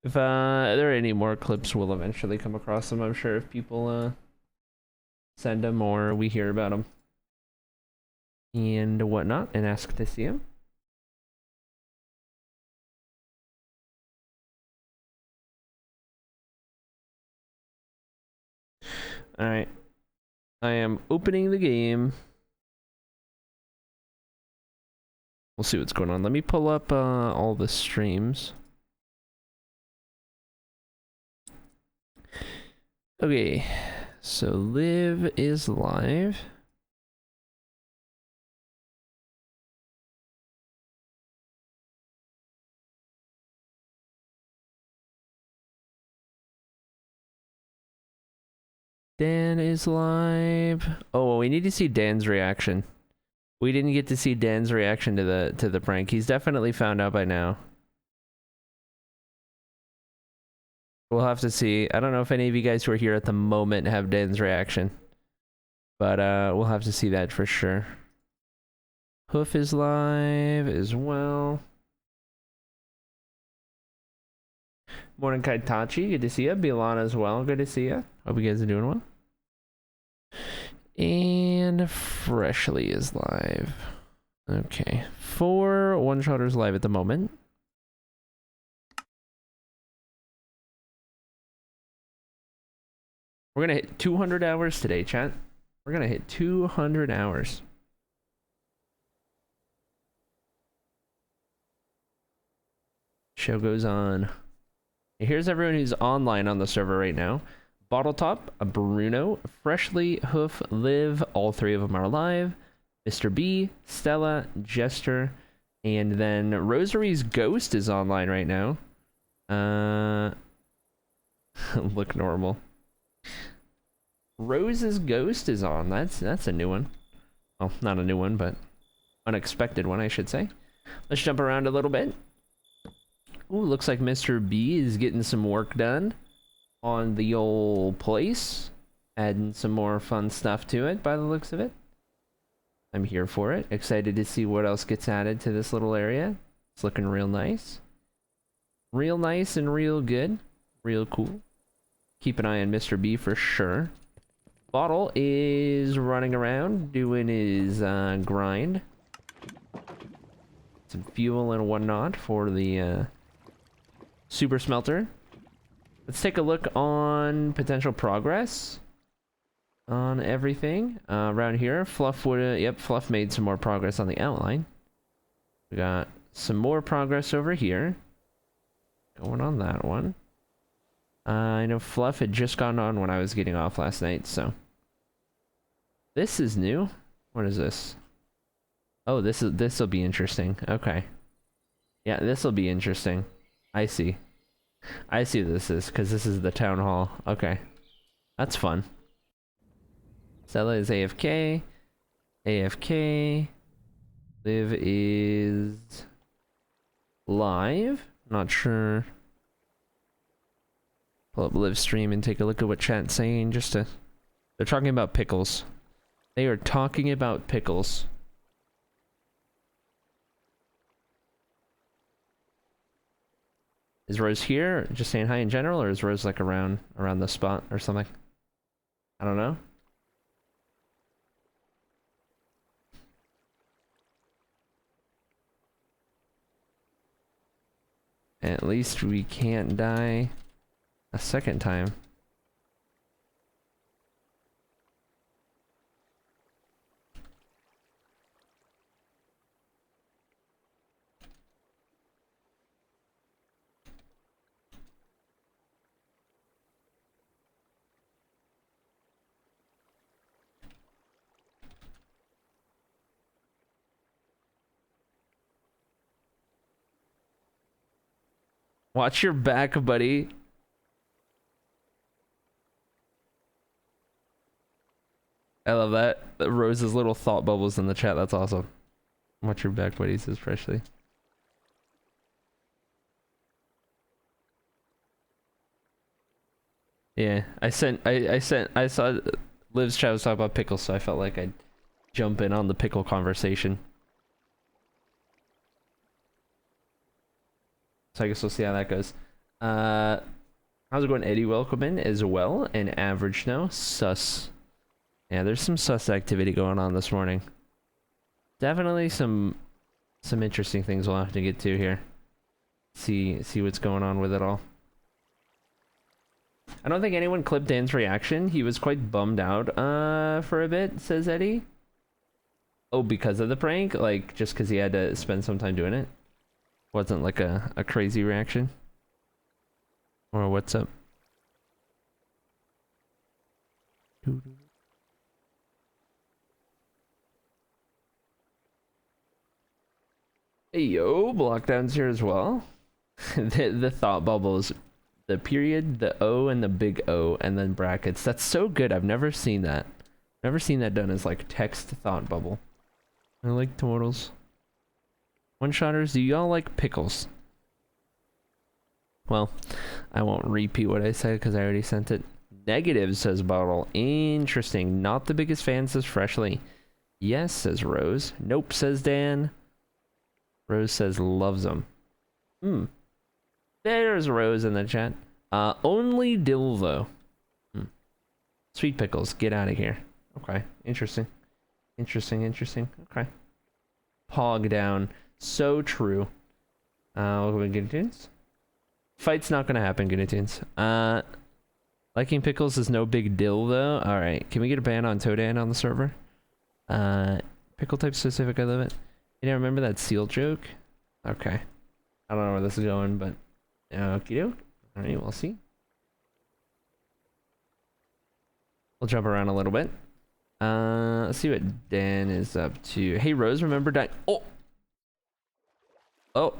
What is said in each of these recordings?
If there are any more clips, we'll eventually come across them, I'm sure, if people send them or we hear about them and whatnot and ask to see them. Alright. I am opening the game. We'll see what's going on. Let me pull up all the streams. Okay, so Live is live. Dan is live. Oh, we need to see Dan's reaction. We didn't get to see Dan's reaction to the prank. He's definitely found out by now. We'll have to see. I don't know if any of you guys who are here at the moment have Dan's reaction. But we'll have to see that for sure. Hoof is live as well. Morning Kaitachi, good to see you. Bilana as well, good to see you. Hope you guys are doing well. And Freshly is live. Okay, 4 one-shotters live at the moment. We're gonna hit 200 hours today, chat. We're gonna hit 200 hours. Show goes on. Here's everyone who's online on the server right now. Bottletop, Bruno, Freshly, Hoof, Liv, all 3 of them are live. Mr. B, Stella, Jester, and then Rosary's Ghost is online right now. Look normal. Rose's Ghost is on. That's a new one. Well, not a new one, but unexpected one, I should say. Let's jump around a little bit. Ooh, looks like Mr. B is getting some work done on the old place. Adding some more fun stuff to it by the looks of it. I'm here for it. Excited to see what else gets added to this little area. It's looking real nice. Real nice and real good. Real cool. Keep an eye on Mr. B for sure. Bottle is running around doing his grind. Some fuel and whatnot for the super smelter. Let's take a look on potential progress on everything around here. Fluff would yep, Fluff made some more progress on the outline. We got some more progress over here going on that one. I know Fluff had just gotten on when I was getting off last night, so this is new. What is this? Oh, this will be interesting. Okay. Yeah, this will be interesting. I see. I see what this is, because this is the town hall. Okay. That's fun. Stella is AFK. AFK. Liv is live. Not sure. Pull up live stream and take a look at what chat's saying just to... They're talking about pickles. They are talking about pickles. Is Rose here, just saying hi in general, or is Rose like around the spot or something? I don't know. At least we can't die a second time. Watch your back, buddy. I love that. Rose's little thought bubbles in the chat. That's awesome. Watch your back, buddy, says Freshly. Yeah, I saw Liv's chat was talking about pickles, so I felt like I'd jump in on the pickle conversation. So I guess we'll see how that goes. How's it going, Eddie? Welcome in as well. And average now. Sus. Yeah, there's some sus activity going on this morning. Definitely some interesting things we'll have to get to here. See what's going on with it all. I don't think anyone clipped Dan's reaction. He was quite bummed out for a bit, says Eddie. Oh, because of the prank? Like, just because he had to spend some time doing it? Wasn't like a crazy reaction? Or what's up? Hey yo, Blockdown's here as well. the thought bubbles, the period, the O, and the big O, and then brackets. That's so good. I've never seen that. Never seen that done as like text thought bubble. I like turtles. One-shotters, do y'all like pickles? Well, I won't repeat what I said because I already sent it. Negative, says Bottle. Interesting. Not the biggest fan, says Freshly. Yes, says Rose. Nope, says Dan. Rose says loves them. There's Rose in the chat. Only dill, though. Sweet pickles, get out of here. Okay, interesting. Interesting. Okay. Pog down. So true. Welcome to Guinea-Tunes. Fight's not gonna happen, Guinea-Tunes. Liking pickles is no big deal, though. Alright, can we get a ban on Toadan on the server? Pickle type specific, I love it. You don't remember that seal joke? Okay. I don't know where this is going, but... okie doke. Alright, we'll see. We'll jump around a little bit. Let's see what Dan is up to. Hey, Rose, remember dying? Oh! Oh!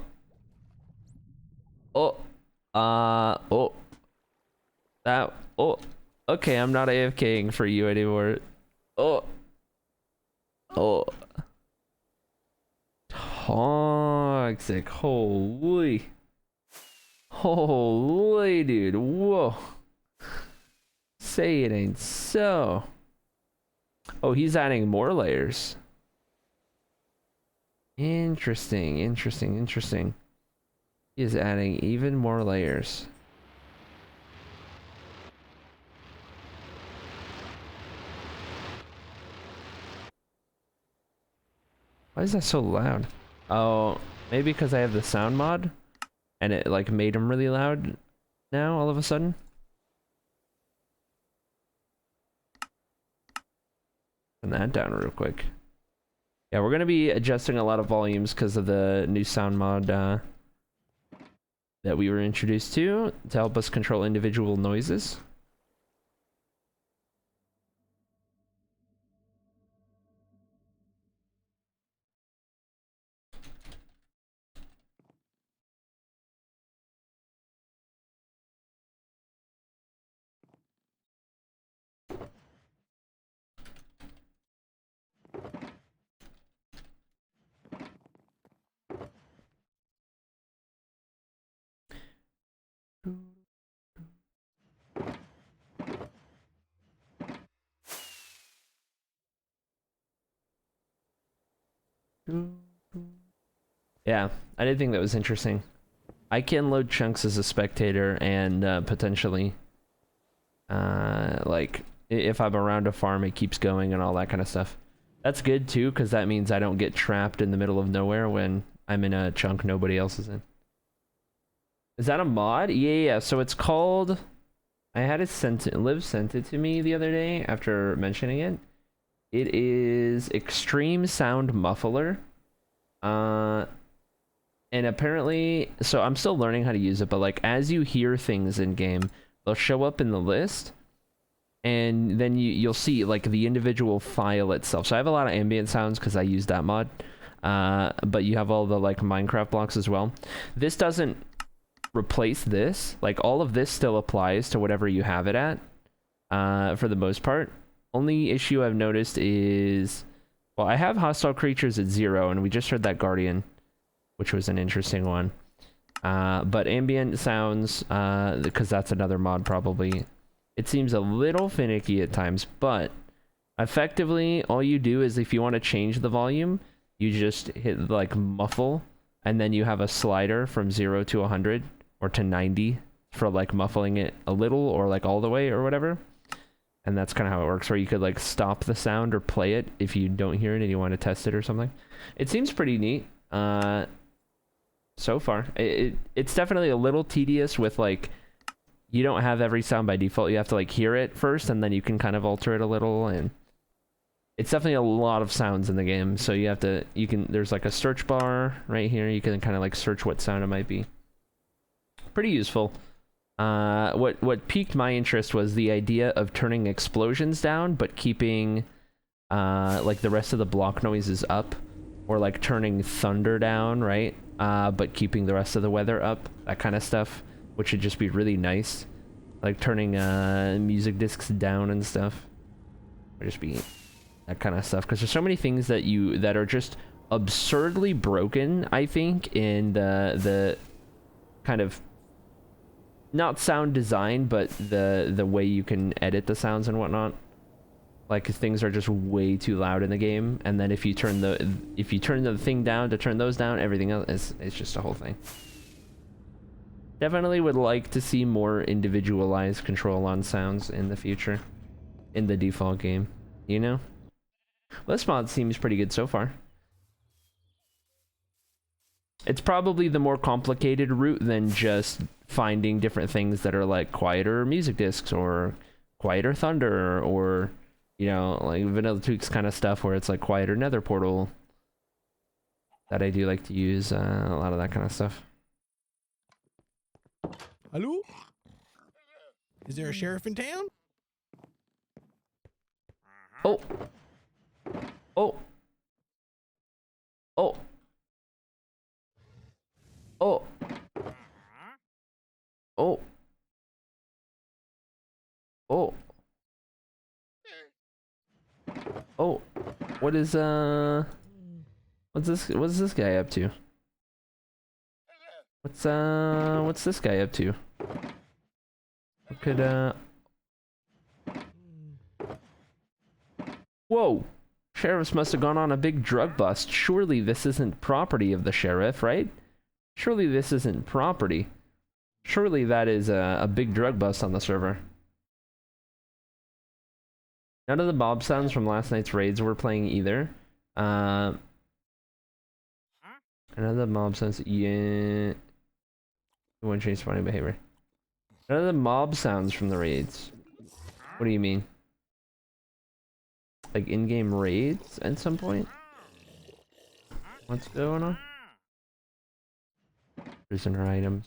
Oh! Oh! That... Oh! Okay, I'm not AFKing for you anymore. Oh! Oh! Toxic. Holy. Holy, dude. Whoa. Say it ain't so. Oh, he's adding more layers. Interesting. He is adding even more layers. Why is that so loud? Oh, maybe because I have the sound mod and it like made him really loud now all of a sudden. Turn that down real quick. Yeah, we're gonna be adjusting a lot of volumes because of the new sound mod that we were introduced to help us control individual noises. Yeah, I did think that was interesting. I can load chunks as a spectator and potentially, like, if I'm around a farm, it keeps going and all that kind of stuff. That's good too, because that means I don't get trapped in the middle of nowhere when I'm in a chunk nobody else is in. Is that a mod? Yeah. So it's called... I had it sent... Liv sent it to me the other day after mentioning it. It is Extreme Sound Muffler. And apparently... So I'm still learning how to use it, but like as you hear things in game, they'll show up in the list. And then you'll see like the individual file itself. So I have a lot of ambient sounds because I use that mod. But you have all the like Minecraft blocks as well. This doesn't replace this. Like all of this still applies to whatever you have it at, for the most part. Only issue I've noticed is, well, I have hostile creatures at 0, and we just heard that Guardian, which was an interesting one. But ambient sounds, because that's another mod probably, it seems a little finicky at times, but effectively all you do is if you want to change the volume, you just hit like muffle, and then you have a slider from 0 to 100 or to 90, for like muffling it a little or like all the way or whatever. And that's kind of how it works, where you could like stop the sound or play it if you don't hear it and you want to test it or something. It seems pretty neat so far. It's definitely a little tedious with like, you don't have every sound by default. You have to like hear it first and then you can kind of alter it a little, and it's definitely a lot of sounds in the game. So you have to, there's like a search bar right here. You can kind of like search what sound it might be. Pretty useful. What piqued my interest was the idea of turning explosions down, but keeping like the rest of the block noises up, or like turning thunder down, right? But keeping the rest of the weather up, that kind of stuff, which would just be really nice. Like turning music discs down and stuff. Would just be that kind of stuff, because there's so many things that are just absurdly broken, I think, in the kind of not sound design, but the way you can edit the sounds and whatnot. Like things are just way too loud in the game, and then if you turn the thing down to turn those down, everything else it's just a whole thing. Definitely would like to see more individualized control on sounds in the future, in the default game, you know? This mod seems pretty good so far. It's probably the more complicated route than just finding different things that are like quieter music discs or quieter thunder, or, you know, like Vanilla Tweaks kind of stuff where it's like quieter nether portal. That I do like to use, a lot of that kind of stuff. Hello? Is there a sheriff in town? Oh. Oh. Oh. Oh. Oh. Oh. Oh. What is what's this guy up to? What's this guy up to? What could Whoa! Sheriffs must have gone on a big drug bust. Surely this isn't property of the sheriff, right? Surely this isn't property. Surely that is a big drug bust on the server. None of the mob sounds from last night's raids were playing either. None of the mob sounds, yeah. One change spawning behavior. None of the mob sounds from the raids. What do you mean? Like in-game raids at some point? What's going on? Prisoner items.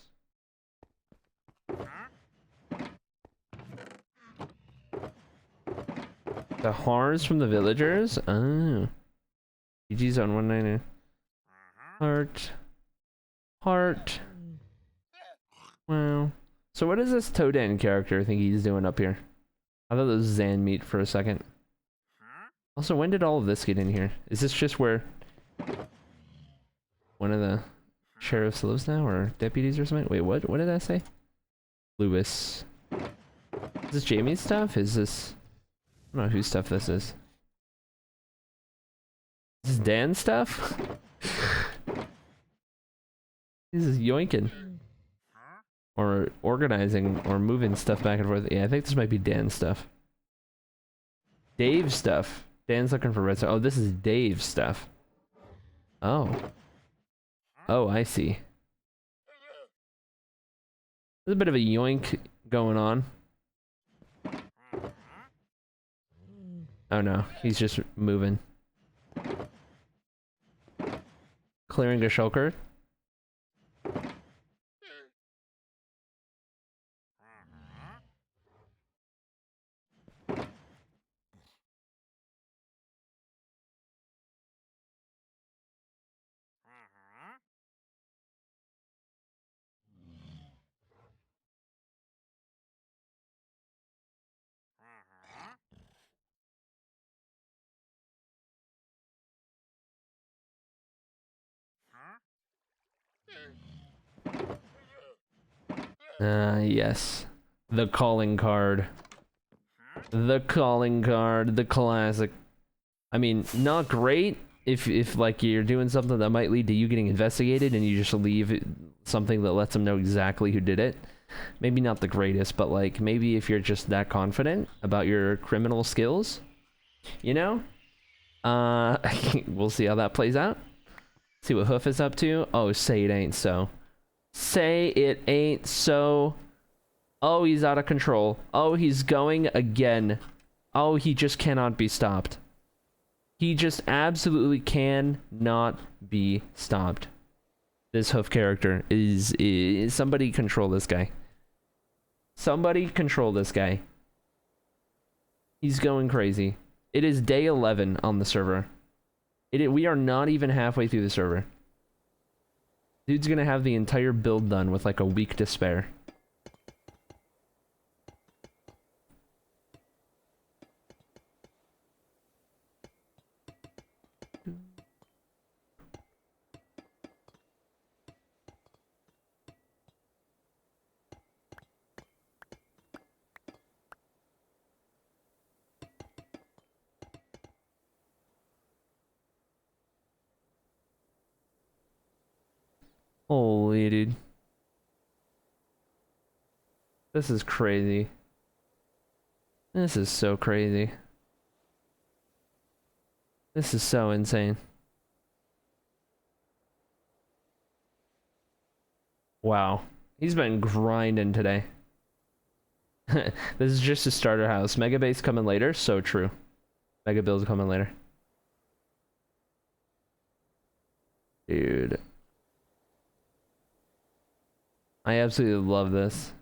The Hars from the villagers? Oh. GG's on 190. Heart. Heart. Wow. So what does this Toadan character think he's doing up here? I thought it was Zan meat for a second. Also, when did all of this get in here? Is this just where one of the sheriffs lives now, or deputies or something? Wait, what did I say? Lewis. Is this Jamie's stuff? Is this... I don't know whose stuff this is. Is this Dan's stuff? This is yoinking. Or organizing, or moving stuff back and forth. Yeah, I think this might be Dan's stuff. Dave's stuff. Dan's looking for redstone. Oh, this is Dave's stuff. Oh. Oh, I see. There's a bit of a yoink going on. Oh no, he's just moving. Clearing a shulker. Yes. The calling card. The calling card, the classic. I mean, not great if like you're doing something that might lead to you getting investigated and you just leave something that lets them know exactly who did it. maybe not the greatest, but like maybe if you're just that confident about your criminal skills, you know, we'll see how that plays out. See what Hoof is up to. Oh, say it ain't so. Say it ain't so. Oh, he's out of control. Oh, he's going again. Oh, he just cannot be stopped. He just absolutely cannot be stopped. This Hoof character is somebody control this guy. Somebody control this guy. He's going crazy. It is day 11 on the server. We are not even halfway through the server. Dude's gonna have the entire build done with like a week to spare. Holy dude. This is crazy. This is so crazy. This is so insane. Wow. He's been grinding today. This is just a starter house. Mega base coming later. So true. Mega build's coming later. Dude. I absolutely love this.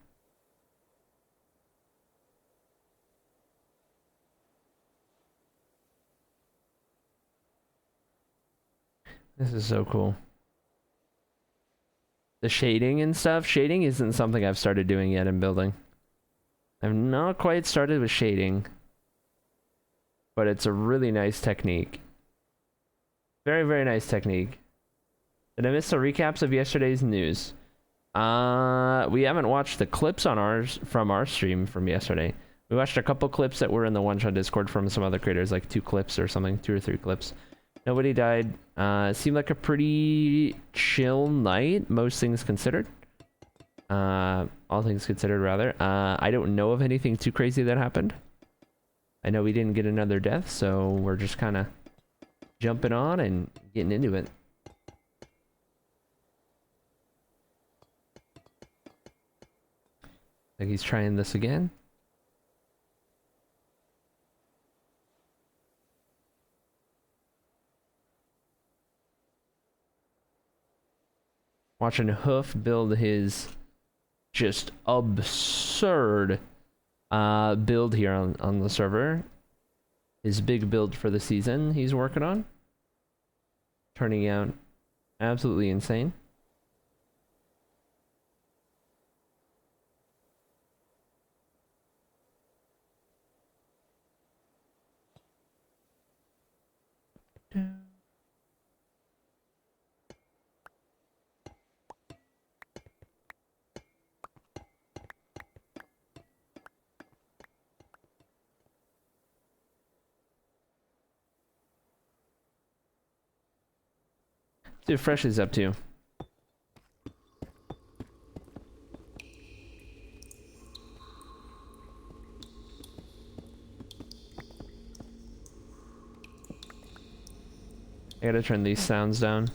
This is so cool. The shading and stuff. Shading isn't something I've started doing yet in building. I've not quite started with shading. But it's a really nice technique. Very, very nice technique. Did I miss the recaps of yesterday's news? We haven't watched the clips on ours from our stream from yesterday. We watched a couple clips that were in the OneShot Discord from some other creators, like 2 clips or something, 2 or 3 clips. Nobody died. It seemed like a pretty chill night, most things considered. All things considered, rather. I don't know of anything too crazy that happened. I know we didn't get another death, so we're just kind of jumping on and getting into it. Like he's trying this again. Watching Hoof build his just absurd build here on the server. His big build for the season he's working on. Turning out absolutely insane. See what Fresh is up to. I gotta turn these sounds down.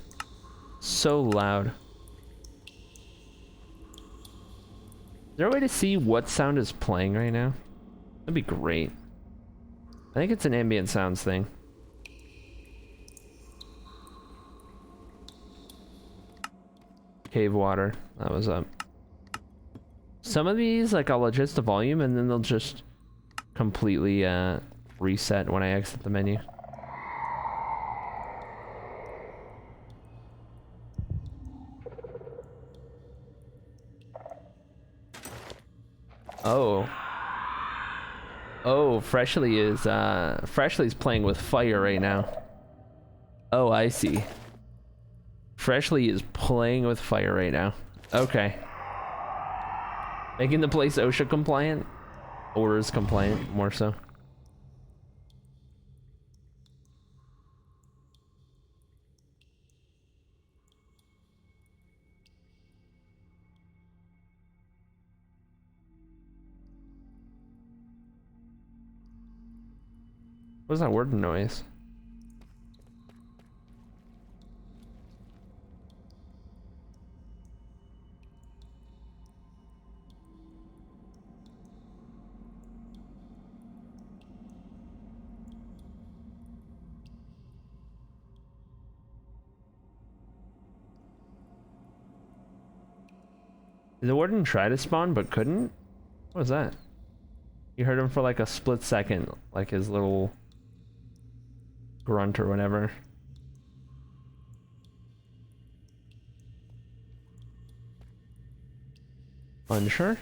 So loud. Is there a way to see what sound is playing right now? That'd be great. I think it's an ambient sounds thing. Cave water. That was up. Some of these, like, I'll adjust the volume and then they'll just completely reset when I exit the menu. Oh. Oh, Freshly's playing with fire right now. Oh, I see. Freshly is playing with fire right now. Okay. Making the place OSHA compliant? ORS compliant, more so. What's that word noise? Did the warden try to spawn but couldn't? What was that? You heard him for like a split second, like his little grunt or whatever. Unsure?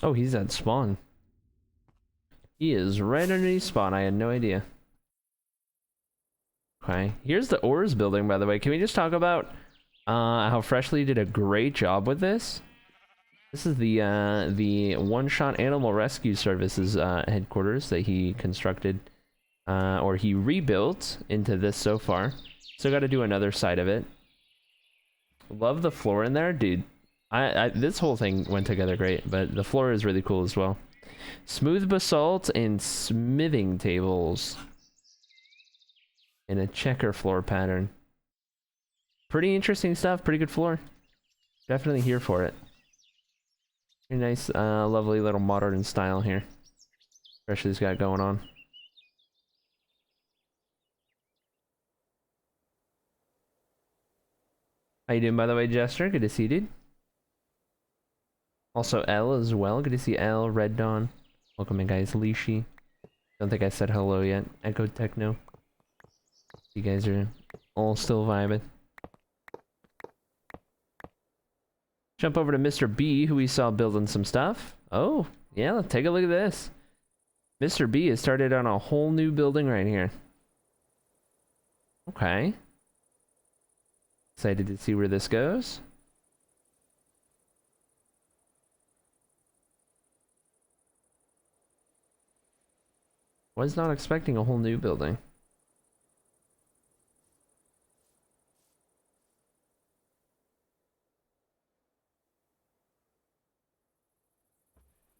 Oh, he's at spawn. He is right underneath spawn. I had no idea. Okay, here's the ores building, by the way. Can we just talk about how Freshly did a great job with this? This is the OneShot Animal Rescue Services headquarters that he constructed, or he rebuilt into this so far. So got to do another side of it. Love the floor in there, dude. This whole thing went together great, but the floor is really cool as well. Smooth basalt and smithing tables in a checker floor pattern. Pretty interesting stuff. Pretty good floor. Definitely here for it. Very nice, lovely little modern style here. Freshly's got going on. How you doing, by the way, Jester? Good to see you, dude. Also, L as well. Good to see L, Red Dawn. Welcome in, guys. Lishi. Don't think I said hello yet. Echo Techno. You guys are all still vibing. Jump over to Mr. B, who we saw building some stuff. Oh, yeah, let's take a look at this. Mr. B has started on a whole new building right here. Okay. Excited to see where this goes. Was not expecting a whole new building.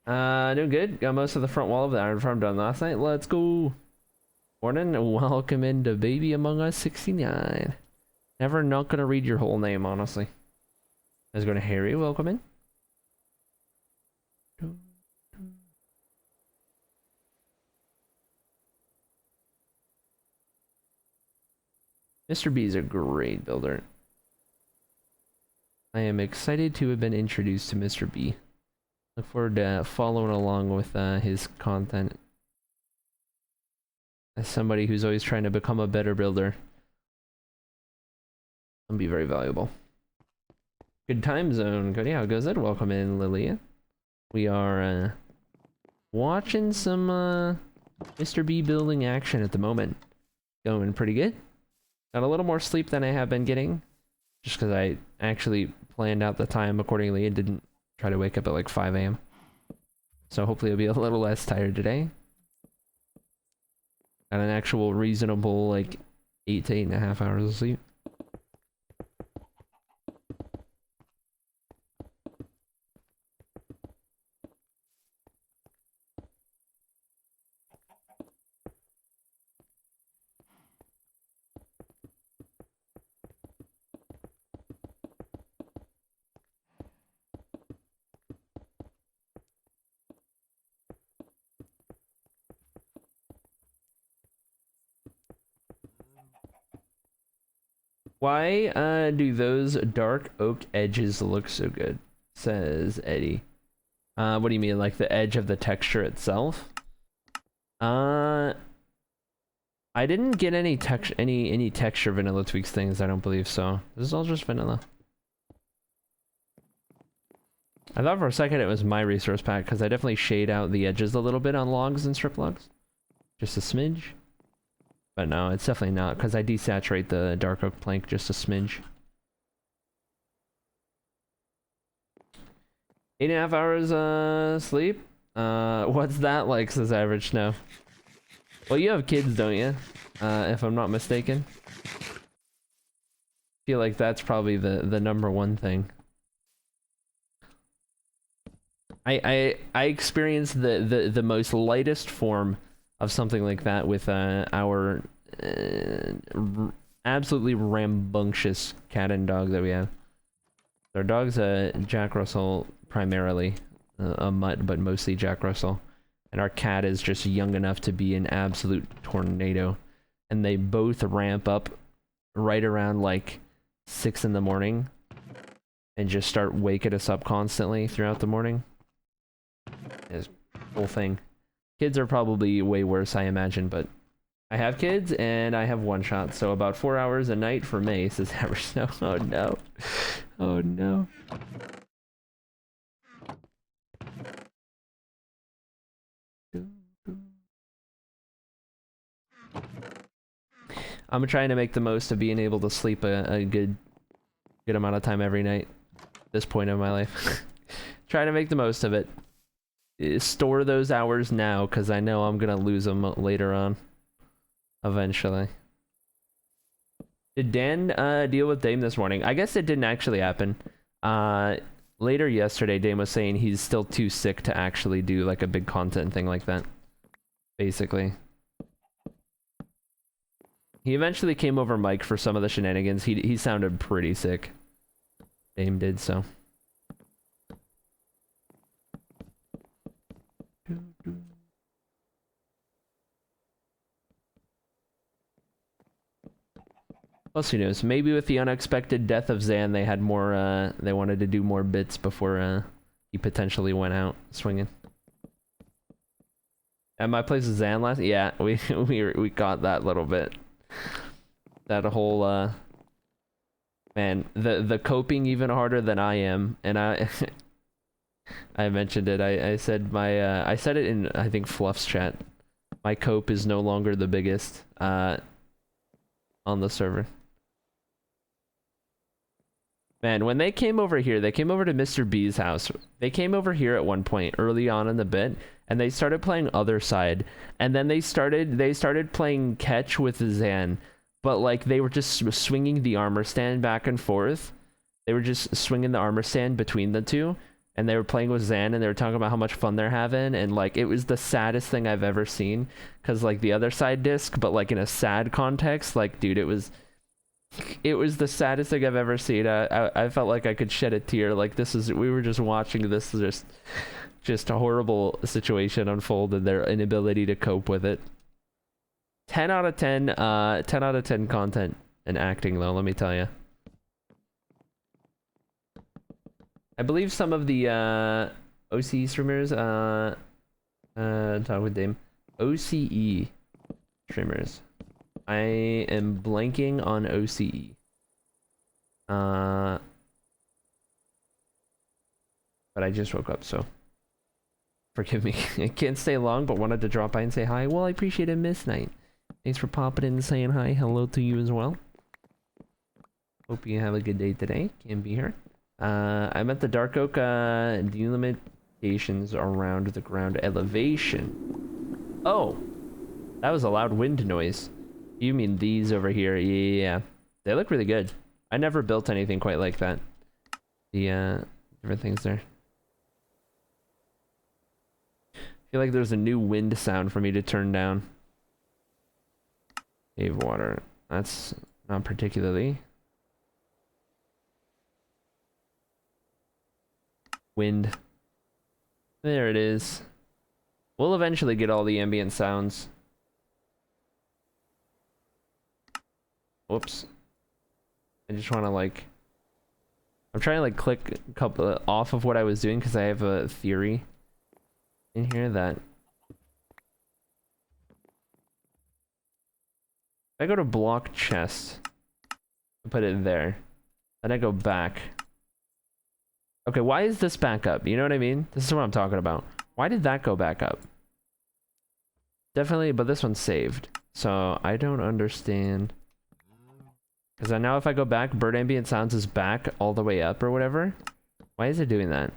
Doing good. Got most of the front wall of the iron farm done last night. Let's go. Morning and welcome into Baby Among Us 69. Never not gonna read your whole name, honestly. Let's go to Harry. Welcome in. Mr. B is a great builder. I am excited to have been introduced to Mr. B. Look forward to following along with his content. As somebody who's always trying to become a better builder, it'll be very valuable. Good time zone, Cody. How goes it? Welcome in, Lilia. We are watching some Mr. B building action at the moment. Going pretty good. Got a little more sleep than I have been getting, just because I actually planned out the time accordingly and didn't try to wake up at like 5 a.m. So hopefully I'll be a little less tired today. Got an actual reasonable like 8 to 8.5 hours of sleep. Why do those dark oak edges look so good? Says Eddie. What do you mean, like the edge of the texture itself? I didn't get any texture vanilla tweaks things, I don't believe so. This is all just vanilla. I thought for a second it was my resource pack, because I definitely shade out the edges a little bit on logs and strip logs. Just a smidge. But no, it's definitely not, because I desaturate the dark oak plank just a smidge. 8.5 hours sleep? What's that like, says Average Snow? Well, you have kids, don't you? If I'm not mistaken. Feel like that's probably the number one thing. I experienced the most lightest form of something like that with our absolutely rambunctious cat and dog that we have. Our dog's a Jack Russell primarily, a mutt, but mostly Jack Russell. And our cat is just young enough to be an absolute tornado. And they both ramp up right around like 6 in the morning and just start waking us up constantly throughout the morning. It's whole thing. Kids are probably way worse, I imagine, but I have kids and I have OneShot, so about 4 hours a night for me, says Average Snow. Oh no. Oh no. I'm trying to make the most of being able to sleep a good amount of time every night at this point in my life. Trying to make the most of it. Store those hours now, because I know I'm gonna lose them later on. Eventually. Did Dan deal with Dame this morning? I guess it didn't actually happen. Later yesterday, Dame was saying he's still too sick to actually do like a big content thing like that. Basically. He eventually came over Mike for some of the shenanigans. He sounded pretty sick. Dame did, so. Plus, who knows? Maybe with the unexpected death of Zan, they had more, they wanted to do more bits before, he potentially went out swinging. At my place with Zan last, yeah, we got that little bit. That whole, man, the coping even harder than I am, and I mentioned it. I said my, I said it in, I think, Fluff's chat. My cope is no longer the biggest, on the server. Man, when they came over here, they came over to Mr. B's house. They came over here at one point early on in the bit, and they started playing Other Side, and then they started playing catch with Zan, but like they were just swinging the armor stand back and forth. They were just swinging the armor stand between the two, and they were playing with Zan, and they were talking about how much fun they're having, and like it was the saddest thing I've ever seen, because like the Other Side disc, but like in a sad context, like dude, it was the saddest thing I've ever seen. I felt like I could shed a tear. Like we were just watching this just a horrible situation unfold, and their inability to cope with it. 10 out of 10, 10 out of 10 content and acting though, let me tell you. I believe some of the OCE streamers, talk with Dame, OCE streamers. I am blanking on OCE. But I just woke up, so forgive me. I can't stay long, but wanted to drop by and say hi. Well, I appreciate it, Miss Knight. Thanks for popping in and saying hi. Hello to you as well. Hope you have a good day today. Can't be here. I'm at the Dark Oak delimitations around the ground elevation. Oh, that was a loud wind noise. You mean these over here? Yeah, they look really good. I never built anything quite like that. The different things there. I feel like there's a new wind sound for me to turn down. Cave water. That's not particularly. Wind. There it is. We'll eventually get all the ambient sounds. Whoops. I just want to like... I'm trying to like click a couple off of what I was doing because I have a theory in here that... If I go to block chest, I put it there. Then I go back. Okay, why is this back up? You know what I mean? This is what I'm talking about. Why did that go back up? Definitely, but this one's saved. So I don't understand. Because I know if I go back, bird ambient sounds is back all the way up or whatever. Why is it doing that?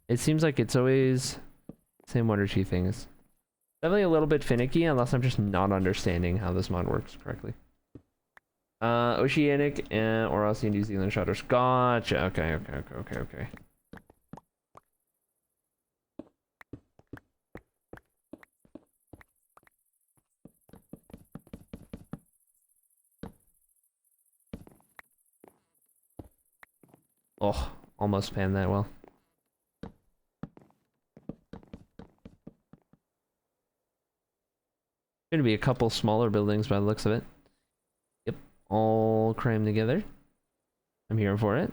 It seems like it's always same one or two things. Definitely a little bit finicky unless I'm just not understanding how this mod works correctly. Oceanic or else New Zealand shutters. Gotcha. Okay. Oh, almost panned that well. Gonna be a couple smaller buildings by the looks of it. Yep, all crammed together. I'm here for it.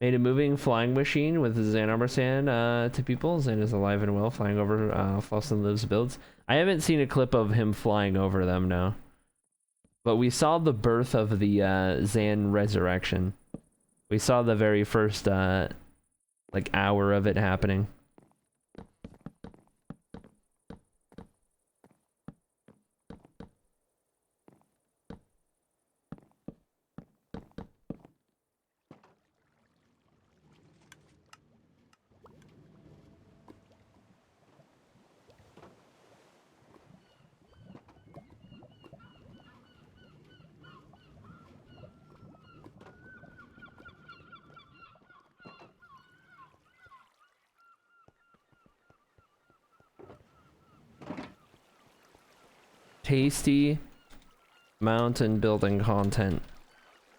Made a moving flying machine with Zan Armorsan to people. Zan is alive and well, flying over Flossin Lives builds. I haven't seen a clip of him flying over them, no. But we saw the birth of the Zan resurrection. We saw the very first like hour of it happening. Tasty mountain building content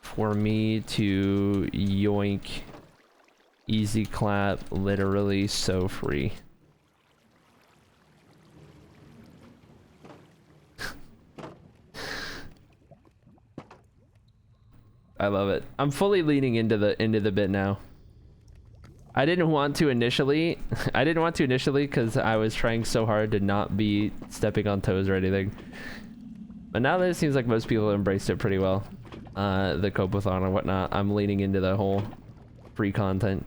for me to yoink. Easy clap, literally so free. I love it. I'm fully leaning into the bit now. I didn't want to initially. I didn't want to initially because I was trying so hard to not be stepping on toes or anything. But now that it seems like most people embraced it pretty well, the Copeathon and whatnot, I'm leaning into the whole free content.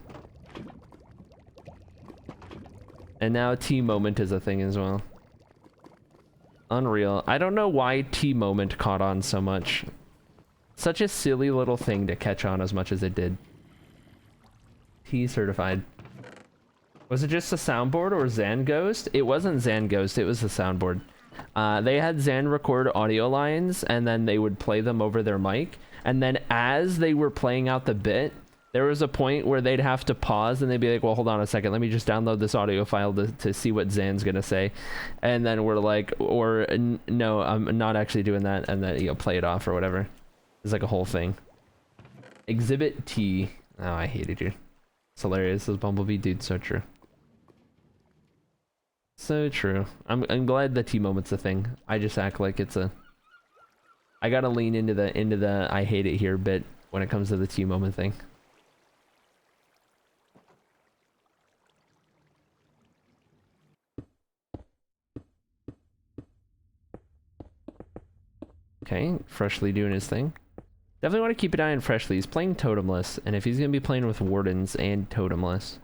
And now T-Moment is a thing as well. Unreal. I don't know why T-Moment caught on so much. Such a silly little thing to catch on as much as it did. T-certified. Was it just a soundboard or Zan Ghost? It wasn't Zan Ghost, it was the soundboard. They had Zan record audio lines and then they would play them over their mic. And then as they were playing out the bit, there was a point where they'd have to pause and they'd be like, well, hold on a second, let me just download this audio file to see what Zan's gonna say. And then we're like, or no, I'm not actually doing that. And then, you know, play it off or whatever. It's like a whole thing. Exhibit T. Oh, I hated you. It's hilarious. This Bumblebee, dude, so true. So true. I'm glad the T-Moment's a thing. I just act like it's a... I gotta lean into the I hate it here bit when it comes to the T-Moment thing. Okay, Freshly doing his thing. Definitely want to keep an eye on Freshly. He's playing Totemless, and if he's gonna be playing with Wardens and Totemless.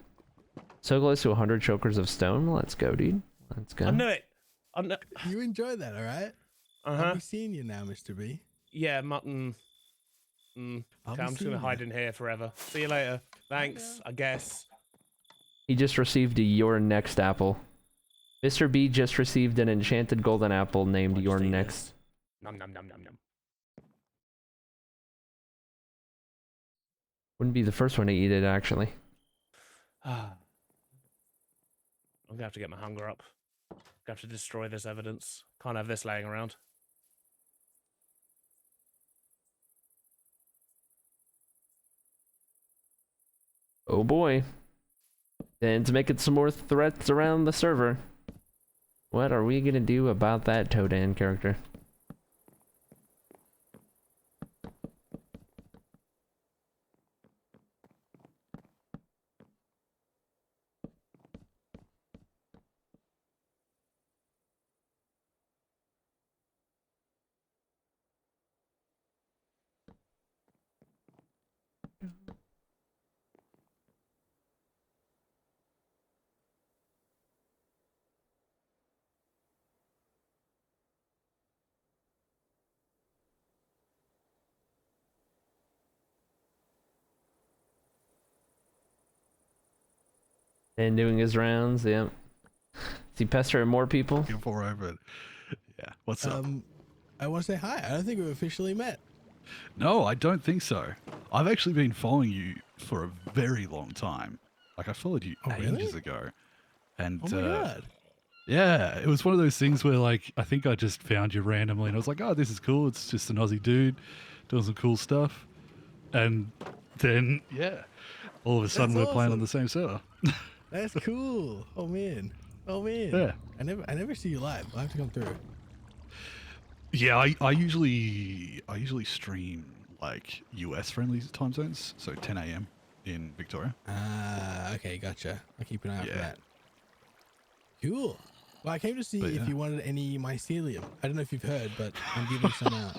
So close to 100 Chokers of Stone. Let's go, dude. Let's go. I knew it. You enjoy that, all right? I'll be seeing you now, Mr. B. Yeah, mutton. Okay, I'm just gonna hide in here forever. See you later. Thanks, I guess. He just received your next apple. Mr. B just received an enchanted golden apple named your next. Nom nom nom nom nom. Wouldn't be the first one to eat it, actually. I'm gonna have to get my hunger up. Gonna have to destroy this evidence. Can't have this laying around. Oh boy. And to make it some more threats around the server. What are we gonna do about that Toadan character? And doing his rounds, yep. Is he pestering more people? Looking for over. Yeah. What's up? I want to say hi. I don't think we've officially met. No, I don't think so. I've actually been following you for a very long time. Like I followed you ages ago. And Oh my god. yeah, it was one of those things where like I think I just found you randomly and I was like, oh, this is cool. It's just an Aussie dude doing some cool stuff. And then all of a sudden we're playing on the same server. That's cool. Oh man. Yeah. I never see you live. I'll have to come through. Yeah, I usually stream like US friendly time zones, so 10 a.m. in Victoria. Okay, gotcha. I'll keep an eye out for that. Cool. Well, I came to see if you wanted any mycelium. I don't know if you've heard, but I'm giving some out.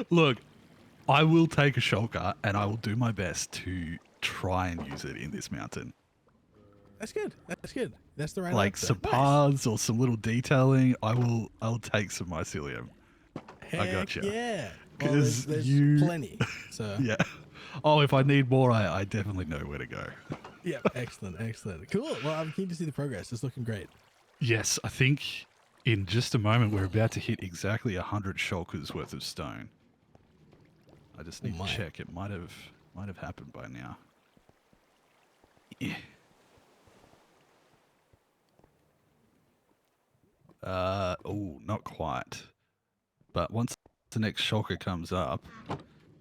Look, I will take a shulker and I will do my best to try and use it in this mountain. That's good. That's good. That's the right like answer. some paths or some little detailing. I'll take some mycelium. Heck I got you. Yeah. Well, Because there's you plenty. So yeah. Oh, if I need more, I definitely know where to go. yeah. Excellent. Excellent. Cool. Well, I'm keen to see the progress. It's looking great. Yes, I think in just a moment we're about to hit exactly 100 shulkers worth of stone. I just need to check. It might have happened by now. Yeah. Oh, not quite. But once the next shulker comes up,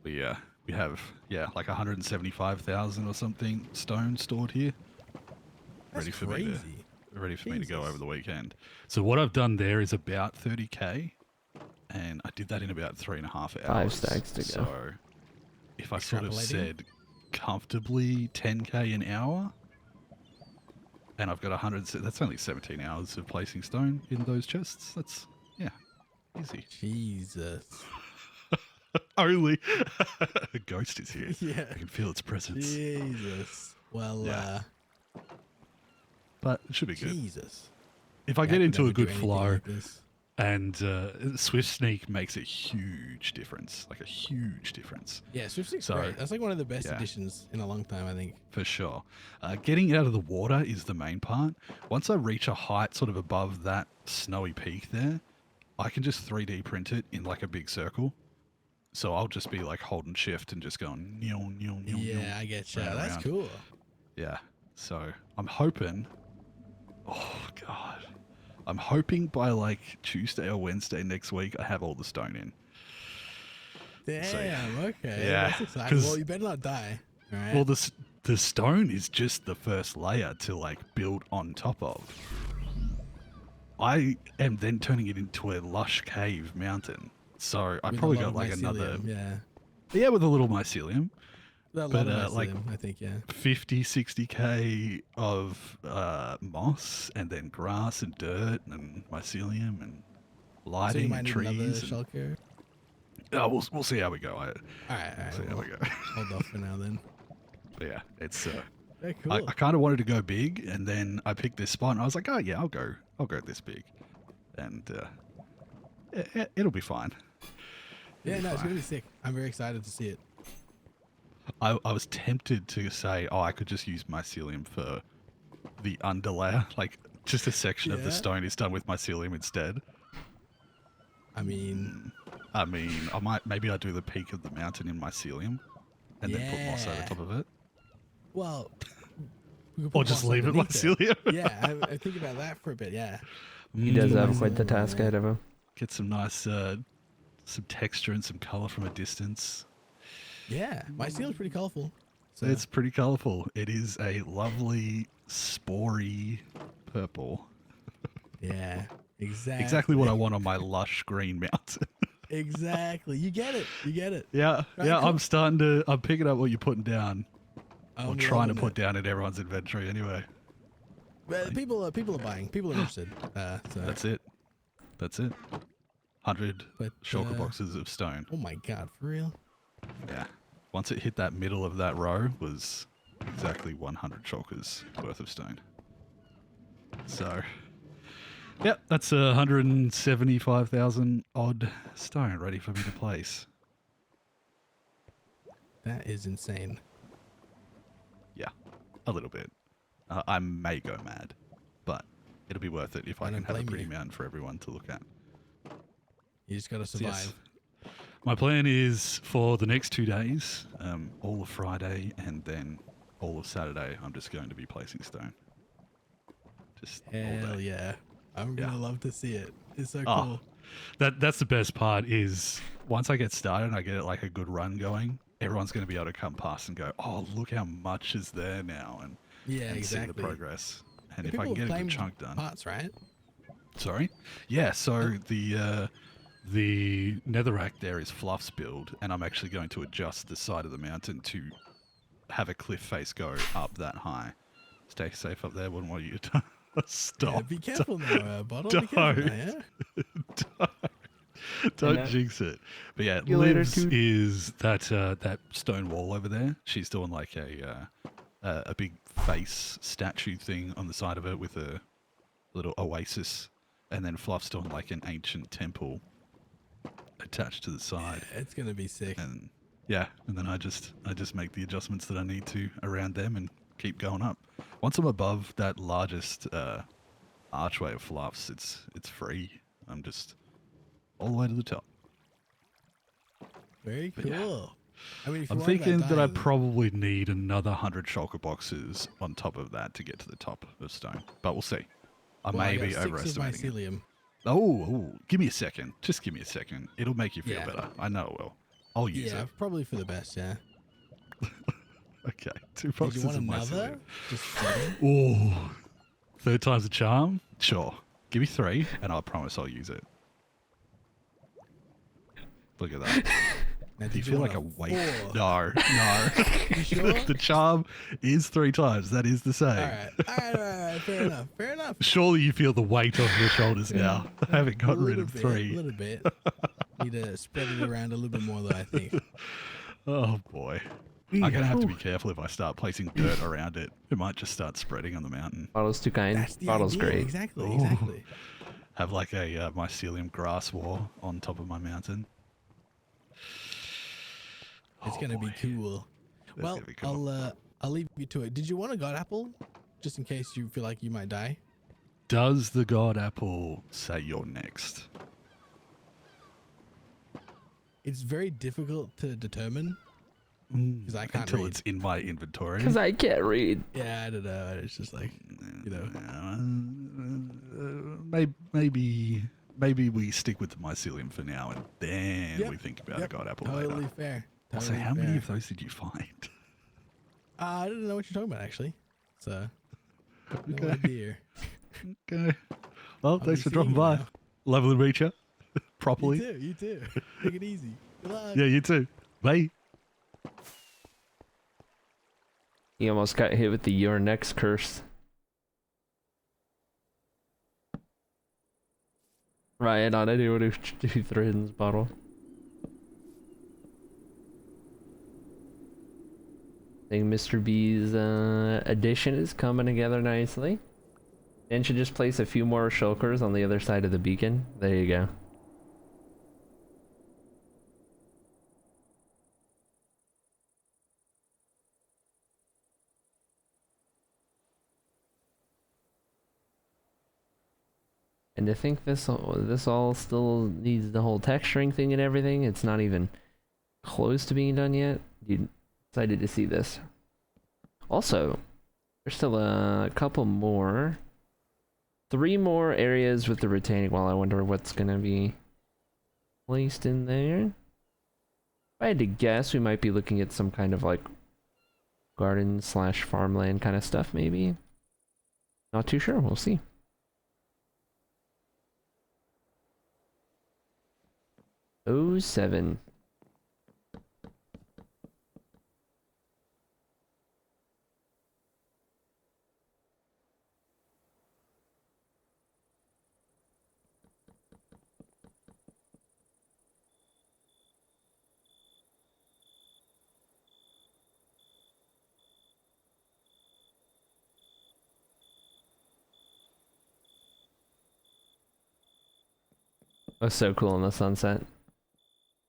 we have like 175,000 or something stone stored here. That's ready for crazy. me to go over the weekend. So what I've done there is about 30k, and I did that in about 3.5 hours. 5 stacks to go. So if I sort of said comfortably 10k an hour, and I've got 100, that's only 17 hours of placing stone in those chests. That's easy. Jesus. Only a ghost is here. Yeah. I can feel its presence. Jesus. Well, but it should be good. Jesus. If I get into a good flow, like this. and Swift Sneak makes a huge difference, like a huge difference. Yeah, Swift Sneak's great. That's like one of the best additions in a long time, I think. For sure. Getting out of the water is the main part. Once I reach a height sort of above that snowy peak there, I can just 3D print it in like a big circle. So I'll just be like holding shift and just going Yeah, I get you. That's cool. Yeah. So I'm hoping, oh God, I'm hoping by like Tuesday or Wednesday next week I have all the stone in. Damn, okay. Yeah. That's exciting. Well, you better not die. All right. Well, the stone is just the first layer to like build on top of. I am then turning it into a lush cave mountain. So I probably got like another, with a little mycelium. But like I think 50, 60k of moss, and then grass and dirt and mycelium and lighting and trees. Shulker? Oh, we'll see how we go. All right. See how we go. Hold off for now then. But yeah, it's cool. I kind of wanted to go big, and then I picked this spot, and I was like, oh yeah, I'll go this big, and it'll be fine. Yeah, no, it's gonna be sick. I'm very excited to see it. I was tempted to say, oh, I could just use mycelium for the underlayer, like just a section of the stone is done with mycelium instead. I mean, I might, maybe I'll do the peak of the mountain in mycelium, and then put moss over top of it. Well, or just leave it mycelium. Yeah, I think about that for a bit. Yeah, he does have quite the task ahead of him. Get some nice, some texture and some color from a distance. Yeah, mycelium's pretty colorful. So. It's pretty colorful. It is a lovely, spory purple. Yeah, exactly. Exactly what I want on my lush green mountain. Exactly. You get it. Yeah, right, yeah. cool. I'm picking up what you're putting down. I'm or trying to put down in everyone's inventory anyway. Well, people are buying. People are interested. So. That's it. 100 shulker boxes of stone. Oh my god, for real? Yeah. Once it hit that middle of that row was exactly 100 shulkers worth of stone. So, yep, that's 175,000 odd stone ready for me to place. That is insane. Yeah. a little bit. I may go mad, but it'll be worth it if I can have a pretty mountain for everyone to look at. You just gotta survive. Yes. My plan is for the next 2 days, all of Friday and then all of Saturday, I'm just going to be placing stone. Just all day. Yeah. I'm gonna love to see it. It's so Oh, cool. That's the best part is once I get started and I get like a good run going, everyone's going to be able to come past and go, oh, look how much is there now. And see the progress. And if I can get a good chunk done. Parts, right? Sorry? Yeah, so the netherrack there is Fluff's build, and I'm actually going to adjust the side of the mountain to have a cliff face go up that high. Stay safe up there. Wouldn't want you to stop. Yeah, be careful now, Bottle. Be careful now, yeah? Don't jinx it. But yeah, Liv's is that stone wall over there. She's doing like a big face statue thing on the side of it with a little oasis, and then Fluff's doing like an ancient temple attached to the side. Yeah, it's gonna be sick. And then I just make the adjustments that I need to around them and keep going up. Once I'm above that largest archway of Fluff's, it's free. I'm just all the way to the top. Very cool. Yeah. I mean, I'm thinking that I probably need another 100 shulker boxes on top of that to get to the top of stone, but we'll see. I may be overestimating it. Oh, give me a second. Just give me a second. It'll make you feel better. I know it will. I'll use it. Yeah, probably for the best, yeah. Okay, 2 boxes of mycelium. Just oh, 3rd time's a charm? Sure. Give me 3, and I promise I'll use it. Look at that. Now, do you feel like a weight? 4? No. You sure? The charm is 3 times. That is the same. All right. Fair enough. Surely you feel the weight on your shoulders now. I haven't gotten rid of 3. A little bit. Need to spread it around a little bit more, though, I think. Oh, boy. I'm going to have to be careful if I start placing dirt around it. It might just start spreading on the mountain. Bottle's too kind. Bottle's great. Exactly. Have like a mycelium grass wall on top of my mountain. It's going to be cool. Well, I'll leave you to it. Did you want a god apple? Just in case you feel like you might die? Does the god apple say you're next? It's very difficult to determine. Because I can't Until read. it's in my inventory. Because I can't read. Yeah, I don't know. It's just like, you know. Maybe we stick with the mycelium for now, and then we think about a god apple later. Totally fair. So how many of those did you find? I don't know what you're talking about, actually. So, no idea. Okay. Well, thanks for dropping by. Lovely to meet you. Properly. You too. Take it easy. Good luck. Yeah, you too. Bye. He almost got hit with the "Your Next" curse. Right on, I do want to do threads, Bottle. I think Mr. B's addition is coming together nicely. Then should just place a few more shulkers on the other side of the beacon. There you go. And to think this all still needs the whole texturing thing and everything, it's not even close to being done yet. You excited to see this. Also, there's still a couple more. 3 more areas with the retaining wall. I wonder what's gonna be placed in there. If I had to guess, we might be looking at some kind of like garden / farmland kind of stuff, maybe. Not too sure, we'll see. Oh, 7. Oh, so cool in the sunset.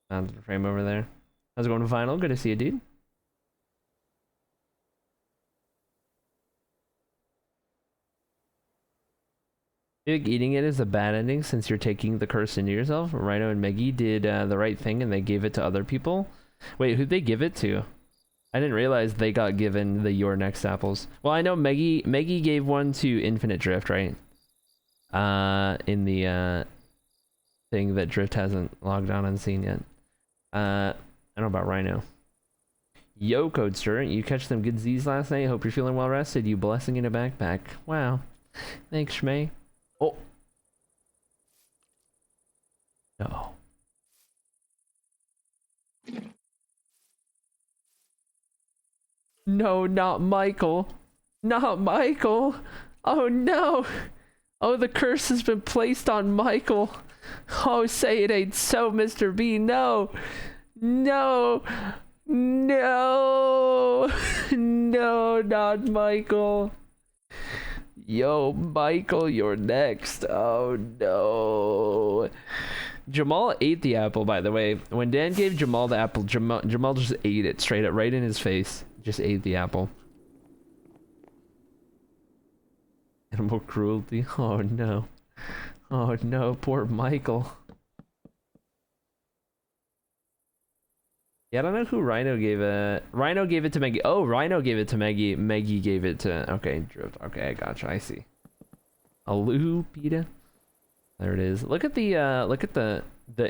Found the frame over there. How's it going, Vinyl? Good to see you, dude. You think eating it is a bad ending since you're taking the curse into yourself? Rhino and Meggy did the right thing and they gave it to other people. Wait, who'd they give it to? I didn't realize they got given the Your Next apples. Well, I know Meggy gave one to Infinite Drift, right? In the thing that Drift hasn't logged on and seen yet. I don't know about Rhino. Yo, Codester, you catch them good Z's last night? Hope you're feeling well rested. You blessing in a backpack. Wow. Thanks, Shmay. Oh. No. No, not Michael. Not Michael. Oh no. Oh, the curse has been placed on Michael. Oh, say it ain't so, Mr. B. No. No. No. No, not Michael. Yo, Michael, you're next. Oh no. Jamal ate the apple, by the way. When Dan gave Jamal the apple, Jamal just ate it straight up, right in his face. Just ate the apple. Animal cruelty. Oh no. Oh no, poor Michael. Yeah, I don't know who Rhino gave it. Rhino gave it to Maggie. Oh, Rhino gave it to Maggie. Maggie gave it to... Okay, Drift. Okay, I gotcha. I see. Alu, Peta. There it is. Look at the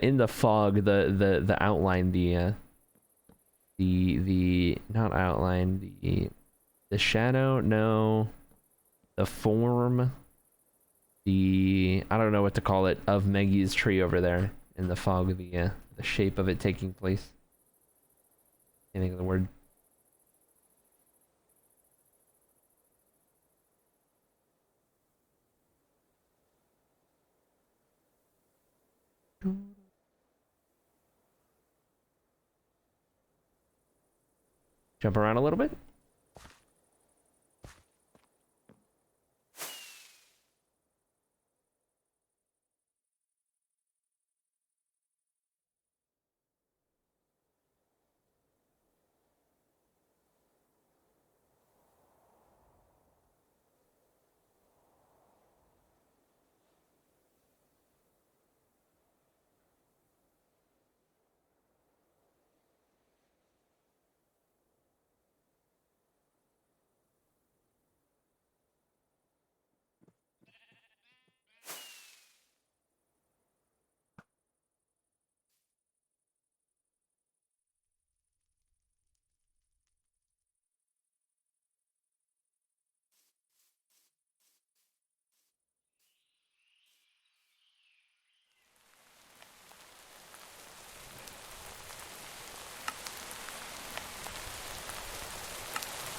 in the fog, the outline, the not outline, the shadow, no. The form, I don't know what to call it, of Maggie's tree over there in the fog, the shape of it taking place. Can't think of the word. Jump around a little bit.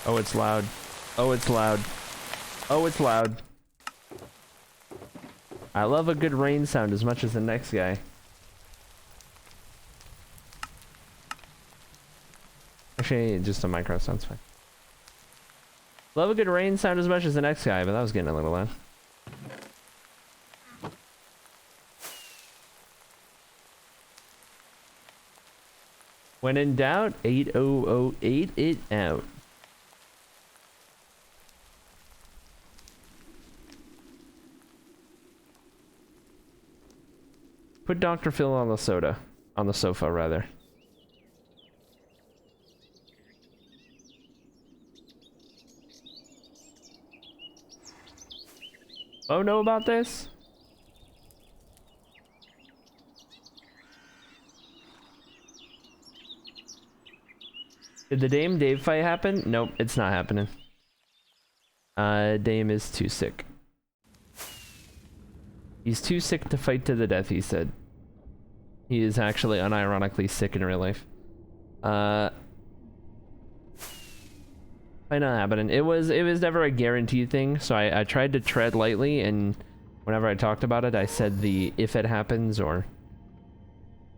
Oh, it's loud. Oh, it's loud. Oh, it's loud. I love a good rain sound as much as the next guy. Actually, just a micro sounds fine. Love a good rain sound as much as the next guy, but that was getting a little loud. When in doubt, 8008 it out. Put Dr. Phil on the soda. On the sofa, rather. Oh, know about this? Did the Dame Dave fight happen? Nope, it's not happening. Dame is too sick. He's too sick to fight to the death, he said. He is actually unironically sick in real life. Might not happening. It was never a guaranteed thing, so I tried to tread lightly, and whenever I talked about it, I said the if it happens, or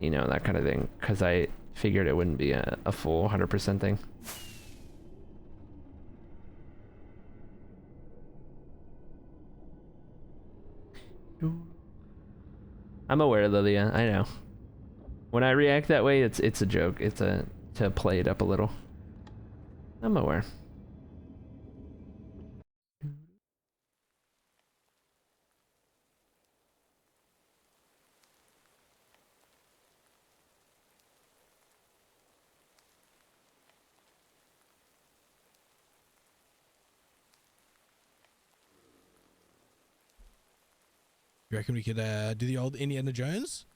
you know, that kind of thing, because I figured it wouldn't be a full 100% thing. I'm aware, Lilia. I know. When I react that way, it's a joke. It's to play it up a little. I'm aware. You reckon we could do the old Indiana Jones?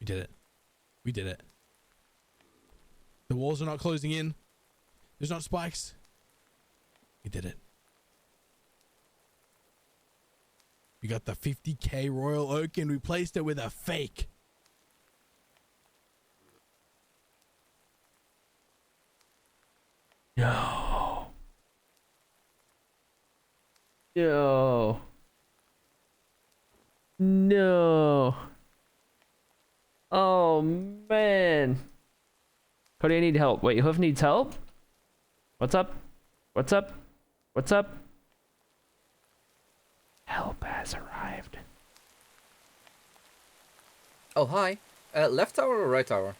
We did it. We did it. The walls are not closing in. There's not spikes. We did it. We got the 50k Royal Oak and replaced it with a fake. No. No. No. Oh, man. Cody, I need help. Wait, Hoof needs help? What's up? What's up? What's up? Help has arrived. Oh, hi. Left tower or right tower?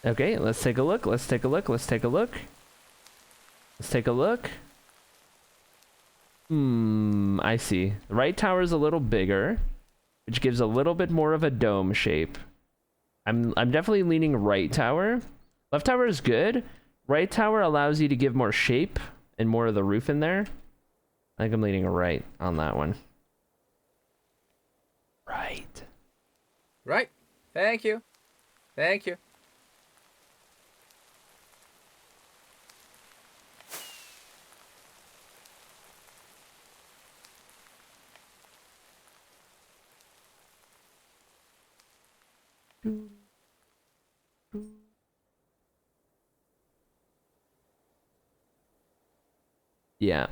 Okay, let's take a look. Let's take a look. Let's take a look. Let's take a look. I see. The right tower is a little bigger, which gives a little bit more of a dome shape. I'm definitely leaning right tower. Left tower is good. Right tower allows you to give more shape and more of the roof in there. I think I'm leaning right on that one. Right. Right. Thank you. Thank you. Yeah.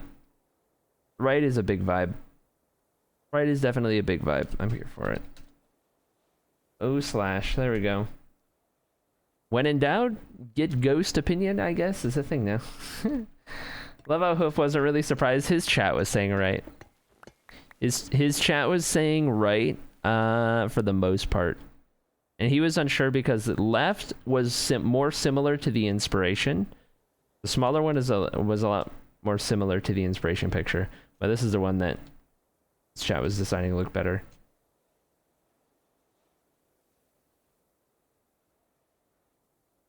Right is a big vibe. Right is definitely a big vibe. I'm here for it. Oh, slash. There we go. When in doubt, get ghost opinion, I guess, is a thing now. Love how Hoof wasn't really surprised his chat was saying right. His chat was saying right for the most part. And he was unsure because left was more similar to the inspiration. The smaller one was a lot more similar to the inspiration picture. But this is the one that his chat was deciding to look better.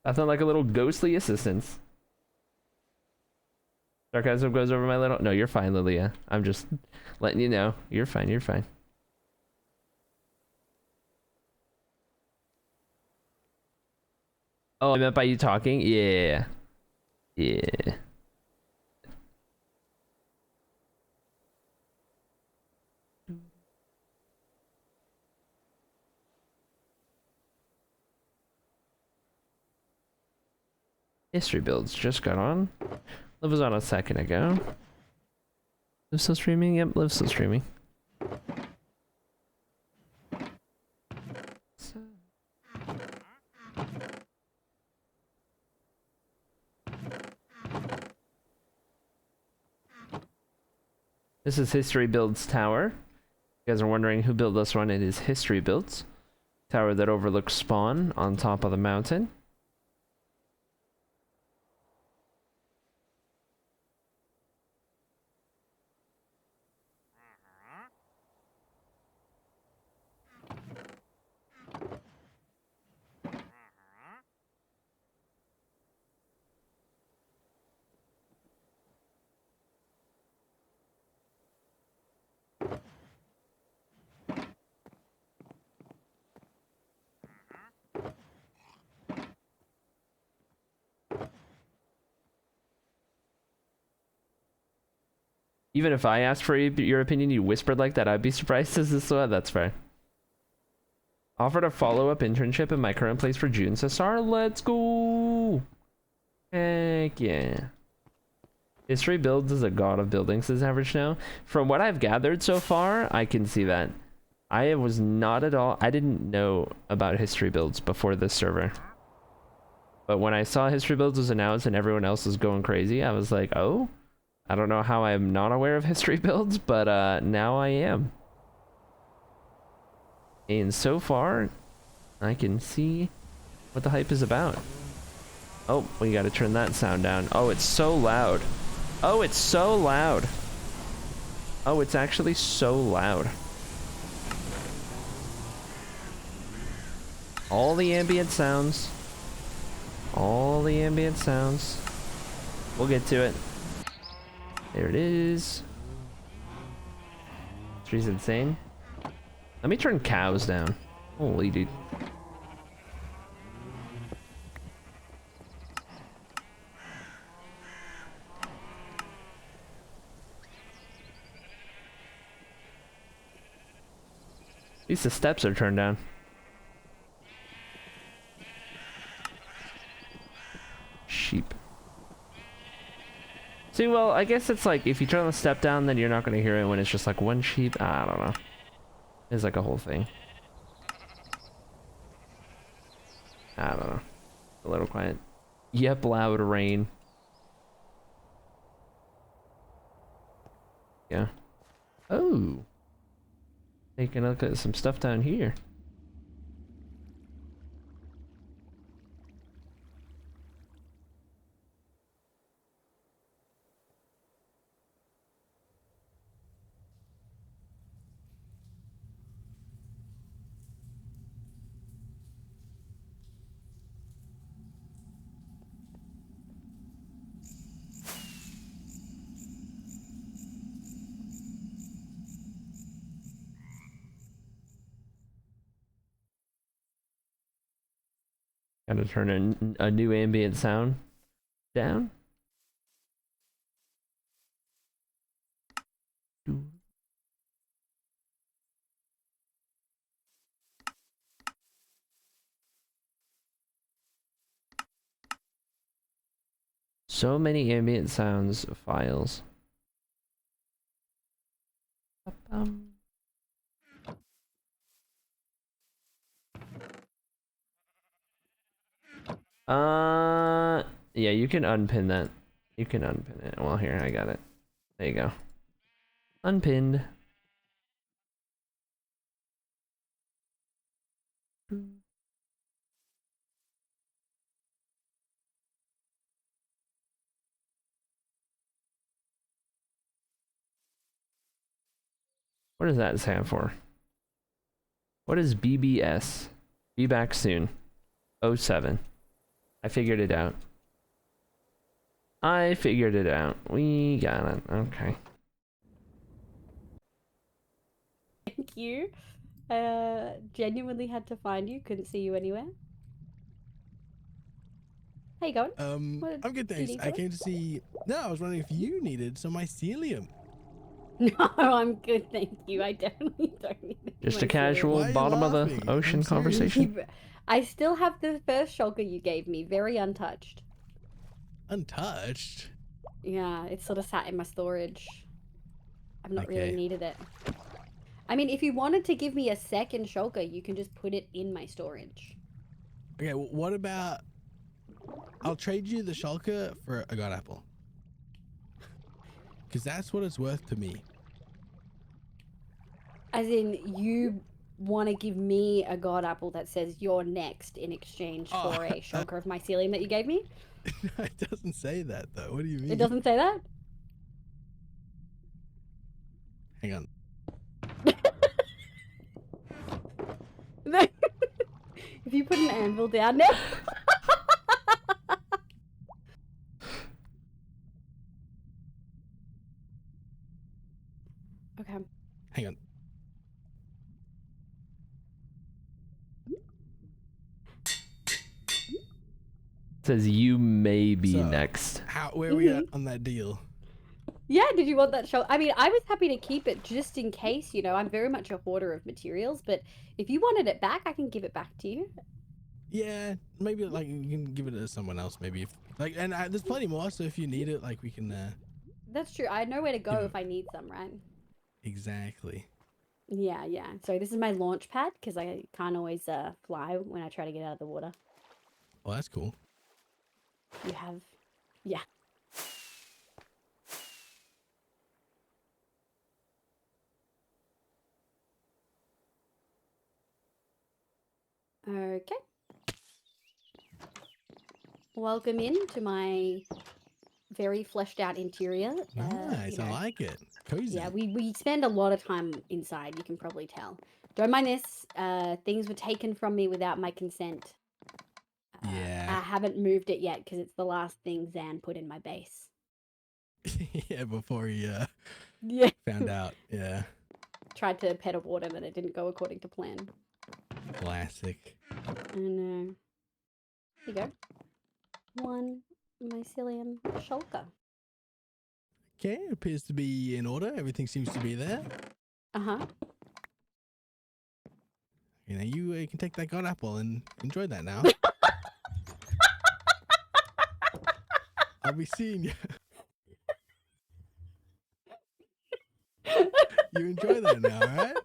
Nothing like a little ghostly assistance. Sarcasm goes over my little... No, you're fine, Lilia. I'm just letting you know. You're fine, you're fine. Oh, I meant by you talking? Yeah. Yeah. History builds just got on. Liv was on a second ago. Liv still streaming? Yep, Liv's still streaming. This is History Builds Tower. You guys are wondering who built this one. It is History Builds. Tower that overlooks spawn on top of the mountain. Even if I asked for your opinion, you whispered like that, I'd be surprised. Is this one? That's fair. Offered a follow-up internship in my current place for June, says Star. Let's go! Heck yeah. History Builds is a god of buildings, says Average now. From what I've gathered so far, I can see that. I was not at all... I didn't know about History Builds before this server. But when I saw History Builds was announced and everyone else was going crazy, I was like, oh? I don't know how I'm not aware of History Builds, but now I am. And so far, I can see what the hype is about. Oh, we gotta turn that sound down. Oh, it's so loud. Oh, it's so loud. Oh, it's actually so loud. All the ambient sounds. All the ambient sounds. We'll get to it. There it is. Tree's insane. Let me turn cows down. Holy dude. At least the steps are turned down. Sheep. See, well, I guess it's like if you turn the step down, then you're not going to hear it when it's just like one sheep. I don't know. It's like a whole thing. I don't know. A little quiet. Yep, loud rain. Yeah. Oh. Taking a look at some stuff down here. Gotta turn a new ambient sound down. So many ambient sounds files. Yeah, you can unpin that. You can unpin it. Well, here, I got it. There you go. Unpinned. What does that stand for? What is BBS? Be back soon. 07. I figured it out. I figured it out. We got it. Okay. Thank you. Genuinely had to find you. Couldn't see you anywhere. How you going? I'm good, thanks. I came to see. No, I was wondering if you needed some mycelium. No, I'm good, thank you. I definitely don't need it. Just a casual bottom of the ocean conversation. I still have the first shulker you gave me, very untouched. Untouched? Yeah, it's sort of sat in my storage. I've not really needed it. I mean, if you wanted to give me a second shulker, you can just put it in my storage. Okay, well, what about... I'll trade you the shulker for a god apple. Because that's what it's worth to me. As in, you want to give me a god apple that says you're next in exchange for a shulker of mycelium that you gave me? It doesn't say that, though. What do you mean? It doesn't say that? Hang on. No. If you put an anvil down there. Okay. Hang on. It says you may be next. Where are we at on that deal? Yeah, did you want that shulker? I mean, I was happy to keep it just in case, you know, I'm very much a hoarder of materials, but if you wanted it back, I can give it back to you. Yeah, maybe like you can give it to someone else, maybe. And there's plenty more, so if you need it, like we can... That's true. I know where to go if I need some, right? Exactly. Yeah, yeah. So this is my launch pad, because I can't always fly when I try to get out of the water. Well, that's cool. You have... Yeah. Okay. Welcome in to my very fleshed out interior. Nice, I like it. Cozy. Yeah, we spend a lot of time inside, you can probably tell. Don't mind this. Things were taken from me without my consent. Yeah. I haven't moved it yet because it's the last thing Zan put in my base. Yeah, before he Yeah. found out. Yeah. Tried to pet a water, and it didn't go according to plan. Classic. I know. Here you go. One mycelium shulker. Okay, appears to be in order. Everything seems to be there. Uh-huh. You know, you can take that god apple and enjoy that now. I'll be seeing you. You enjoy that now, alright?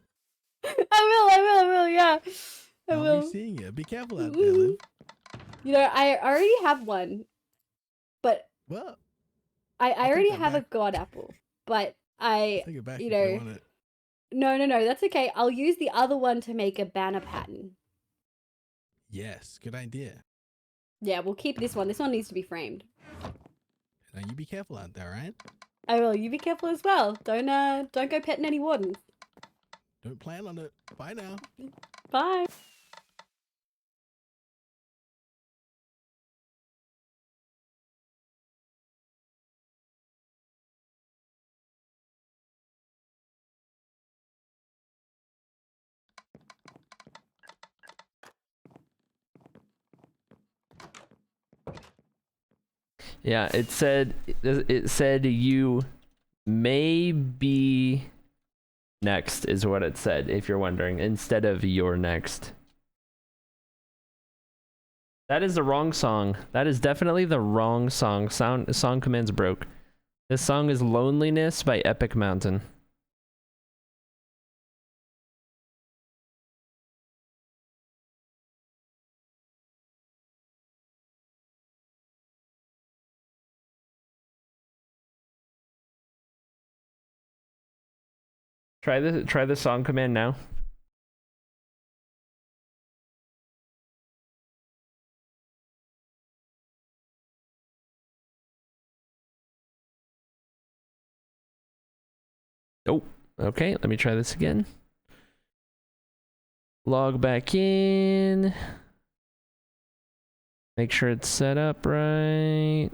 I will, yeah. I I'll will. be seeing you. Be careful out there, Liv. You know, I already have one, but Well, I I'll already take that have a back. god apple, but Take it back you if you know, want it. no, that's okay. I'll use the other one to make a banner pattern. Yes, good idea. Yeah, we'll keep this one. This one needs to be framed. Now you be careful out there, right? I will. You be careful as well. Don't go petting any wardens. Don't plan on it. Bye now. Bye. Yeah, it said you may be next is what it said, if you're wondering, instead of you're next. That is the wrong song. That is definitely the wrong song. Song commands broke. This song is Loneliness by Epic Mountain. Try the song command now. Oh, okay, let me try this again. Log back in. Make sure it's set up right.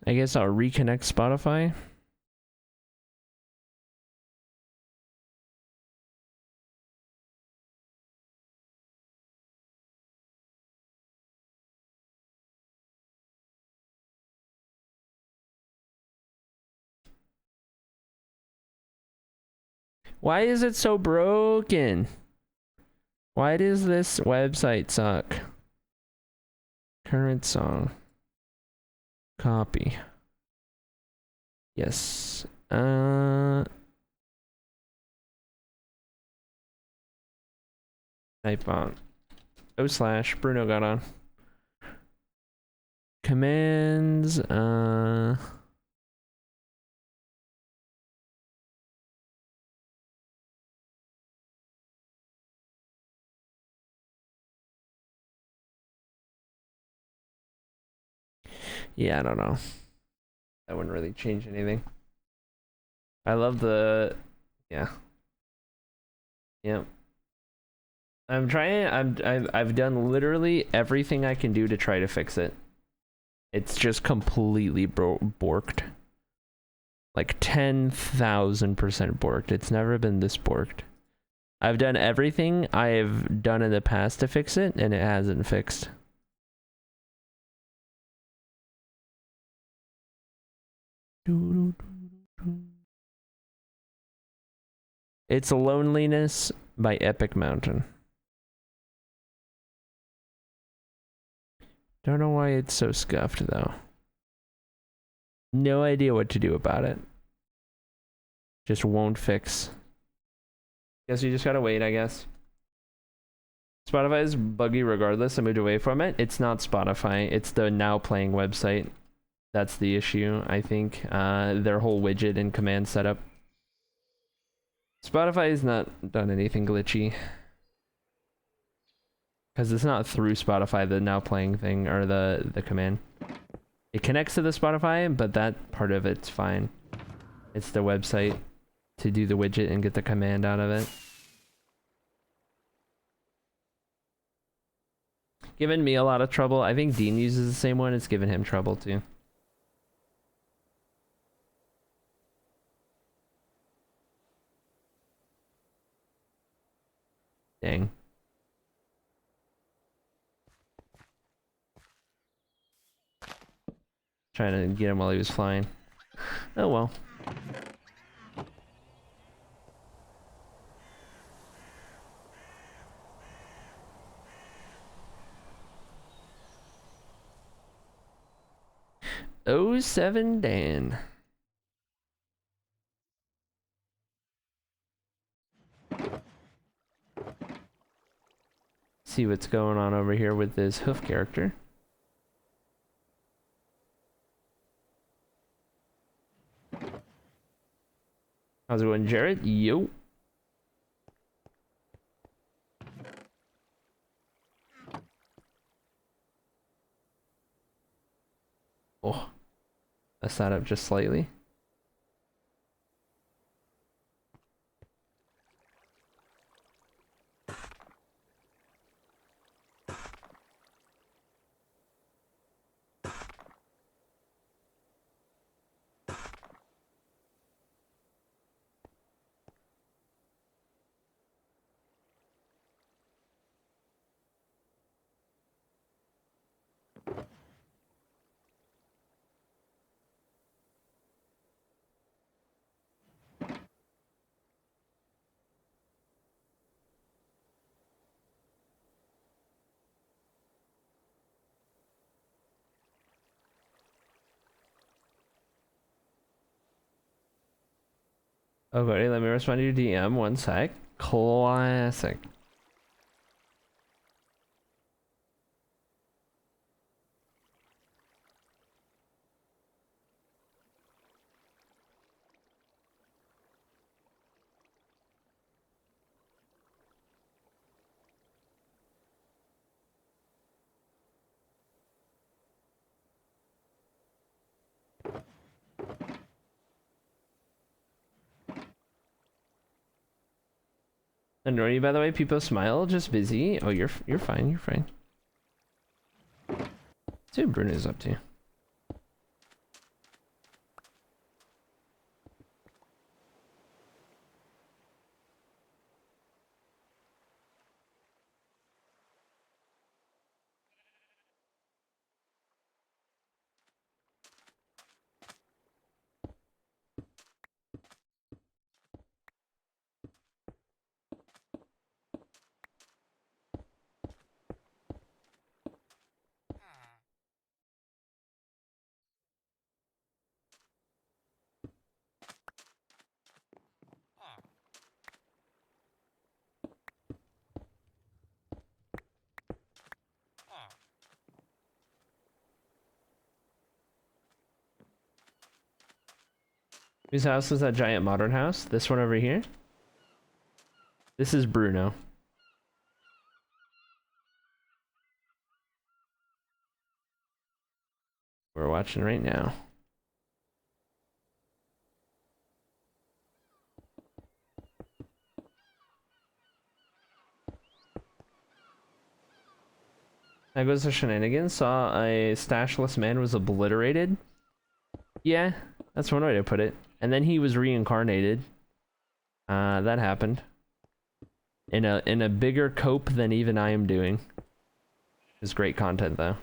I guess I'll reconnect Spotify. Why is it so broken? Why does this website suck? Current song. Copy. Yes. Type on. / Bruno got on. Commands. Yeah, I don't know. That wouldn't really change anything. I love the, yeah. Yep. I'm trying. I've done literally everything I can do to try to fix it. It's just completely borked. Like 10,000% borked. It's never been this borked. I've done everything I've done in the past to fix it, and it hasn't fixed. It's Loneliness by Epic Mountain. Don't know why it's so scuffed though. No idea what to do about it. Just won't fix. Guess you just gotta wait, I guess. Spotify is buggy regardless. I moved away from it. It's not Spotify. It's the Now Playing website. That's the issue, I think. Their whole widget and command setup. Spotify has not done anything glitchy. Because it's not through Spotify, the now playing thing, or the command. It connects to the Spotify, but that part of it's fine. It's the website to do the widget and get the command out of it. Given me a lot of trouble. I think Dean uses the same one. It's given him trouble too. Dang. Trying to get him while he was flying. Oh well. Oh, 07 Dan. See what's going on over here with this hoof character. How's it going, Jared? Yo. Oh, messed that up just slightly. Okay, let me respond to your DM. One sec. Classic. And Rory, by the way, people smile, just busy. Oh, you're fine, you're fine. See what Bruno's up to. Whose house is that giant modern house? This one over here? This is Bruno. We're watching right now. That goes to shenanigans. Saw a stashless man was obliterated. Yeah, that's one way to put it. And then he was reincarnated. That happened. In a bigger cope than even I am doing. It's great content though.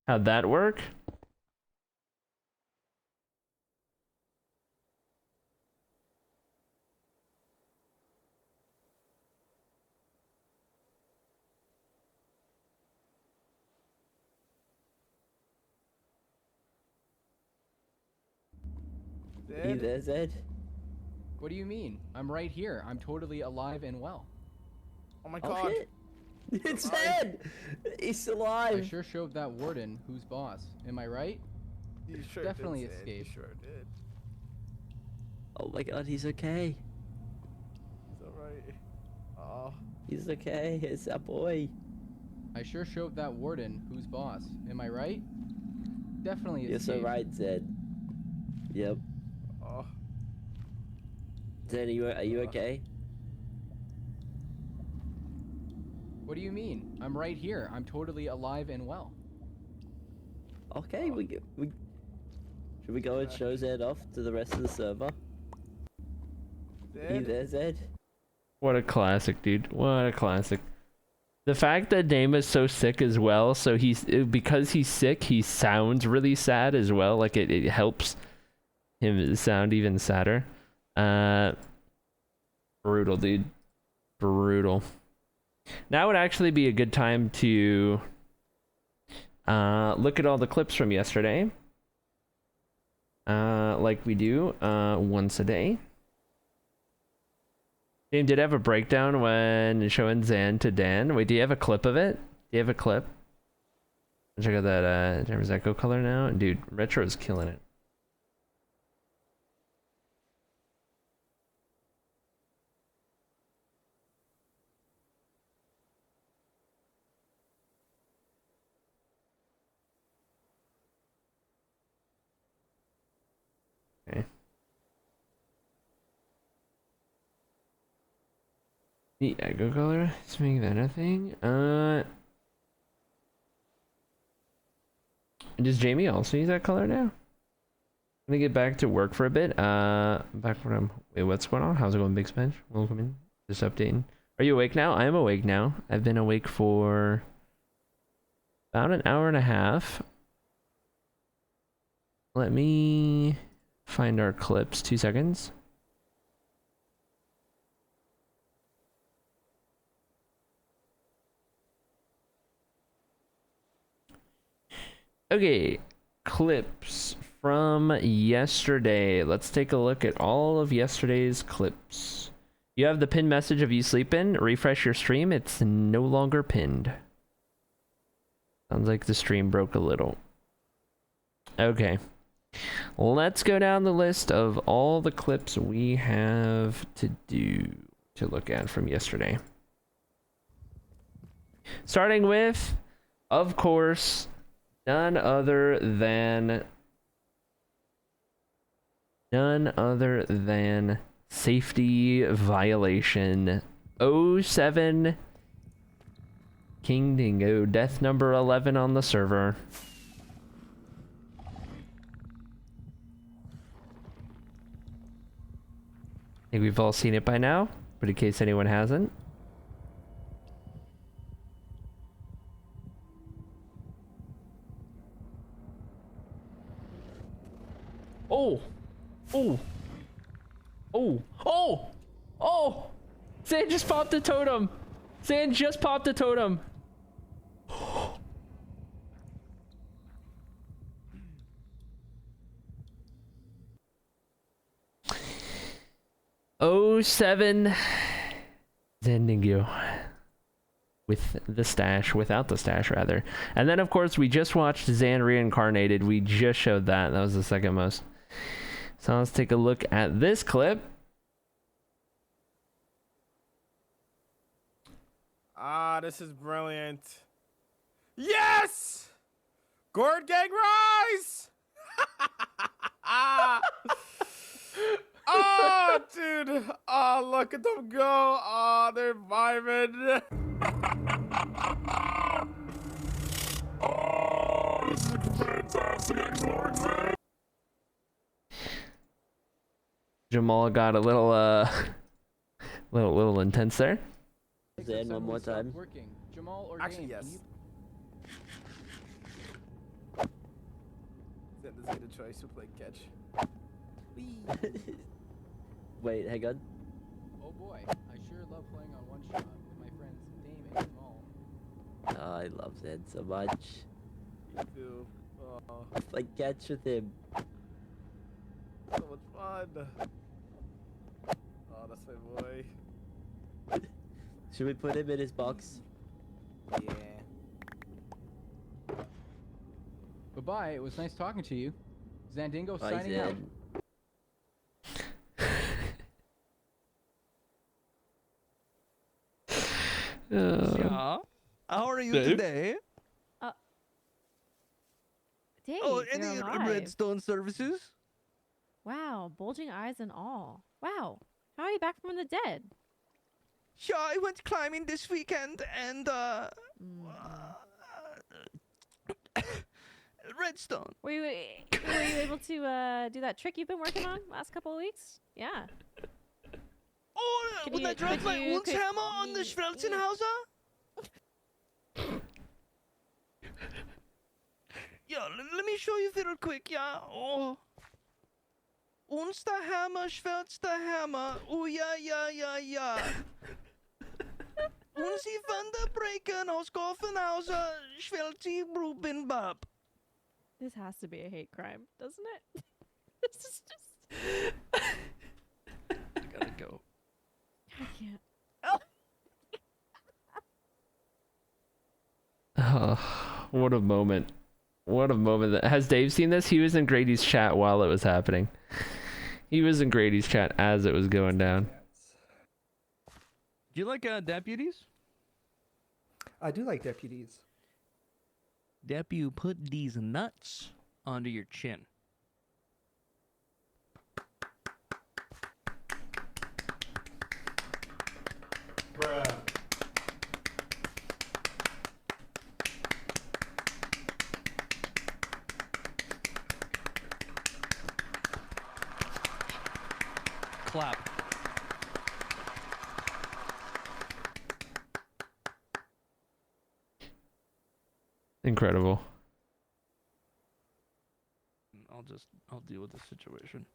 How'd that work? Hey there, Zed. What do you mean? I'm right here. I'm totally alive and well. Oh my god. Shit. It's Zed! He's alive! I sure shoved that warden who's boss. Am I right? You sure Definitely did, Zed. escaped. You sure did. Oh my god, he's okay. It's alright. Oh. He's okay. It's our boy. I sure shoved that warden who's boss. Am I right? Definitely You're so escaped. right, Zed. Yep. Oh. Zed, are you okay? What do you mean? I'm right here. I'm totally alive and well. Okay, should we go and show Zed off to the rest of the server? Are you Zed? there, Zed? What a classic, dude. What a classic. The fact that Dame is so sick as well, so because he's sick, he sounds really sad as well. Like it helps him sound even sadder. Brutal, dude. Brutal. Now would actually be a good time to look at all the clips from yesterday. Like we do once a day. Dame did have a breakdown when showing Zan to Dan. Wait, do you have a clip of it? Do you have a clip? Check out that James Echo color now. Dude, Retro is killing it. Okay. The Echo color? Let's make that a thing. Does Jamie also use that color now? I'm gonna get back to work for a bit. Back when I'm... Wait, what's going on? How's it going, Big Spench? Welcome in. Just updating. Are you awake now? I am awake now. I've been awake for about an hour and a half. Let me find our clips. 2 seconds. Okay, clips from yesterday. Let's take a look at all of yesterday's clips. You have the pinned message of you sleeping. Refresh your stream. It's no longer pinned. Sounds like the stream broke a little. Okay. Let's go down the list of all the clips we have to look at from yesterday. Starting with, of course, none other than safety violation 07 King Dingo, death number 11 on the server. I think we've all seen it by now, but in case anyone hasn't. Oh! Oh! Oh! Oh! Oh! Zan just popped a totem! Zan just popped a totem! Oh, 07 Zendingu. With the stash, without the stash rather. And then of course we just watched Zan Reincarnated. We just showed that. That was the second most. So let's take a look at this clip. Ah, this is brilliant. Yes! Gourd Gang rise! Oh, dude. Oh, look at them go. Oh, they're vibing. Oh, this is fantastic. Jamal got a little little intense there. Zan, one more time. Working. Jamal or Actually, Dame, yes. Zan doesn't get a choice to play catch. Wait, hang on. Oh boy, I sure love playing on OneShot with my friends Dame and Jamal. Oh, I love Zed so much. Me too. Oh, Like catch with him. so much fun. Oh, that's my boy. Should we put him in his box? Yeah. Bye-bye. It was nice talking to you. Zandingo Bye, signing out. Zed. Yeah. How are you Dave? today? Dave, Oh, you're any alive. redstone services? Wow, bulging eyes and all. Wow, how are you back from the dead? Yeah, I went climbing this weekend and redstone. Were you able to do that trick you've been working on last couple of weeks? Yeah. Oh, Could when you- I dropped could my you- could- Unhammer on the Schmelzenhauser? Yeah, let me show you real quick, yeah? Oh. Uns der Hammer, schwärzt der Hammer. Oh, ja, ja, ja, ja. Und sie van der Breken aus Goffenhauser, schwärzt sie Rubenbab. This has to be a hate crime, doesn't it? This is just. I gotta go. I can't. Oh, what a moment. What a moment. Has Dave seen this? He was in Grady's chat while it was happening. He was in Grady's chat as it was going down. Do you like deputies? I do like deputies. Deputy, put these nuts under your chin. Bruh. Clap. Incredible. I'll deal with the situation.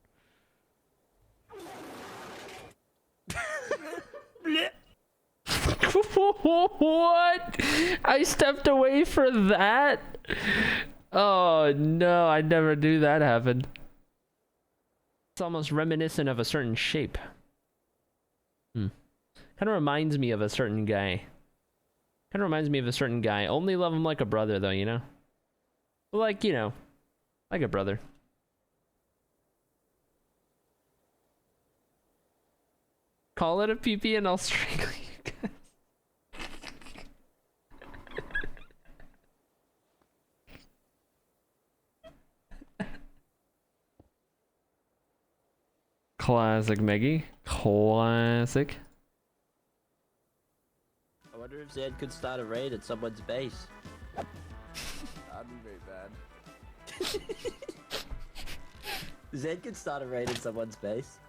What? I stepped away for that? Oh no, I never knew that happened. It's almost reminiscent of a certain shape. Kind of reminds me of a certain guy. Kind of reminds me of a certain guy. Only love him like a brother though, you know? Like, you know, like a brother. Call it a PP and I'll strangle you guys. Classic Meggy. Classic. I wonder if Zed could start a raid at someone's base. That'd be very bad. Zed could start a raid at someone's base.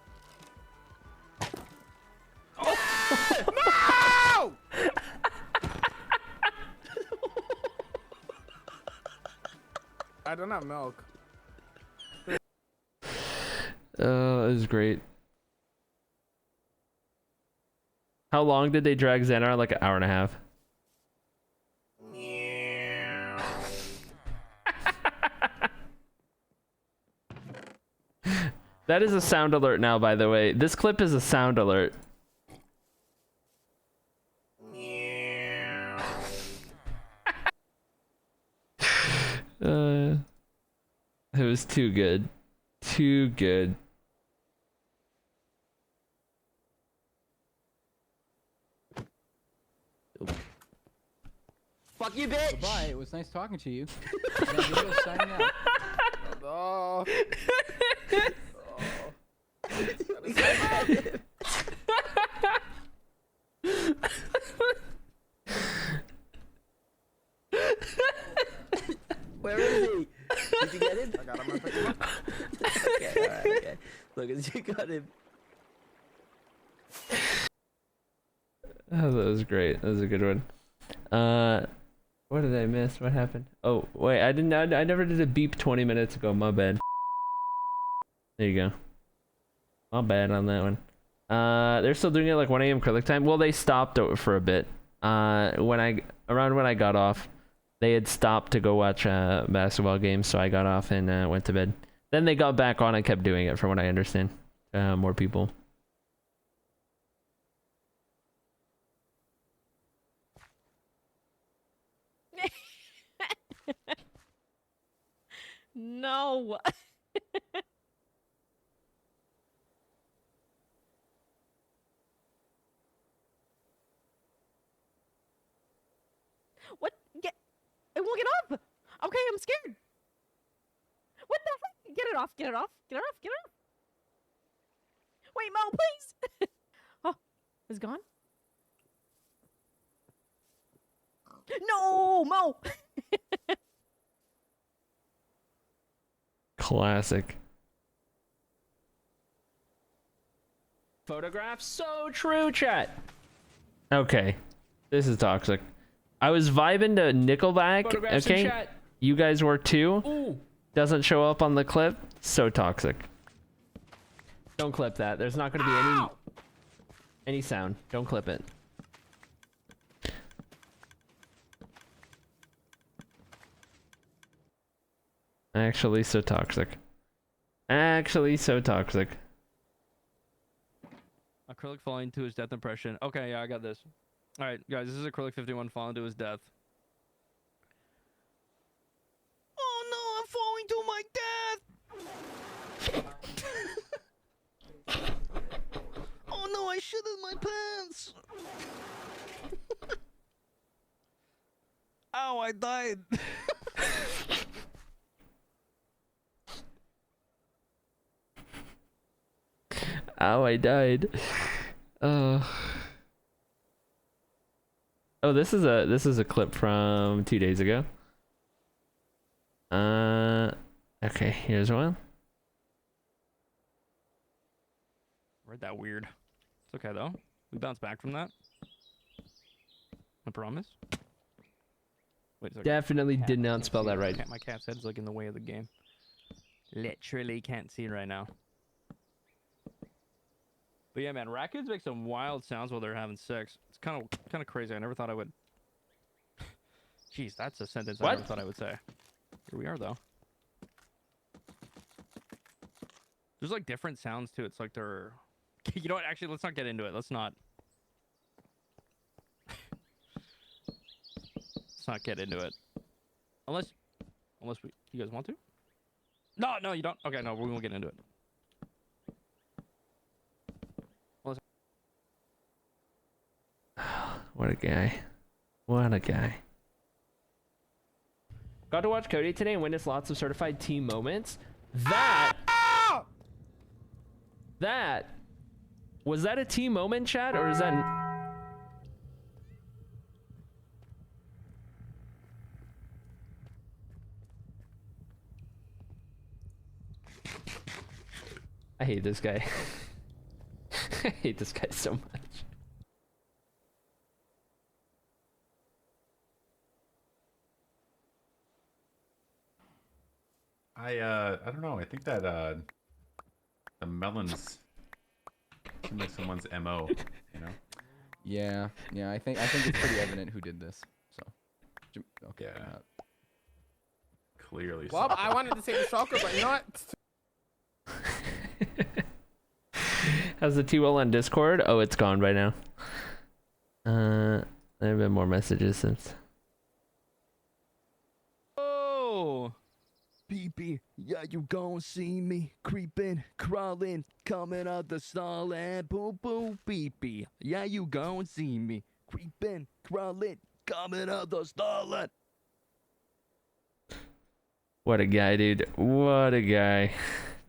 No! I don't have milk. It was great. How long did they drag Xanar? Like an hour and a half. That is a sound alert now, by the way. This clip is a sound alert. It was too good. Too good. Fuck you, bitch! Bye. It was nice talking to you. Zandingo signing out. Oh. Where is he? Did you get him? I got him. I picked him up. Okay, alright, okay. Look, as you got him. Oh, that was great. That was a good one. What did I miss? What happened? Oh, wait, I never did a beep 20 minutes ago. My bad. There you go. My bad on that one. They're still doing it like 1 a.m. click time. Well, they stopped for a bit. Around when I got off, they had stopped to go watch basketball games, so I got off and went to bed. Then they got back on and kept doing it, from what I understand. More people. No. What? Get. It won't get up. Okay, I'm scared. What the heck? Get it off. Get it off. Get it off. Get it off. Wait, Mo, please. Oh, it's gone. No, Mo. Classic. Photograph? So true, chat. Okay. This is toxic. I was vibing to Nickelback. Photographs in Okay. chat. You guys were too. Ooh. Doesn't show up on the clip. So toxic. Don't clip that. There's not going to be any sound. Don't clip it. Actually, so toxic. Actually, so toxic. Acrylic falling to his death impression. Okay, yeah, I got this. All right, guys, this is Acrylic 51 falling to his death. Oh no, I'm falling to my death! Oh no, I shit in my pants! Ow, I died! Ow, I died. Oh, this is a clip from 2 days ago. Okay, here's one. Read that weird. It's okay though. We bounced back from that. I promise. Wait a second. Definitely did not spell that right. My cat's head's like in the way of the game. Literally can't see right now. But yeah, man, raccoons make some wild sounds while they're having sex. It's kind of crazy. I never thought I would. Jeez, that's a sentence I never thought I would say. Here we are, though. There's like different sounds too. It's like they're. You know what? Actually, let's not get into it. Let's not. Let's not get into it. Unless you guys want to. No, you don't. Okay, no, we won't get into it. What a guy. What a guy. Got to watch Cody today and witness lots of certified team moments. That was that a team moment, chat, or is that I hate this guy. I hate this guy so much. I don't know. I think that the melons seem like someone's MO, you know? Yeah, I think it's pretty evident who did this. So, okay. Yeah. Clearly. Well, I wanted to say the shocker, but you know what? How's the T-Well on Discord? Oh, it's gone by now. There have been more messages since. Oh! Pee-pee, yeah, you gon' see me creeping, crawling, coming out the stall and boom, pee-pee. Yeah, you gon' see me creeping, crawling, coming out the stall and... What a guy, dude. What a guy.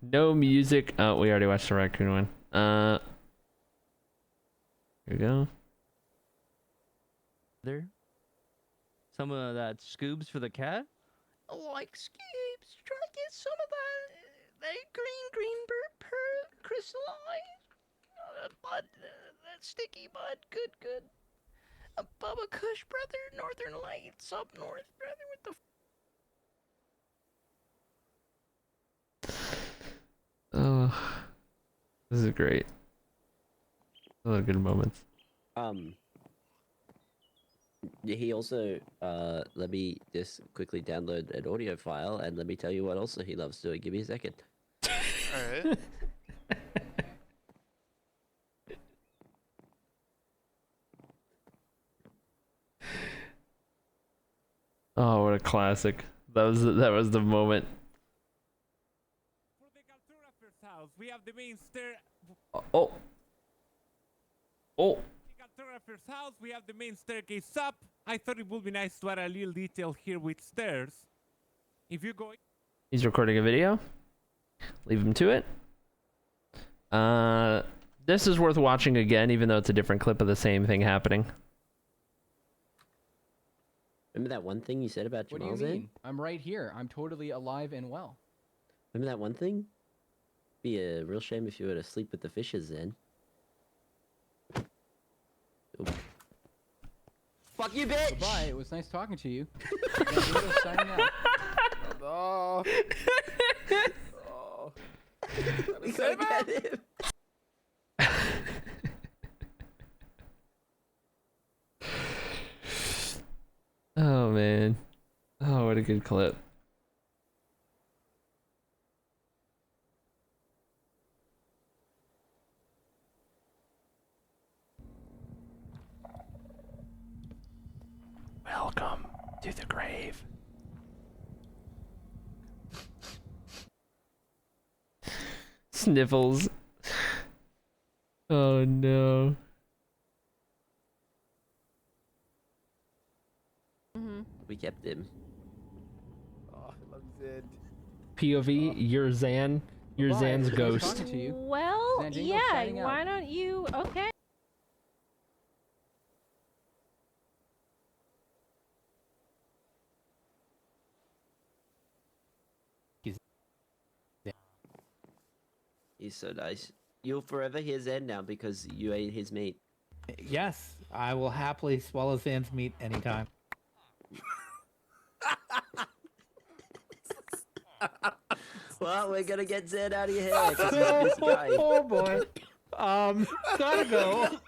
No music. Oh, we already watched the raccoon one. Here we go. There. Some of that scoobs for the cat. Like Skips, try to get some of that green crystallized bud, that sticky bud, good. Bubba Kush, brother, Northern Lights up north, brother, with the. Oh, this is great. Oh, good moments. He also let me just quickly download an audio file and let me tell you what also he loves doing. Give me a second. Alright. Oh, what a classic. That was the moment. have the main stair. Oh. Oh. Check out Terrafer's house. We have the main staircase up. I thought it would be nice to add a little detail here with stairs. If you go. He's recording a video. Leave him to it. This is worth watching again, even though it's a different clip of the same thing happening. Remember that one thing you said about What Jamal's do you end? mean? I'm right here. I'm totally alive and well. Remember that one thing? Be a real shame if you were to sleep with the fishes then. Oop. Fuck you, bitch! Goodbye. It was nice talking to you. Windows signing out. Oh. Oh. We gotta get him. Oh man. Oh, what a good clip. Welcome to the grave. Sniffles. Oh no. We kept him. Oh, I love Zed. POV, you're Zan. You're Goodbye. Zan's It was nice ghost. talking to you. Well, Zanjingo yeah. signing out. Why don't you? Okay. He's so nice. You'll forever hear Zen now because you ate his meat. Yes, I will happily swallow Zan's meat anytime. Well, we're gonna get Zen out of your hair because he's a busy guy. Oh boy. Gotta go.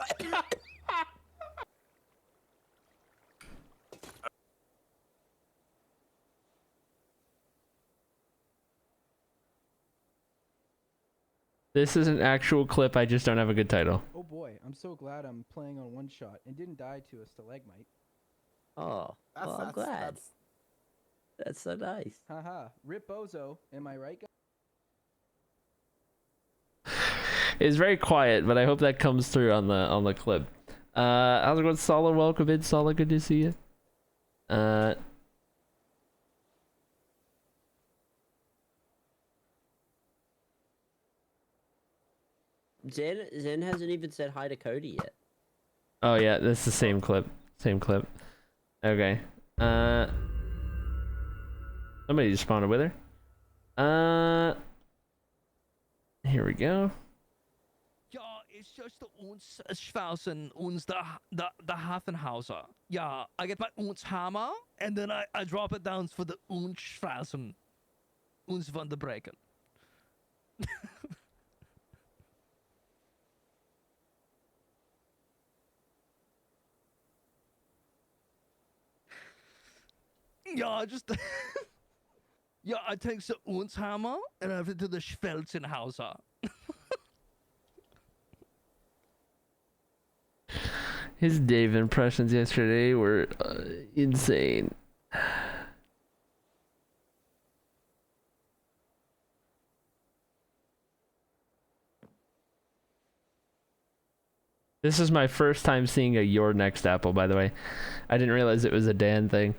This is an actual clip, I just don't have a good title. Oh boy, I'm so glad I'm playing on OneShot and didn't die to a stalagmite. Oh, I'm glad. That's so nice. Haha, Rip Bozo, am I right, guys? It's very quiet, but I hope that comes through on the clip. How's it going, Sala? Welcome in, Sala. Good to see you. Zen hasn't even said hi to Cody yet. Oh yeah, that's the same clip. Same clip. Okay. Somebody just spawned with her. Here we go. Ja, it's just uns Schwarzen, uns the Hafenhauser. Yeah, I get my uns hammer and then I drop it down for the uns Schwarzen. Uns van der Breken. Yeah, just yeah, I take the uns hammer and I have it to the Schwelzenhauser. His Dave impressions yesterday were insane. This is my first time seeing a Your Next Apple, by the way. I didn't realize it was a Dan thing.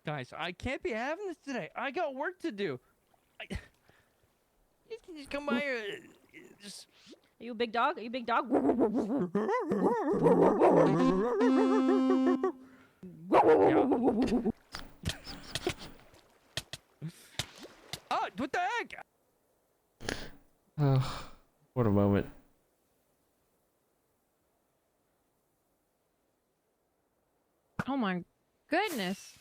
Guys, I can't be having this today. I got work to do. You can just come by here. Just. Are you a big dog? Are you a big dog? Oh, what the heck? Oh, what a moment. Oh my goodness.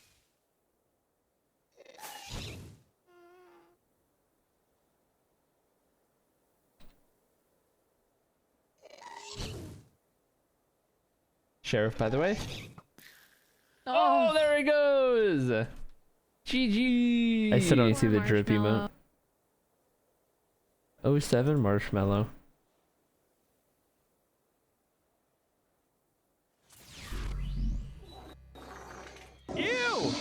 Sheriff, by the way. Oh, there he goes. GG. I still don't see the drip emote. 07 marshmallow. Ew!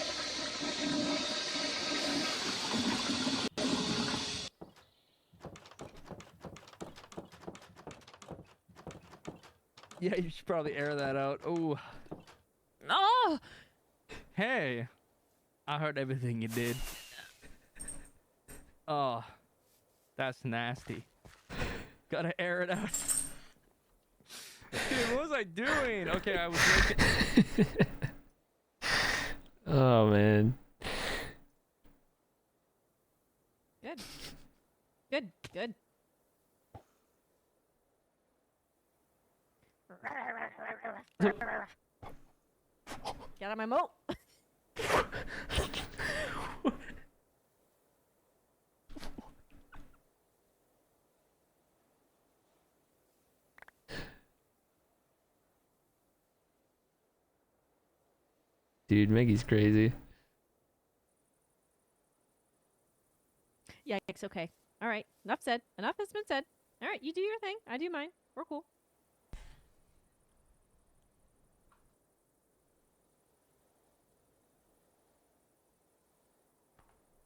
Yeah, you should probably air that out. Oh. No! Hey, I heard everything you did. Oh, that's nasty. Gotta air it out. Dude, what was I doing? Okay, I was making... Oh, man. Good. Good. Good. Get out of my moat. Dude, Maggie's crazy. Yikes, okay. All right, enough said. Enough has been said. All right, you do your thing. I do mine. We're cool.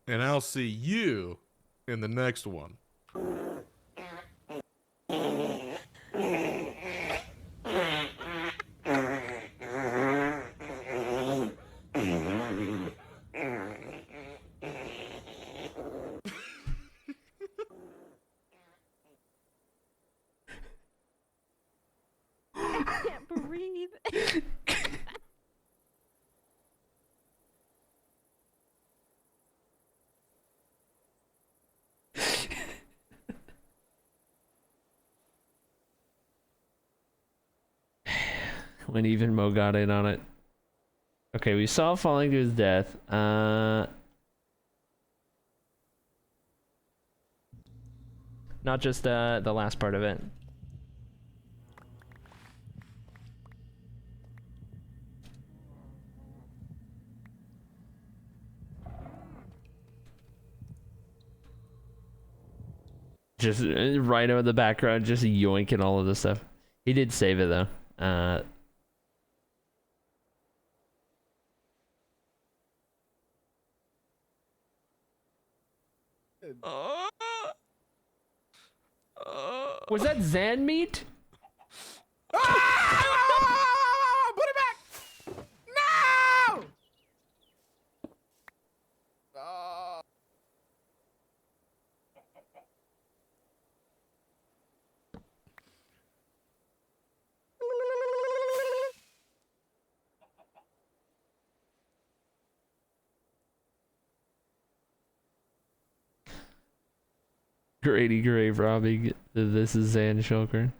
And I'll see you in the next one. I can't breathe. When even Mo got in on it. Okay, we saw falling to his death. Not just the last part of it. Just Rhino in the background, just yoinking all of this stuff. He did save it though. Was that Zan meat? Ah! Put it back! No! Oh. Grady Grave robbing. This is Zan Shulker.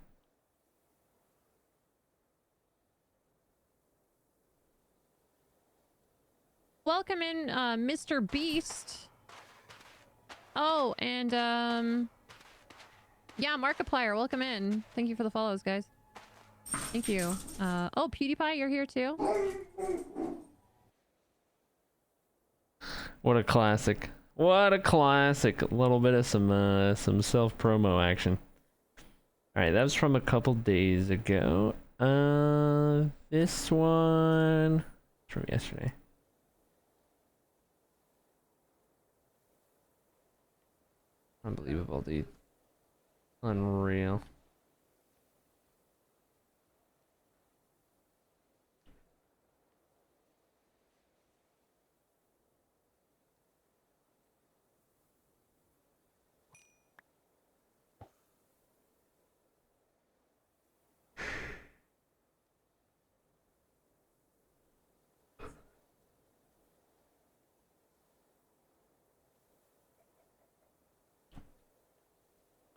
Welcome in, Mr. Beast. Oh, and yeah, Markiplier, welcome in. Thank you for the follows, guys. Thank you. Oh, PewDiePie, you're here too. What a classic. What a classic. A little bit of some self-promo action. Alright, that was from a couple days ago. This one from yesterday. Unbelievable, dude. Unreal.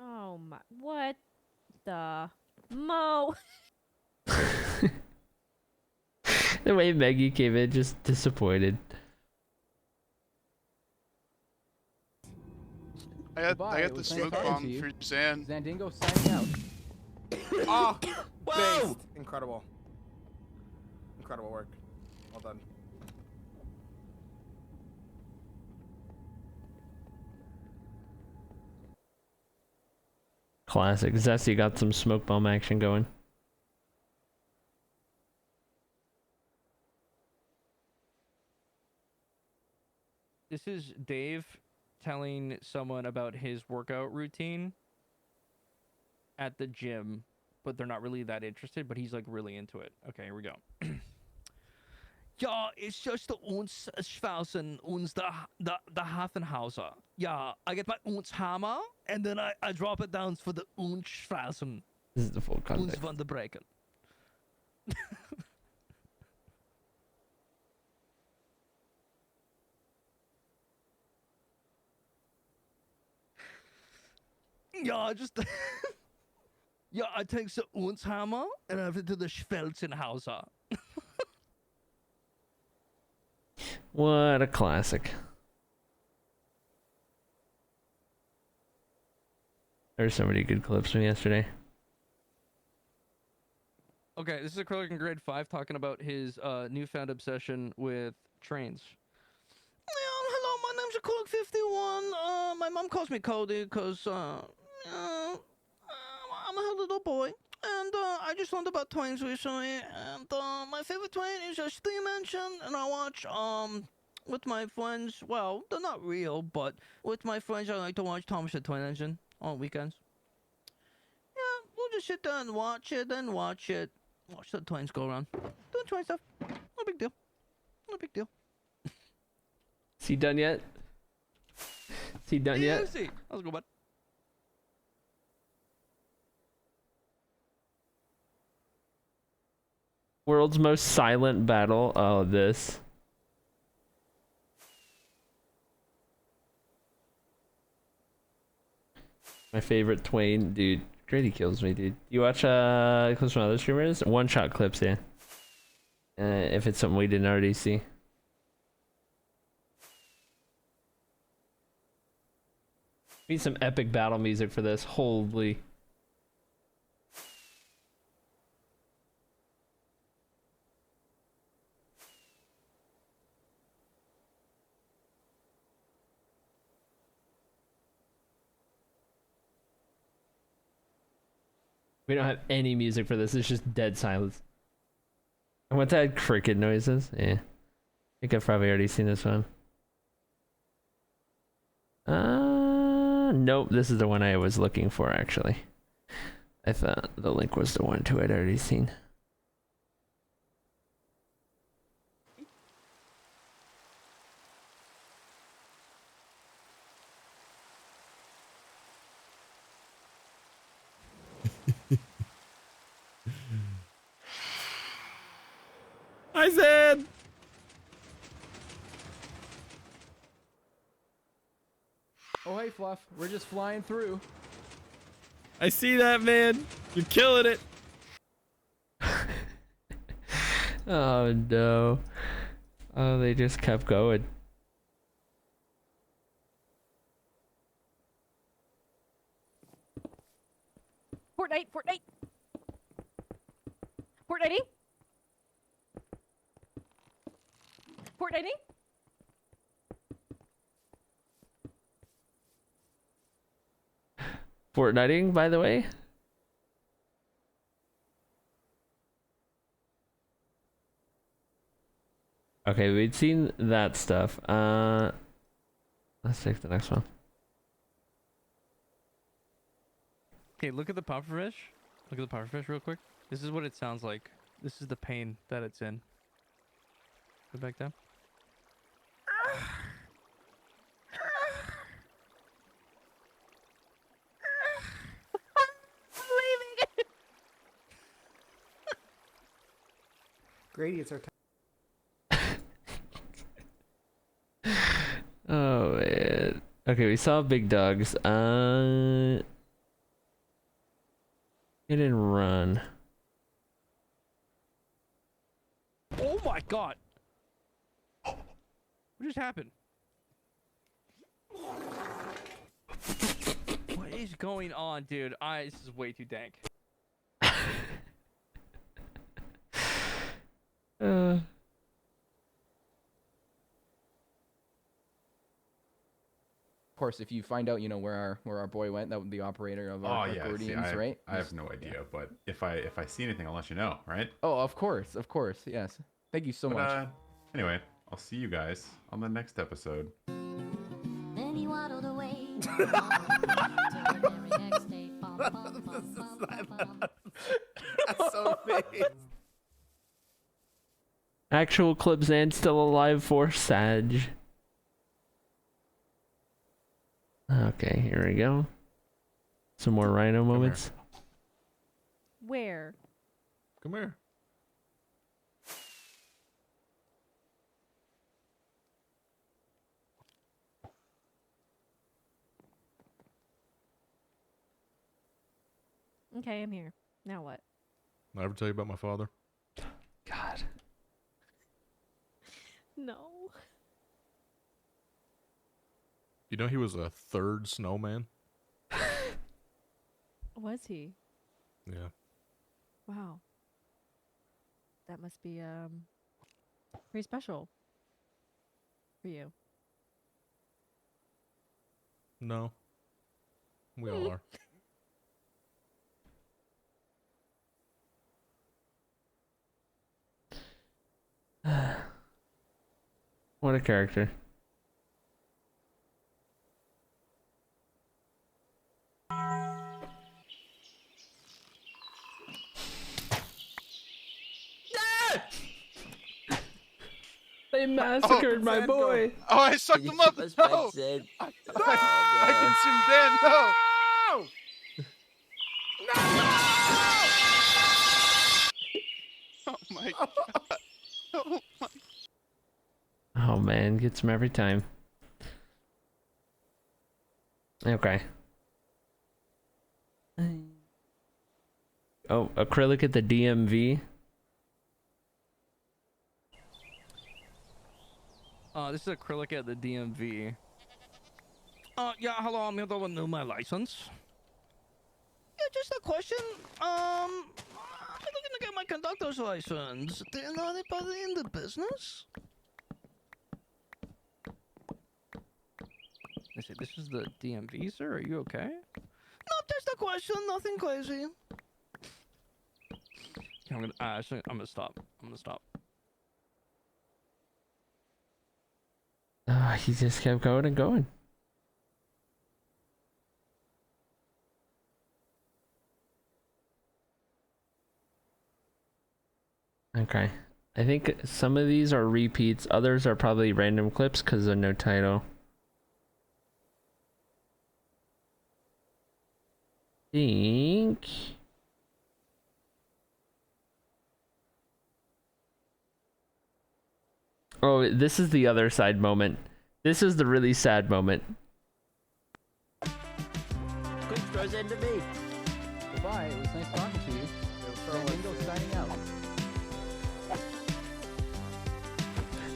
Oh my, what the Mo? The way Maggie came in, just disappointed. I got the smoke bomb for Zan. Zandingo signing out. Oh, based. Incredible. Incredible work. Well done. Classic. Zesty got some smoke bomb action going. This is Dave telling someone about his workout routine at the gym, but they're not really that interested, but he's like really into it. Okay, here we go. Ja, it's just the uns Schwausen uns the Hafenhauser. Yeah, I get my uns hammer and then I drop it down for the uns Schwausen. This is the full Uns context. van de breken. Yeah, just yeah, I take the uns hammer and I have it to the Schwelzenhauser. What a classic. There's so many good clips from yesterday. Okay, this is Acrylic in grade 5 talking about his newfound obsession with trains. Hello, my name's Acrylic 51. My mom calls me Cody because I'm a little boy. And I just learned about trains recently. And my favorite train is a steam engine. And I watch with my friends. Well, they're not real, but with my friends, I like to watch Thomas the Train Engine on weekends. Yeah, we'll just sit there and watch it and watch it. Watch the trains go around. Doing train stuff. No big deal. No big deal. Is he done yet? Is he done yet? Easy. Let's go, bud. World's most silent battle. Oh, this. My favorite Twain, dude. Grady kills me, dude. You watch clips from other streamers? One-shot clips, yeah. If it's something we didn't already see. Need some epic battle music for this. Holy. We don't have any music for this. It's just dead silence. I want to add cricket noises. Yeah. I think I've probably already seen this one. Nope. This is the one I was looking for, actually. I thought the link was the one to it I'd already seen. I said. Oh, hey, Fluff. We're just flying through. I see that, man. You're killing it. Oh no. Oh, they just kept going. Fortnite, Fortnite. Fortniting. Fortniting. Fortniting, by the way. Okay, we'd seen that stuff. Let's take the next one. Okay, look at the pufferfish. Look at the pufferfish real quick. This is what it sounds like. This is the pain that it's in. Go back down. Grady, it's our time. Oh man. Okay, we saw big dogs. Get and run. Oh my god! What just happened? What is going on, dude? This is way too dank. Of course, if you find out, you know, where our boy went, that would be the operator of our yeah. Guardians, See, right? I have no idea, but if I see anything, I'll let you know, right? Oh, of course, yes. Thank you so much. Anyway, I'll see you guys on the next episode. Then he waddled away. That's so big. Actual clips and still alive for Sag. Okay, here we go. Some more rhino moments. Where? Come here. Okay, I'm here. Now what? Did I ever tell you about my father? God. No. You know he was a third snowman? Was he? Yeah. Wow. That must be pretty special for you. No. We all are. What a character. They massacred my boy. Oh, I sucked him up. No. I consumed Dan. No. Oh my god. Oh my. Oh man, gets him every time. Okay. Oh, acrylic at the DMV. This is acrylic at the DMV. Yeah, hello, I'm here to renew my license. Yeah, just a question. I'm looking to get my conductor's license. Do you know anybody in the business? I say, this is the DMV, sir. Are you okay? No, just a question. Nothing crazy. I'm gonna stop. He just kept going and going. Okay. I think some of these are repeats. Others are probably random clips because of no title. Think. Oh, this is the other side moment. This is the really sad moment. Quick throws into me. Goodbye. It was nice talking to you. Flamingo signing out.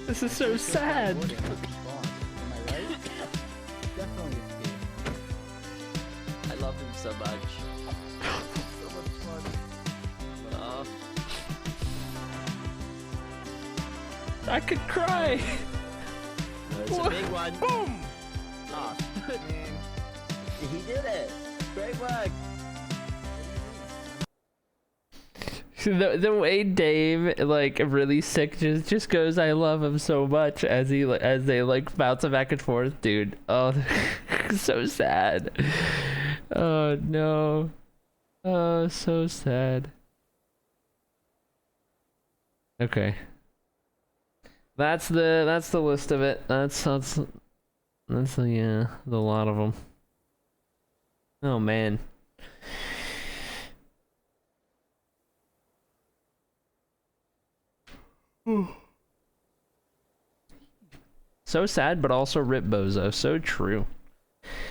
This is so sad. Am I right? Definitely a ski. I love him so much. So much fun. Oh. I could cry. No, it's a big one. Boom! Oh. He did it. Great work. The way Dave, like, really sick just goes, I love him so much as they like bounce back and forth, dude. Oh, so sad. Oh no. Oh, so sad. Okay. That's the list of it. That's the lot of them. Oh man. So sad, but also rip bozo. So true.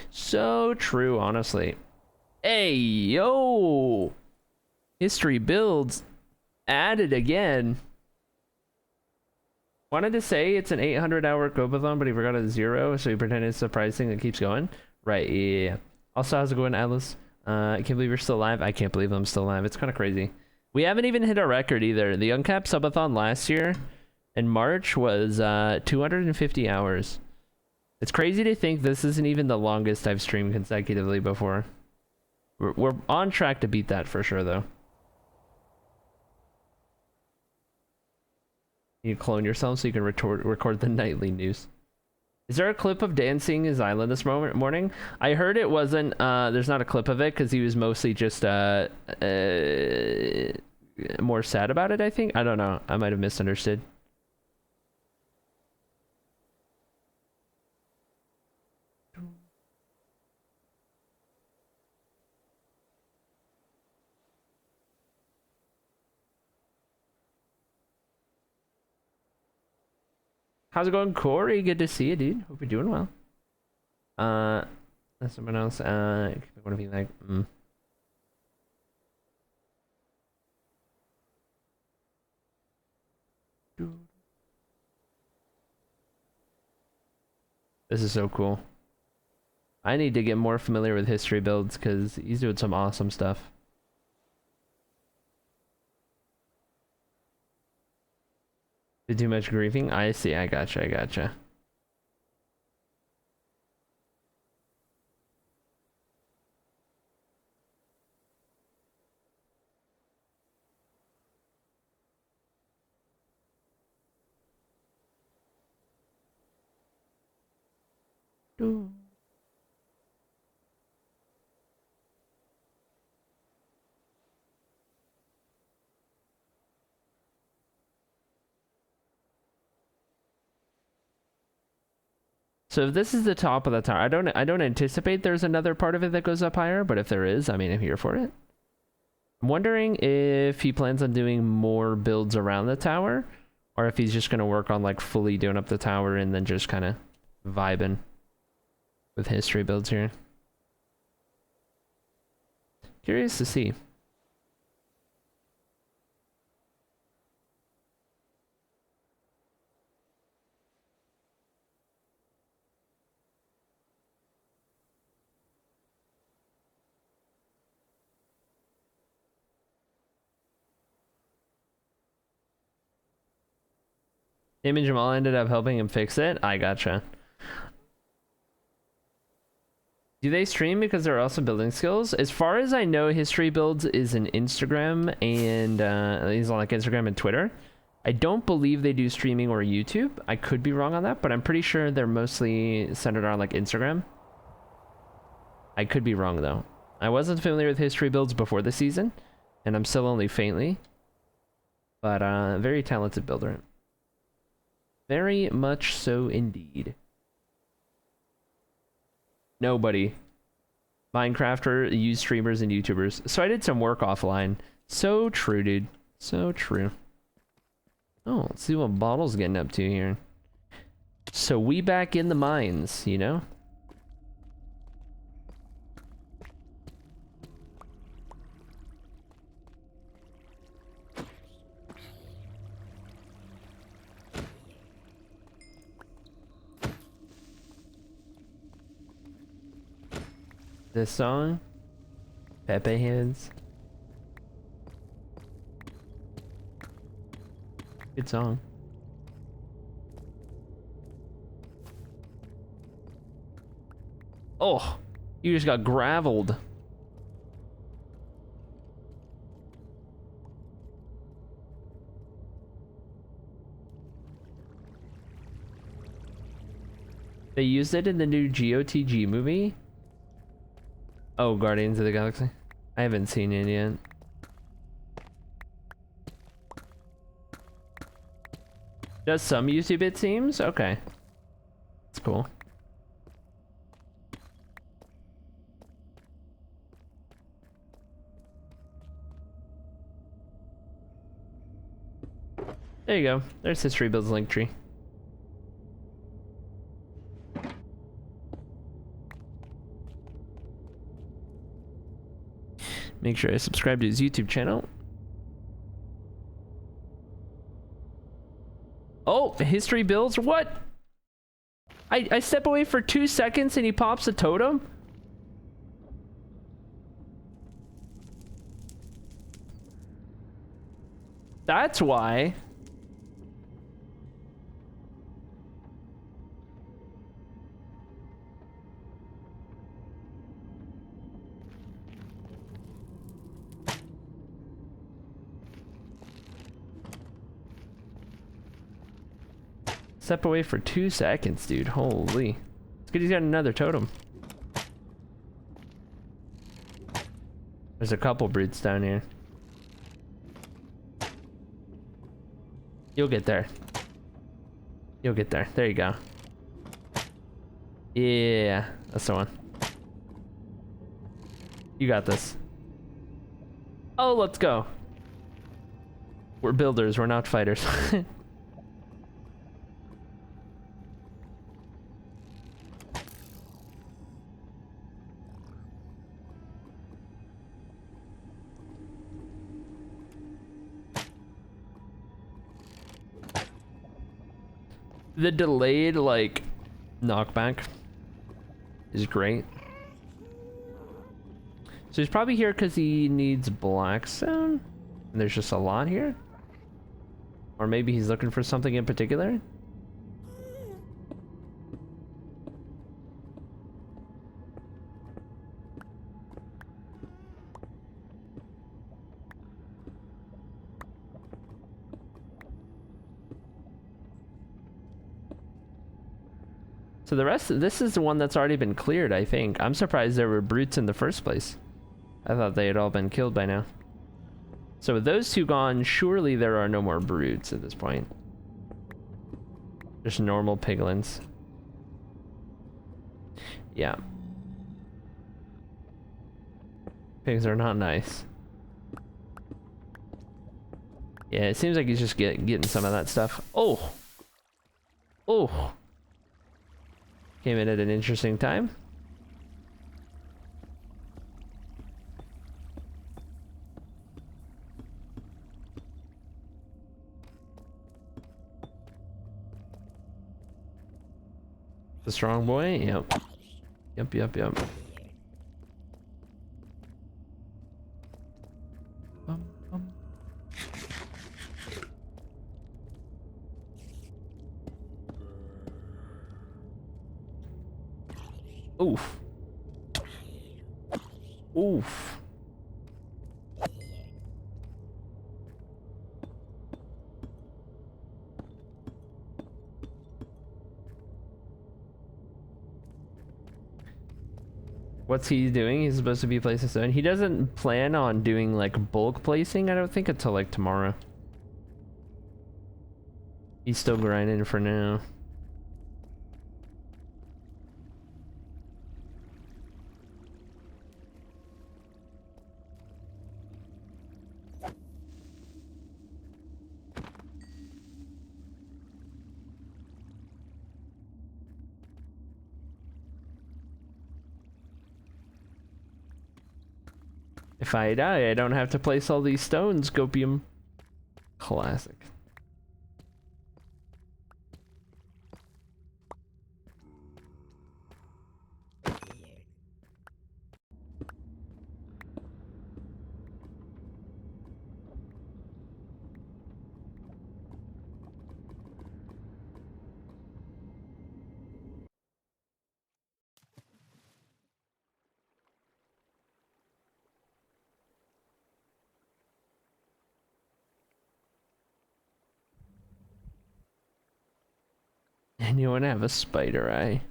So true, honestly. Hey, yo! History builds. Added again. Wanted to say it's an 800-hour Copeathon, but he forgot a 0, so he pretended it's a surprise thing that keeps going. Right, yeah. Also, how's it going, Atlas? I can't believe you're still alive. I can't believe I'm still alive. It's kind of crazy. We haven't even hit a record either. The Uncapped Subathon last year in March was 250 hours. It's crazy to think this isn't even the longest I've streamed consecutively before. We're on track to beat that for sure, though. You clone yourself so you can record the nightly news. Is there a clip of Dan seeing his island this morning? I heard it wasn't, there's not a clip of it because he was mostly just more sad about it, I think. I don't know. I might have misunderstood. How's it going, Corey? Good to see you, dude. Hope you're doing well. That's someone else. I want to be like, This is so cool. I need to get more familiar with history builds because he's doing some awesome stuff. Did too much griefing? I see. I gotcha. I gotcha. So if this is the top of the tower, I don't anticipate there's another part of it that goes up higher, but if there is, I mean, I'm here for it. I'm wondering if he plans on doing more builds around the tower, or if he's just going to work on like fully doing up the tower and then just kind of vibing with history builds here. Curious to see. Him and Jamal ended up helping him fix it? I gotcha. Do they stream because they're also building skills? As far as I know, History Builds is an Instagram and he's on like Instagram and Twitter. I don't believe they do streaming or YouTube. I could be wrong on that, but I'm pretty sure they're mostly centered on like Instagram. I could be wrong though. I wasn't familiar with History Builds before the season, and I'm still only faintly. But very talented builder. Very much so indeed. Nobody. Minecrafter, use streamers and YouTubers. So I did some work offline. So true, dude. So true. Oh, let's see what Bottle's getting up to here. So we back in the mines, you know? This song, Pepe Heads. Good song. Oh, you just got graveled. They used it in the new GOTG movie. Oh, Guardians of the Galaxy. I haven't seen it yet. Does some YouTube it seems? Okay. That's cool. There you go. There's History Builds link tree. Make sure I subscribe to his YouTube channel. Oh, History Builds? What? I step away for 2 seconds and he pops a totem? That's why. Step away for 2 seconds, dude. Holy. It's good he's got another totem. There's a couple brutes down here. You'll get there. You'll get there. There you go. Yeah, that's the one. You got this. Oh, let's go. We're builders, we're not fighters. The delayed, like, knockback is great. So he's probably here because he needs blackstone. And there's just a lot here. Or maybe he's looking for something in particular. So the rest, this is the one that's already been cleared, I think. I'm surprised there were brutes in the first place. I thought they had all been killed by now. So with those two gone, surely there are no more brutes at this point. Just normal piglins. Yeah. Pigs are not nice. Yeah, it seems like he's just getting some of that stuff. Oh! Oh! Came in at an interesting time. The strong boy? Yep. Yep. Oof. Oof. What's he doing? He's supposed to be placing stone. He doesn't plan on doing like bulk placing, I don't think, until like tomorrow. He's still grinding for now. If I die, I don't have to place all these stones, Copium. Classic. Anyone have a spider eye?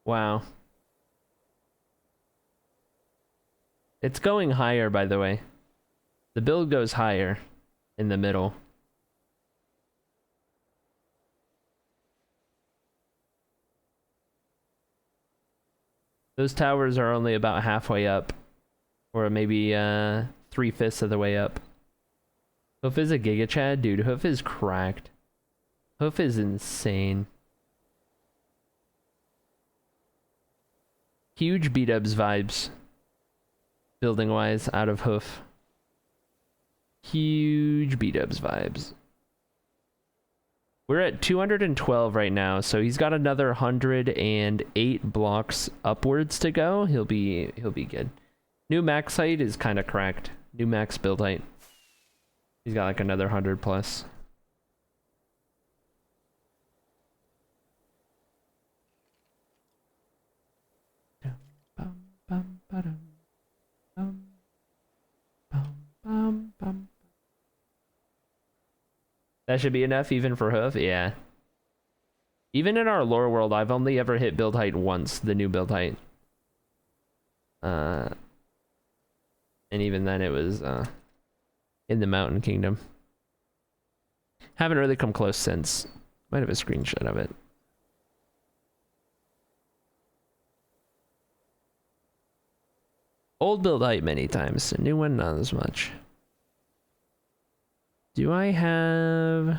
Wow. It's going higher, by the way. The build goes higher in the middle. Those towers are only about halfway up. Or maybe 3/5 of the way up. Hoof is a Giga Chad? Dude, Hoof is cracked. Hoof is insane. Huge B-dubs vibes. Building wise, out of Hoof. Huge B-dubs vibes. We're at 212 right now, so he's got another 108 blocks upwards to go. He'll be good. New max height is kind of cracked. New max build height. He's got like another 100 plus. That should be enough even for hoof, yeah. Even in our lore world, I've only ever hit build height once, the new build height. And even then it was in the Mountain Kingdom. Haven't really come close since. Might have a screenshot of it. Old build height many times, a new one not as much. Do I have...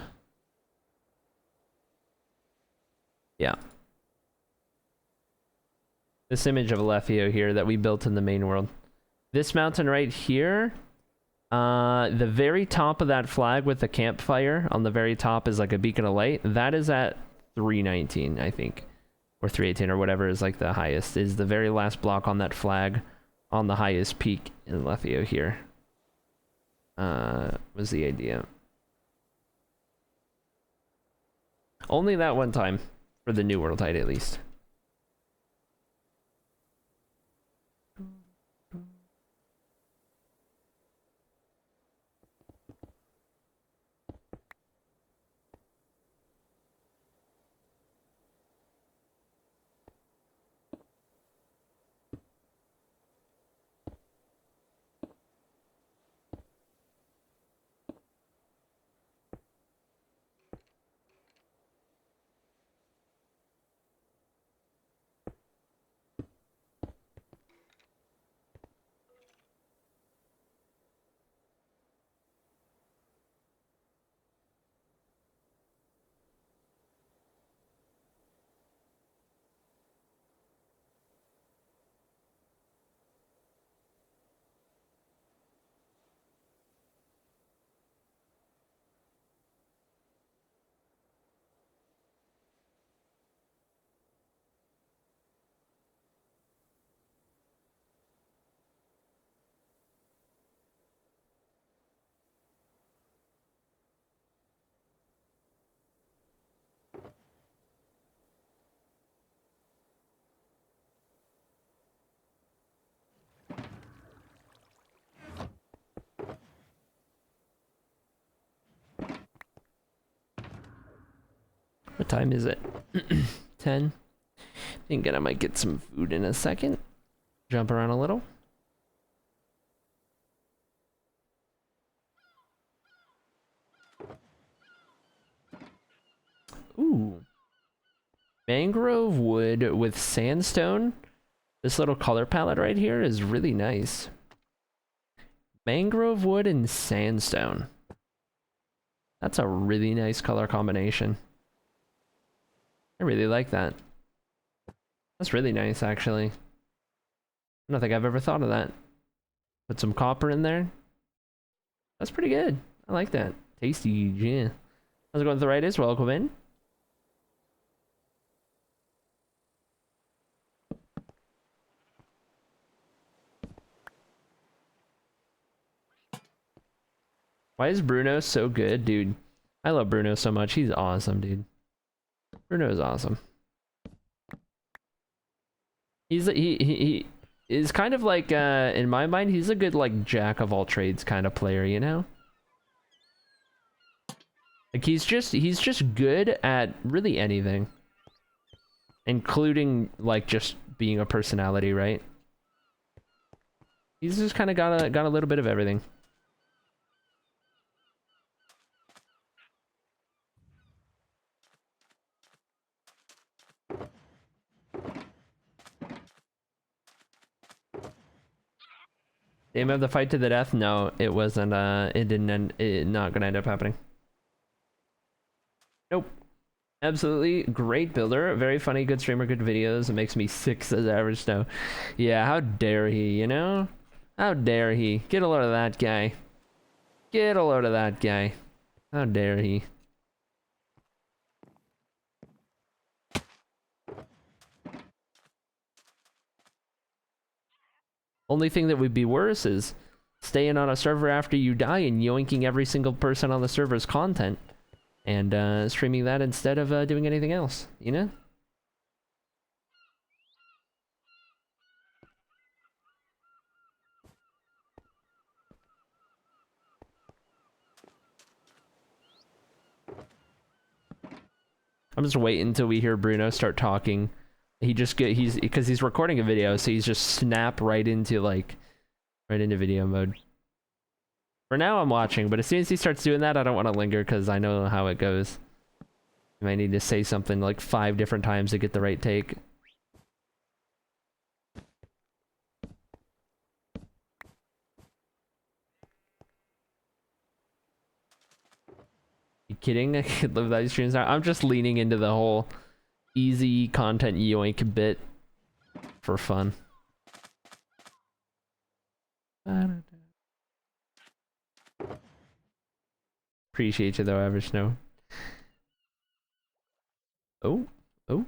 Yeah. This image of Alethio here that we built in the main world. This mountain right here, the very top of that flag with the campfire on the very top is like a beacon of light. That is at 319, I think. Or 318 or whatever is like the highest. Is the very last block on that flag on the highest peak in Alethio here. Was the idea. Only that one time. For the new world height at least. What time is it? 10. Thinking I might get some food in a second. Jump around a little. Ooh. Mangrove wood with sandstone. This little color palette right here is really nice. Mangrove wood and sandstone. That's a really nice color combination. I really like that. That's really nice, actually. I don't think I've ever thought of that. Put some copper in there. That's pretty good. I like that. Tasty, yeah. How's it going with the writers? Welcome in. Why is Bruno so good, dude? I love Bruno so much. He's awesome, dude. Bruno is awesome. He is kind of like in my mind, he's a good like jack of all trades kind of player, you know? Like he's just good at really anything. Including like just being a personality, right? He's just kind of got a little bit of everything. Aim of the fight to the death? No, it wasn't. It didn't end. It not gonna end up happening. Nope. Absolutely great builder. Very funny, good streamer, good videos. It makes me sick, says Average Snow. Yeah, how dare he? You know? How dare he? Get a load of that guy. Get a load of that guy. How dare he? Only thing that would be worse is staying on a server after you die and yoinking every single person on the server's content and streaming that instead of doing anything else, you know? I'm just waiting until we hear Bruno start talking. Because he's recording a video, so he's just snap right into video mode. For now, I'm watching, but as soon as he starts doing that, I don't want to linger because I know how it goes. You might need to say something like 5 different times to get the right take. You kidding? I could live that streams now. I'm just leaning into the whole easy content yoink bit for fun. Appreciate you though, Average Snow. Oh. Good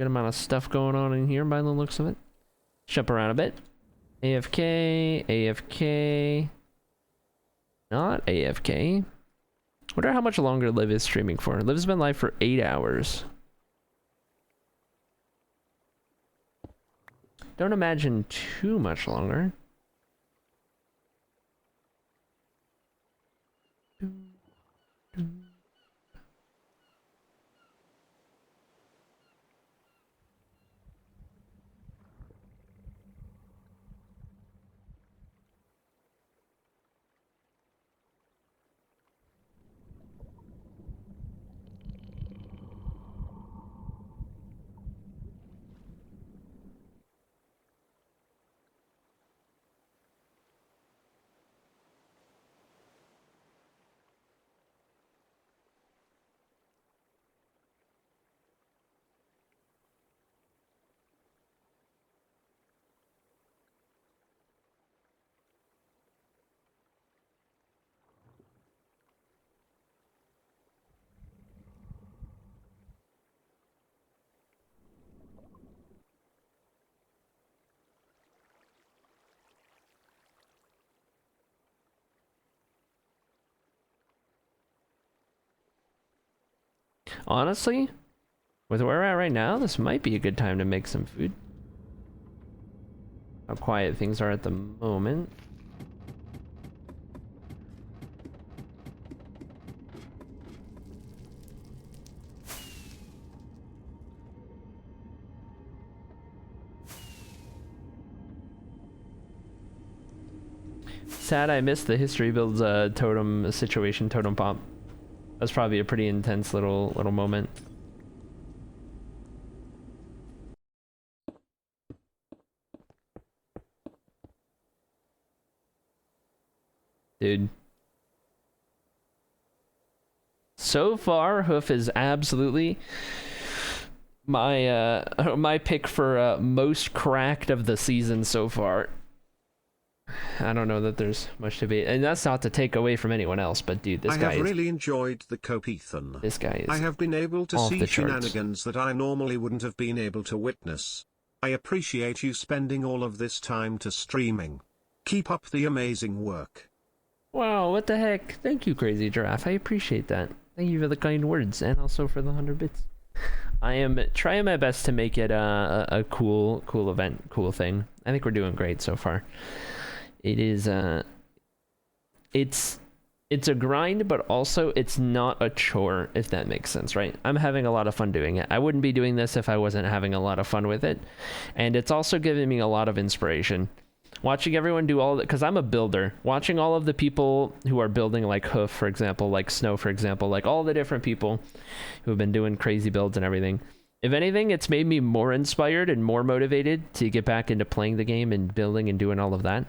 amount of stuff going on in here by the looks of it. Jump around a bit. AFK. Not AFK. Wonder how much longer Liv is streaming for. Liv's been live for 8 hours. Don't imagine too much longer. Honestly, with where we're at right now, this might be a good time to make some food. How quiet things are at the moment. Sad I missed the history builds totem situation, totem pop. That's probably a pretty intense little moment. Dude. So far, Hoof is absolutely my my pick for most cracked of the season so far. I don't know that there's much to be, and that's not to take away from anyone else, but dude, this guy I have really enjoyed the Copeathon. This guy is I have been able to off see the charts. shenanigans that I normally wouldn't have been able to witness. I appreciate you spending all of this time to streaming. Keep up the amazing work. Wow, what the heck? Thank you, Crazy Giraffe. I appreciate that. Thank you for the kind words, and also for the 100 bits. I am trying my best to make it a cool event, cool thing. I think we're doing great so far. It is it's a grind, but also it's not a chore, if that makes sense, right? I'm having a lot of fun doing it. I wouldn't be doing this if I wasn't having a lot of fun with it. And it's also giving me a lot of inspiration. Watching everyone do all of it, because I'm a builder. Watching all of the people who are building, like Hoof, for example, like Snow, for example, like all the different people who have been doing crazy builds and everything. If anything, it's made me more inspired and more motivated to get back into playing the game and building and doing all of that.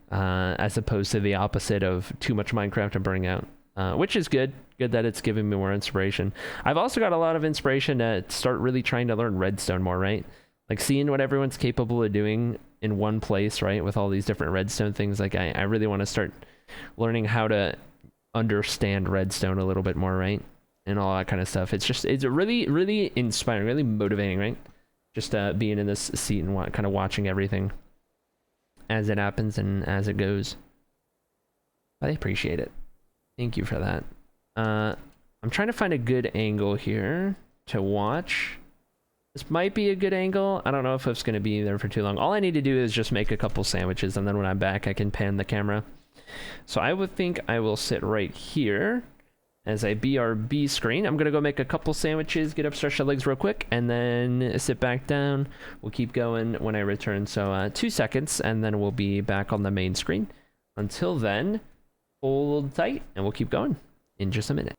As opposed to the opposite of too much Minecraft and burning out, which is good that it's giving me more inspiration. I've also got a lot of inspiration to start really trying to learn redstone more, right? Like seeing what everyone's capable of doing in one place, right? With all these different redstone things. Like I really want to start learning how to understand redstone a little bit more, right? And all that kind of stuff. It's really, really inspiring, really motivating, right? Just being in this seat and kind of watching everything as it happens and as it goes. I appreciate it. Thank you for that. I'm trying to find a good angle here to watch. This might be a good angle. I don't know if it's going to be there for too long. All I need to do is just make a couple sandwiches, and then when I'm back, I can pan the camera. So I would think I will sit right here as a BRB screen. I'm going to go make a couple sandwiches, get up, stretch the legs real quick, and then sit back down. We'll keep going when I return. So 2 seconds, and then we'll be back on the main screen. Until then, hold tight, and we'll keep going in just a minute.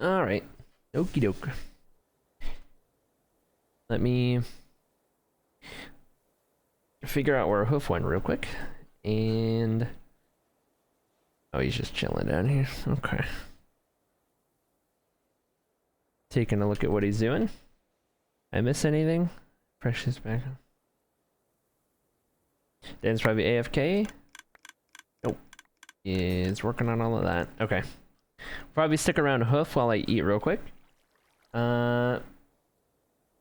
All right. Okie doke. Let me figure out where Hoof went real quick. And oh, he's just chilling down here. Okay. Taking a look at what he's doing. I miss anything? Precious back. Dan's probably AFK. Nope. Is working on all of that. Okay. Probably stick around Hoof while I eat real quick. Olu,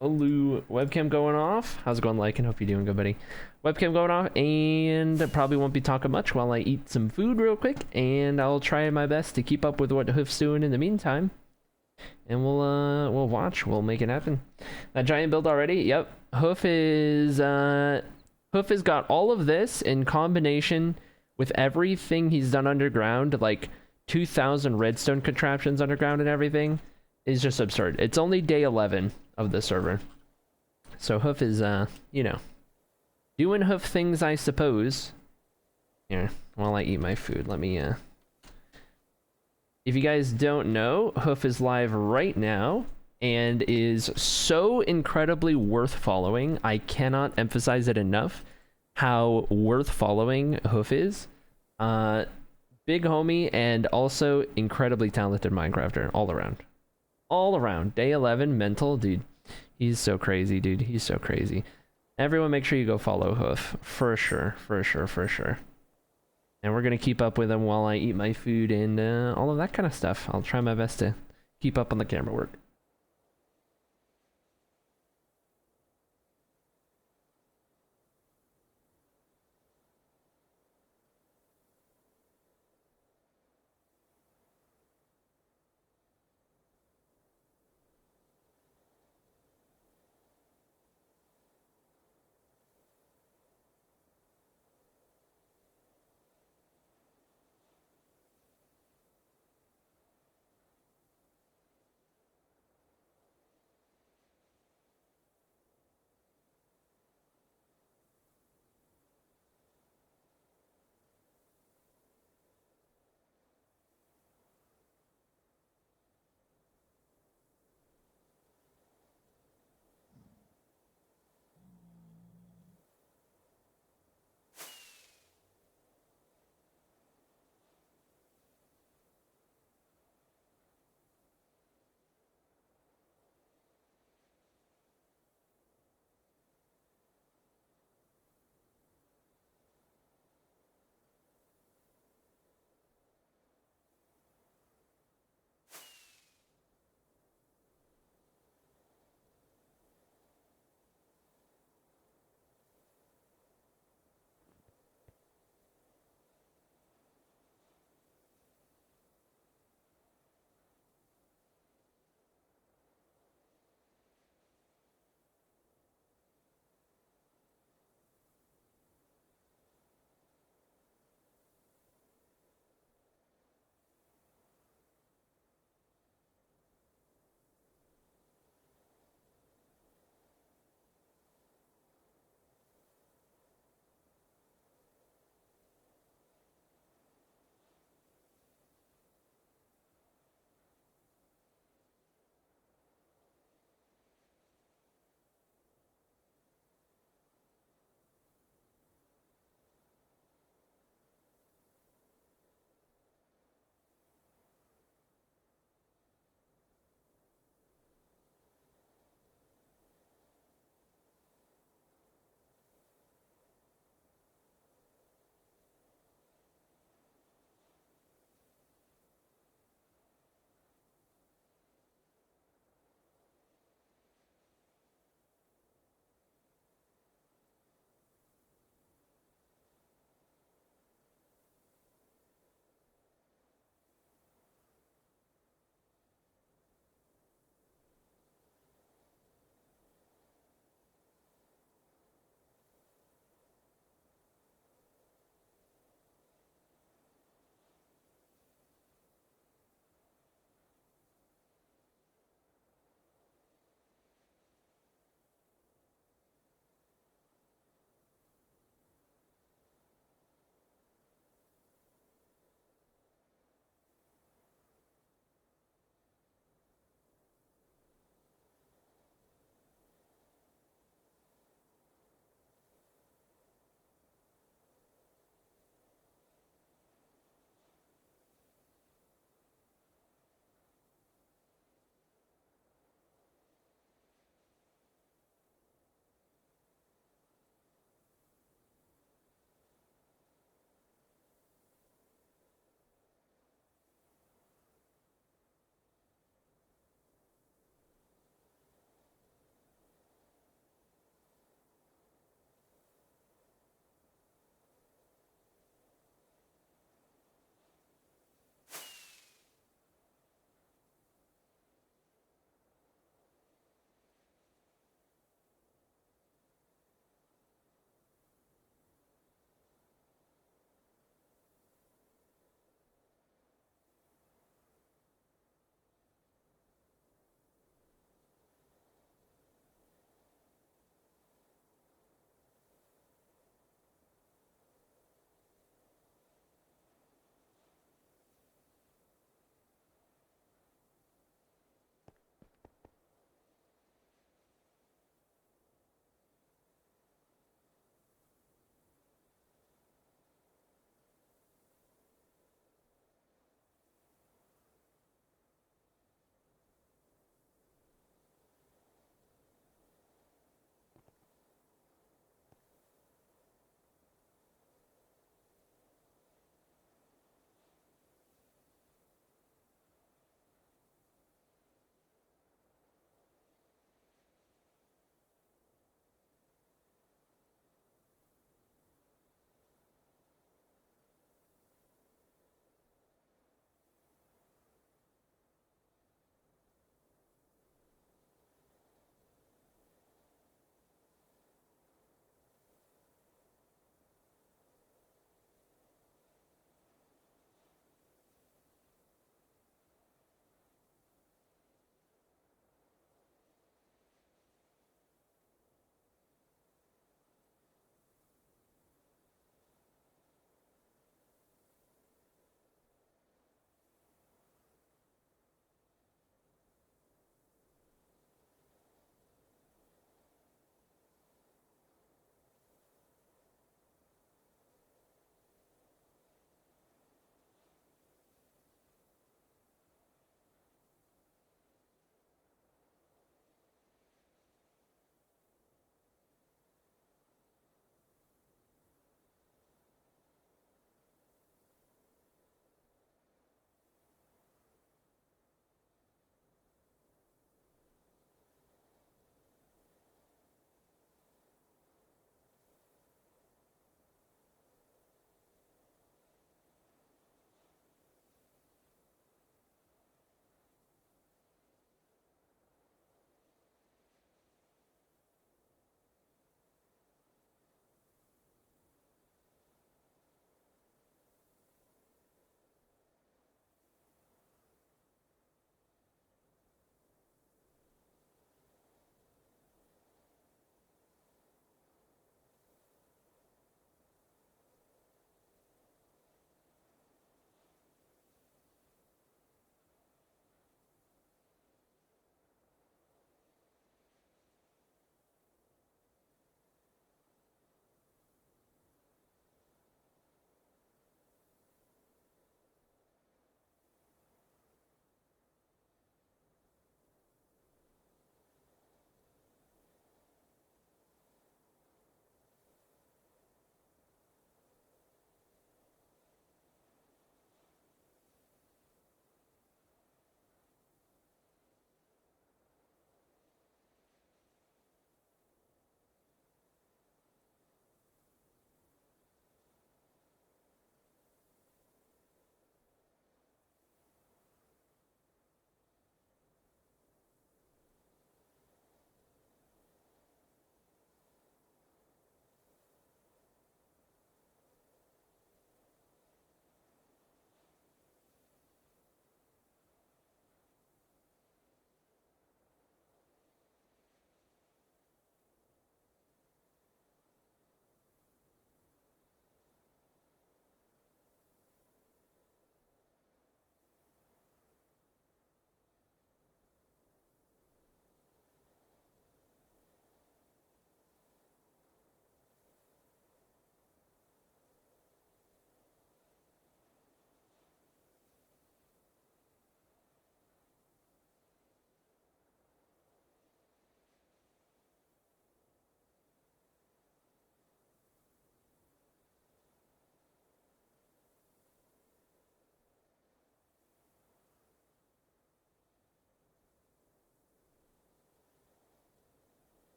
webcam going off. How's it going, Lycan? Hope you're doing good, buddy. Webcam going off, and probably won't be talking much while I eat some food real quick, and I'll try my best to keep up with what Hoof's doing in the meantime. And we'll watch. We'll make it happen. That giant build already? Yep. Hoof has got all of this in combination with everything he's done underground, like 2,000 redstone contraptions underground and everything, is just absurd. It's only day 11 of the server. So Hoof is, you know, doing Hoof things, I suppose. Here, while I eat my food, let me, if you guys don't know, Hoof is live right now and is so incredibly worth following. I cannot emphasize it enough how worth following Hoof is. Big homie and also incredibly talented Minecrafter all around. All around. Day 11, mental, dude. He's so crazy, dude. He's so crazy. Everyone make sure you go follow Hoof. For sure, for sure, for sure. And we're going to keep up with him while I eat my food and all of that kind of stuff. I'll try my best to keep up on the camera work.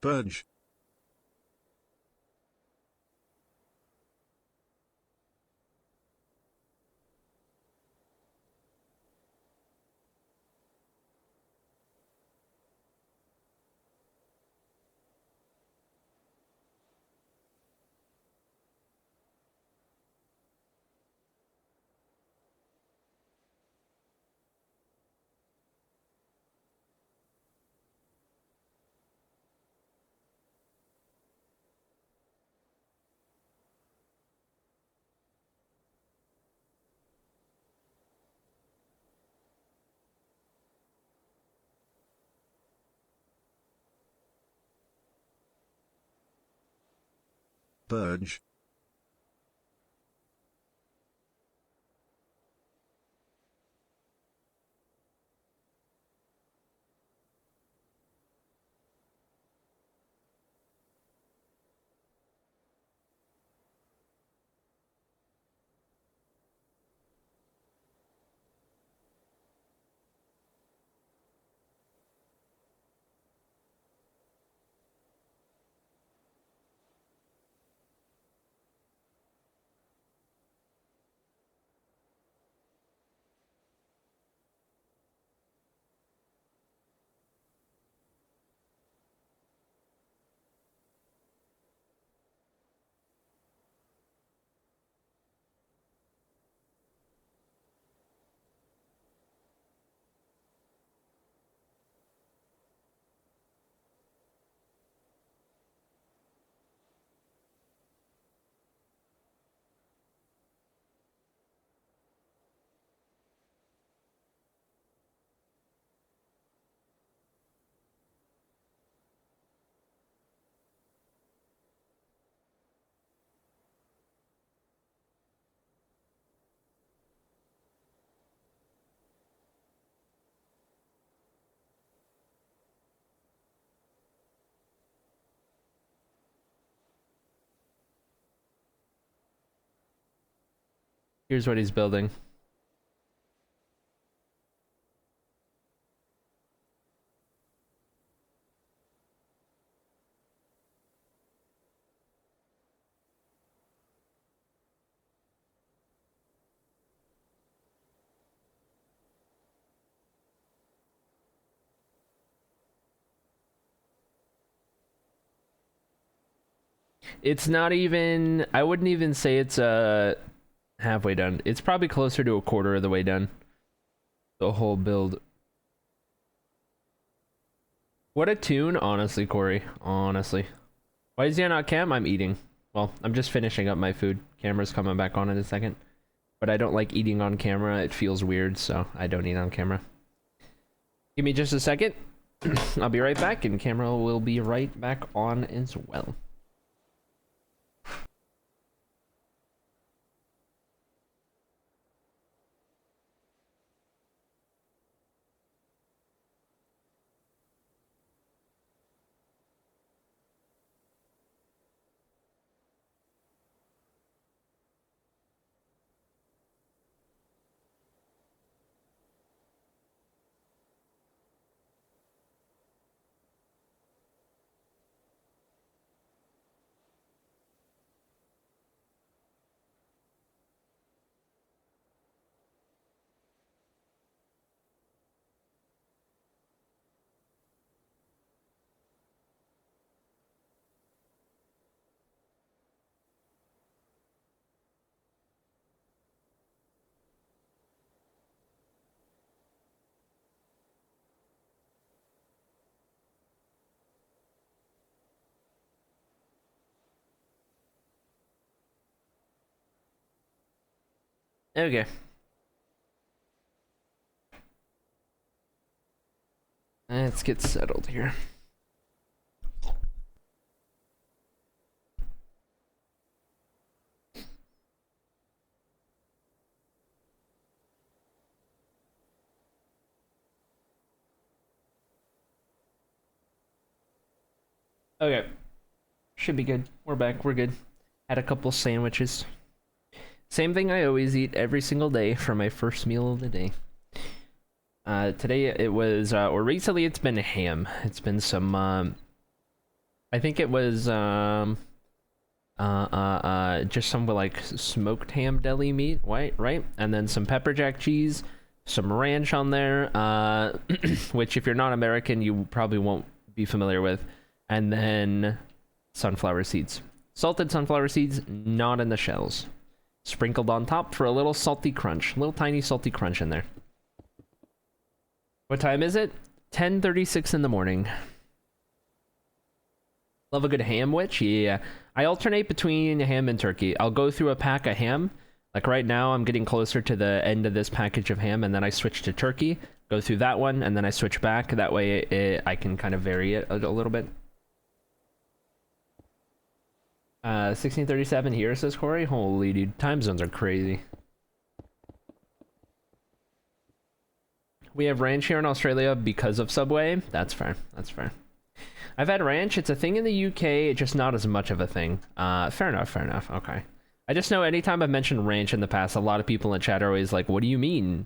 Purge. Purge. Here's what he's building. It's not even, I wouldn't even say it's halfway done. It's probably closer to a quarter of the way done. The whole build. What a tune, honestly, Corey. Honestly. Why is he not cam? I'm eating. Well, I'm just finishing up my food. Camera's coming back on in a second. But I don't like eating on camera. It feels weird, so I don't eat on camera. Give me just a second. I'll be right back, and camera will be right back on as well. Okay. Let's get settled here. Okay. Should be good. We're back. We're good. Had a couple sandwiches. Same thing I always eat every single day for my first meal of the day. Today it was, or recently it's been ham. It's been some I think it was just some like smoked ham deli meat, right? And then some pepper jack cheese, some ranch on there, which if you're not American, you probably won't be familiar with, and then sunflower seeds. Salted sunflower seeds, not in the shells. Sprinkled on top for a little salty crunch. Little tiny salty crunch in there. What time is it? 10:36 in the morning. Love a good ham witch? Yeah. I alternate between ham and turkey. I'll go through a pack of ham. Like right now, I'm getting closer to the end of this package of ham, and then I switch to turkey. Go through that one, and then I switch back. That way, I can kind of vary it a little bit. 16:37 here, says Corey. Holy dude, time zones are crazy. We have ranch here in Australia because of Subway. That's fair. That's fair. I've had ranch. It's a thing in the UK, just not as much of a thing. Fair enough. Fair enough. Okay. I just know anytime I've mentioned ranch in the past, a lot of people in chat are always like, "What do you mean?"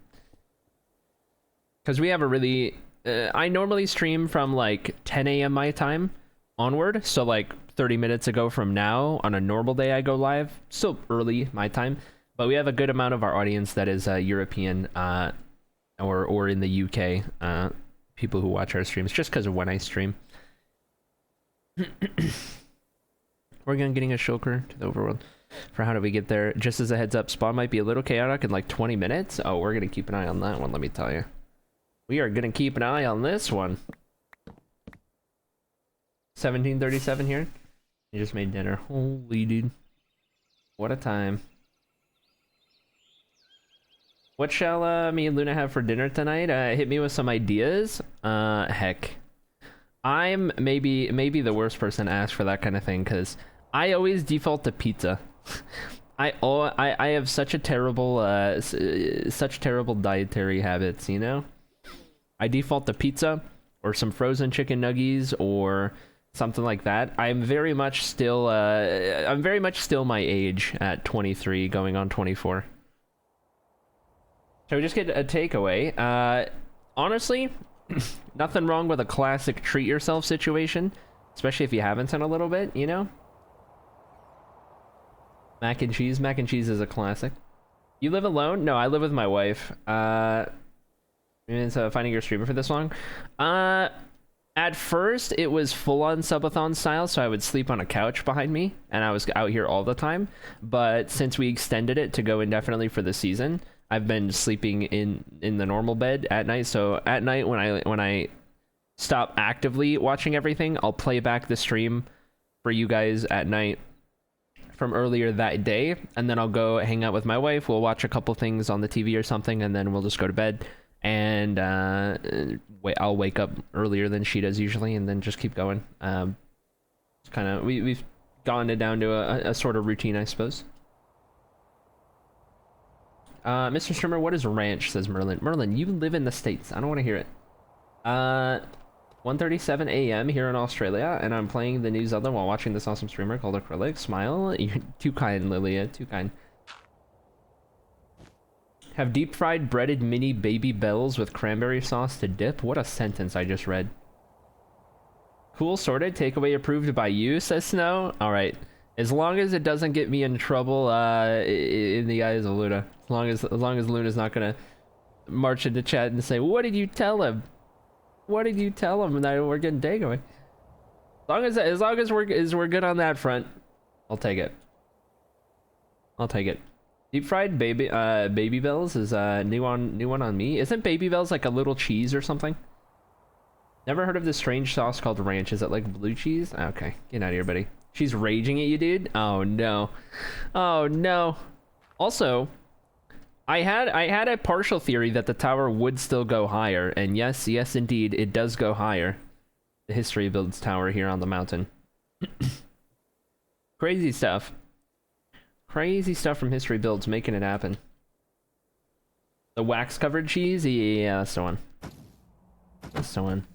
Because we have a really, I normally stream from like 10 a.m. my time onward. So like 30 minutes ago from now, on a normal day I go live. Still early my time, but we have a good amount of our audience that is European or in the UK. People who watch our streams just because of when I stream. We're gonna getting a shulker to the overworld. For how do we get there? Just as a heads up, spawn might be a little chaotic in like 20 minutes. Oh, we're gonna keep an eye on that one, let me tell you. We are gonna keep an eye on this one. 17:37 here. You just made dinner. Holy dude. What a time. What shall me and Luna have for dinner tonight? Hit me with some ideas. Heck. I'm maybe the worst person to ask for that kind of thing, because I always default to pizza. I have such a terrible such terrible dietary habits, you know? I default to pizza or some frozen chicken nuggies or something like that. I'm very much still my age at 23 going on 24. Shall we just get a takeaway? Honestly, nothing wrong with a classic treat yourself situation, especially if you haven't in a little bit, you know? Mac and cheese is a classic. You live alone? No, I live with my wife. So finding your streamer for this long? At first, it was full-on subathon style, so I would sleep on a couch behind me, and I was out here all the time. But since we extended it to go indefinitely for the season, I've been sleeping in the normal bed at night. So at night, when I stop actively watching everything, I'll play back the stream for you guys at night from earlier that day, and then I'll go hang out with my wife. We'll watch a couple things on the TV or something, and then we'll just go to bed. And I'll wake up earlier than she does usually, and then just keep going. It's kind of we've gotten it down to a sort of routine, I suppose. Mr. Streamer, what is ranch? Says Merlin. Merlin, you live in the States. I don't want to hear it. 1:37 a.m. here in Australia, and I'm playing the new Zelda while watching this awesome streamer called Acrylic. Smile. You're too kind, Lilia. Too kind. Have deep fried breaded mini baby bells with cranberry sauce to dip. What a sentence I just read. Cool sorted. Takeaway approved by you, says Snow. All right. As long as it doesn't get me in trouble in the eyes of Luna. As long as Luna's not gonna march into chat and say, "What did you tell him? What did you tell him?" And that we're getting takeaway. As long as we're good on that front, I'll take it. I'll take it. Deep fried baby bells is new one on me. Isn't baby bells like a little cheese or something? Never heard of this strange sauce called ranch. Is it like blue cheese? Okay, get out of here, buddy. She's raging at you, dude. Oh no. Oh no. Also, I had a partial theory that the tower would still go higher, and yes indeed, it does go higher. The History Builds tower here on the mountain. Crazy stuff. Crazy stuff from History Builds, making it happen. The wax-covered cheese? Yeah, that's the one. That's the one.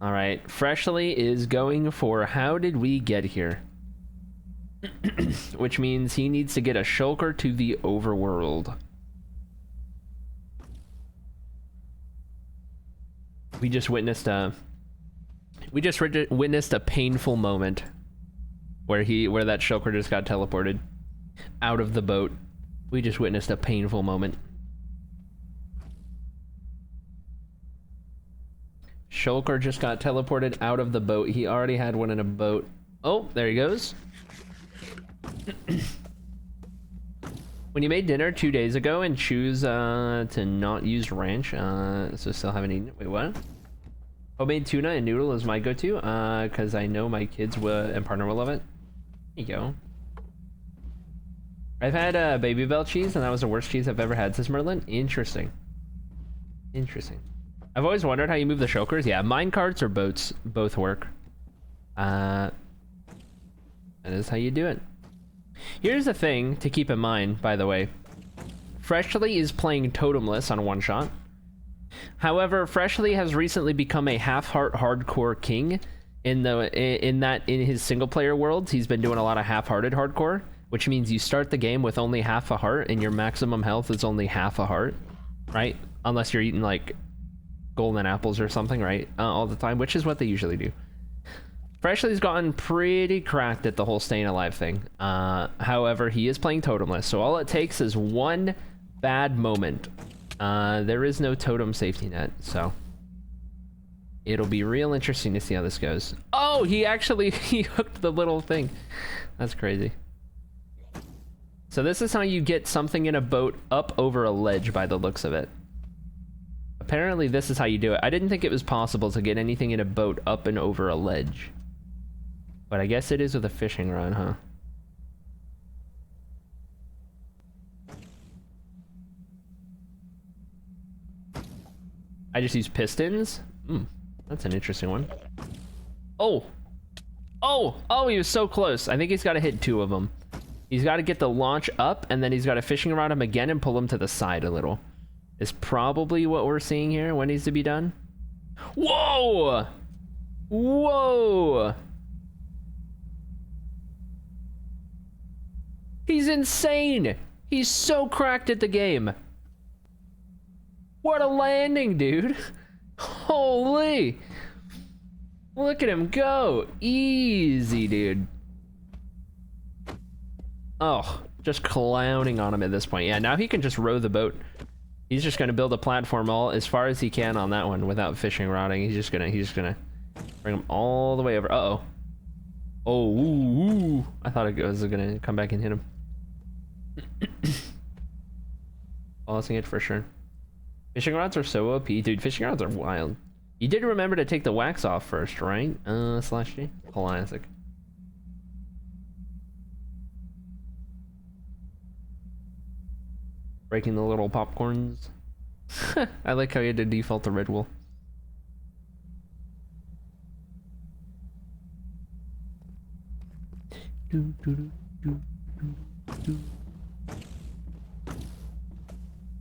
Alright, Freshly is going for how did we get here? Which means he needs to get a shulker to the overworld. We just witnessed We just witnessed a painful moment where that shulker just got teleported out of the boat. We just witnessed a painful moment. Shulker just got teleported out of the boat. He already had one in a boat. Oh, there he goes. When you made dinner 2 days ago and choose to not use ranch, so still haven't eaten it. Wait, what? Homemade tuna and noodle is my go-to, because I know my kids and partner will love it. There you go. I've had Baby Bell cheese, and that was the worst cheese I've ever had, says Merlin. Interesting. Interesting. I've always wondered how you move the shulkers. Yeah, mine carts or boats both work. That is how you do it. Here's the thing to keep in mind, by the way. Freshly is playing totemless on OneShot. However, Freshly has recently become a half-heart hardcore king. In his single-player worlds, he's been doing a lot of half-hearted hardcore, which means you start the game with only half a heart, and your maximum health is only half a heart, right? Unless you're eating, like, golden apples or something, right? All the time, which is what they usually do. Freshly's gotten pretty cracked at the whole staying alive thing. However, he is playing totemless, so all it takes is one bad moment. There is no totem safety net, so it'll be real interesting to see how this goes. Oh, he hooked the little thing. That's crazy. So this is how you get something in a boat up over a ledge by the looks of it. Apparently this is how you do it. I didn't think it was possible to get anything in a boat up and over a ledge. But I guess it is with a fishing rod, huh? I just use pistons? That's an interesting one. Oh! Oh! Oh, he was so close. I think he's got to hit 2 of them. He's got to get the launch up, and then he's got to fishing rod him again and pull him to the side a little. Is probably what we're seeing here. What needs to be done? Whoa! Whoa! He's insane! He's so cracked at the game. What a landing, dude. Holy! Look at him go. Easy, dude. Oh, just clowning on him at this point. Yeah, now he can just row the boat. He's just gonna build a platform all as far as he can on that one without fishing rodding. He's just gonna bring him all the way over. Uh-oh. Oh, ooh. I thought it was gonna come back and hit him. Balancing it for sure. Fishing rods are so OP. Dude, fishing rods are wild. You did remember to take the wax off first, right? /G? Classic. Breaking the little popcorns. I like how you had to default to Red Wool.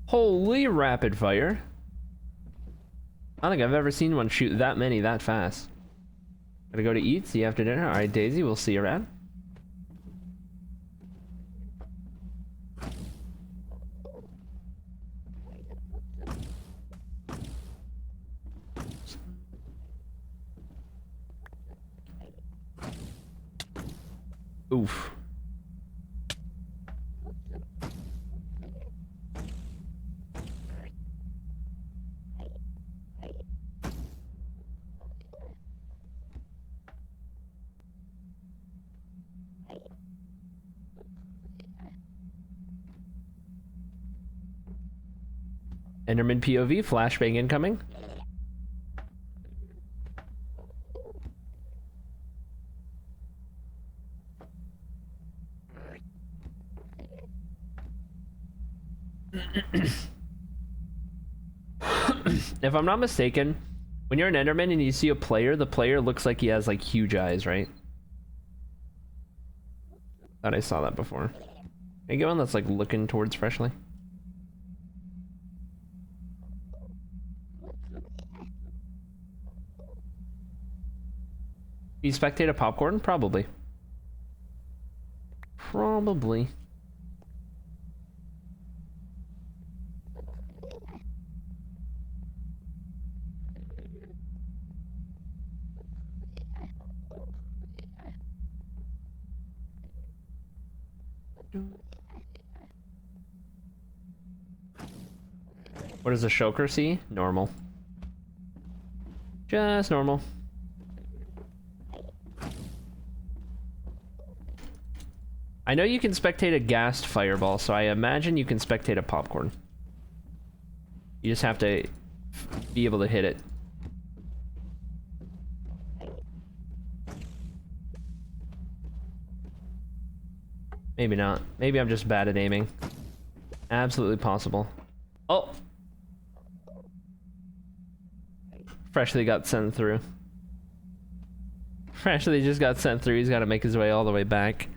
Holy rapid fire. I don't think I've ever seen one shoot that many that fast. Gotta go to eat, see you after dinner. Alright, Daisy, we'll see you around. Oof. Enderman POV, flashbang incoming. If I'm not mistaken, when you're an Enderman and you see a player, the player looks like he has like huge eyes, right? Thought I saw that before. Can you get one that's like looking towards Freshly? You spectate a popcorn? Probably. Probably. What does the shulker see? Normal. Just normal. I know you can spectate a gassed fireball, so I imagine you can spectate a popcorn. You just have to be able to hit it. Maybe not. Maybe I'm just bad at aiming. Absolutely possible. Oh! Freshly got sent through. Freshly just got sent through. He's got to make his way all the way back.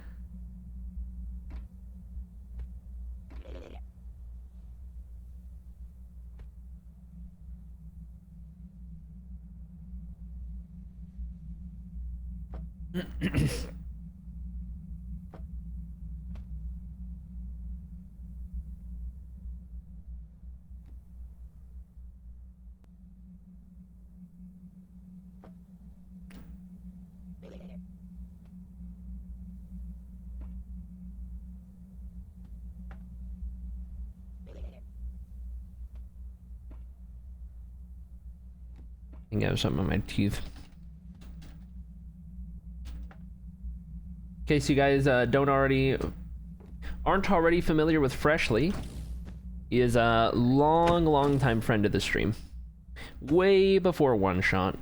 I think I have something on my teeth. In case you guys aren't already familiar with Freshly, he is a long time friend of the stream. Way before OneShot.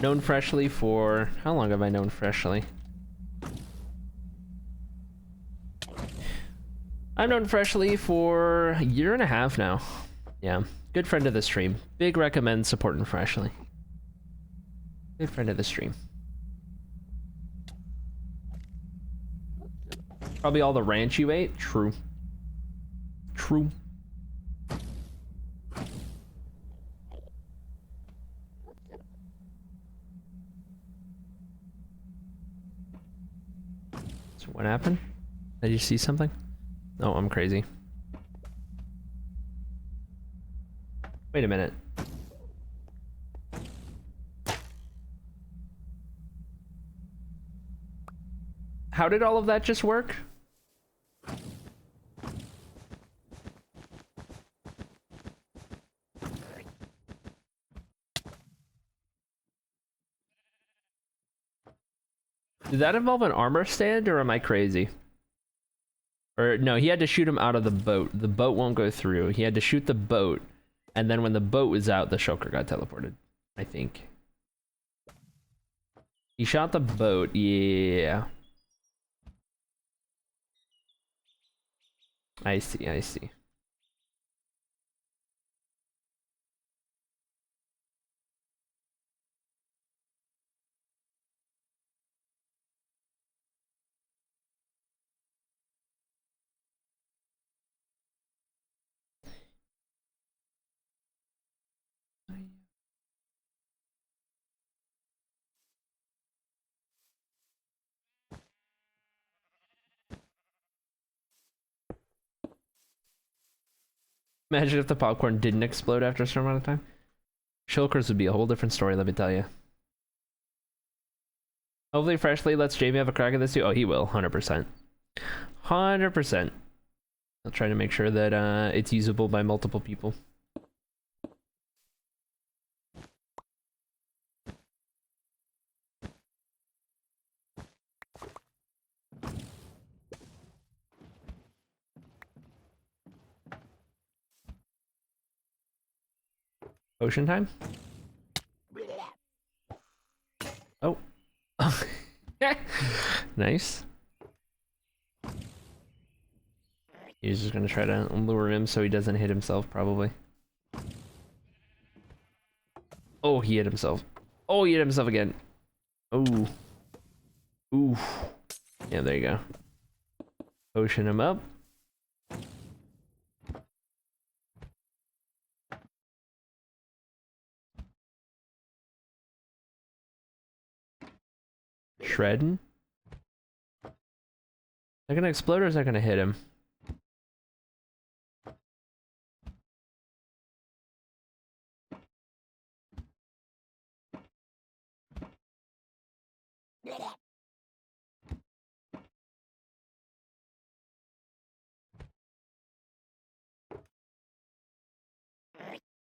Known Freshly for... How long have I known Freshly? I've known Freshly for a year and a half now. Yeah, good friend of the stream. Big recommend supporting Freshly. Good friend of the stream. Probably all the ranch you ate? True. True. So what happened? Did you see something? Oh, I'm crazy. Wait a minute. How did all of that just work? Did that involve an armor stand, or am I crazy? Or no, he had to shoot him out of the boat. The boat won't go through. He had to shoot the boat, and then when the boat was out, the shulker got teleported. I think. He shot the boat, yeah. I see, I see. Imagine if the popcorn didn't explode after a certain amount of time. Shulkers would be a whole different story, let me tell you. Hopefully Freshly lets Jamie have a crack at this too. Oh, he will, 100%. 100%. I'll try to make sure that it's usable by multiple people. Ocean time? Oh. Nice. He's just gonna try to lure him so he doesn't hit himself, probably. Oh, he hit himself. Oh, he hit himself again. Oh. Ooh. Yeah, there you go. Ocean him up. Shredding? Is that gonna explode or is that gonna hit him?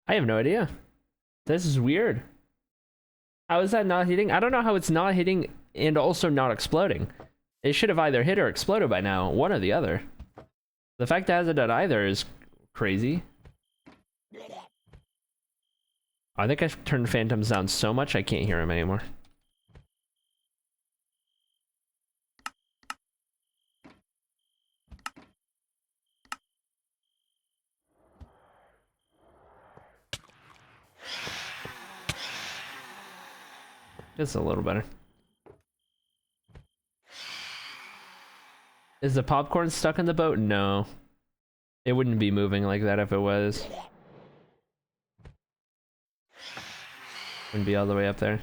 I have no idea. This is weird. How is that not hitting? I don't know how it's not hitting and also not exploding. It should have either hit or exploded by now, one or the other. The fact that it hasn't done either is crazy. I think I've turned phantoms down so much I can't hear him anymore. Just a little better. Is the popcorn stuck in the boat? No. It wouldn't be moving like that if it was. Wouldn't be all the way up there.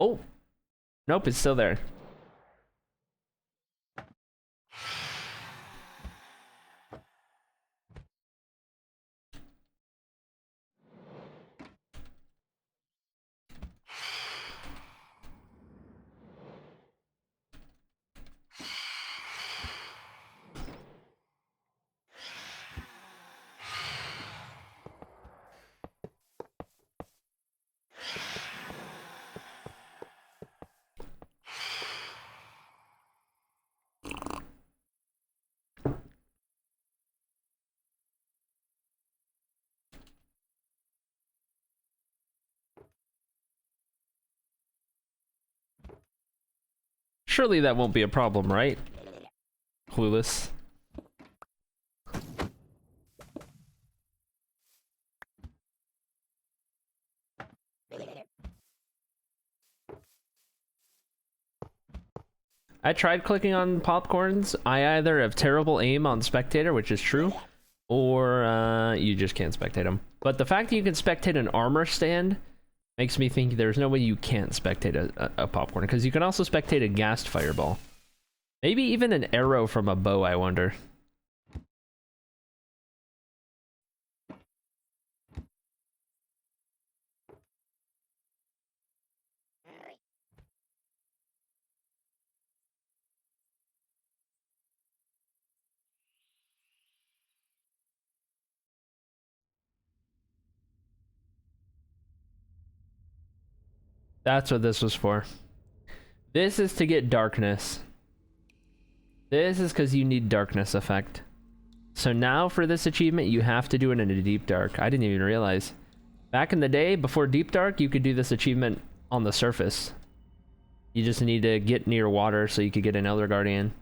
Oh! Nope, it's still there. Surely that won't be a problem, right? Clueless. I tried clicking on popcorns. I either have terrible aim on spectator, which is true, or you just can't spectate them. But the fact that you can spectate an armor stand makes me think there's no way you can't spectate a popcorn, because you can also spectate a gassed fireball. Maybe even an arrow from a bow, I wonder. That's what this was for. This is to get darkness. This is because you need darkness effect. So now for this achievement, you have to do it in a deep dark. I didn't even realize. Back in the day, before deep dark, you could do this achievement on the surface. You just need to get near water so you could get an Elder Guardian.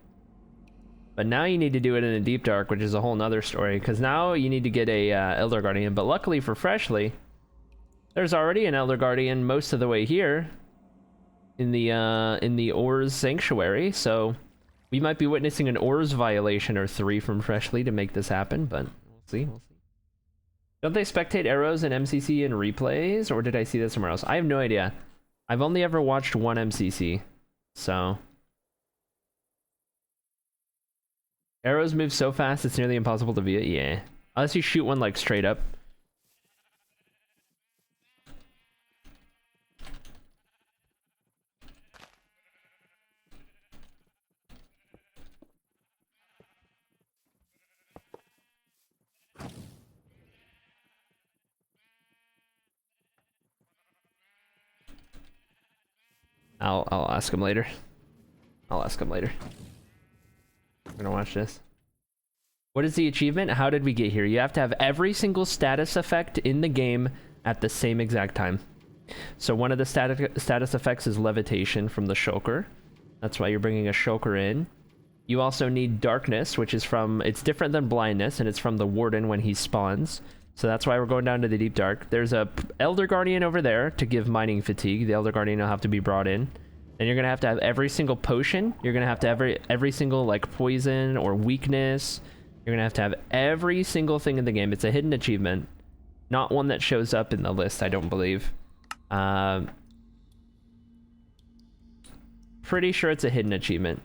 But now you need to do it in a deep dark, which is a whole nother story. Because now you need to get a Elder Guardian. But luckily for Freshly, there's already an Elder Guardian most of the way here in the Ores Sanctuary, so we might be witnessing an Ores violation or 3 from Freshly to make this happen, but we'll see. Don't they spectate arrows in MCC and replays, or did I see that somewhere else? I have no idea. I've only ever watched one MCC, so... Arrows move so fast it's nearly impossible to view it, yeah. Unless you shoot one like straight up. I'll ask him later. I'll ask him later. I'm gonna watch this. What is the achievement? How did we get here? You have to have every single status effect in the game at the same exact time. So one of the status effects is levitation from the shulker. That's why you're bringing a shulker in. You also need darkness, which is from... It's different than blindness, and it's from the warden when he spawns. So that's why we're going down to the deep dark. There's a Elder Guardian over there to give mining fatigue. The Elder Guardian will have to be brought in. Then you're going to have every single potion. You're going to have every single like poison or weakness. You're going to have every single thing in the game. It's a hidden achievement. Not one that shows up in the list, I don't believe. Pretty sure it's a hidden achievement.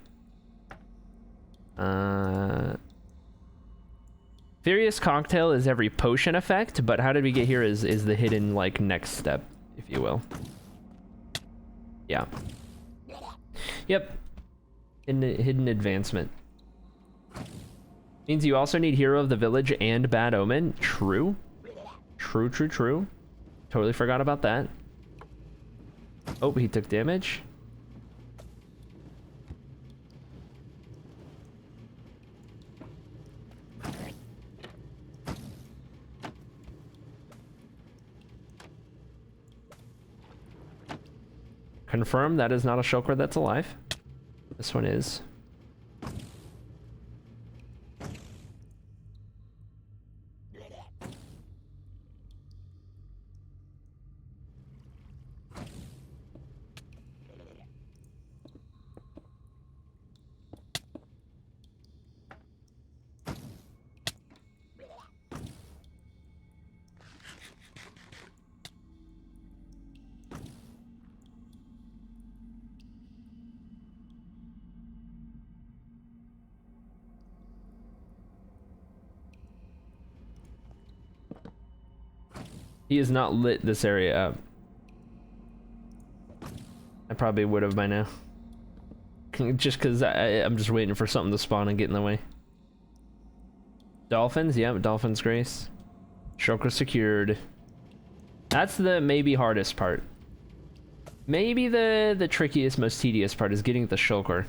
Furious Cocktail is every potion effect, but how did we get here is the hidden, like, next step, if you will. Yeah. Yep. Hidden advancement. Means you also need Hero of the Village and Bad Omen. True. True, true, true. Totally forgot about that. Oh, he took damage. Confirm that is not a shulker that's alive. This one is. He has not lit this area up. I probably would have by now. Just because I'm just waiting for something to spawn and get in the way. Dolphins? Yep, Dolphins Grace. Shulker secured. That's the maybe hardest part. Maybe the trickiest, most tedious part is getting the shulker.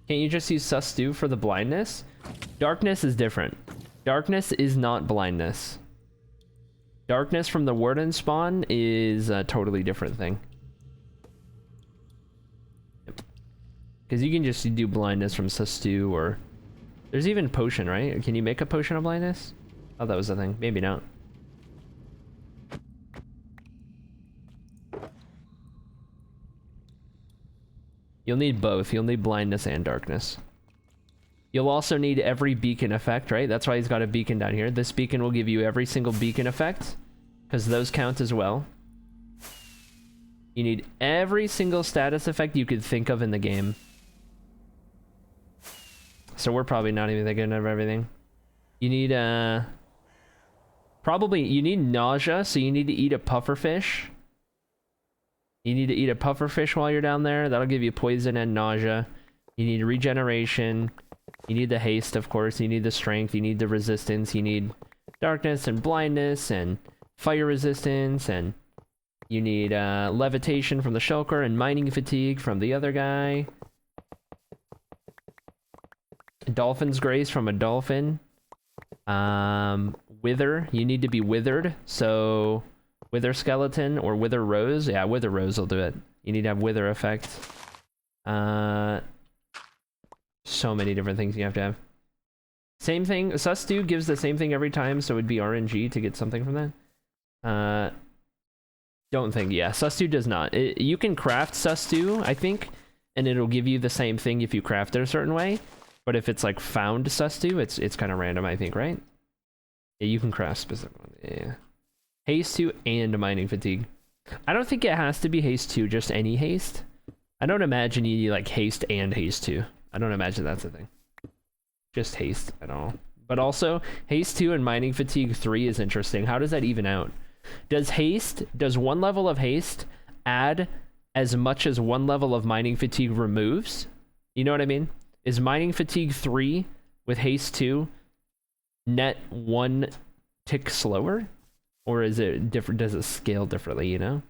Can't you just use sus stew for the blindness? Darkness is different. Darkness is not blindness. Darkness from the warden spawn is a totally different thing. Because you can just do blindness from sus stew, or there's even potion, right? Can you make a potion of blindness? Oh, that was the thing. Maybe not. You'll need both. You'll need blindness and darkness. You'll also need every beacon effect, right? That's why he's got a beacon down here. This beacon will give you every single beacon effect, because those count as well. You need every single status effect you could think of in the game. So we're probably not even thinking of everything. You need, you need nausea, so you need to eat a pufferfish. You need to eat a pufferfish while you're down there. That'll give you poison and nausea. You need regeneration. You need the haste, of course. You need the strength. You need the resistance. You need darkness and blindness and fire resistance. And you need levitation from the shulker and mining fatigue from the other guy. Dolphin's Grace from a dolphin. Wither. You need to be withered. So Wither Skeleton or Wither Rose. Yeah, Wither Rose will do it. You need to have Wither effect. So many different things you have to have. Same thing. Sus Stew gives the same thing every time, so it would be RNG to get something from that. Don't think. Yeah, Sus Stew does not. You can craft Sus Stew, I think, and it'll give you the same thing if you craft it a certain way. But if it's like found Sus Stew, it's kind of random, I think, right? Yeah, you can craft specific ones. Yeah. Haste 2 and mining fatigue. I don't think it has to be haste 2, just any haste. I don't imagine you need like haste and haste 2. I don't imagine that's a thing. Just haste at all. But also, haste 2 and mining fatigue 3 is interesting. How does that even out? Does one level of haste add as much as one level of mining fatigue removes? You know what I mean? Is mining fatigue 3 with haste 2 net 1 tick slower? Or is it different? Does it scale differently, you know?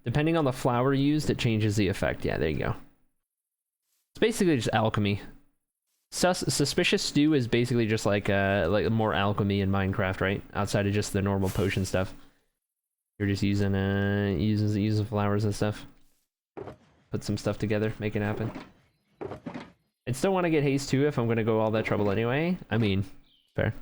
Depending on the flower used, it changes the effect. Yeah, there you go. It's basically just alchemy. Suspicious Stew is basically just like more alchemy in Minecraft, right? Outside of just the normal potion stuff. You're just using using flowers and stuff. Put some stuff together, make it happen. I'd still want to get haste 2 if I'm gonna go all that trouble anyway. I mean, fair.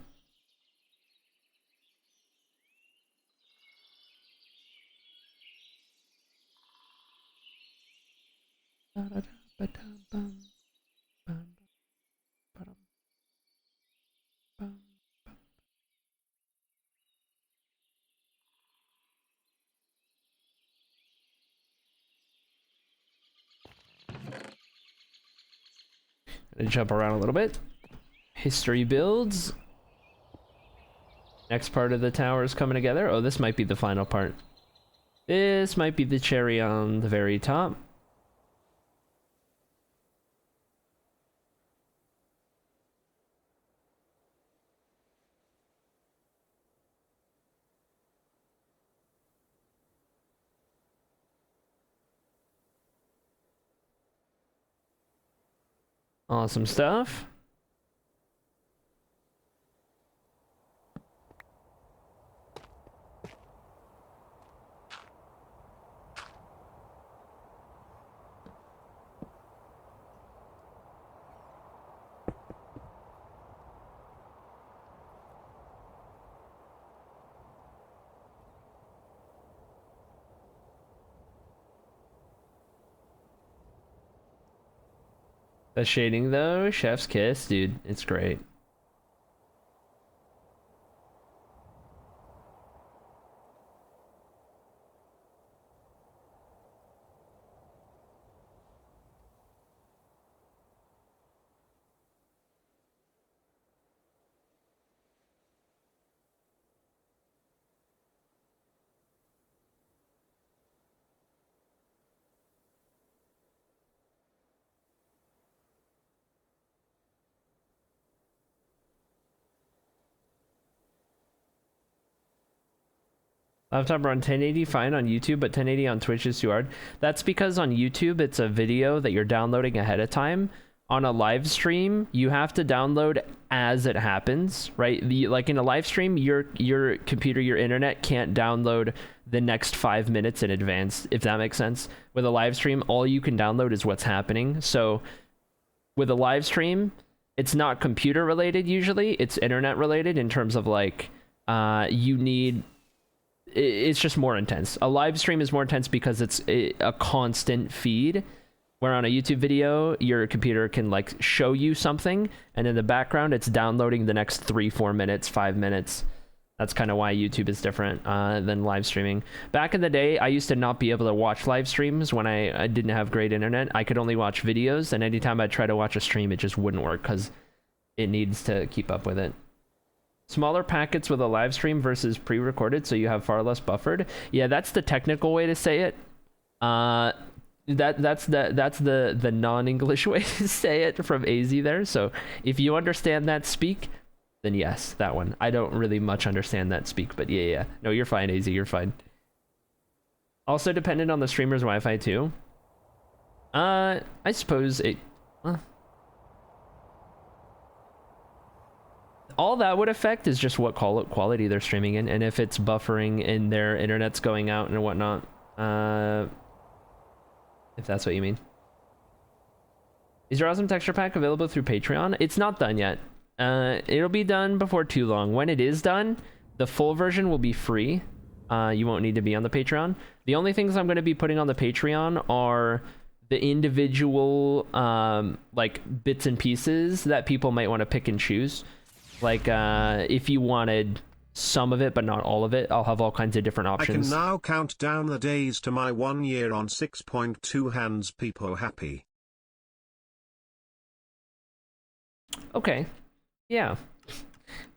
Jump around a little bit. History builds. Next part of the tower is coming together. Oh, this might be the final part. This might be the cherry on the very top. Awesome stuff. The shading though, chef's kiss, dude, it's great. Laptop run 1080 fine on YouTube, but 1080 on Twitch is too hard. That's because on YouTube, it's a video that you're downloading ahead of time. On a live stream, you have to download as it happens, right? Like in a live stream, your computer, your internet can't download the next 5 minutes in advance, if that makes sense. With a live stream, all you can download is what's happening. So with a live stream, it's not computer related usually, it's internet related in terms of like, it's just more intense. A live stream is more intense because it's a constant feed, where on a YouTube video, your computer can like show you something, and in the background, it's downloading the next 3, 4 minutes, 5 minutes. That's kind of why YouTube is different than live streaming. Back in the day, I used to not be able to watch live streams when I didn't have great internet. I could only watch videos, and anytime I try to watch a stream, it just wouldn't work because it needs to keep up with it. Smaller packets with a live stream versus pre-recorded, so you have far less buffered. Yeah, that's the technical way to say it. That's the non-English way to say it from AZ there. So if you understand that speak, then yes, that one. I don't really much understand that speak, but yeah. No, you're fine, AZ, you're fine. Also dependent on the streamer's Wi-Fi too. I suppose it... all that would affect is just what quality they're streaming in, and if it's buffering and their internet's going out and whatnot. If that's what you mean. Is your awesome texture pack available through Patreon? It's not done yet. It'll be done before too long. When it is done, the full version will be free. You won't need to be on the Patreon. The only things I'm going to be putting on the Patreon are the individual like bits and pieces that people might want to pick and choose. Like, if you wanted some of it, but not all of it, I'll have all kinds of different options. I can now count down the days to my 1 year on 6.2 hands. People happy. Okay. Yeah.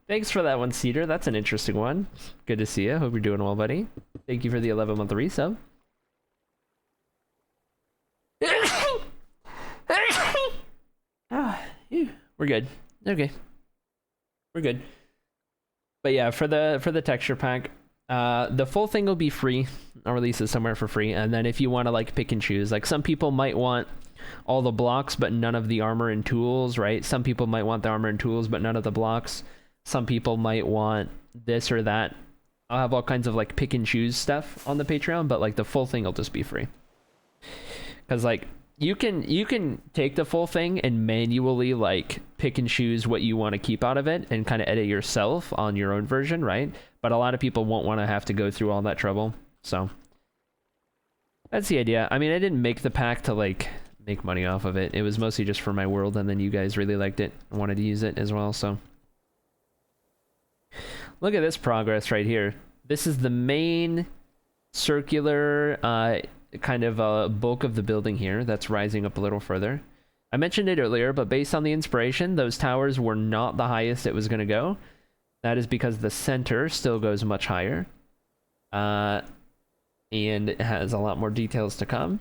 Thanks for that one, Cedar. That's an interesting one. Good to see you. Hope you're doing well, buddy. Thank you for the 11-month resub. We're good. Okay. We're good. But yeah, for the texture pack, the full thing will be free. I'll release it somewhere for free. And then if you want to like pick and choose, like some people might want all the blocks but none of the armor and tools, right? Some people might want the armor and tools but none of the blocks. Some people might want this or that. I'll have all kinds of like pick and choose stuff on the Patreon, but like the full thing will just be free. Because like you can take the full thing and manually like pick and choose what you want to keep out of it and kind of edit yourself on your own version, right? But a lot of people won't want to have to go through all that trouble. So that's the idea. I mean, I didn't make the pack to like make money off of it. It was mostly just for my world, and then you guys really liked it and wanted to use it as well. So look at this progress right here. This is the main circular kind of bulk of the building here that's rising up a little further. I mentioned it earlier, but based on the inspiration, those towers were not the highest it was going to go. That is because the center still goes much higher. And it has a lot more details to come.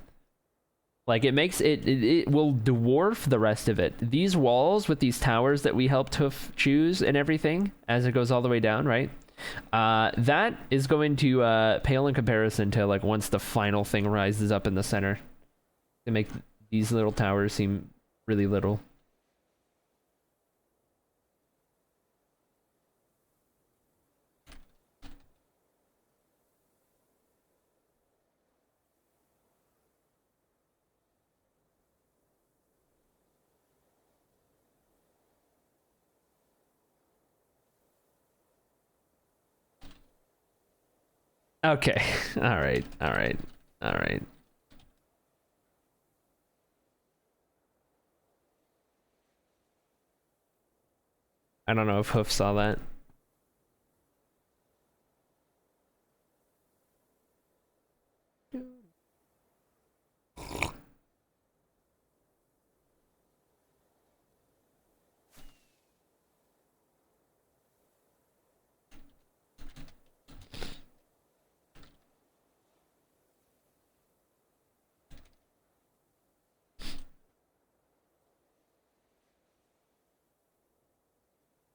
Like it makes it will dwarf the rest of it. These walls with these towers that we helped to choose and everything as it goes all the way down, right? That is going to pale in comparison to like once the final thing rises up in the center. To make these little towers seem really little. Okay. All right. All right. All right. I don't know if Hoof saw that.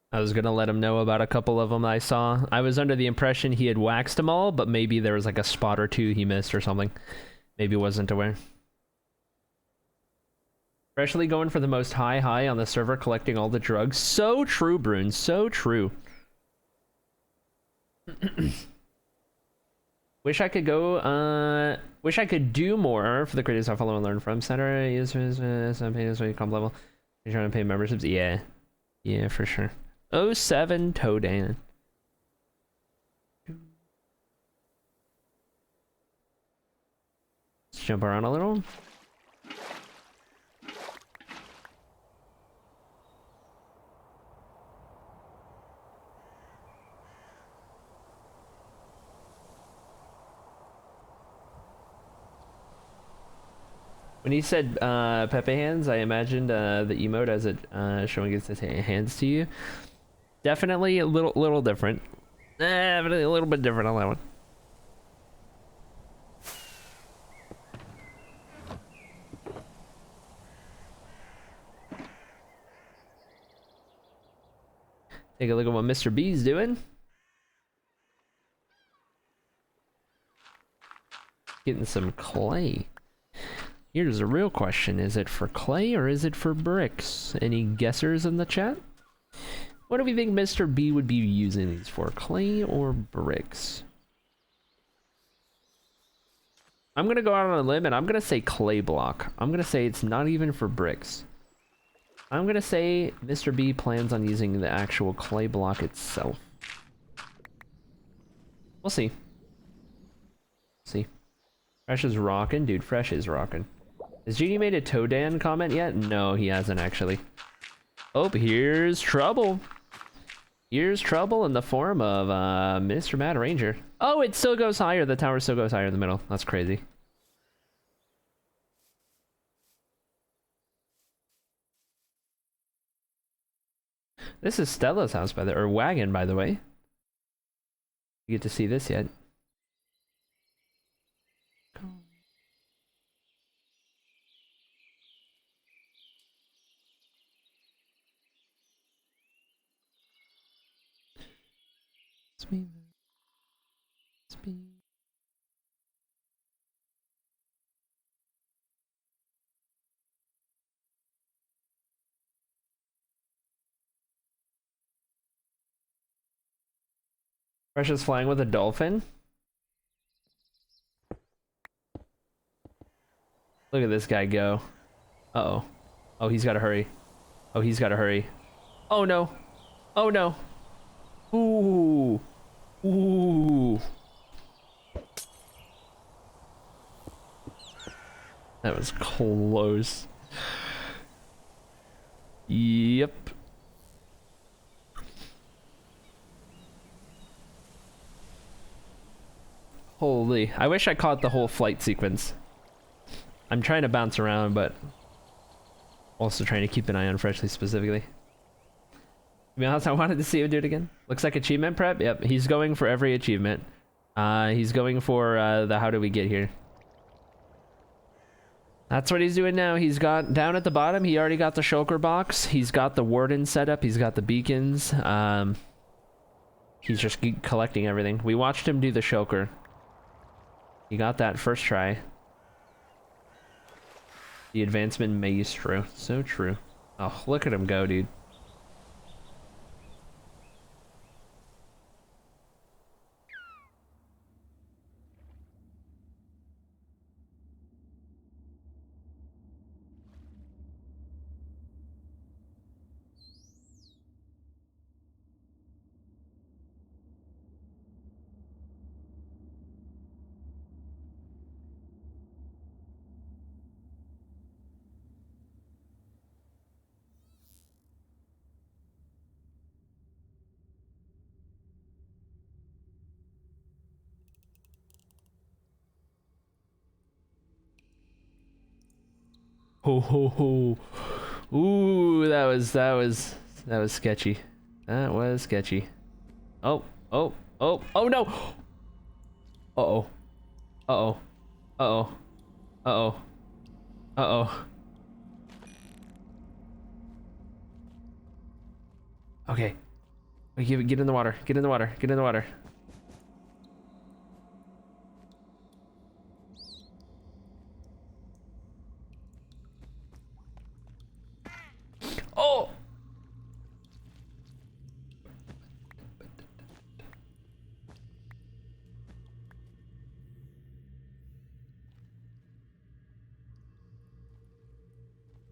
I was gonna let him know about a couple of them I saw. I was under the impression he had waxed them all, but maybe there was like a spot or two he missed or something. Maybe wasn't aware. Especially going for the most high on the server, collecting all the drugs. So true, Brune. So true. Wish I could go, wish I could do more for the creators I follow and learn from. Center is comp level. You're trying to pay memberships? Yeah. Yeah, for sure. 07 Todan. Let's jump around a little. When he said Pepe hands, I imagined the emote as it showing its hands to you. Definitely a little different. A little bit different on that one. Take a look at what Mr. B's doing. Getting some clay. Here's the real question. Is it for clay or is it for bricks? Any guessers in the chat? What do we think Mr. B would be using these for? Clay or bricks? I'm going to go out on a limb and I'm going to say clay block. I'm going to say it's not even for bricks. I'm going to say Mr. B plans on using the actual clay block itself. We'll see. See. Fresh is rocking. Dude, Fresh is rocking. Has Genie made a Todan comment yet? No, he hasn't actually. Oh, here's trouble. Here's trouble in the form of Mr. Mad Ranger. Oh, it still goes higher. The tower still goes higher in the middle. That's crazy. This is Stella's house, by the or wagon, by the way. You get to see this yet? Speed. Fresh is flying with a dolphin. Look at this guy go. Uh-oh. Oh, he's gotta hurry. Oh, he's gotta hurry. Oh no. Oh no. Ooh. Ooh. That was close. Yep. Holy. I wish I caught the whole flight sequence. I'm trying to bounce around, but also trying to keep an eye on Freshly specifically. To be honest, I wanted to see him do it again. Looks like achievement prep. Yep, he's going for every achievement. He's going for the how do we get here. That's what he's doing now. He's got down at the bottom. He already got the shulker box. He's got the warden set up. He's got the beacons. He's just collecting everything. We watched him do the shulker. He got that first try. The advancement maestro. So true. Oh, look at him go, dude. Ho ho ho. Ooh, that was sketchy. That was sketchy. Oh, oh, oh, oh no! Uh-oh. Uh-oh. Uh-oh. Uh-oh. Uh-oh. Okay. Get in the water. Get in the water. Get in the water. Oh!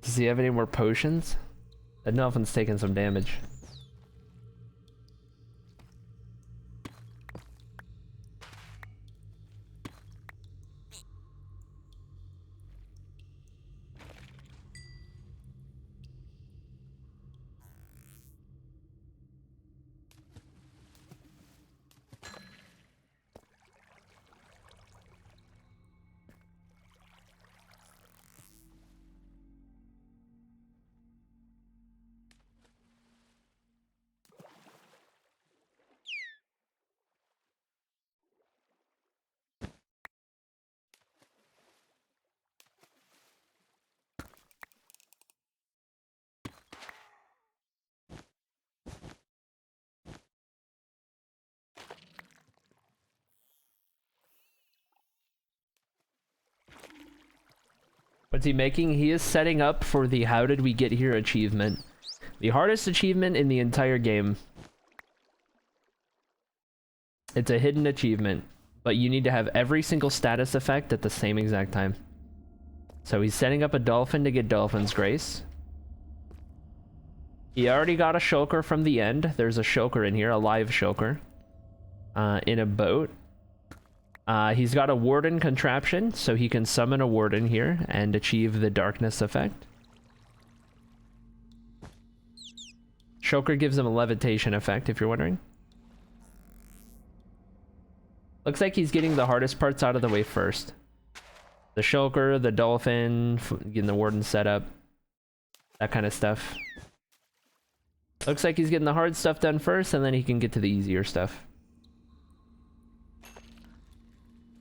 Does he have any more potions? That dolphin's taking some damage. What's he making? He is setting up for the "How did we get here" achievement. The hardest achievement in the entire game. It's a hidden achievement, but you need to have every single status effect at the same exact time. So he's setting up a dolphin to get Dolphin's Grace. He already got a shulker from the end. There's a shulker in here, a live shulker. In a boat. He's got a warden contraption, so he can summon a warden here and achieve the darkness effect. Shulker gives him a levitation effect, if you're wondering. Looks like he's getting the hardest parts out of the way first. The shulker, the dolphin, getting the warden set up. That kind of stuff. Looks like he's getting the hard stuff done first, and then he can get to the easier stuff.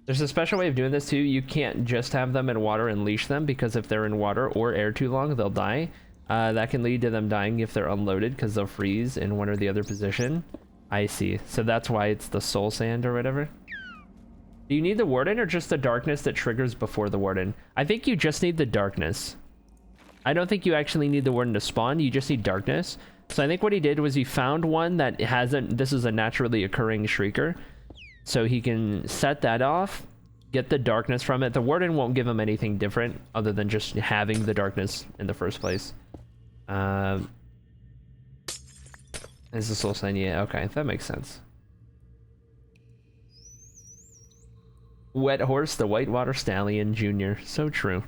There's a special way of doing this too. You can't just have them in water and leash them, because if they're in water or air too long, they'll die. That can lead to them dying if they're unloaded, because they'll freeze in one or the other position. I see. So that's why it's the soul sand or whatever. Do you need the warden or just the darkness that triggers before the warden? I think you just need the darkness. I don't think you actually need the warden to spawn. You just need darkness. So I think what he did was he found one that hasn't... This is a naturally occurring shrieker. So he can set that off, get the darkness from it. The warden won't give him anything different other than just having the darkness in the first place. Is the soul sign? Yeah, okay, that makes sense. Wet Horse, the Whitewater Stallion Jr. So true.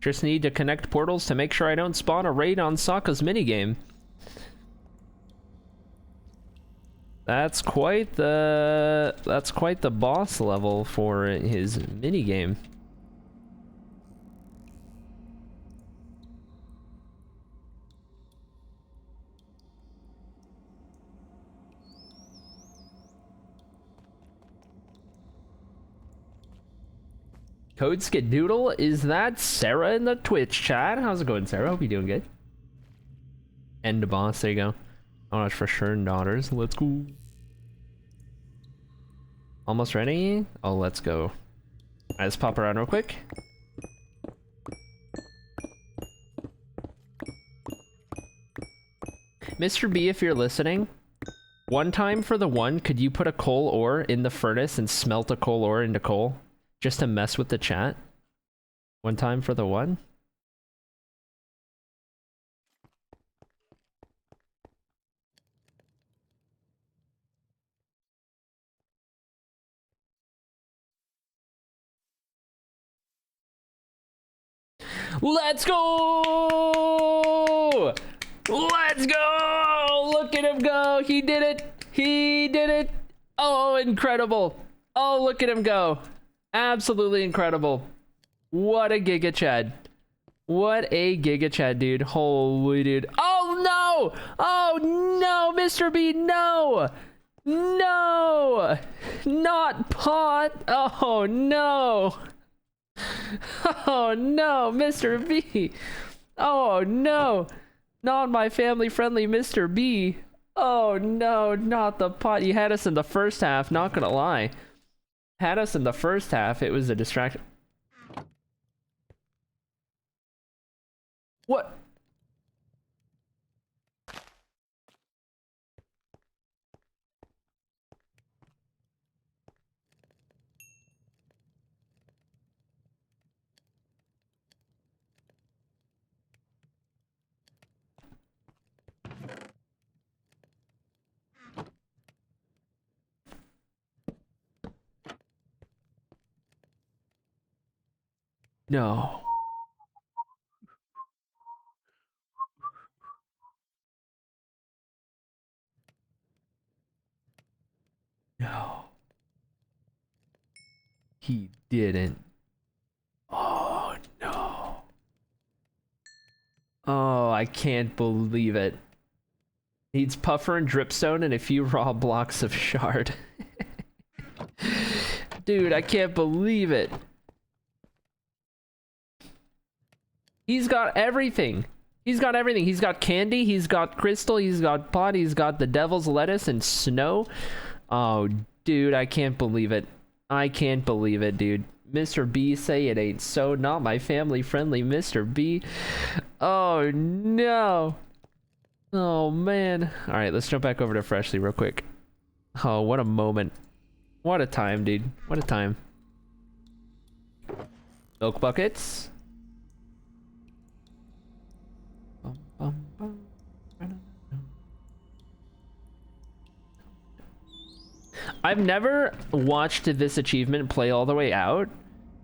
Just need to connect portals to make sure I don't spawn a raid on Sokka's minigame. That's quite the boss level for his minigame. Code Skidoodle, is that Sarah in the Twitch chat? How's it going, Sarah? Hope you're doing good. End boss, there you go. Oh, that's for sure, daughters. Let's go. Almost ready? Oh, let's go. Alright, let's pop around real quick. Mr. B, if you're listening, one time for the one, could you put a coal ore in the furnace and smelt a coal ore into coal? Just to mess with the chat. One time for the one. Let's go! Let's go! Look at him go! He did it! He did it! Oh, incredible! Oh, look at him go! Absolutely incredible! What a Giga Chad! What a Giga Chad, dude! Holy dude! Oh no! Oh no, Mr. B! No! No! Not pot! Oh no! Oh no, Mr. B! Oh no! Not my family-friendly Mr. B! Oh no, not the pot. You had us in the first half, not gonna lie. Had us in the first half, it was a distraction. What? No. No. He didn't. Oh no. Oh, I can't believe it. Needs puffer and dripstone and a few raw blocks of shard. Dude, I can't believe it. He's got everything. He's got everything. He's got candy, he's got crystal, he's got pot, he's got the devil's lettuce and snow. Oh, dude, I can't believe it. I can't believe it, dude. Mr. B, say it ain't so. Not my family-friendly Mr. B. Oh, no. Oh, man. All right, let's jump back over to Freshly real quick. Oh, what a moment. What a time, dude. What a time. Milk buckets. I've never watched this achievement play all the way out.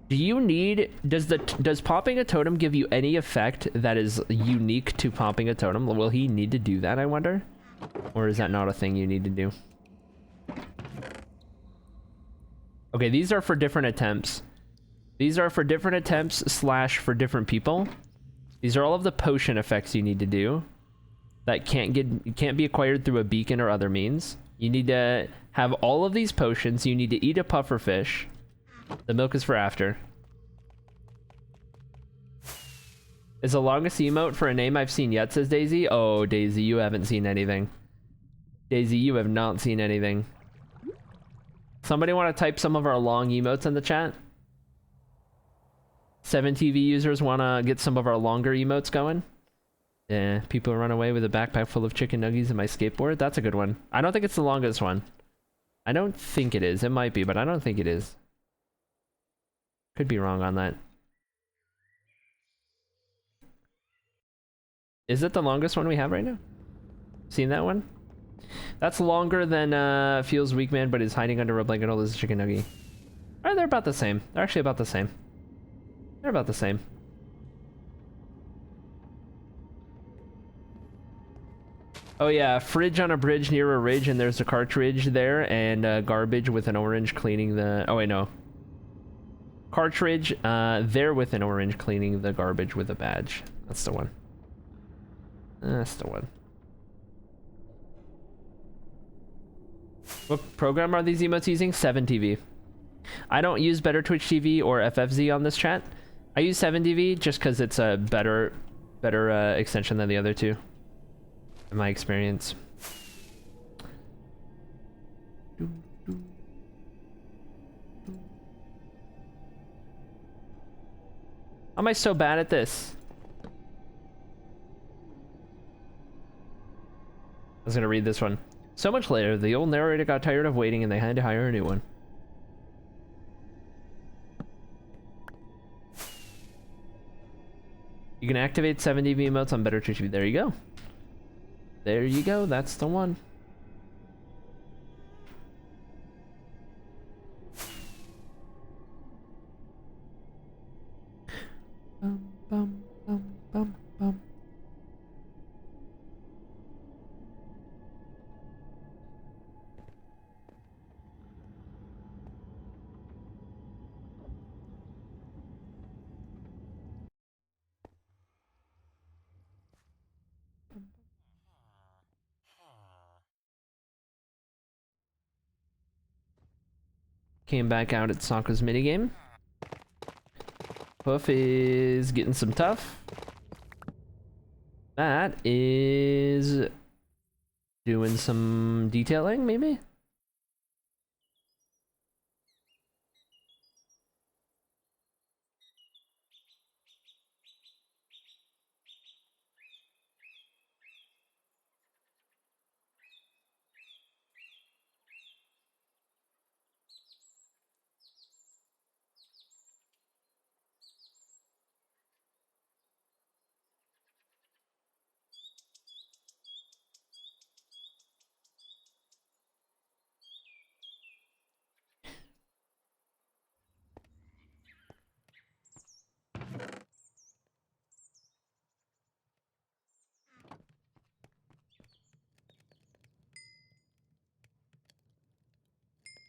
Do you need... Does popping a totem give you any effect that is unique to popping a totem? Will he need to do that, I wonder? Or is that not a thing you need to do? Okay, these are for different attempts. These are for different attempts / for different people. These are all of the potion effects you need to do that can't be acquired through a beacon or other means. You need to have all of these potions. You need to eat a puffer fish. The milk is for after. Is the longest emote for a name I've seen yet, says Daisy. Oh, Daisy, you haven't seen anything. Daisy, you have not seen anything. Somebody want to type some of our long emotes in the chat? 7TV users want to get some of our longer emotes going? Yeah, people run away with a backpack full of chicken nuggies and my skateboard. That's a good one. I don't think it's the longest one. I don't think it is. It might be, but I don't think it is. Could be wrong on that. Is it the longest one we have right now? Seen that one? That's longer than Feels Weak Man, but is hiding under a blanket hole as a chicken nuggie. Or they're about the same. They're actually about the same. They're about the same. Oh yeah, fridge on a bridge near a ridge, and there's a cartridge there, and garbage with an orange cleaning the... Oh wait, no. Cartridge there with an orange cleaning the garbage with a badge. That's the one. That's the one. What program are these emotes using? 7TV. I don't use Better Twitch TV or FFZ on this chat. I use 7TV just because it's a better extension than the other two, in my experience. How am I so bad at this? I was gonna read this one. So much later, the old narrator got tired of waiting and they had to hire a new one. You can activate 7DV emotes on Better Twitch TV. There you go. There you go. That's the one. Bum, bum. Came back out at Sokka's minigame. Puff is getting some tough. Matt is doing some detailing, maybe?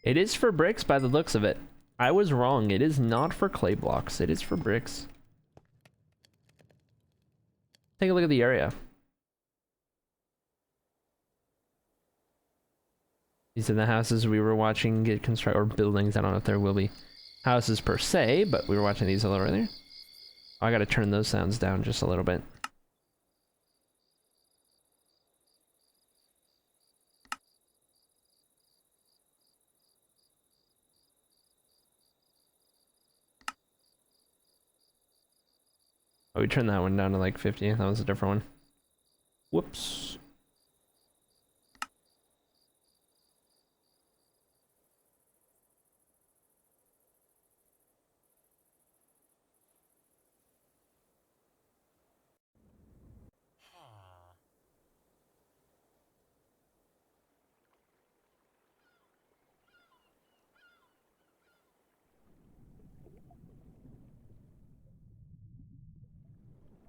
It is for bricks by the looks of it. I was wrong. It is not for clay blocks. It is for bricks. Take a look at the area. These are the houses we were watching get constructed, or buildings. I don't know if there will be houses per se, but we were watching these a little earlier. Oh, I gotta turn those sounds down just a little bit. Oh, we turned that one down to like 50. That was a different one. Whoops.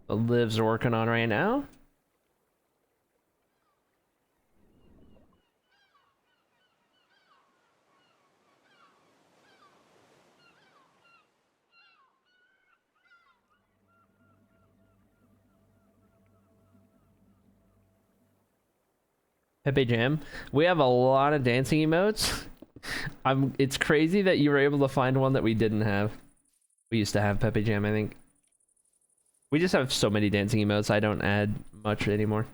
The Livs are working on right now. Pepe Jam. We have a lot of dancing emotes. It's crazy that you were able to find one that we didn't have. We used to have Pepe Jam, I think. We just have so many dancing emotes, I don't add much anymore.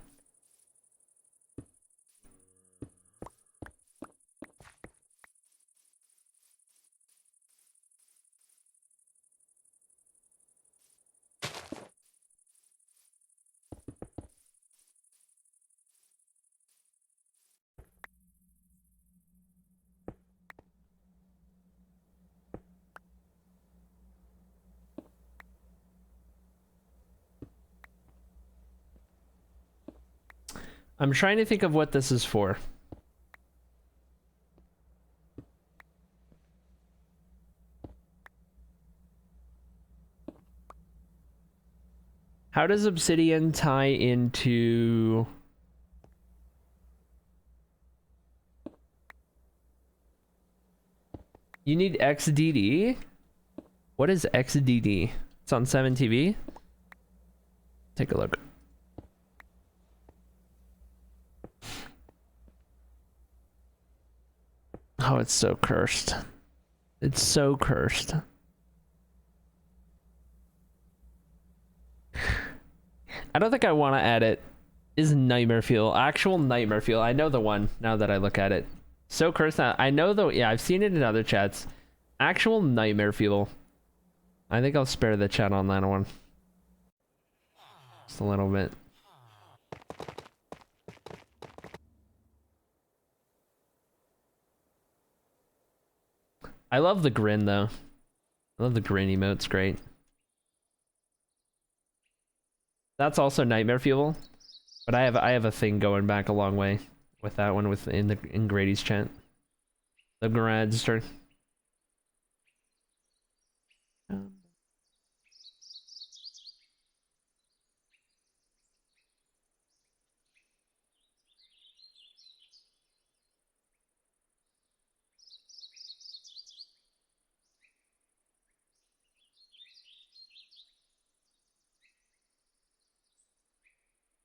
I'm trying to think of what this is for. How does obsidian tie into... You need XDD? What is XDD? It's on 7TV? Take a look. Oh, it's so cursed. It's so cursed. I don't think I want to add it. Is Nightmare Fuel. Actual Nightmare Fuel. I know the one now that I look at it. So cursed. I know the... Yeah, I've seen it in other chats. Actual Nightmare Fuel. I think I'll spare the chat on that one. Just a little bit. I love the grin though. I love the grin emote, it's great. That's also Nightmare Fuel, but I have a thing going back a long way with that one in Grady's chat. The Gradster.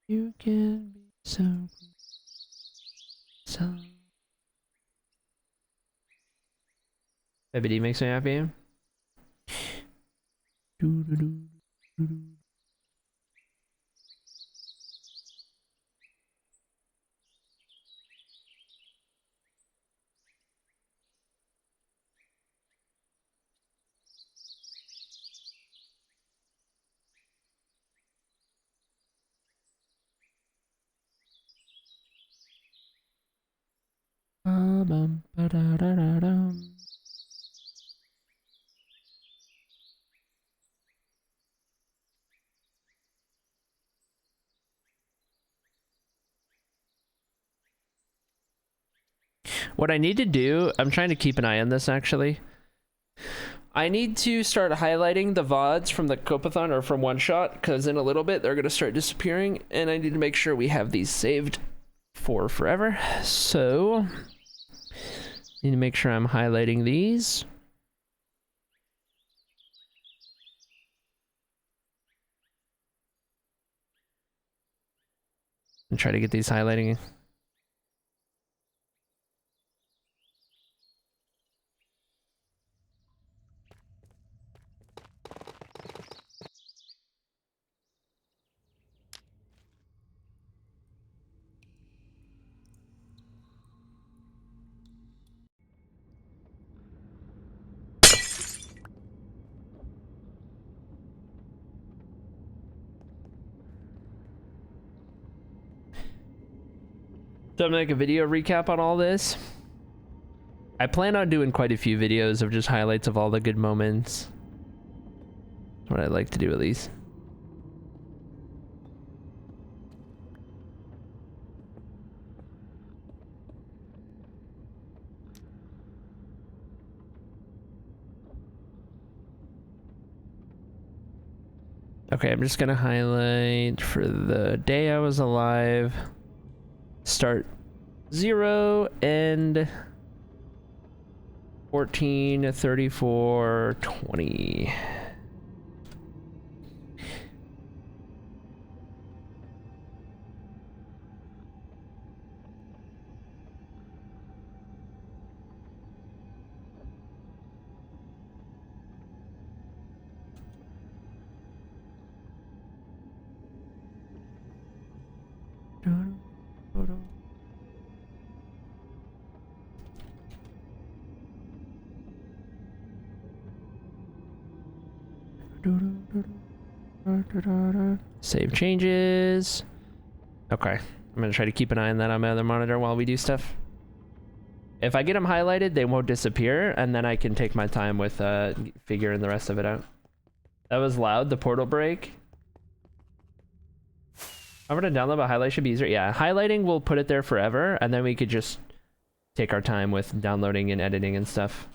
You can be so VOD makes me happy. Ba-da-da-da-dum. What I need to do, I'm trying to keep an eye on this actually. I need to start highlighting the VODs from the Copeathon or from OneShot, because in a little bit they're going to start disappearing, and I need to make sure we have these saved for forever. So, need to make sure I'm highlighting these. And try to get these highlighting. So I'm gonna make a video recap on all this. I plan on doing quite a few videos of just highlights of all the good moments. That's what I like to do at least. Okay, I'm just gonna highlight for the day I was alive. Start 0, end 14, 34, 20. Save changes. Okay, I'm gonna try to keep an eye on that on my other monitor while we do stuff. If I get them highlighted, they won't disappear, and then I can take my time with figuring the rest of it out. That was loud, the portal break. I'm gonna download, but highlight should be easier. Yeah, highlighting will put it there forever, and then we could just take our time with downloading and editing and stuff.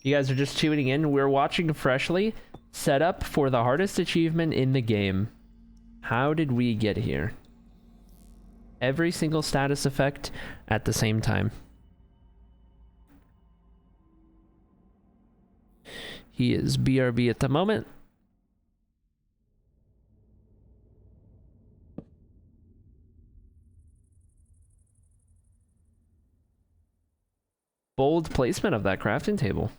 You guys are just tuning in. We're watching Freshly set up for the hardest achievement in the game. How did we get here? Every single status effect at the same time. He is BRB at the moment. Bold placement of that crafting table.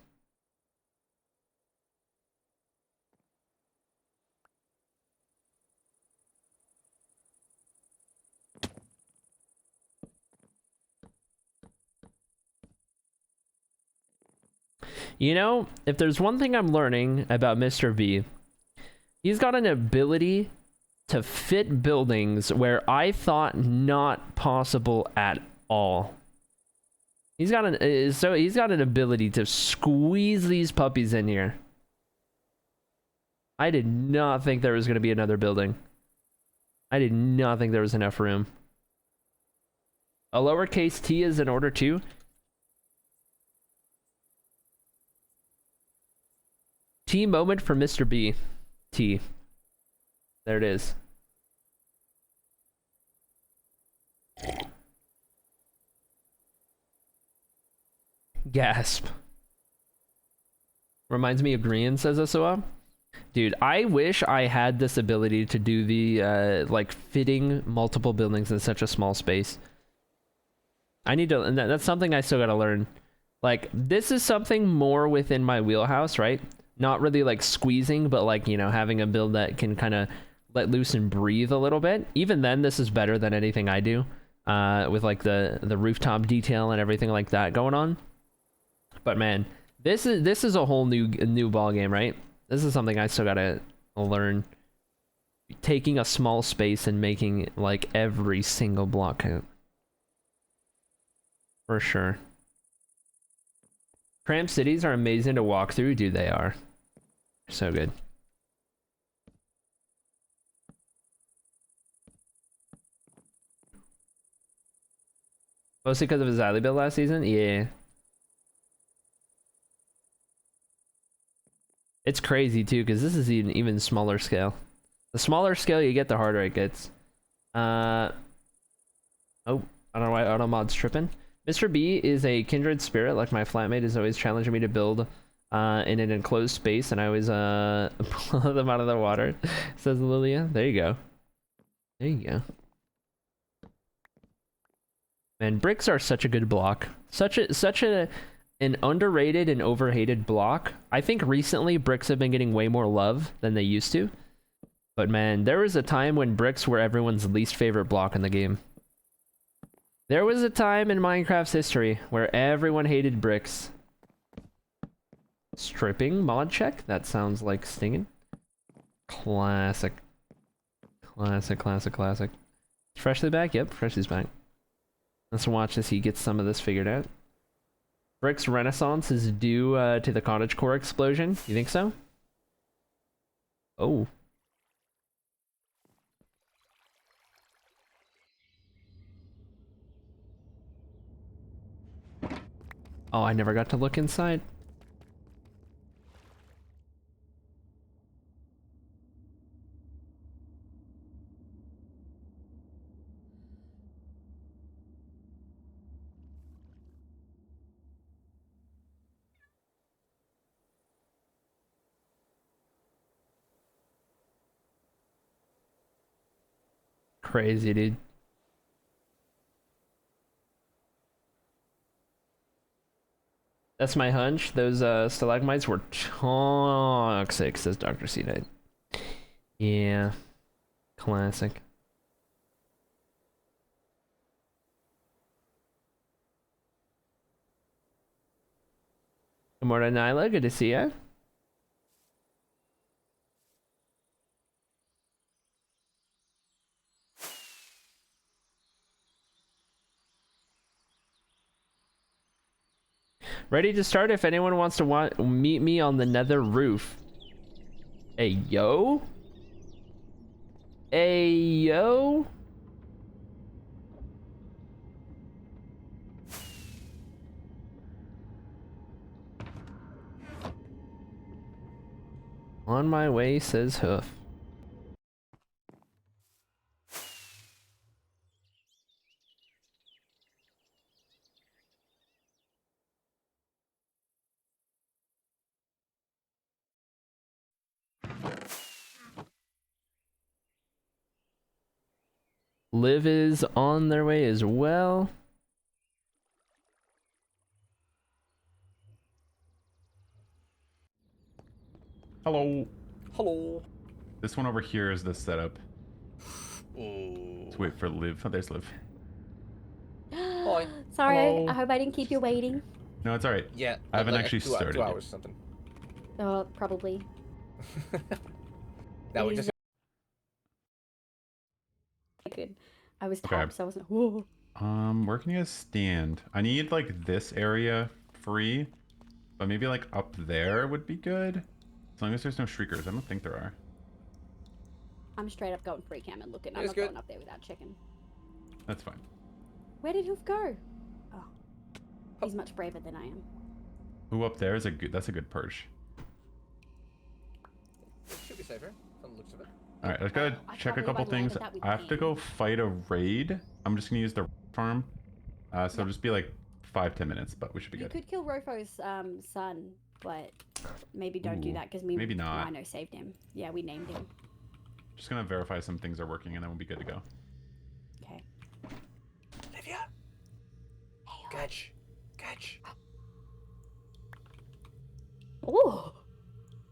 You know, if there's one thing I'm learning about Mr. V, he's got an ability to fit buildings where I thought not possible at all. He's got an ability to squeeze these puppies in here. I did not think there was going to be another building. I did not think there was enough room. A lowercase t is in order too. T moment for Mr. B. T. There it is. Gasp. Reminds me of Green, says SOA. Dude, I wish I had this ability to do the, like, fitting multiple buildings in such a small space. I need to, and that's something I still gotta learn. Like, this is something more within my wheelhouse, right? Not really, like, squeezing, but, like, you know, having a build that can kind of let loose and breathe a little bit. Even then, this is better than anything I do, with, like, the rooftop detail and everything like that going on. But, man, this is a whole new ball game, right? This is something I still gotta learn. Taking a small space and making, like, every single block count. For sure. Cramped cities are amazing to walk through, dude. They are. So good. Mostly because of his alley build last season? Yeah. It's crazy too, because this is an even smaller scale. The smaller scale you get, the harder it gets. Oh, I don't know why AutoMod's tripping. Mr. B is a kindred spirit, like my flatmate is always challenging me to build in an enclosed space, and I always pull them out of the water, says Lilia. There you go. There you go. Man, bricks are such a good block. Such an underrated and overhated block. I think recently bricks have been getting way more love than they used to. But man, there was a time when bricks were everyone's least favorite block in the game. There was a time in Minecraft's history where everyone hated bricks. Stripping mod check? That sounds like stinging. Classic. Classic, classic, classic. Freshly back? Yep, Freshly's back. Let's watch as he gets some of this figured out. Brick's renaissance is due to the cottage core explosion. You think so? Oh. Oh, I never got to look inside. Crazy, dude. That's my hunch. Those stalagmites were toxic, says Dr. C. Knight. Yeah. Classic. Good morning, Nyla. Good to see ya. Ready to start if anyone wants to meet me on the nether roof. Hey, yo? Hey, yo? On my way, says Hoof. Liv is on their way as well. Hello. Hello. This one over here is the setup. Let's wait for Liv. Oh, there's Liv. Hi. Sorry, Hello. I hope I didn't keep you waiting. No, it's alright. Yeah. I haven't like actually started 2 hours yet. or something. Probably. That we just. Good. I was Okay. tapped, so I wasn't. Whoa. Where can you guys stand? I need like this area free, but maybe like up there would be good. As long as there's no shriekers. I don't think there are. I'm straight up going free cam and looking. I'm It's not good. going up there without checking. That's fine. Where did Hoof go? Oh. He's much braver than I am. Ooh, up there is a good. That's a good perch. Should be safer from the looks of it. All right, let's go check a couple things. I have to go fight a raid. I'm just gonna use the farm. So it'll just be like 5-10 minutes, but we should be You good. could kill Rofo's son, but maybe don't do Ooh, that because maybe not. Rhino saved him. Yeah, we named him. Just gonna verify some things are working, and then we'll be good to go. Okay. Olivia. Catch. Oh,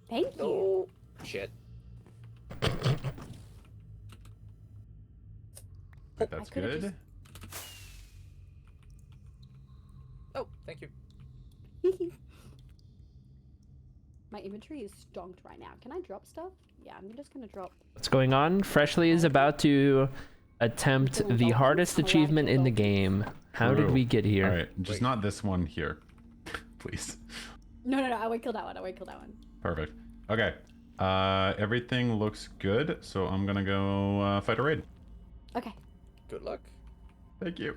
thank you. Oh, shit. Right, that's good. Oh, thank you. My inventory is stonked right now. Can I drop stuff? Yeah, I'm just gonna drop. What's going on? Freshly is about to attempt the hardest achievement in the game. How did we get here? All right, just not this one here, please. No, I won't kill that one. Perfect. Okay. Everything looks good, so I'm gonna go fight a raid. Okay. Good luck. Thank you.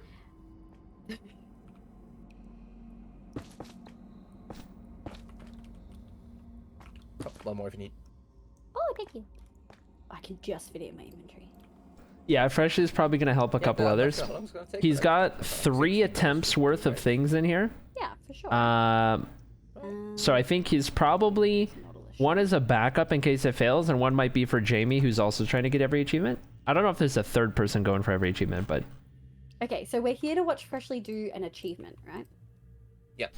One more if you need. Oh, thank you. I can just fit it in my inventory. Yeah, Fresh is probably gonna help a couple others. He's got 3 attempts worth of things in here. Yeah, for sure. So I think he's probably one is a backup in case it fails, and one might be for Jamie, who's also trying to get every achievement. I don't know if there's a third person going for every achievement, but Okay, so we're here to watch Freshly do an achievement, right? Yep.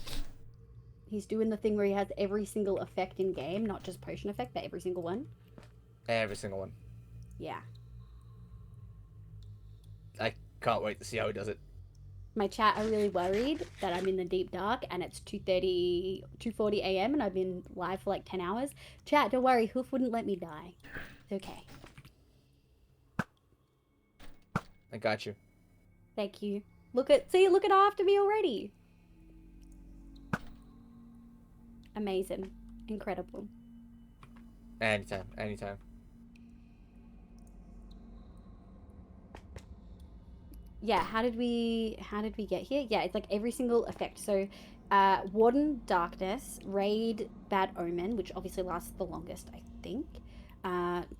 He's doing the thing where he has every single effect in game, not just potion effect, but every single one. Every single one. Yeah. I can't wait to see how he does it. My chat are really worried that I'm in the deep dark and it's 2:40 a.m. and I've been live for like 10 hours. Chat, don't worry, Hoof wouldn't let me die. It's okay. I got you. Thank you. Look at after me already. Amazing. Incredible. Anytime. Yeah, how did we get here? Yeah, it's like every single effect. So Warden Darkness, Raid Bad Omen, which obviously lasts the longest, I think.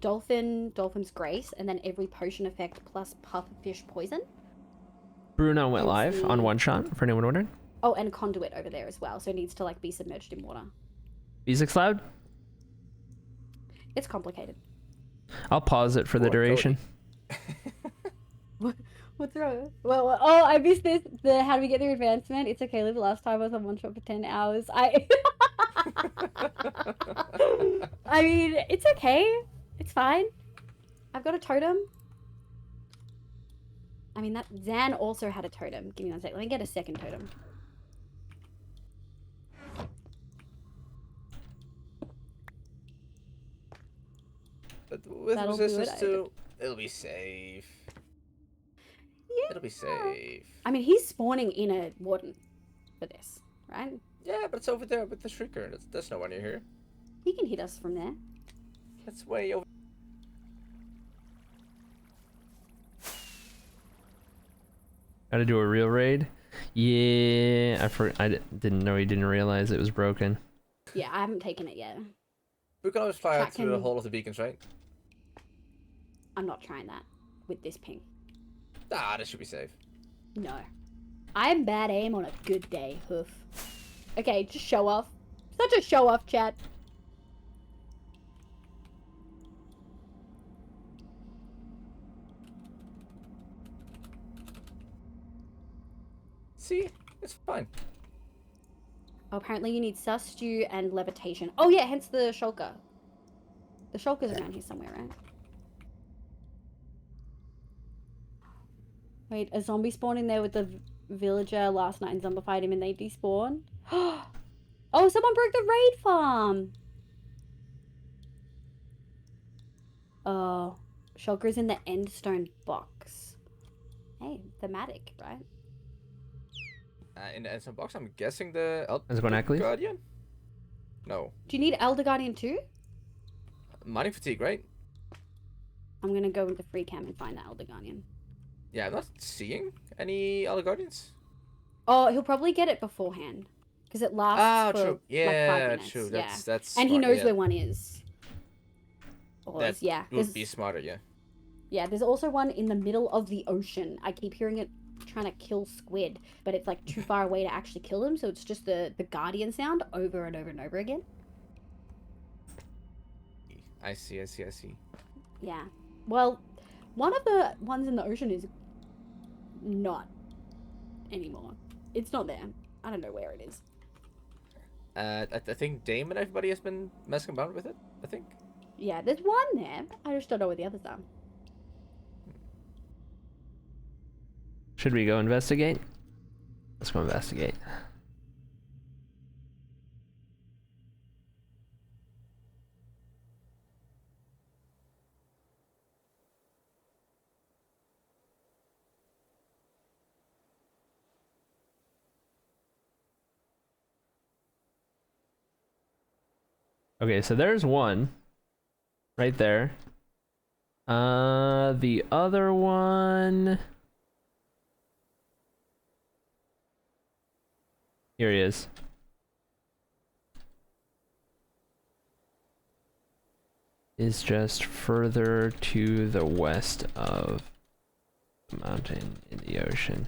Dolphin's Grace, and then every potion effect plus Pufferfish Poison. Bruno went live on OneShot, for anyone wondering. Oh, and Conduit over there as well, so it needs to like be submerged in water. Music's loud? It's complicated. I'll pause it for the duration. What's wrong? Well, oh, I missed this. The how do we get the advancement? It's okay, Liv. Last time I was on one shot for 10 hours. I mean, it's okay. It's fine. I've got a totem. I mean, that Zan also had a totem. Give me 1 sec. Let me get a second totem. But with That'll do resistance it, too, it'll be safe. Yeah. It'll be safe. I mean, he's spawning in a warden for this, right? Yeah, but it's over there with the Shrieker. That's nowhere near here. He can hit us from there. That's way over. Gotta do a real raid? Yeah, I didn't know he didn't realize it was broken. Yeah, I haven't taken it yet. We can always fly out Tracking- through the hole of the beacons, right? I'm not trying that with this ping. Ah, this should be safe. No. I'm bad aim on a good day, Hoof. Okay, just show off. Such a show off, chat. See? It's fine. Oh, apparently you need sus stew and levitation. Oh yeah, hence the shulker. The shulker's around here somewhere, right? Wait, a zombie spawned in there with the villager last night and zombified him and they despawn? Oh, someone broke the raid farm! Oh, shulker's in the endstone box. Hey, thematic, right? In the Ensign box, I'm guessing the Let's go Necklace. Guardian? No. Do you need Elder Guardian too? Mining fatigue, right? I'm gonna go into free cam and find that Elder Guardian. Yeah, I'm not seeing any Elder Guardians. Oh, he'll probably get it beforehand. Because it lasts for true. like Yeah, 5 minutes. true. Yeah. That's and he smart, knows yeah. where one is. Oars, That yeah. would be smarter, yeah. Yeah, there's also one in the middle of the ocean. I keep hearing it trying to kill squid, but it's like too far away to actually kill them, so it's just the guardian sound over and over and over again. I see. Yeah. Well, one of the ones in the ocean is not anymore. It's not there. I don't know where it is. I think Dame and everybody has been messing around with it, I think. Yeah, there's one there. I just don't know where the others are. Should we go investigate? Let's go investigate. Okay, so there's one right there. The other one. Here he is. Is just further to the west of the mountain in the ocean.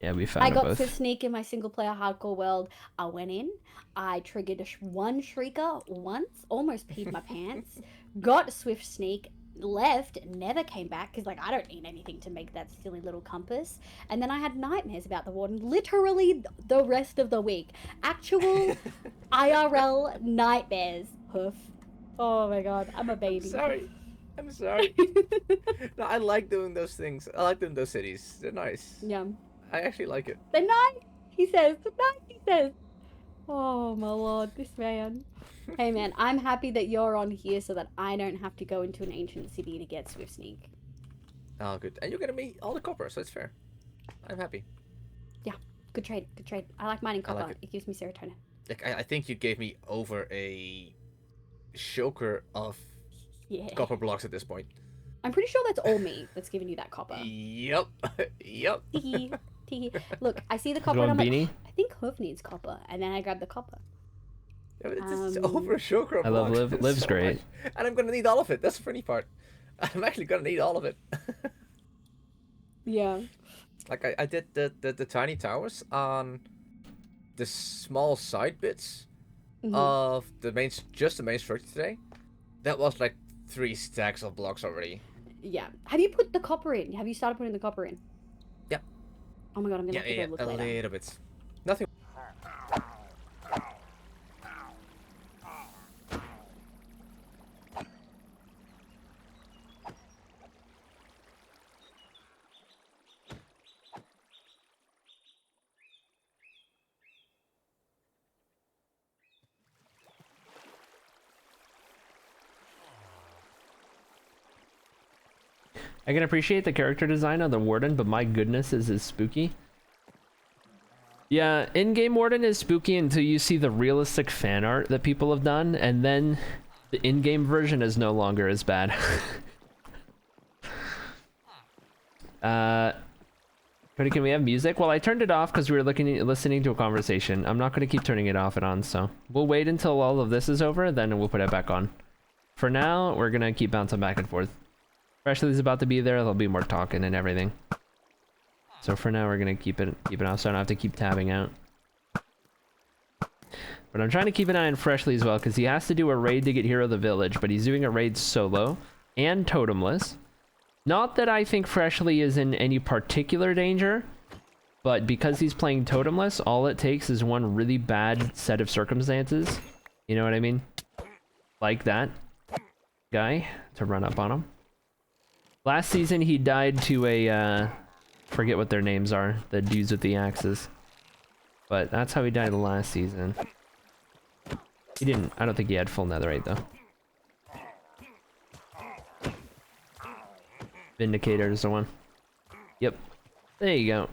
Yeah, we found I them got both. Swift Sneak in my single player hardcore world. I went in, I triggered one shrieker once, almost peed my pants, got Swift Sneak, left, never came back because like I don't need anything to make that silly little compass. And then I had nightmares about the warden literally the rest of the week. Actual IRL nightmares. Hoof. Oh my god, I'm a baby. I'm sorry. No, I like doing those things. I like doing those cities. They're nice. Yeah. I actually like it. The night, he says. The night, he says. Oh my lord, this man. Hey man, I'm happy that you're on here so that I don't have to go into an ancient city to get Swift Sneak. Oh, good. And you're gonna meet all the copper, so it's fair. I'm happy. Yeah, good trade, good trade. I like mining copper. like it gives me serotonin. Like I think you gave me over a choker of copper blocks at this point. I'm pretty sure that's all me that's giving you that copper. Yep. Yep. Tee tee. Look, I see the copper Going and I'm beanie? like, I think Hoof needs copper, and then I grab the copper. Yeah, but it's over a choker of I love blocks. Liv. Liv's So great. much. And I'm gonna need all of it. That's the funny part. I'm actually gonna need all of it. Yeah. Like I did the tiny towers on the small side bits of the main structure today. That was like 3 stacks of blocks already. Yeah. Have you put the copper in? Have you started putting the copper in? Yeah. Oh my god, I'm gonna have to go look a later. little bit. Nothing. I can appreciate the character design of the warden, but my goodness, is it spooky? Yeah, in-game warden is spooky until you see the realistic fan art that people have done, and then the in-game version is no longer as bad. Cody, can we have music? Well, I turned it off because we were listening to a conversation. I'm not going to keep turning it off and on, so we'll wait until all of this is over, then we'll put it back on. For now, we're going to keep bouncing back and forth. Freshly's about to be there. There'll be more talking and everything. So for now, we're gonna keep it off, so I don't have to keep tabbing out. But I'm trying to keep an eye on Freshly as well, because he has to do a raid to get Hero of the Village, but he's doing a raid solo and totemless. Not that I think Freshly is in any particular danger, but because he's playing totemless, all it takes is one really bad set of circumstances. You know what I mean? Like that guy to run up on him. Last season, he died to a, forget what their names are, the dudes with the axes. But that's how he died last season. He didn't, I don't think he had full netherite, though. Vindicator is the one. Yep. There you go.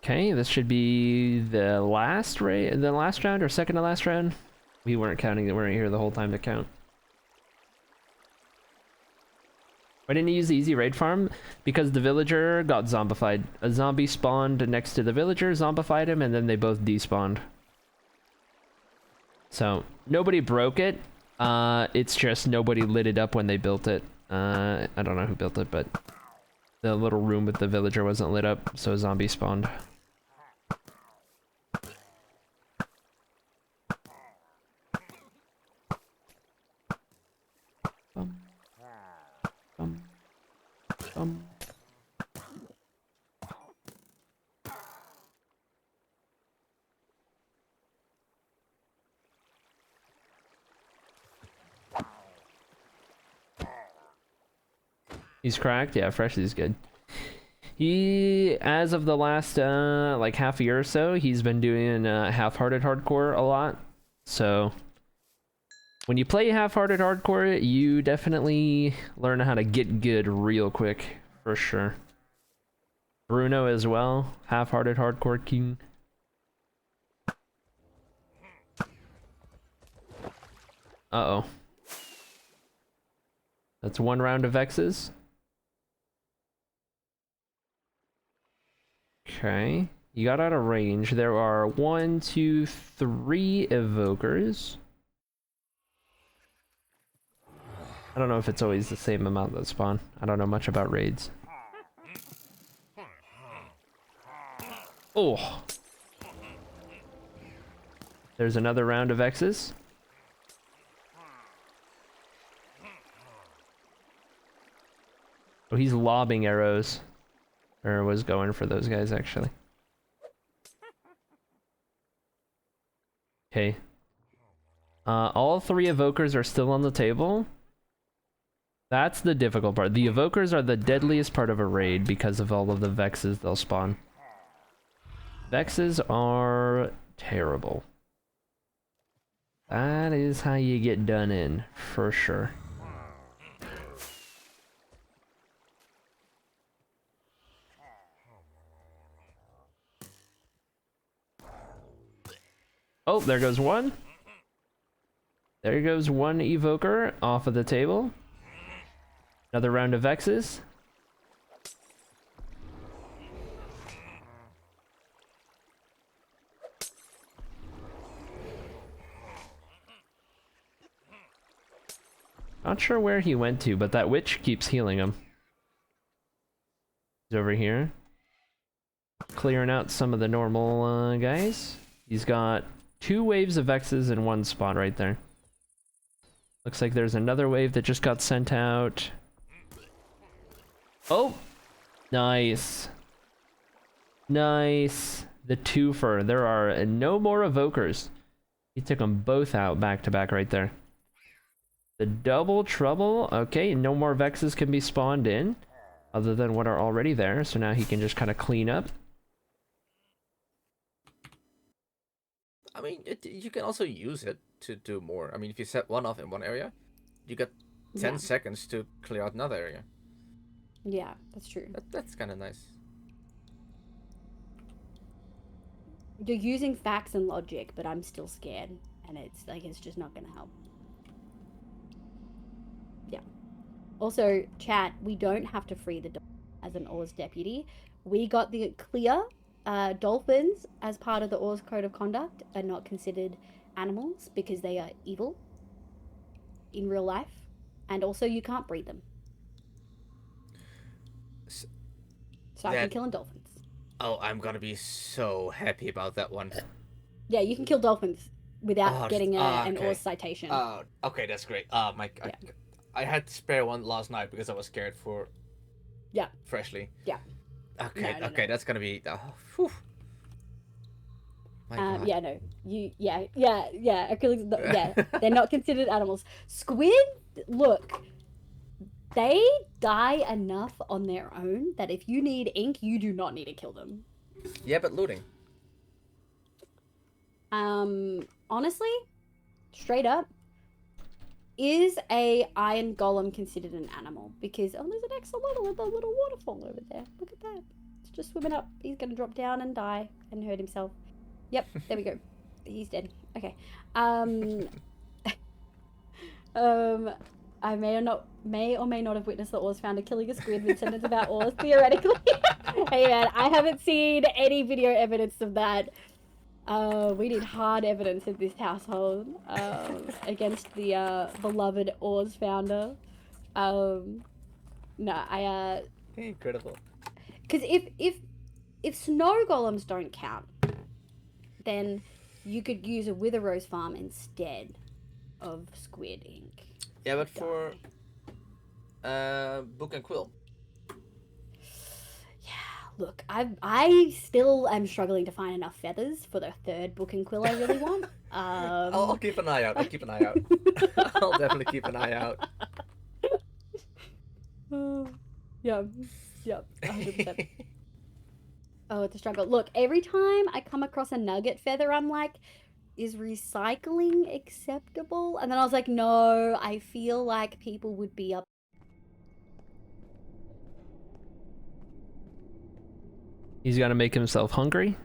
Okay, this should be the last round or second to last round. We weren't counting, we weren't here the whole time to count. Why didn't you use the easy raid farm? Because the villager got zombified. A zombie spawned next to the villager, zombified him, and then they both despawned. So, nobody broke it. It's just nobody lit it up when they built it. I don't know who built it, but the little room with the villager wasn't lit up, so a zombie spawned. He's cracked? Yeah, Freshly's good. He, as of the last, like half a year or so, he's been doing half-hearted hardcore a lot. So, when you play half-hearted hardcore, you definitely learn how to get good real quick, for sure. Bruno as well, half-hearted hardcore king. Uh-oh. That's one round of X's. Okay. You got out of range. There are 1, 2, 3 evokers. I don't know if it's always the same amount that spawn. I don't know much about raids. Oh! There's another round of X's. Oh, he's lobbing arrows. Or was going for those guys, actually. Okay. All 3 evokers are still on the table. That's the difficult part. The evokers are the deadliest part of a raid because of all of the Vexes they'll spawn. Vexes are terrible. That is how you get done in, for sure. Oh, there goes one. There goes one evoker off of the table. Another round of X's. Not sure where he went to, but that witch keeps healing him. He's over here. Clearing out some of the normal guys. He's got 2 waves of X's in one spot right there. Looks like there's another wave that just got sent out. Oh! Nice. Nice. The twofer. There are no more evokers. He took them both out back to back right there. The double trouble. Okay, no more Vexes can be spawned in. Other than what are already there. So now he can just kind of clean up. I mean, you can also use it to do more. I mean, if you set one off in one area, you get 10 seconds to clear out another area. Yeah, that's true. That's kind of nice. You're using facts and logic, but I'm still scared. And it's like, it's just not going to help. Yeah. Also, chat, we don't have to free the dolphin as an Oars deputy. We got the clear dolphins as part of the Oars Code of Conduct are not considered animals because they are evil in real life. And also you can't breed them. So I can kill dolphins. Oh, I'm gonna be so happy about that one. Yeah, you can kill dolphins without getting an okay. Oars citation. Okay, that's great. I had to spare one last night because I was scared for Freshly. Yeah. Okay, No. that's gonna be whew. My God. Yeah, no. Acrylics, they're not considered animals. Squid, look, they die enough on their own that if you need ink, you do not need to kill them. Yeah, but looting. Honestly, straight up, is a iron golem considered an animal? Because there's an axolotl with a little waterfall over there. Look at that. It's just swimming up. He's gonna drop down and die and hurt himself. Yep, there we go. He's dead. Okay. I may or may not have witnessed the Oars founder killing a squid mid-sentence about Oars, theoretically. Hey man, I haven't seen any video evidence of that. We need hard evidence in this household against the beloved Oars founder. No, Incredible. Because if snow golems don't count, then you could use a Wither Rose farm instead of squid ink. Yeah, but for Book and Quill. Look, I still am struggling to find enough feathers for the third Book and Quill I really want. I'll keep an eye out. I'll keep an eye out. I'll definitely keep an eye out. Yep, 100%. Oh, it's a struggle. Look, every time I come across a nugget feather, I'm like, is recycling acceptable? And then I was like, no, I feel like people would be up. He's got to make himself hungry.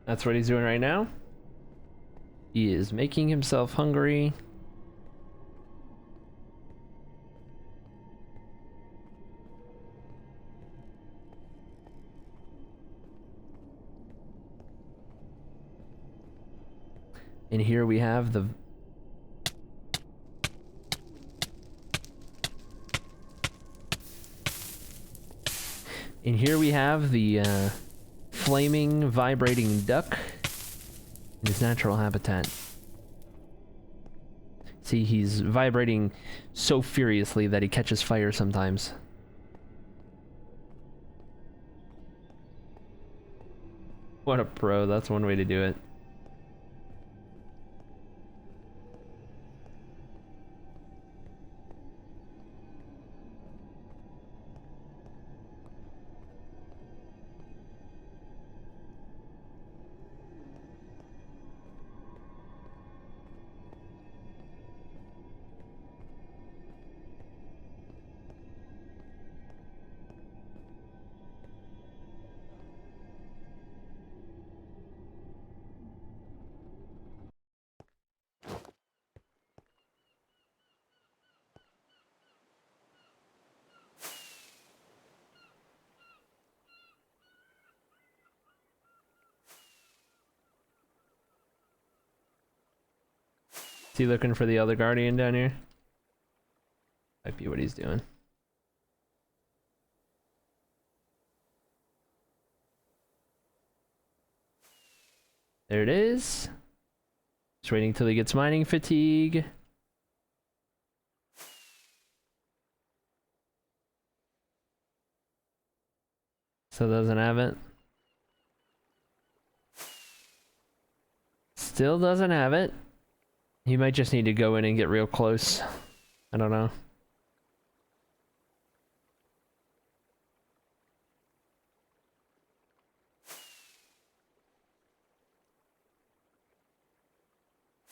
That's what he's doing right now. He is making himself hungry. And here we have the flaming, vibrating duck in his natural habitat. See, he's vibrating so furiously that he catches fire sometimes. What a pro, that's one way to do it. Is he looking for the other guardian down here? Might be what he's doing. There it is. Just waiting till he gets mining fatigue. Still doesn't have it. Still doesn't have it. He might just need to go in and get real close. I don't know.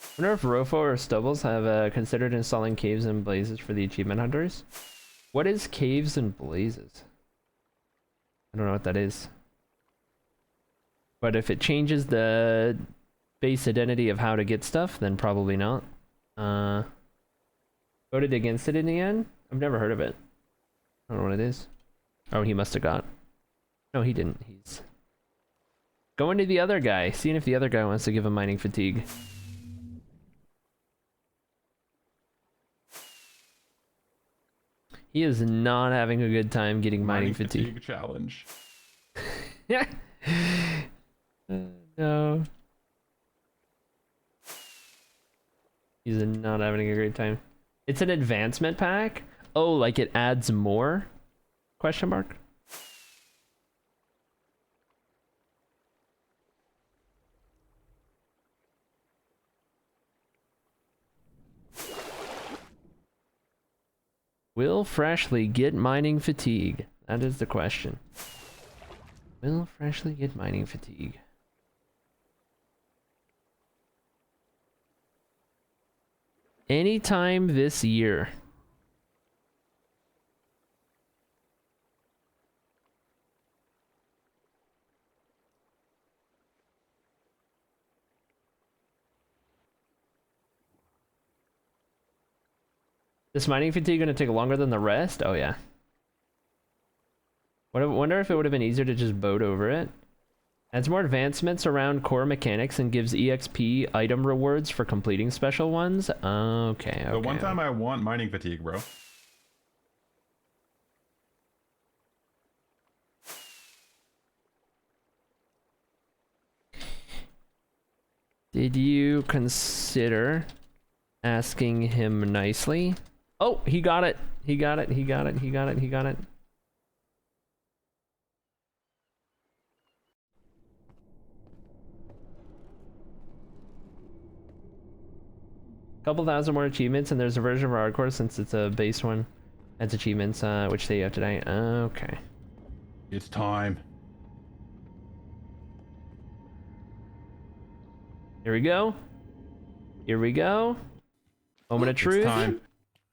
I wonder if Rofo or Stubbles have considered installing caves and blazes for the achievement hunters. What is caves and blazes? I don't know what that is. But if it changes the base identity of how to get stuff, then probably not. Voted against it in the end? I've never heard of it. I don't know what it is. Oh, he must have got... No, he didn't. He's going to the other guy, seeing if the other guy wants to give him mining fatigue. He is not having a good time getting mining fatigue. Challenge. Yeah. No. He's not having a great time. It's an advancement pack? Oh, like it adds more? Question mark? Will Freshly get mining fatigue? That is the question. Will Freshly get mining fatigue? Anytime this year. This mining fatigue gonna take longer than the rest? Oh yeah. Wonder if it would have been easier to just boat over it. Adds more advancements around core mechanics and gives EXP item rewards for completing special ones. Okay. The one time I want mining fatigue, bro. Did you consider asking him nicely? Oh, he got it. He got it. He got it. He got it. He got it. Couple thousand more achievements, and there's a version of hardcore since it's a base one. That's achievements, which day you have today. Okay. It's time. Here we go. Here we go. Moment of truth. Time.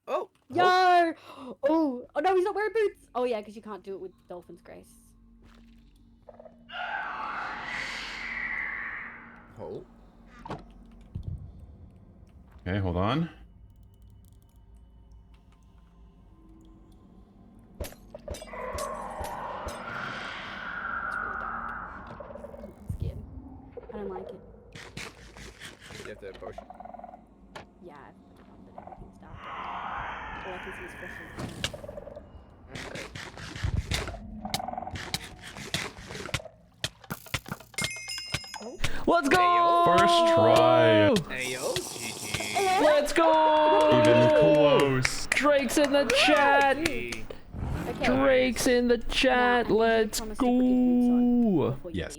Oh, yo! Oh no, he's not wearing boots. Oh yeah, because you can't do it with Dolphin's Grace. Oh. Okay, hold on. Skin. I don't like it. You have to potion. Yeah, but everything's dark. All I can see is flashes. Let's go! First try. Ayo, GG. Let's go! Even close. Drake's in the chat. Drake's in the chat. Let's go. Yes.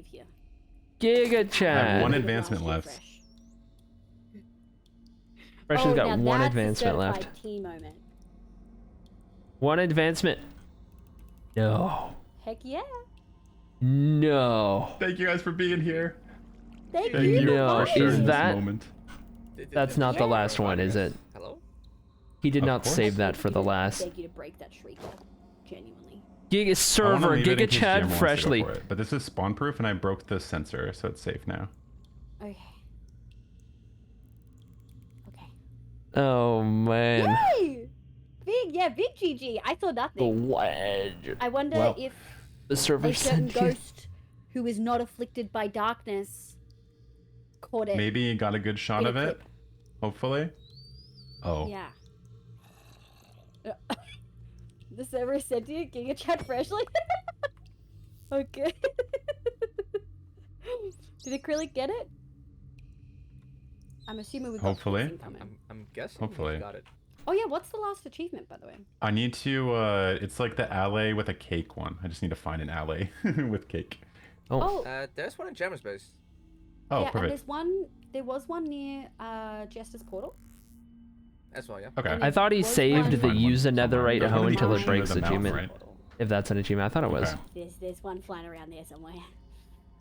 Giga I chat. have one advancement left. Fresh has got now one that's advancement a left. certified T moment. One advancement. No. Heck yeah. No. Thank you guys for being here. Thank Thank you. you No, for sharing is this that? moment. That's not the last one, is it? Hello? He did Of not course. save that for the last. Beg you to break that shrieker. Genuinely. Giga I wanna server, leave it in Giga case chat Jim wants to go freshly. for it, but this is spawn proof, and I broke the sensor, so it's safe now. Okay. Oh man. Yay! Big GG. I saw The nothing. wedge. I wonder Well, if The server a certain sent you. ghost who is not afflicted by darkness caught it. Maybe you got a good shot in a of it. clip. Hopefully. Oh. Yeah. The server is sent to you, Giga chat freshly. Okay. Did Acrylic get it? I'm assuming we've got Hopefully. tweets incoming. I'm guessing Hopefully. you got it. Oh yeah, what's the last achievement, by the way? I need to. It's like the alley with a cake one. I just need to find an alley with cake. Oh. There's one in Jammer's base. Oh, yeah, and perfect. there was one near Jester's portal. That's why, yeah. Okay. I thought he saved the use a netherite There's hoe gonna be until it one breaks under the mouth, achievement. right? If that's an achievement, I thought it was. Okay. There's one flying around there somewhere.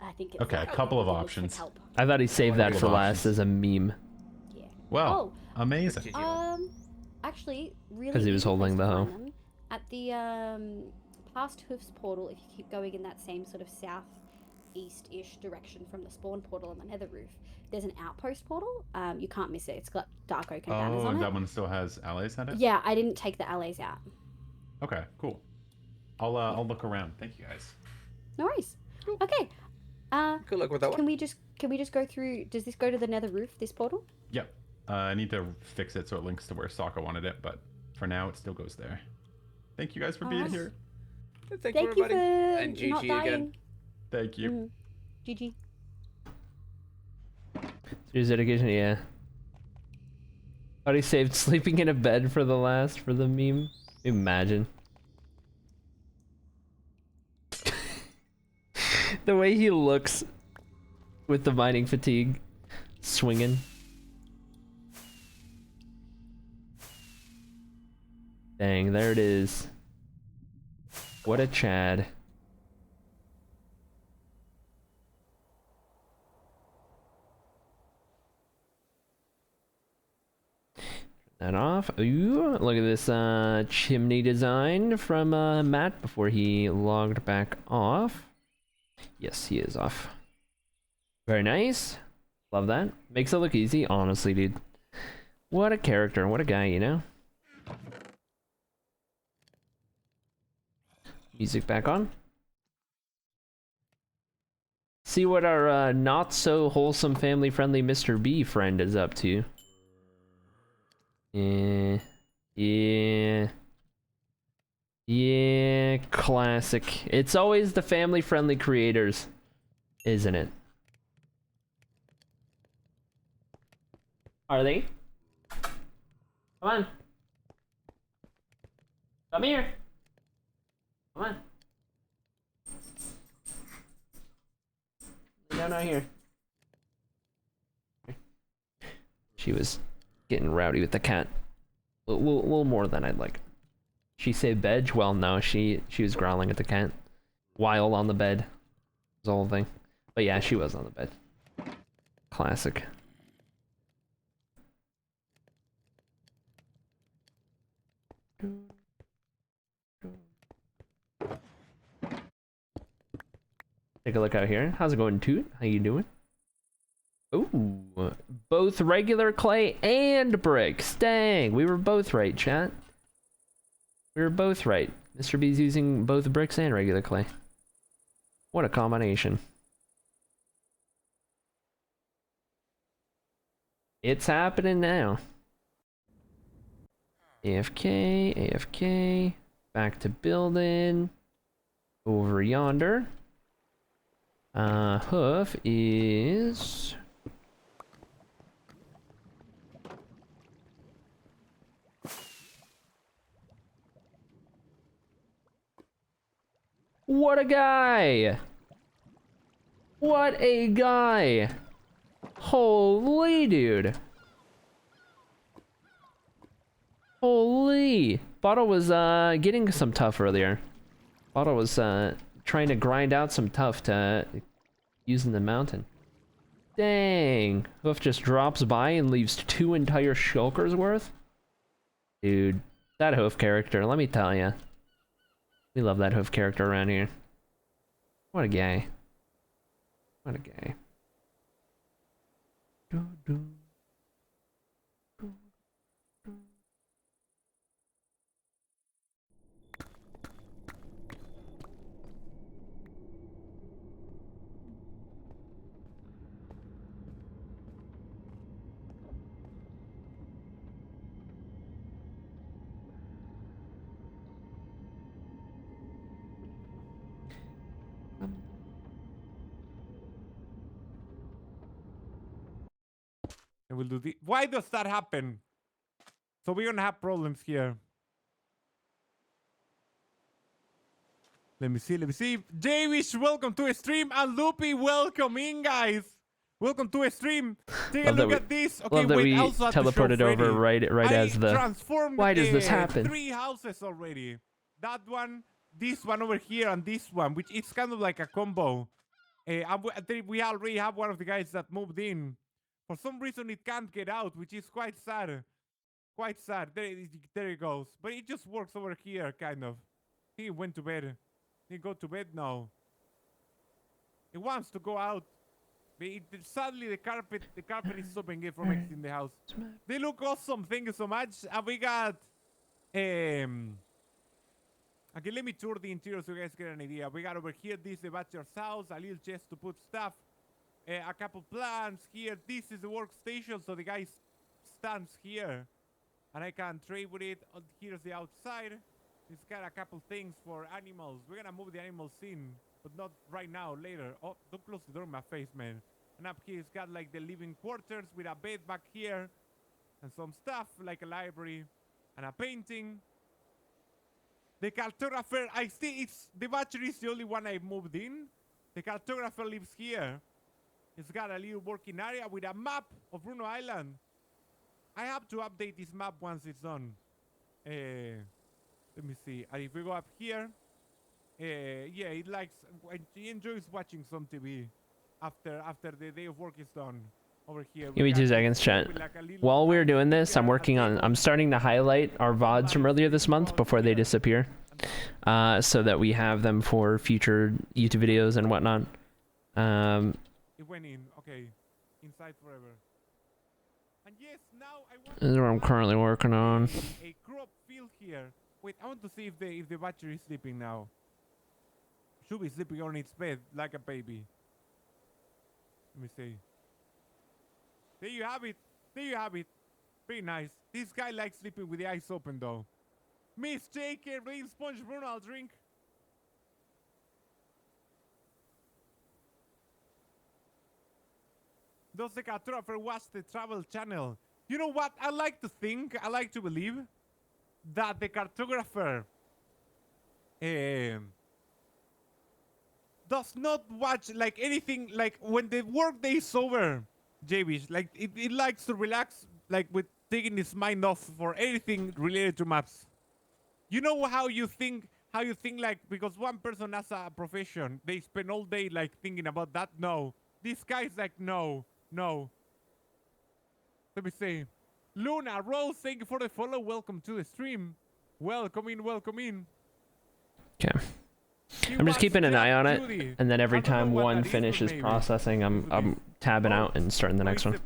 I think it's Okay, a couple of options. I thought he saved that for last as a meme. Wow. Amazing. Actually, really. 'Cause he was easy place holding to the find hoe. them. At the past Hoofs portal, if you keep going in that same sort of southeast-ish direction from the spawn portal on the nether roof, there's an outpost portal. You can't miss it. It's got dark oak and banners Oh, on it. that one still has allies at it? Yeah, I didn't take the allies out. Okay, cool. I'll look around. Thank you guys. No worries. Okay. Good luck with that one. Can we just go through? Does this go to the nether roof? This portal? Yep. I need to fix it so it links to where Sokka wanted it, but for now it still goes there. Thank you guys for being Alright. here. Thank you everybody. for And not GG dying. again. Thank you. GG. Serious dedication, yeah. Thought he saved sleeping in a bed for the last for the meme. Imagine. The way he looks with the mining fatigue, swinging. Dang, there it is. What a Chad. That off. Ooh, look at this chimney design from Matt before he logged back off. Yes, he is off. Very nice. Love that. Makes it look easy, honestly, dude. What a character, what a guy, you know? Music back on. See what our not so wholesome, family friendly Mr. B friend is up to. Yeah, classic. It's always the family friendly creators, isn't it? Are they? Come on. Come here. Come on. No, not here. She was getting rowdy with the cat. A little more than I'd like. She said bed? Well, no, she was growling at the cat. While on the bed. Was the whole thing. But yeah, she was on the bed. Classic. Take a look out here. How's it going, Toot? How you doing? Ooh, both regular clay and bricks. Dang, we were both right, chat. We were both right. Mr. B's using both bricks and regular clay. What a combination. It's happening now. AFK, AFK. Back to building. Over yonder. Hoof is... What a guy! What a guy! Holy dude! Holy! Bottle was getting some tough earlier. Bottle was trying to grind out some tough to use in the mountain. Dang! Hoof just drops by and leaves 2 entire shulkers worth? Dude, that Hoof character, let me tell ya. We love that Hoof character around here. What a guy. What a guy. And we'll do the... Why does that happen? So we're gonna have problems here. Let me see, let me see. Javish, welcome to a stream. And Loopy, welcome in, guys. Welcome to a stream. Take a look at this. Okay, love that wait, we also have to show teleported over Freddy. right as the... transformed Why does this happen? 3 houses already. That one, this one over here, and this one, which is kind of like a combo. We already have one of the guys that moved in. For some reason, it can't get out, which is quite sad. Quite sad. There it goes. But it just works over here, kind of. He went to bed. He go to bed now. He wants to go out. But sadly, the carpet is stopping it from exiting the house. They look awesome. Thank you so much. And we got... Okay, let me tour the interior so you guys get an idea. We got over here, this is the bachelor's house. A little chest to put stuff. A couple plants here. This is the workstation, so the guy stands here. And I can trade with it. Here's the outside. It's got a couple things for animals. We're gonna move the animals in, but not right now, later. Oh, don't close the door in my face, man. And up here, it's got like the living quarters with a bed back here. And some stuff, like a library. And a painting. The cartographer, I see it's... The battery is the only one I moved in. The cartographer lives here. It's got a little working area with a map of Bruno Island. I have to update this map once it's done. Let me see. And if we go up here, yeah, he enjoys watching some TV after the day of work is done. Over here. Give me 2 seconds, chat. While we're doing this, I'm starting to highlight our VODs from earlier this month before they disappear. So that we have them for future YouTube videos and whatnot. It went in. Okay. Inside forever. And yes, now I want this is what I'm currently working on. A crop still here. Wait, I want to see if the battery is sleeping now. Should be sleeping on its bed like a baby. Let me see. There you have it. There you have it. Very nice. This guy likes sleeping with the eyes open though. Miss J.K. Rain Sponge Bruno, I'll drink. Does the cartographer watch the Travel Channel? You know what? I like to think, I like to believe that the cartographer does not watch like anything, like when the work day is over, JB, like it likes to relax, like with taking its mind off for anything related to maps. You know how you think like, because one person has a profession, they spend all day like thinking about that? No. This guy's like, no. Let me see. Luna, Rose, thank you for the follow. Welcome to the stream. Welcome in. Okay. I'm just keeping an eye on it, and then every time one finishes processing, I'm tabbing out and starting the next one,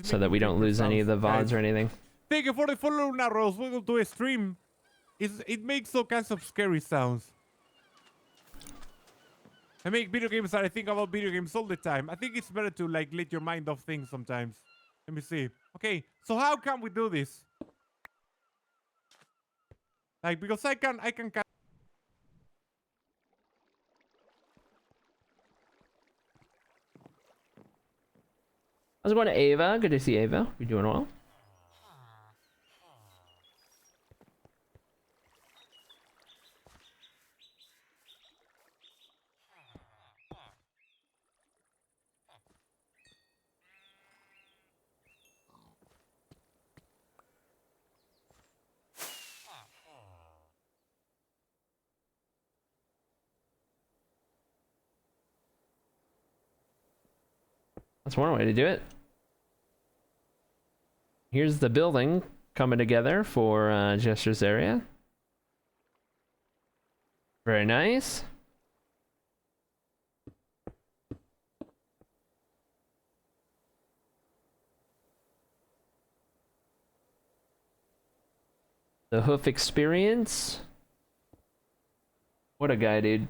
so that we don't lose any of the VODs or anything. Thank you for the follow, Luna, Rose. Welcome to a stream. It makes all kinds of scary sounds. I make video games and I think about video games all the time. I think it's better to like let your mind off things sometimes. Let me see. Okay, so how can we do this? Like, because I can. How's it going to Ava? Good to see Ava. You doing well? That's one way to do it. Here's the building coming together for Jester's area. Very nice. The Hoof Experience. What a guy, dude.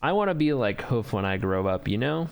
I want to be like Hoof when I grow up, you know?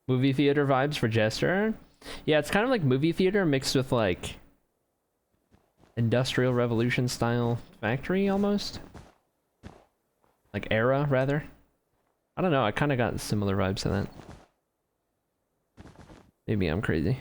Movie theater vibes for Jester. Yeah, it's kind of like movie theater mixed with like Industrial Revolution style factory almost. Like era, rather. I don't know, I kind of got similar vibes to that. Maybe I'm crazy.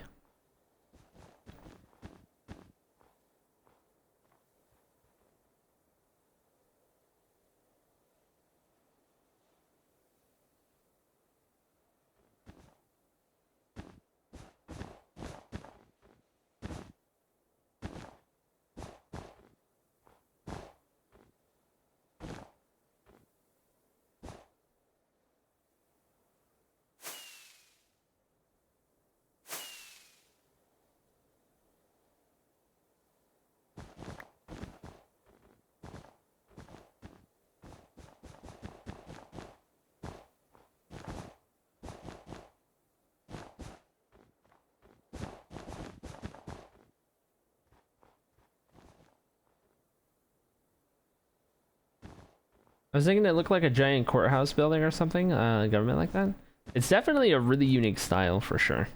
I was thinking it looked like a giant courthouse building or something, government like that. It's definitely a really unique style for sure.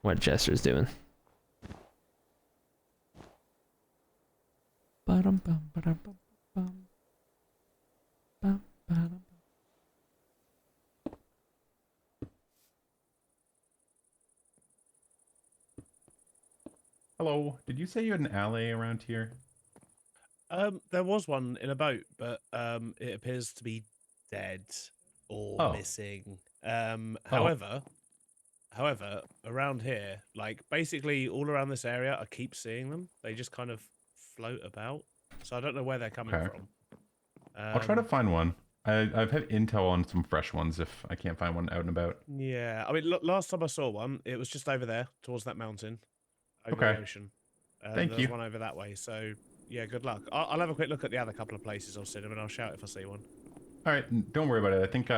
What Jester's doing. Ba-dum-bum, ba-dum-bum, bum. Bum, ba-dum. Hello. Did you say you had an alley around here? There was one in a boat, but it appears to be dead or Oh. missing. However, around here, like basically all around this area, I keep seeing them. They just kind of float about, so I don't know where they're coming Okay. from. I'll try to find one. I've had intel on some fresh ones if I can't find one out and about. Yeah, I mean, last time I saw one, it was just over there towards that mountain, over Okay. the ocean. Thank There's you. one over that way. So yeah, good luck. I'll have a quick look at the other couple of places I've seen them, and I'll shout if I see one. All right, don't worry about it. I think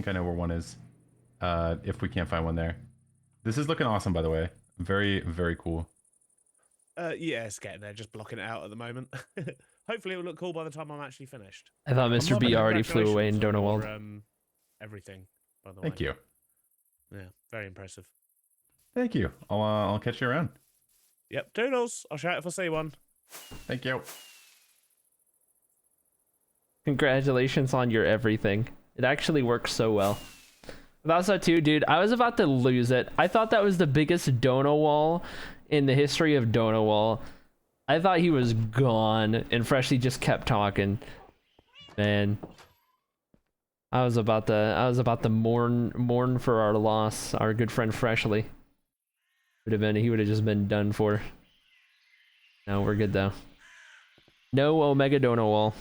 I know where one is. If we can't find one there. This is looking awesome, by the way. Very, very cool. Yeah, it's getting there. Just blocking it out at the moment. Hopefully, it will look cool by the time I'm actually finished. I thought Mr. B already flew away in Donowald. Congratulations on everything, by the way. Thank you. Yeah, very impressive. Thank you. I'll catch you around. Yep, doodles. I'll shout if I see one. Thank you. Congratulations on your everything. It actually works so well. But also too, dude, I was about to lose it. I thought that was the biggest dono wall in the history of Donowall. I thought he was gone, and Freshly just kept talking. Man, I was about to mourn for our loss. Our good friend Freshly. He would have just been done for. No, we're good though. No Omega Donowall.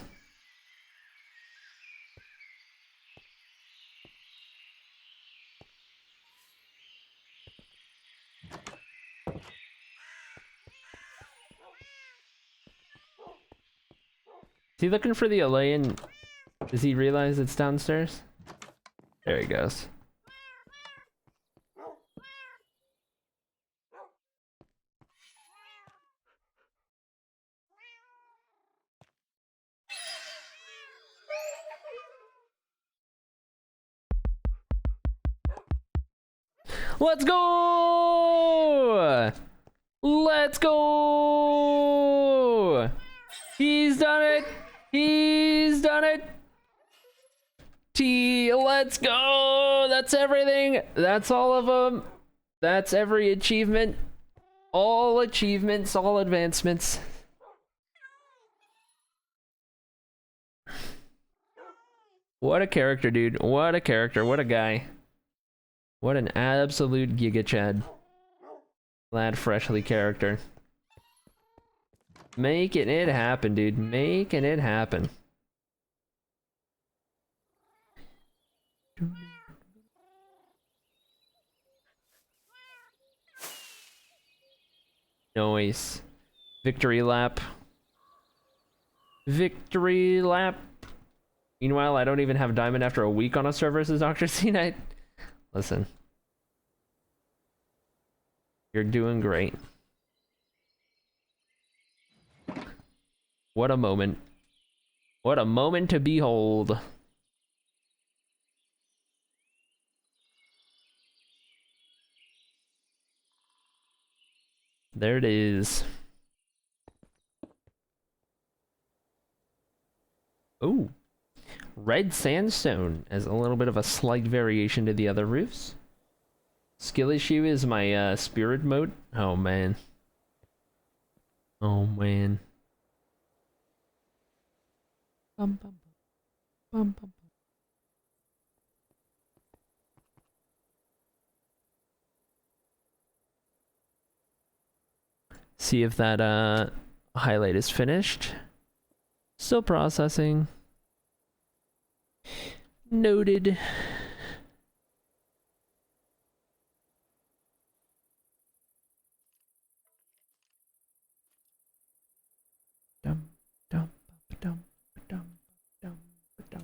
Is he looking for the alley and does he realize it's downstairs? There he goes. Let's go! Let's go! He's done it! He's done it! Let's go! That's everything! That's all of them! That's every achievement. All achievements, all advancements. What a character, dude. What a character. What a guy. What an absolute Giga Chad. Lad Freshly character. Making it happen, dude. Making it happen. Nice. Victory lap. Victory lap. Meanwhile, I don't even have diamond after a week on a server, says Dr. C Knight. Listen. You're doing great. What a moment. What a moment to behold. There it is. Ooh. Red sandstone as a little bit of a slight variation to the other roofs. Skill issue is my spirit mode. Oh man. Oh man. Bum, bum, bum, bum. See if that highlight is finished. Still processing. Noted. Dum, dum, dum, dum, dum, dum, dum.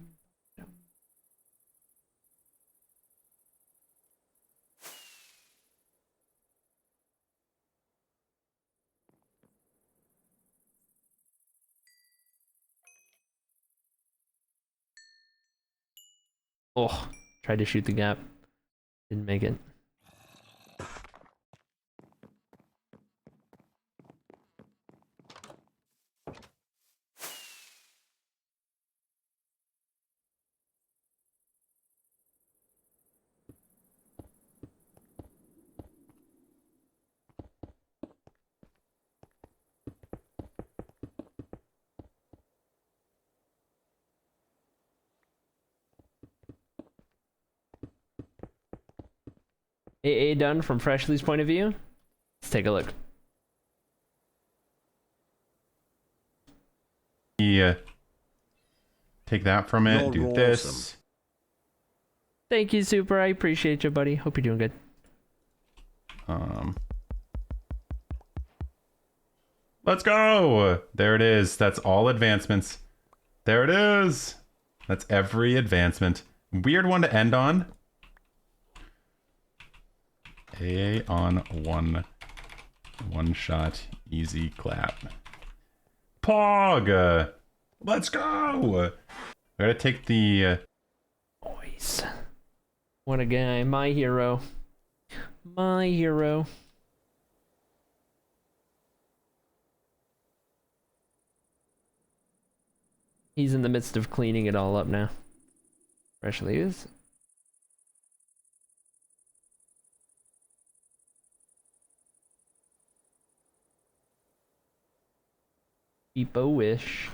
Oh, tried to shoot the gap. Didn't make it. AA done from Freshly's point of view. Let's take a look. Yeah. Take that from it. You're Do awesome. this. Thank you, Super. I appreciate you, buddy. Hope you're doing good. Let's go. There it is. That's all advancements. There it is. That's every advancement. Weird one to end on. A on one shot, easy clap. Pog. Let's go. I gotta take the. Boys. What a guy. My hero. My hero. He's in the midst of cleaning it all up now. Freshly is. Keep a wish.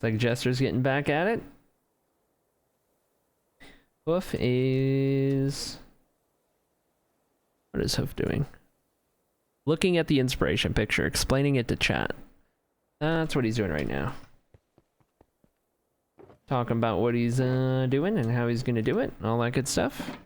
Looks like Jester's getting back at it. Hoof is... What is Hoof doing? Looking at the inspiration picture, explaining it to chat. That's what he's doing right now. Talking about what he's doing and how he's gonna do it, and all that good stuff.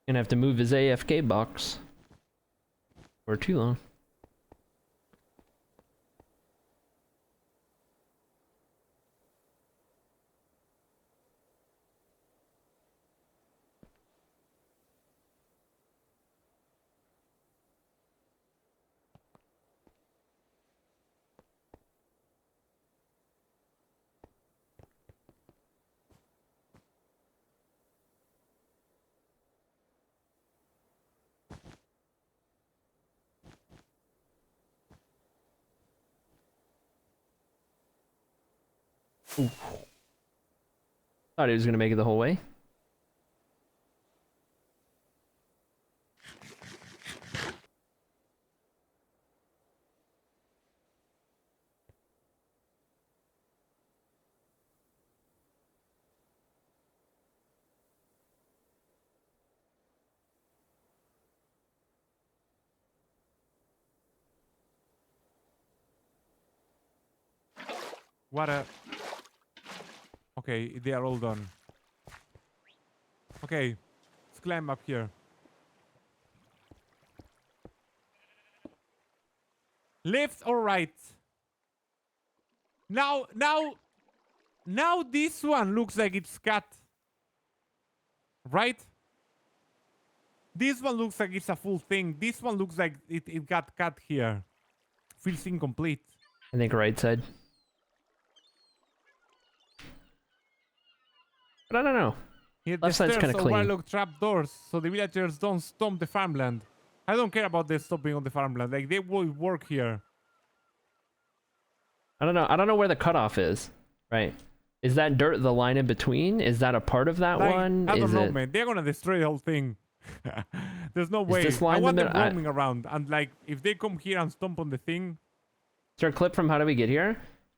Gonna have to move his AFK box. For too long. Ooh. Thought he was gonna make it the whole way. What a... Okay, they are all done. Okay, let's climb up here. Left or right? Now this one looks like it's cut. Right? This one looks like it's a full thing. This one looks like it got cut here. Feels incomplete. I think right side. But I don't know. Here, Left side's kind of clean. overlook trapdoors, so the villagers don't stomp the farmland. I don't care about the stomping on the farmland. Like, they will work here. I don't know. I don't know where the cutoff is. Right. Is that dirt the line in between? Is that a part of that Like, one? I don't Is know, it... man. They're gonna destroy the whole thing. There's no way. this I line want the them mid- I- roaming around. And, like, if they come here and stomp on the thing... Is there a clip from How Do We Get Here?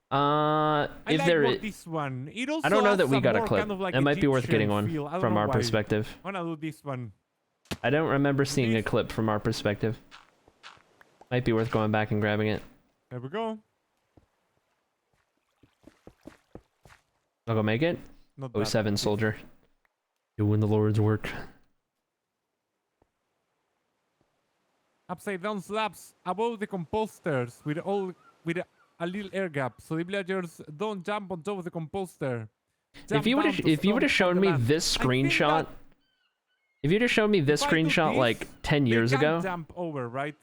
I If like there what is... this one. It also I don't know has that we some got a more clip. kind of like It might be worth getting Egyptian one feel. I don't from know our why. perspective. I wanna do this one. I don't remember seeing a clip from our perspective. Might be worth going back and grabbing it. There we go. I'll go make it. Not bad. 07 soldier. Doing the Lord's work. Upside down slabs above the composters with a little air gap, so the villagers don't jump on top of the composter. If you would have shown me this screenshot, if you'd have shown me this screenshot like 10 years ago, jump over, right?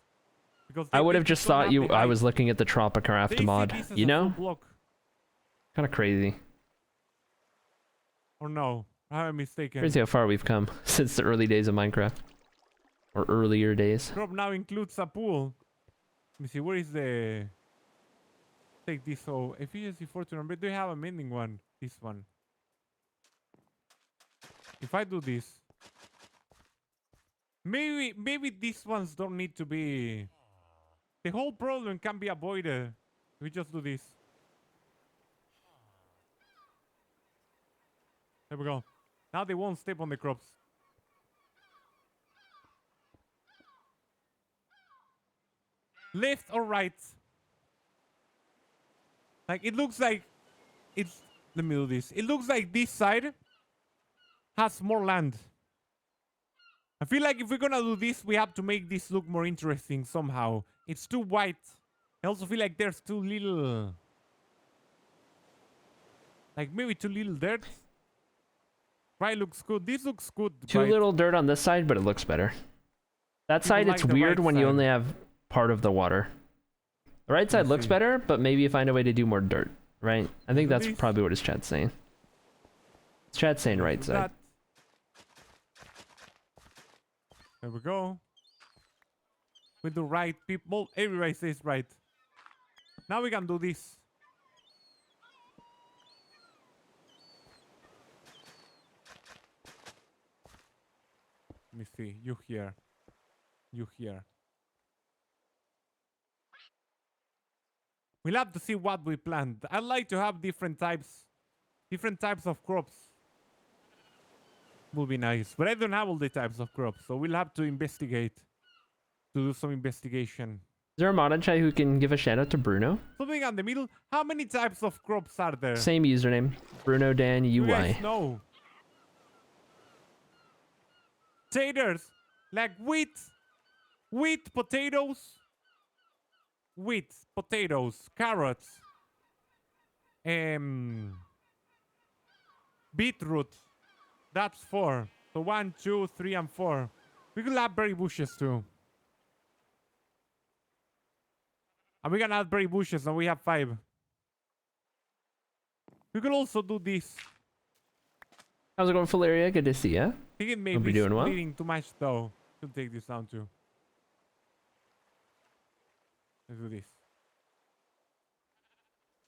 Because I would have they just don't thought have the I height. was looking at the Tropicraft They see mod. this as You a full know? block. Kind of crazy. Or no, I am mistaken. Crazy how far we've come since the early days of Minecraft. Or earlier days. Crop now includes a pool. Let me see, where is the... Take this, so efficiency, fortune, but do you have a mending one? This one. If I do this... Maybe these ones don't need to be... The whole problem can be avoided. We just do this. There we go. Now they won't step on the crops. Left or right? Like, it looks like it's... Let me do this. It looks like this side has more land. I feel like if we're gonna do this, we have to make this look more interesting somehow. It's too white. I also feel like there's too little... Like, maybe too little dirt. Right looks good. This looks good. Too right? little dirt on this side, but it looks better. That People side, like it's the weird right when you side. only have part of the water. The right side looks see. better, but maybe you find a way to do more dirt, right? I think do that's this. probably what his chat's saying. His chat's saying right Do side. that. There we go. We do right. People, everybody says right. Now we can do this. Let me see. You here. You here. We'll have to see what we plant. I like to have different types of crops. Will be nice, but I don't have all the types of crops, so we'll have to investigate. To do some investigation. Is there a mod in chat who can give a shout out to Bruno? Something on the middle. How many types of crops are there? Same username. Bruno Dan You UI. guys know. Taters, like wheat, potatoes, carrots, beetroot. That's 4. So 1, 2, 3, and 4. We could add berry bushes too. And we can add berry bushes, and we have 5. We could also do this. How's it going, Valeria? Good to see ya. I think it may Hope be you're doing well. splitting too much though. Should take this down too. Let's do this.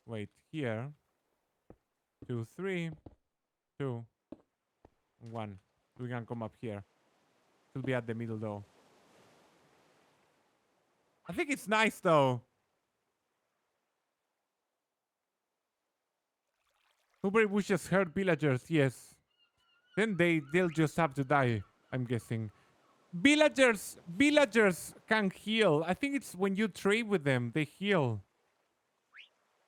Wait, here. 2, 3, 2, 1. We can come up here. Should be at the middle though. I think it's nice though. Blueberry bushes hurt villagers, yes. Then they'll just have to die, I'm guessing. Villagers can heal. I think it's when you trade with them, they heal.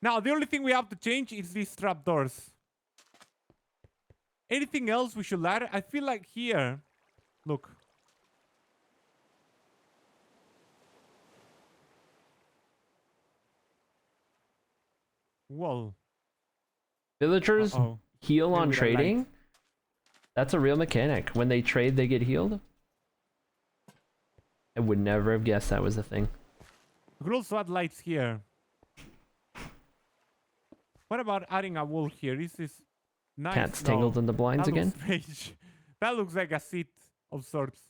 Now, the only thing we have to change is these trapdoors. Anything else we should add? I feel like here, look. Wall. Villagers Uh-oh. heal Maybe on with a trading? light. That's a real mechanic. When they trade, they get healed? I would never have guessed that was a thing. We could also add lights here. What about adding a wall here? Nice. Cat's No, tangled in the blinds that again. looks strange. That looks like a seat of sorts.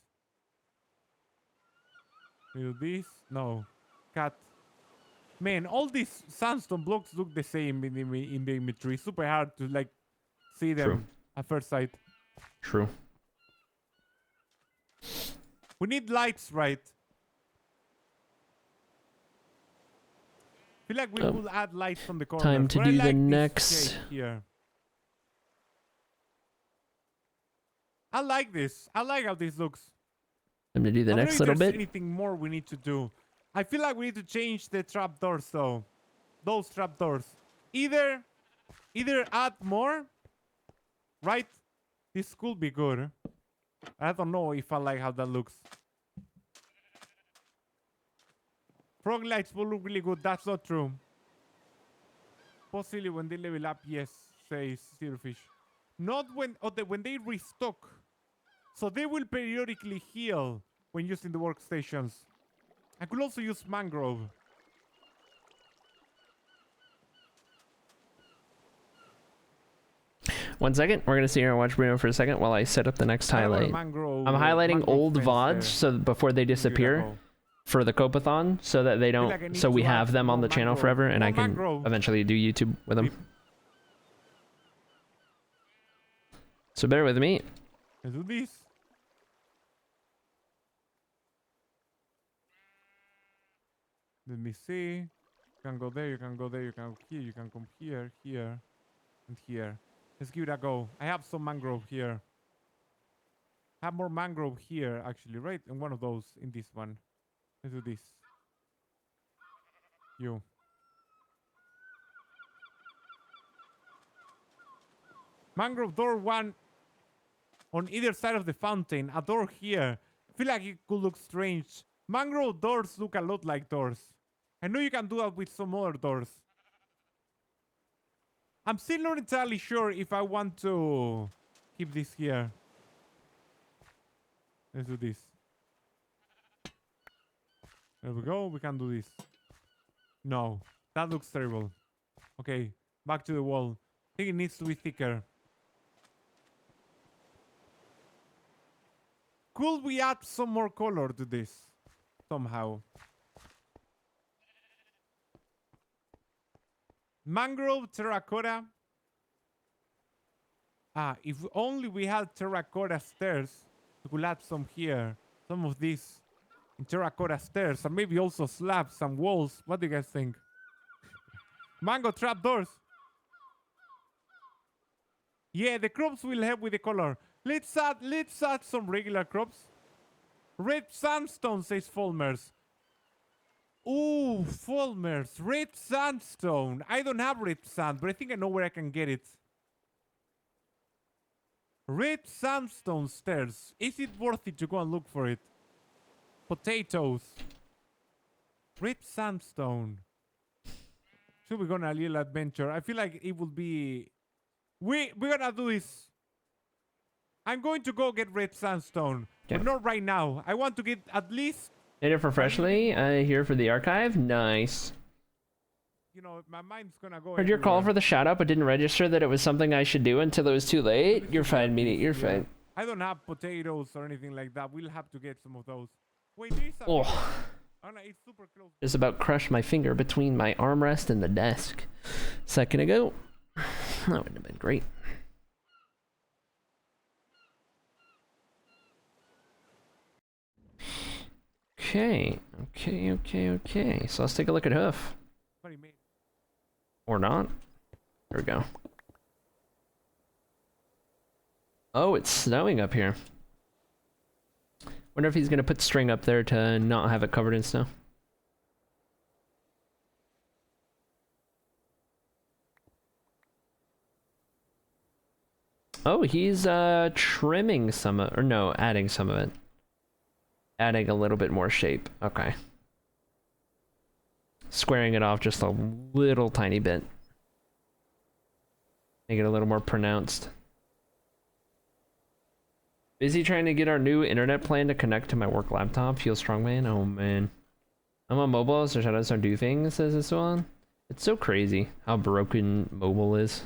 Do this? No. Cat. Man, all these sandstone blocks look the same in the imagery. Super hard to like see them True. at first sight. True. We need lights, right? Feel like we could add lights from the corners. Time to But I do like the this next. shape here. I like this. I like how this looks. Time to do the I don't know next if little there's bit. anything more we need to do. I feel like we need to change the trapdoors though. Those trapdoors. Either add more, right? This could be good. I don't know if I like how that looks. Frog lights will look really good. That's not true. Possibly when they level up, yes, says Zerofish. Not when when they restock. So they will periodically heal when using the workstations. I could also use mangrove. One second. We're gonna sit here and watch Bruno for a second while I set up the next I have a highlight. mangrove- I'm highlighting mangrove old fence VODs there. so that before they disappear go. for the Copeathon, so that they feel don't. like I need So we to add have them on more the channel mangrove. forever, and More I can mangrove. eventually do YouTube with them. So bear with me. Let's do this. Let me see. You can go there, you can go there, you can go here, you can come here, here, and here. Let's give it a go. I have some mangrove here. I have more mangrove here, actually, right? In one of those, in this one. Let's do this. You. Mangrove door one on either side of the fountain. A door here. I feel like it could look strange. Mangrove doors look a lot like doors. I know you can do that with some other doors. I'm still not entirely sure if I want to keep this here. Let's do this. There we go. We can do this. No, that looks terrible. Okay, back to the wall. I think it needs to be thicker. Could we add some more color to this? Somehow. Mangrove terracotta. Ah, if only we had terracotta stairs, we could add some here. Some of these in terracotta stairs, and maybe also slabs and walls. What do you guys think? Mango trapdoors. Yeah, the crops will help with the color. Let's add some regular crops. Red sandstone, says Fulmers. Ooh, Fulmers. Red sandstone. I don't have red sand, but I think I know where I can get it. Red sandstone stairs. Is it worth it to go and look for it? Potatoes. Red sandstone. Should we go on a little adventure? I feel like it would be... We're gonna do this. I'm going to go get red sandstone. But not right now. I want to get at least... Native professionally, here for the archive. Nice. You know, my mind's gonna go... Heard your call for the shout out, but didn't register that it was something I should do until it was too late. You're fine, Meanie. You're fine. I don't have potatoes or anything like that. We'll have to get some of those. Wait, there is a... Oh. Oh no, it's super close. Just about crushed my finger between my armrest and the desk. Second ago. That would have been great. Okay. So let's take a look at Hoof. Or not. There we go. Oh, it's snowing up here. Wonder if he's gonna put string up there to not have it covered in snow. Oh, he's trimming some of, or no, adding some of it. Adding a little bit more shape. Okay. Squaring it off just a little tiny bit. Make it a little more pronounced. Busy trying to get our new internet plan to connect to my work laptop. Feel strong, man. Oh man. I'm on mobile, so shadows don't do things, says this one. It's so crazy how broken mobile is.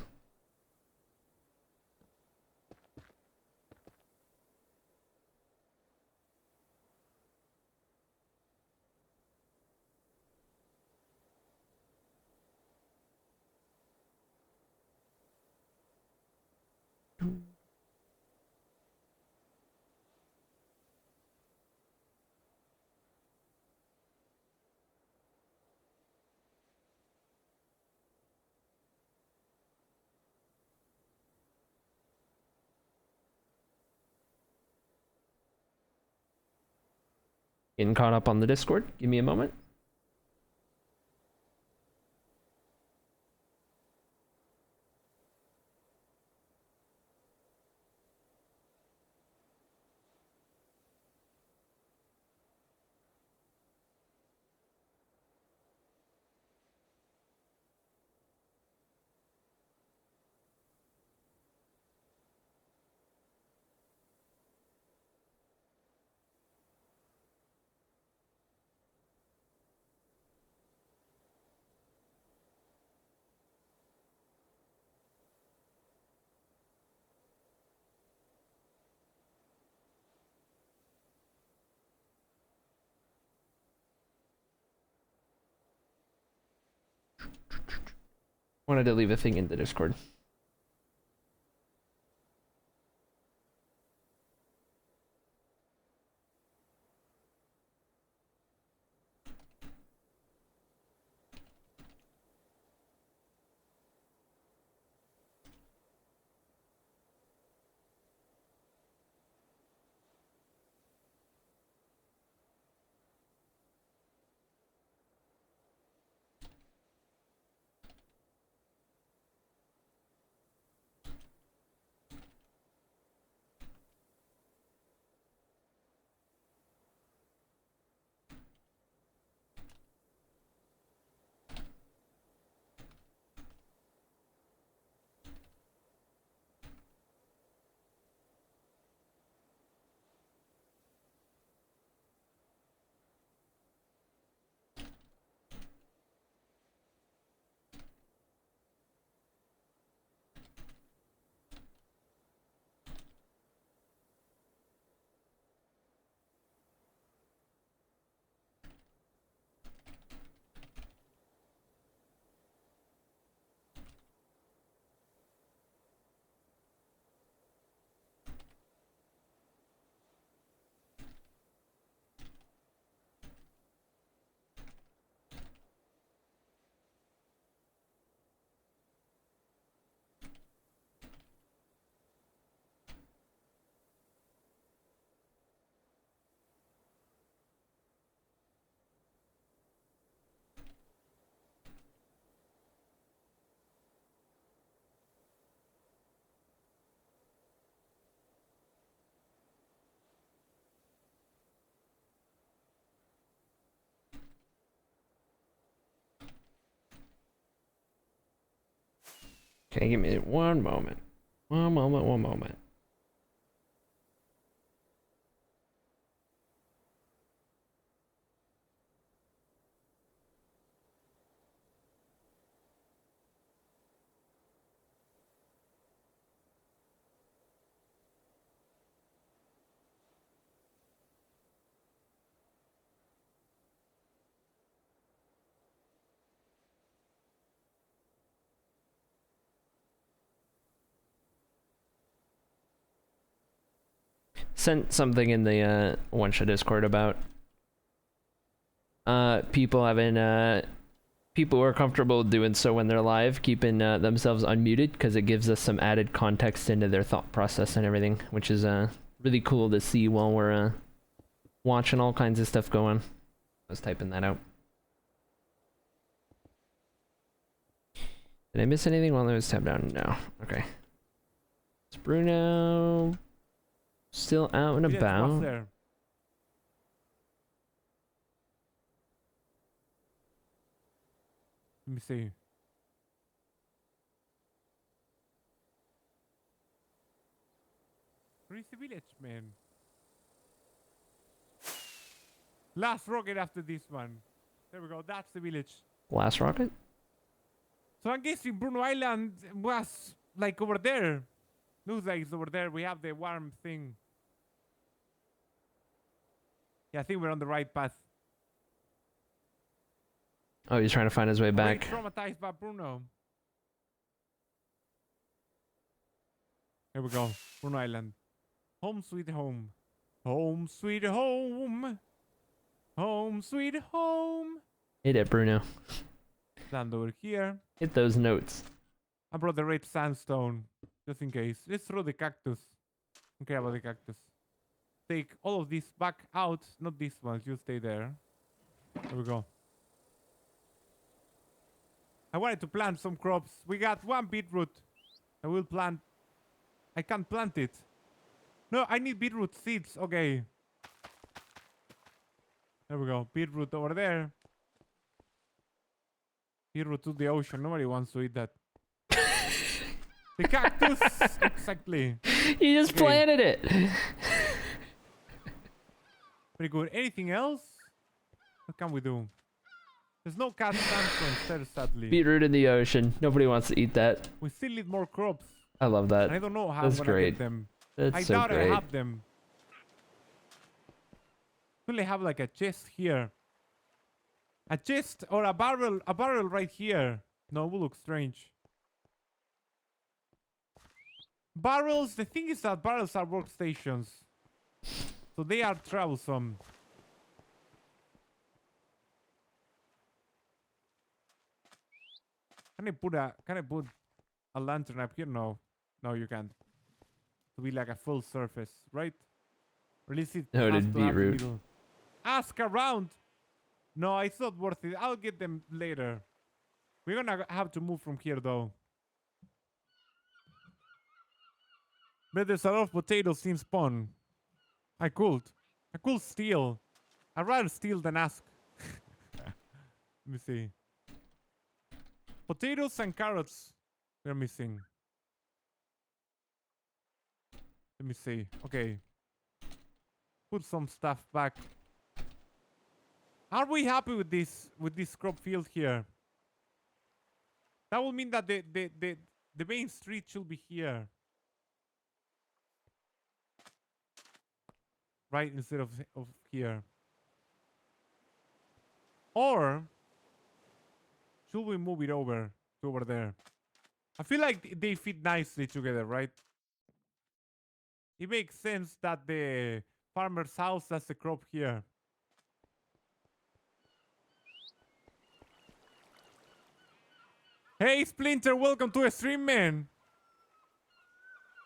Getting caught up on the Discord. Give me a moment. Wanted to leave a thing in the Discord. Okay, give me one moment. One moment. Sent something in the OneShot Discord about people having people who are comfortable doing so when they're live, keeping themselves unmuted because it gives us some added context into their thought process and everything, which is really cool to see while we're watching all kinds of stuff going. I was typing that out. Did I miss anything while I was tapped down? No. Okay. Is Bruno still out and about? There. Let me see. Where's the village, man? Last rocket after this one. There we go. That's the village. Last rocket? So I'm guessing Bruno Island was like over there. Looks like it's over there. We have the warm thing. Yeah, I think we're on the right path. Oh, he's trying to find his way back. Traumatized by Bruno. Here we go. Bruno Island. Home sweet home. Home sweet home. Home sweet home. Hit it, Bruno. Land over here. Hit those notes. I brought the red sandstone. Just in case. Let's throw the cactus. Don't care about the cactus. take all of this back out. Not this one. You stay there. There we go. I wanted to plant some crops. We got 1 beetroot. I will plant. I can't plant it. No, I need beetroot seeds. Okay. There we go. Beetroot over there. Beetroot to the ocean. Nobody wants to eat that. The cactus. Exactly. You just planted it. Pretty good. Anything else? What can we do? There's no cat sandstone there, sadly. Beetroot in the ocean. Nobody wants to eat that. We still need more crops. I love that. And I don't know how That's I'm gonna great. get them. That's I so doubt great. I have them. Really have like a chest here. A chest or a barrel right here. No, it will look strange. Barrels, the thing is that barrels are workstations. So they are troublesome. Can I put a lantern up here? No. No, you can't. To be like a full surface, right? Release it. No, it has is to have a beetroot. little- Ask around. No, it's not worth it. I'll get them later. We're gonna have to move from here though. But there's a lot of potatoes in spawn. I could steal. I'd rather steal than ask. Let me see. Potatoes and carrots we're missing. Let me see. Okay. Put some stuff back. Are we happy with this crop field here? That will mean that the main street should be here. Right, instead of here. Or should we move it over to over there? I feel like they fit nicely together, right? It makes sense that the farmer's house has the crop here. Hey Splinter, welcome to a stream, man.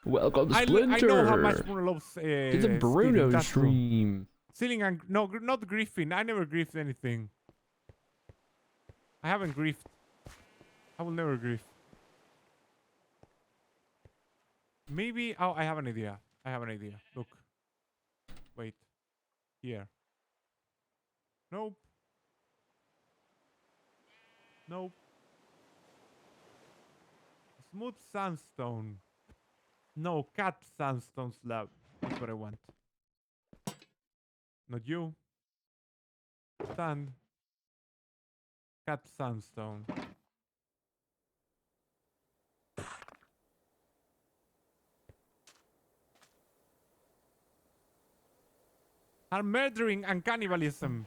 Welcome to I Splinter. know how much Bruno loves It's a Bruno stealing, stream. Stealing and no, not griefing. I never griefed anything. I haven't griefed. I will never grief. Maybe. Oh, I have an idea. I have an idea. Look. Wait. Here. Nope. Nope. Smooth sandstone. No, cat sandstone slab. That's what I want. Not you. Sand. Cat sandstone. Are murdering and cannibalism.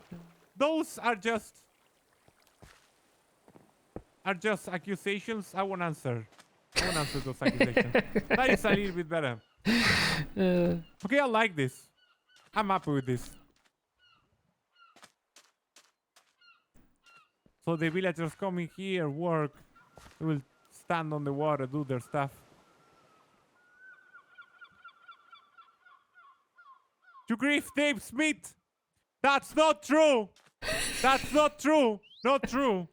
Those are just accusations. I won't answer. I won't answer those accusations. That is a little bit better. Okay, I like this. I'm happy with this. So the villagers coming here, work. They will stand on the water, do their stuff. You grief Dave Smith. That's not true. That's not true. Not true.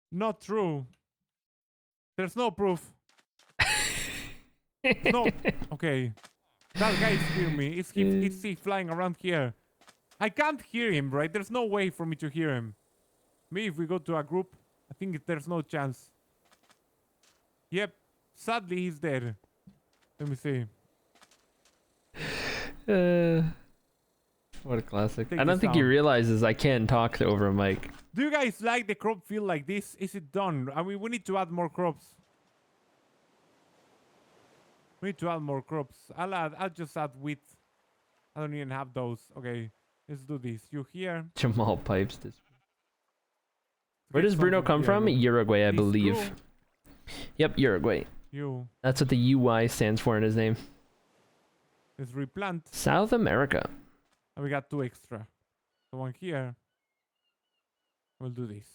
Not true. There's no proof. No. Okay. That guy is hearing me. Is he flying around here? I can't hear him, right? There's no way for me to hear him. Maybe if we go to a group, I think there's no chance. Yep. Sadly, he's dead. Let me see. What a classic. Take I don't this think he down. realizes I can't talk over a mic. Do you guys like the crop field like this? Is it done? I mean, we need to add more crops. We need to add more crops. I'll just add wheat. I don't even have those. Okay, let's do this. You here? Jamal pipes this. Where Get does Bruno something come here, from? look. Uruguay, I This believe. crew. Yep, Uruguay. You. That's what the UI stands for in his name. Let's replant. South America. And we got 2 extra. So one here. We'll do this.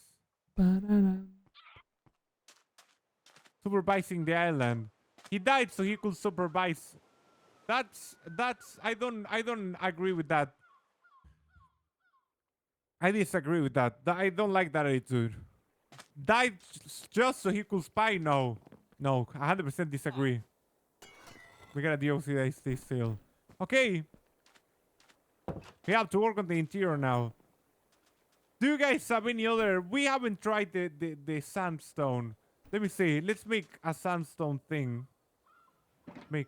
Supervising the island. He died so he could supervise. That's I don't agree with that. I disagree with that. I don't like that attitude. Died just so he could spy? No. No, 100% disagree. We gotta deoxidize this still. Okay. We have to work on the interior now. Do you guys have any other? We haven't tried the sandstone. Let me see. Let's make a sandstone thing. Make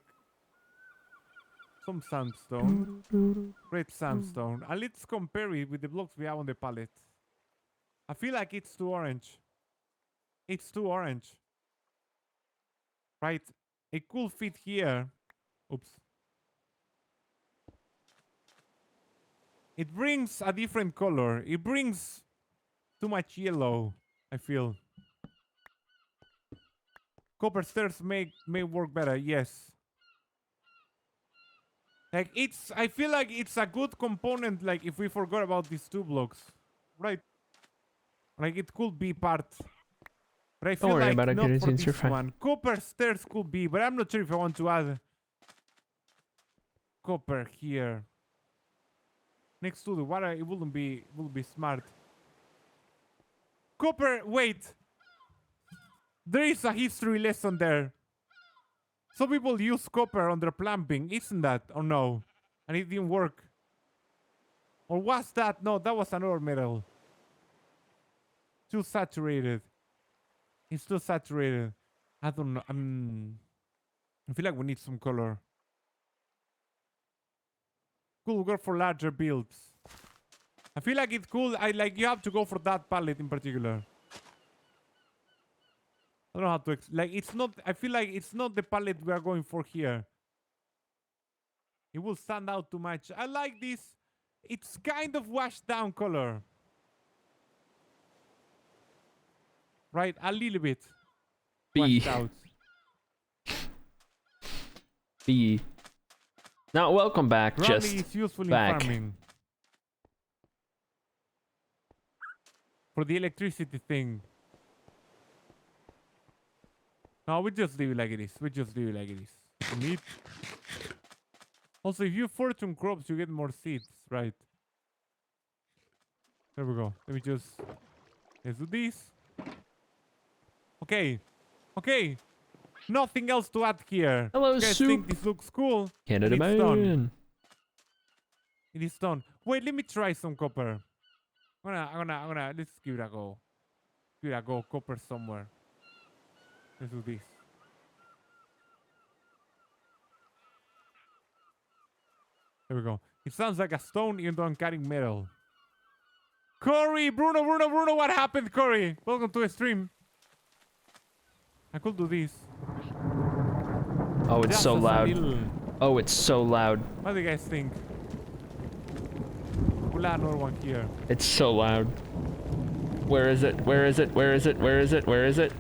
some sandstone. Red sandstone. And let's compare it with the blocks we have on the palette. I feel like it's too orange. It's too orange. Right? It could fit here. Oops. It brings a different color. It brings too much yellow, I feel. Copper stairs may work better, yes. Like I feel like it's a good component, like if we forgot about these 2 blocks. Right? Like it could be part. But I feel Don't worry like about it, not for Canadians, you're this fine. one. Copper stairs could be, but I'm not sure if I want to add copper here. Next to the water, it wouldn't be smart. Copper, wait. There is a history lesson there. Some people use copper on their plumbing, isn't that? Or no? And it didn't work. Or was that? No, that was another metal. Too saturated. It's too saturated. I don't know. I feel like we need some color. Could go for larger builds. I feel like it's cool. You have to go for that palette in particular. I don't know how to it's not. I feel like it's not the palette we are going for here. It will stand out too much. I like this. It's kind of washed down color. Right, a little bit. Washed out. B. Now, welcome back. Brownie Just is useful back. in farming. For the electricity thing. No, we just leave it like it is. We just leave it like it is. Meat. Also, if you fortune crops, you get more seeds, right? There we go. Let me just... Let's do this. Okay. Okay. Nothing else to add here. Hello, you guys soup. think this looks cool? Canada It's done. man. It is done. Wait, let me try some copper. I'm gonna, let's give it a go. Give it a go, copper somewhere. Let's do this. There we go. It sounds like a stone even though I'm cutting metal. Corey, Bruno, what happened, Corey? Welcome to the stream. I could do this. Oh, it's Just so as a loud. little- Oh, it's so loud. What do you guys think? We'll add another one here. It's so loud. Where is it? Where is it? Where is it? Where is it? Where is it?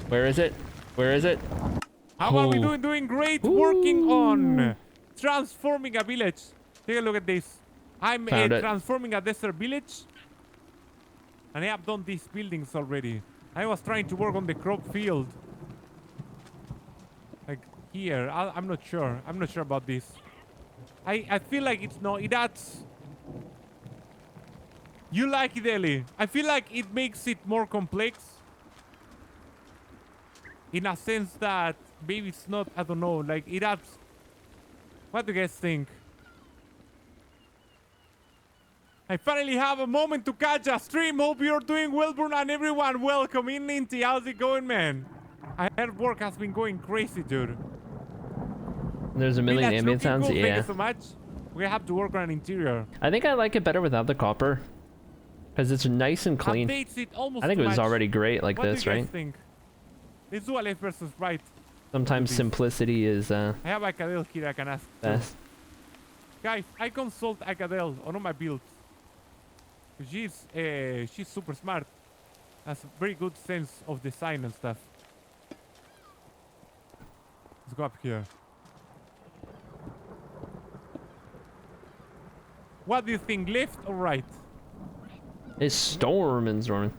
Where is it? Where is it? How are we Oh. doing? Doing great. Working on transforming a village. Take a look at this. I'm Found it. transforming a desert village. And I have done these buildings already. I was trying to work on the crop field. Like here. I'm not sure. I'm not sure about this. I feel like it's no. It adds... You like it, Ellie. I feel like it makes it more complex. In a sense that maybe it's not, I don't know, like it adds... What do you guys think? I finally have a moment to catch a stream. Hope you're doing well, Bruno, and everyone. Welcome in, Ninty. How's it going, man? I heard work has been going crazy, dude. There's a million Village ambient looking sounds. cool. Thank Yeah. you so much. We have to work on an interior. I think I like it better without the copper. Because it's nice and clean. Updates it almost I think it too was much. already great like What this, do you guys right? think? Let's do a left versus right. Sometimes simplicity is I have Akadel here I can ask. too. best. Guys, I consult Akadel on all my builds. She's super smart. Has a very good sense of design and stuff. Let's go up here. What do you think, left or right? It's storming.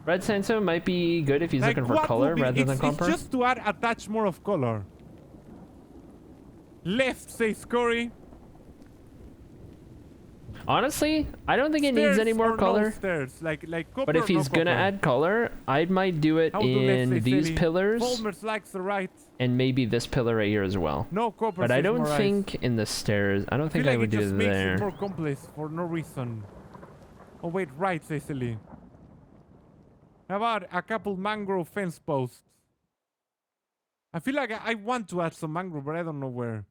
Red sandstone might be good if he's Like, looking for what color would be- rather than it's copper. just to add a touch more of color. Left, says Corey. Honestly, I don't think it needs any Stairs more or color. No stairs, like copper. But if he's no gonna copper. add color, I might do it How do left, in says these Ellie. pillars Fulmers likes the right. and maybe this pillar right here as well. No copper. But I says don't Morais. think in the stairs. I don't think feel I like would it do just makes there. it more complex for no reason. Oh wait, right, Cecily. How about a couple mangrove fence posts? I feel like I want to add some mangrove, but I don't know where.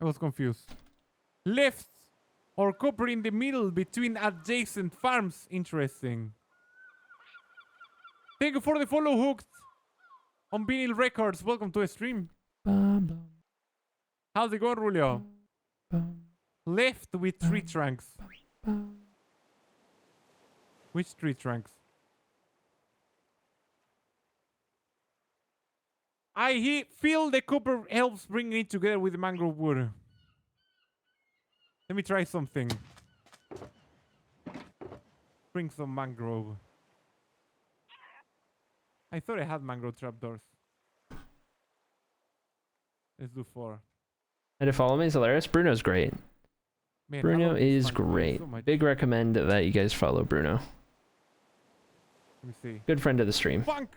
I was confused. Left or copper in the middle between adjacent farms. Interesting. Thank you for the follow, Hooked. On Vinyl Records. Welcome to a stream. How's it going, Julio? Left with tree trunks. Which tree trunks? I feel the copper helps bringing it together with the mangrove wood. Let me try something. Bring some mangrove. I thought I had mangrove trapdoors. Let's do 4. And to follow me is hilarious. Bruno's great. Man, I Bruno love this is mangrove great. so much. Big recommend that you guys follow Bruno. Let me see. Good friend of the stream. Funk!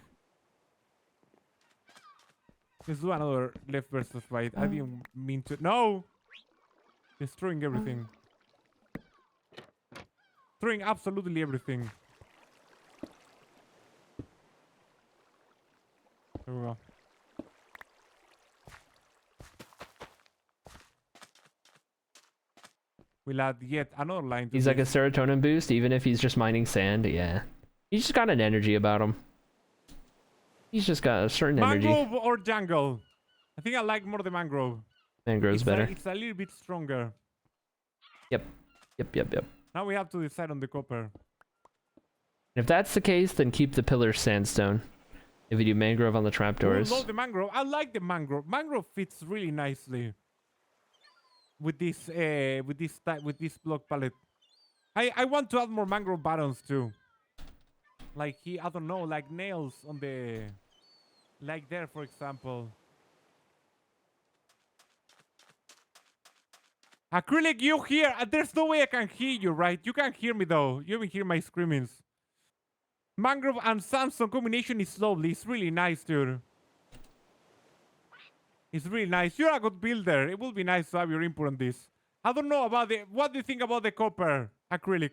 Let's do another left versus right. I didn't mean to. No! Destroying everything. Destroying absolutely everything. There we go. We'll add yet another line to He's like a this. serotonin boost, even if he's just mining sand. Yeah. He's just got an energy about him. He's just got a certain energy. Mangrove or jungle? I think I like more the mangrove. Mangrove's It's better. it's a little bit stronger. Yep. Yep. Now we have to decide on the copper. If that's the case, then keep the pillar sandstone. If you do mangrove on the I trapdoors. love the mangrove. I like the mangrove. Mangrove fits really nicely with this block palette. I want to add more mangrove buttons too. Like I don't know, like nails on the, like there for example. Acrylic, you hear? There's no way I can hear you, right? You can't hear me though. You even hear my screamings. Mangrove and sandstone combination is lovely. It's really nice, dude. It's really nice. You're a good builder. It will be nice to have your input on this. I don't know about the. What do you think about the copper acrylic?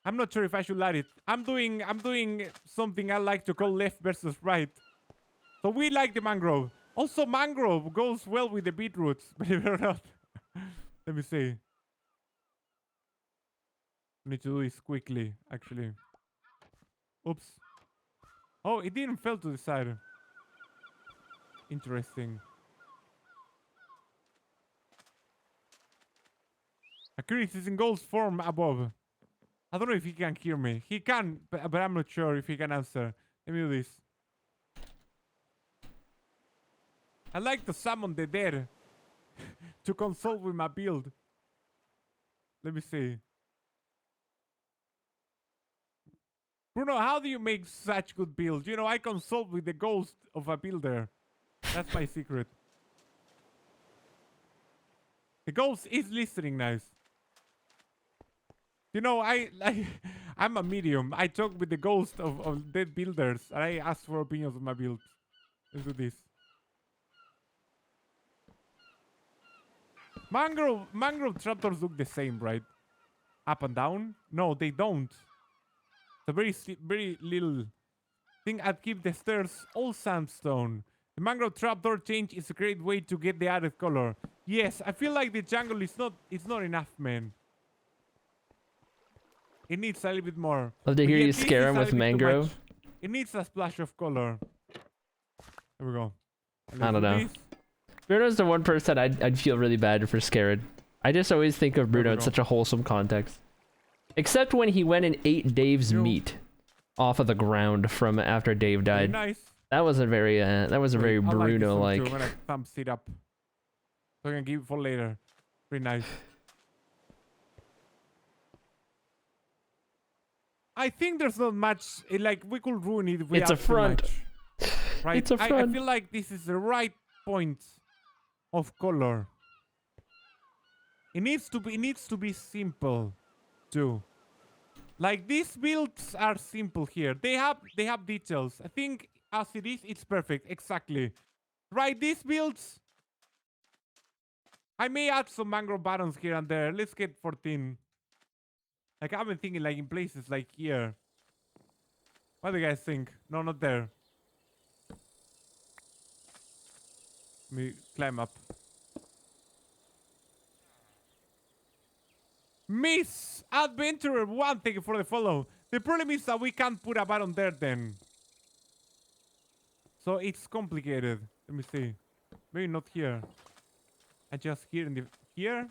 I'm not sure if I should light it. I'm doing something I like to call left versus right. So we like the mangrove. Also, mangrove goes well with the beetroots, believe it or not. Let me see. Need to do this quickly, actually. Oops. Oh, it didn't fall to the side. Interesting. Acrylic is in gold form above. I don't know if he can hear me. He can, but I'm not sure if he can answer. Let me do this. I like to summon the dead to consult with my build. Let me see. Bruno, how do you make such good builds? You know, I consult with the ghost of a builder. That's my secret. The ghost is listening nice. You know, I'm a medium. I talk with the ghost of dead builders, and I ask for opinions of my builds. Let's do this. Mangrove trapdoors look the same, right? Up and down? No, they don't. It's a very little thing. I'd keep the stairs all sandstone. The mangrove trapdoor change is a great way to get the added color. Yes, I feel like the jungle is not enough, man. It needs a little bit more. Love to hear you scare him with mangrove. It needs a splash of color. There we go. I don't know. Bruno's the one person I'd feel really bad for scared. I just always think of Bruno in such a wholesome context. Except when he went and ate Dave's meat off of the ground from after Dave died. Nice. That was a very Bruno-like. I'm gonna thumbs it up. So I can keep it for later. Pretty nice. I think there's not much. Like we could ruin it. If we It's a add too front. much, right? It's a I front. feel like this is the right point of color. It needs to be. It needs to be simple, too. Like these builds are simple here. They have details. I think as it is, it's perfect. Exactly. Right. These builds. I may add some mangrove buttons here and there. Let's get 14. Like I've been thinking, like in places like here. What do you guys think? No, not there. Let me climb up. Miss Adventurer 1, thank you for the follow. The problem is that we can't put a button there then. So it's complicated. Let me see. Maybe not here. And just here in the... Here?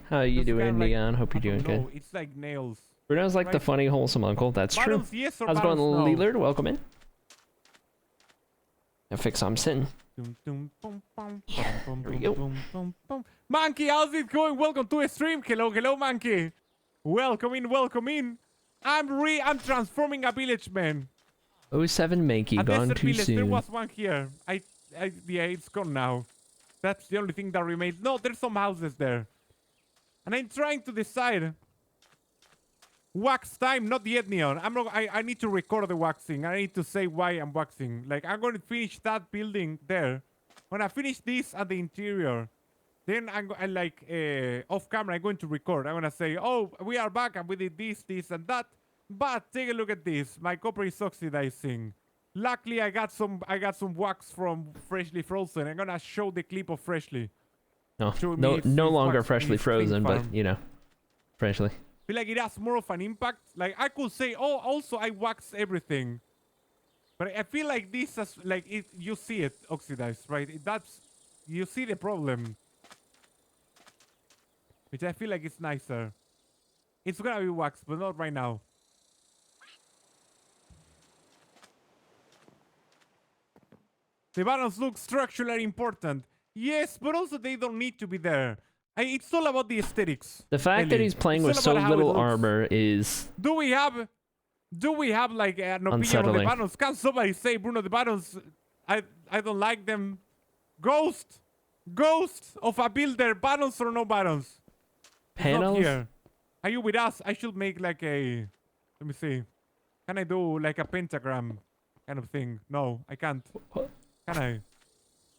How you Just doing, kinda like- Neon? Hope I you're doing don't good. know, it's like nails. Bruno's like the Right? funny, wholesome uncle. That's true. Buttons yes or How's it going, buttons no? Leelard? Welcome in. Now fix I'm sitting. Here we go. Monkey, how's it going? Welcome to a stream. Hello, hello, Monkey. Welcome in, welcome in. I'm transforming a village, man. 07 Mankey, A gone desert too village. There soon. was one here. Yeah, it's gone now. That's the only thing that remains. No, there's some houses there. And I'm trying to decide. Wax time, not yet, Neon. I need to record the waxing. I need to say why I'm waxing. Like, I'm going to finish that building there. When I finish this at the interior, then off camera, I'm going to record. I'm going to say, oh, we are back and we did this, this, and that. But take a look at this. My copper is oxidizing. Luckily, I got some wax from Freshly Frozen. I'm going to show the clip of Freshly. No, Show me no, its no longer wax in freshly its pink frozen, but farm. you know, freshly. Feel like it has more of an impact. Like I could say, oh, also I wax everything, but I feel like this has like it. You see it oxidized, right? You see the problem, which I feel like it's nicer. It's gonna be waxed, but not right now. The buttons look structurally important. Yes, but also they don't need to be there. It's all about the aesthetics. The fact that Ellie. he's playing It's with all so about how it little looks. armor is Do we have like an opinion on the Unsettling. buttons? Can somebody say, Bruno, the buttons? I don't like them. Ghost of a builder. Buttons or no buttons? It's not panels. here. Are you with us? I should make like a. Let me see. Can I do like a pentagram kind of thing? No, I can't. Can I?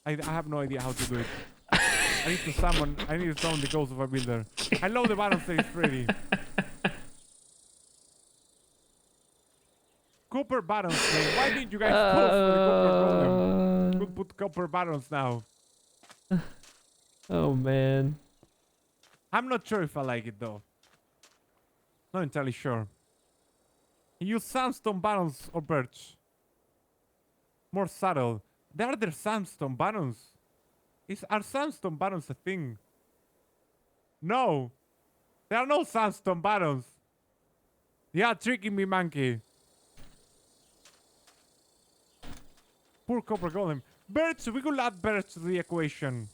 I have no idea how to do it. I need to summon the ghost of a builder. I love the buttons that it's ready. Copper buttons, man. Why did you guys post for the copper problem? Could put copper buttons now. Oh man. I'm not sure if I like it though. Not entirely sure. Use sandstone buttons or birch. More subtle. There are the sandstone buttons. Are sandstone buttons a thing? No. There are no sandstone buttons. Yeah, tricking me, monkey. Poor copper golem. Birch, we could add birch to the equation.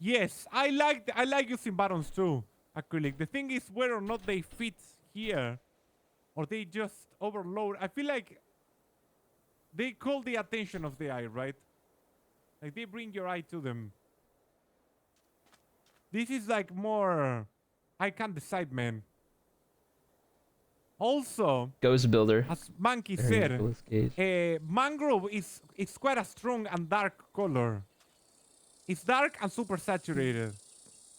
Yes, I like using buttons too. Acrylic. The thing is whether or not they fit here, or they just overload. I feel like they call the attention of the eye, right? Like they bring your eye to them. This is like more. I can't decide, man. Also, Ghost builder. as Monkey Very said, Nicolas Cage. mangrove is quite a strong and dark color. It's dark and super saturated.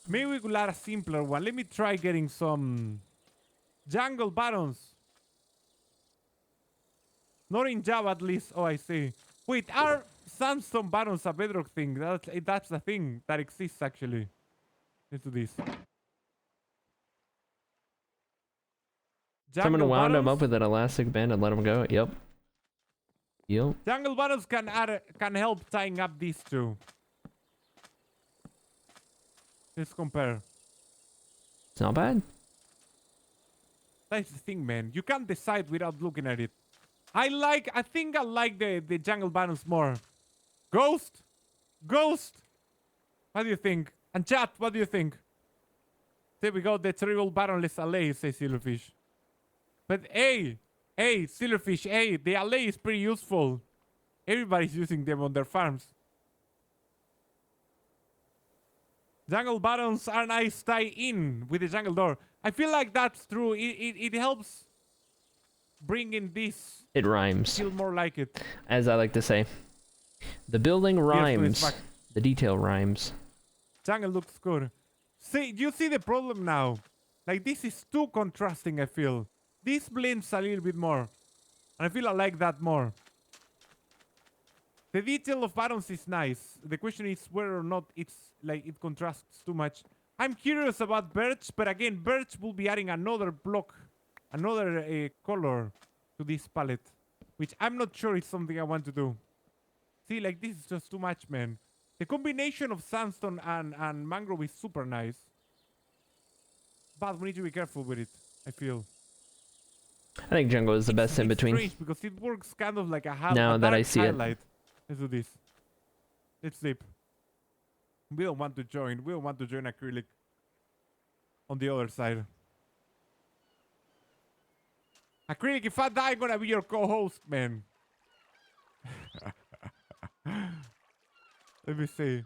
Maybe we could add a simpler one. Let me try getting some jungle buttons. Not in Java at least. Oh, I see. Wait, are sandstone buttons a bedrock thing? That's the thing that exists actually. Let's do this. Someone wound him buttons? up with an elastic band and let him go. Yep. Yep. Jungle buttons can help tying up these two. Let's compare. It's not bad. That's the thing, man. You can't decide without looking at it. I think I like the jungle buttons more. Ghost? What do you think? And chat, what do you think? There we go, the terrible bottomless alley, says Silverfish. But hey, Silverfish, hey, the alley is pretty useful. Everybody's using them on their farms. Jungle bottoms are nice tie-in with the jungle door. I feel like that's true. It helps bring in this. It rhymes. Feel more like it. As I like to say. The building rhymes. The detail rhymes. Jungle looks good. See, you see the problem now. Like, this is too contrasting, I feel. This blends a little bit more. And I feel I like that more. The detail of bottoms is nice. The question is whether or not it's like it contrasts too much. I'm curious about birch, but again, birch will be adding another block, another color to this palette, which I'm not sure it's something I want to do. See, like, this is just too much, man. The combination of sandstone and mangrove is super nice. But we need to be careful with it, I feel. I think jungle is the best in between. Strange because it works kind of like a Now that I see highlight. Let's do this. Let's dip. We don't want to join. We don't want to join acrylic on the other side. Acrylic, if I die, I'm gonna be your co-host, man. Let me see.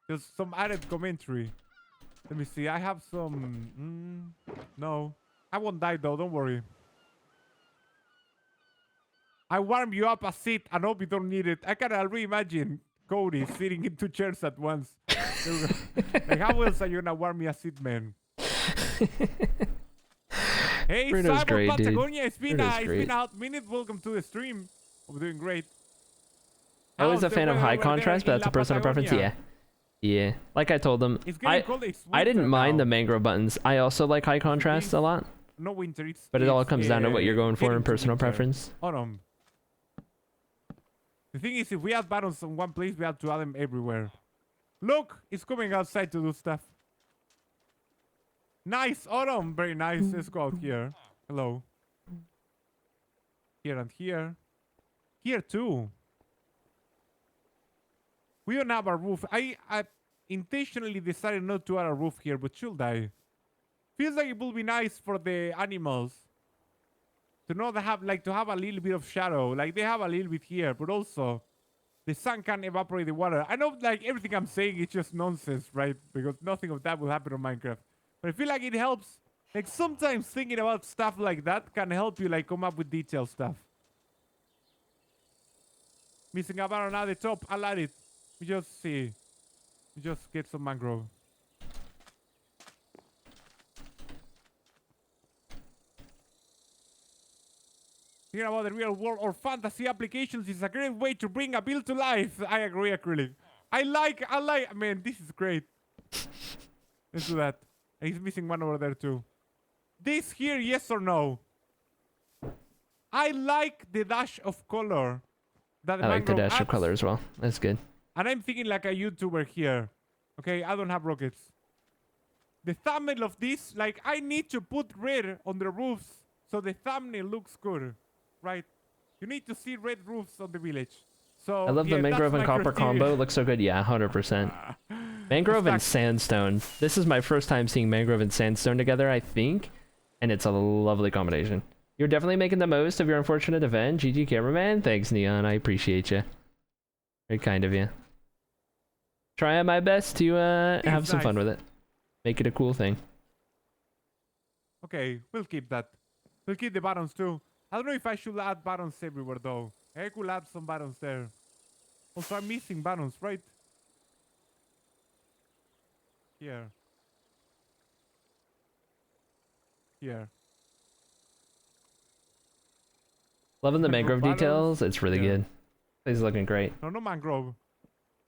There's some added commentary. Let me see. I have some... no. I won't die, though. Don't worry. I warm you up a seat and hope you don't need it. I can already imagine Cody sitting in 2 chairs at once. Like, how else are you gonna warm me a seat, man? Hey, Bruno's Cyber great, Patagonia, dude. it's been a hot minute. Welcome to the stream. We're doing great. I was How's a the fan of weather high over contrast, there but in that's a La personal preference. Yeah. Patagonia? Yeah. Like I told them, It's getting cold. It's I didn't winter mind now. the mangrove buttons. I also like high contrast a lot. No winter. But it all comes down to what you're going for getting in to personal winter. preference. Autumn. The thing is, if we add buttons in one place, we have to add them everywhere. Look, it's coming outside to do stuff. Nice, Autumn. Very nice. Let's go out here. Hello. Here and here. Here too. We don't have a roof. I intentionally decided not to add a roof here, but should I? Feels like it will be nice for the animals to not have to have a little bit of shadow. Like they have a little bit here, but also the sun can evaporate the water. I know like everything I'm saying is just nonsense, right? Because nothing of that will happen on Minecraft. But I feel like it helps. Like sometimes thinking about stuff like that can help you like come up with detailed stuff. Missing a bar at the top. I like it. We just see. We just get some mangrove. Thinking about the real world or fantasy applications is a great way to bring a build to life. I agree, Acrylic. I like, man, this is great. Let's do that. And he's missing one over there too. This here, yes or no? I like the dash of color. That I like the mangrove dash of adds. color as well. That's good. And I'm thinking like a YouTuber here. Okay, I don't have rockets. The thumbnail of this, like I need to put red on the roofs so the thumbnail looks good, right? You need to see red roofs on the village. So I love yeah, the mangrove that's and copper criteria. combo. It looks so good. Yeah, 100%. Mangrove and sandstone. This is my first time seeing mangrove and sandstone together, I think. And it's a lovely combination. You're definitely making the most of your unfortunate event. GG cameraman. Thanks, Neon. I appreciate you. Very kind of you. Trying my best to have some fun nice. with it. Make it a cool thing. Okay, we'll keep that. We'll keep the buttons too. I don't know if I should add buttons everywhere though. I could add some buttons there. Also, I'm missing buttons, right? Here. Here. Loving the mangrove Mangrove details. It's really Yeah. good. This is looking great. No, no mangrove.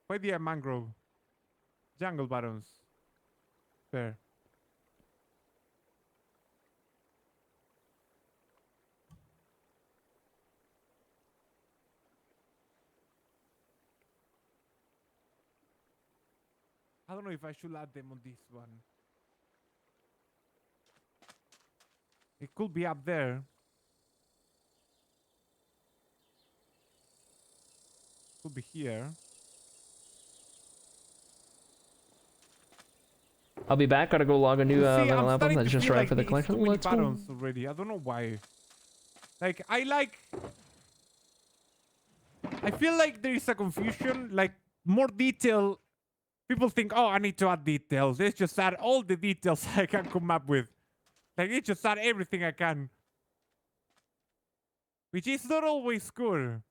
Why the mangrove? Jungle buttons. There. I don't know if I should add them on this one. It could be up there. Could be here. I'll be back. Gotta go log a new See, vinyl I'm album starting that to just feel arrived like for the it's collection. too many Let's go. buttons already. I don't know why. Like, I feel like there is a confusion, like more detail. People think, oh, I need to add details. Let's just add all the details I can come up with. Like, let's just add everything I can. Which is not always good.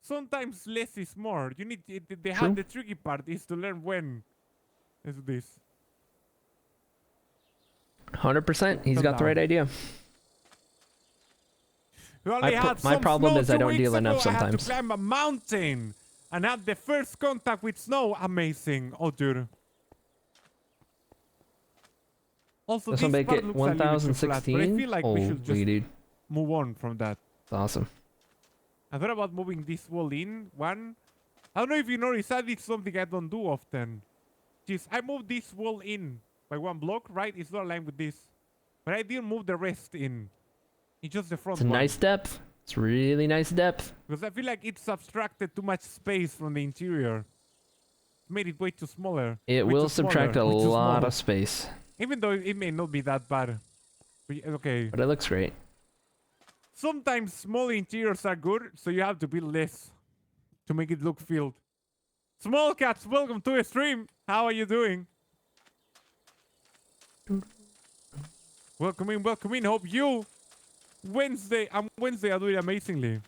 Sometimes less is more. You need the tricky part is to learn when is this. 100%. He's got the right idea. We only had My some problem snow is I 2 don't weeks deal ago. enough I had to sometimes. climb a mountain and had the first contact with snow. Amazing. Oh, dude. Also, This this will make part it looks a little bit flat, but I 1016. feel like we should just Dude. move on from that. It's awesome. I thought about moving this wall in. One. I don't know if you noticed, I did something I don't do often. Just I moved this wall in by 1 block, right? It's not aligned with this. But I didn't move the rest in. It's just the front It's a one. nice depth. It's really nice depth. Because I feel like it subtracted too much space from the interior. Made it way too smaller. It way will too subtract a smaller, way too lot small. of space. Even though it may not be that bad. Okay. But it looks great. Sometimes small interiors are good, so you have to build less to make it look filled. Small cats, welcome to a stream. How are you doing? Welcome in, welcome in. Hope you Wednesday are doing amazingly.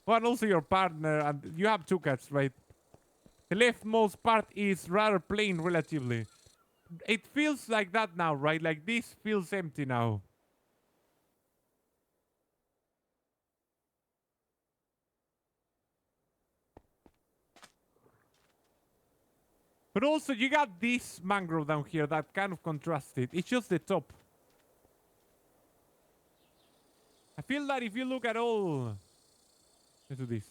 Well, and also your partner, and you have 2 cats, right? The leftmost part is rather plain relatively. It feels like that now, right? Like this feels empty now. But also you got this mangrove down here that kind of contrasted. It's just the top. I feel that if you look at all... Let's do this.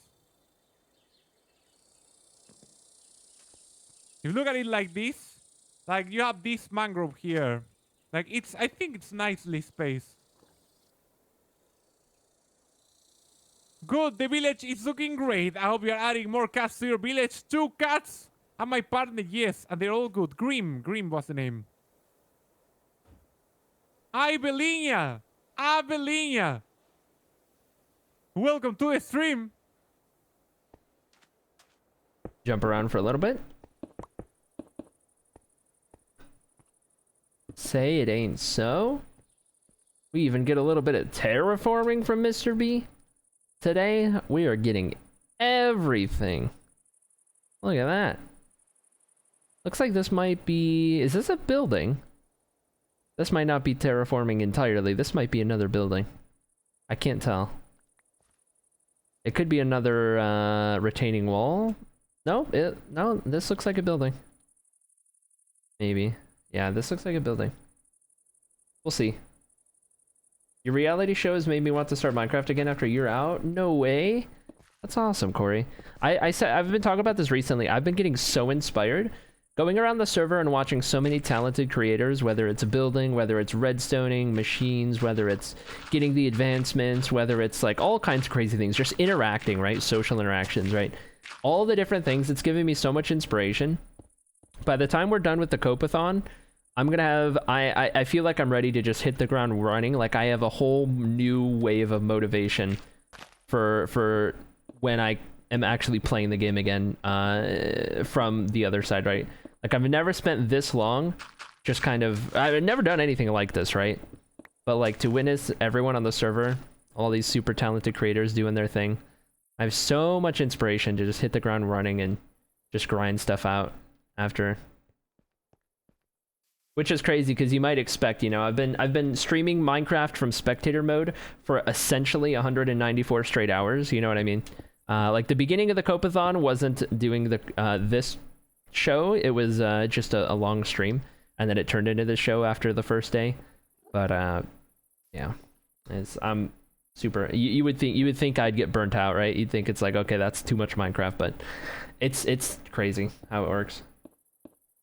If you look at it like this, like you have this mangrove here. Like I think it's nicely spaced. Good, the village is looking great. I hope you're adding more cats to your village. 2 cats! And my partner, yes, and they're all good. Grim was the name. Abelinia! Welcome to the stream! Jump around for a little bit. Say it ain't so. We even get a little bit of terraforming from Mr. B. Today, we are getting everything. Look at that. Looks like this might be... Is this a building? This might not be terraforming entirely. This might be another building. I can't tell. It could be another retaining wall. No, this looks like a building. Maybe. Yeah, this looks like a building. We'll see. Your reality show has made me want to start Minecraft again after a year out. No way. That's awesome, Corey. I've been talking about this recently. I've been getting so inspired. Going around the server and watching so many talented creators, whether it's building, whether it's redstoning, machines, whether it's getting the advancements, whether it's like all kinds of crazy things, just interacting, right? Social interactions, right? All the different things. It's giving me so much inspiration. By the time we're done with the Copeathon, I'm gonna have, I feel like I'm ready to just hit the ground running. Like I have a whole new wave of motivation for when I am actually playing the game again from the other side, right? Like I've never spent this long just kind of, I've never done anything like this, right? But like to witness everyone on the server, all these super talented creators doing their thing, I have so much inspiration to just hit the ground running and just grind stuff out after. Which is crazy because you might expect, you know, I've been streaming Minecraft from spectator mode for essentially 194 straight hours, you know what I mean? Like the beginning of the Copeathon wasn't doing the this show, it was just a long stream, and then it turned into the show after the first day. But yeah, I'm super. You would think I'd get burnt out, right? You'd think it's like, okay, that's too much Minecraft, but it's crazy how it works.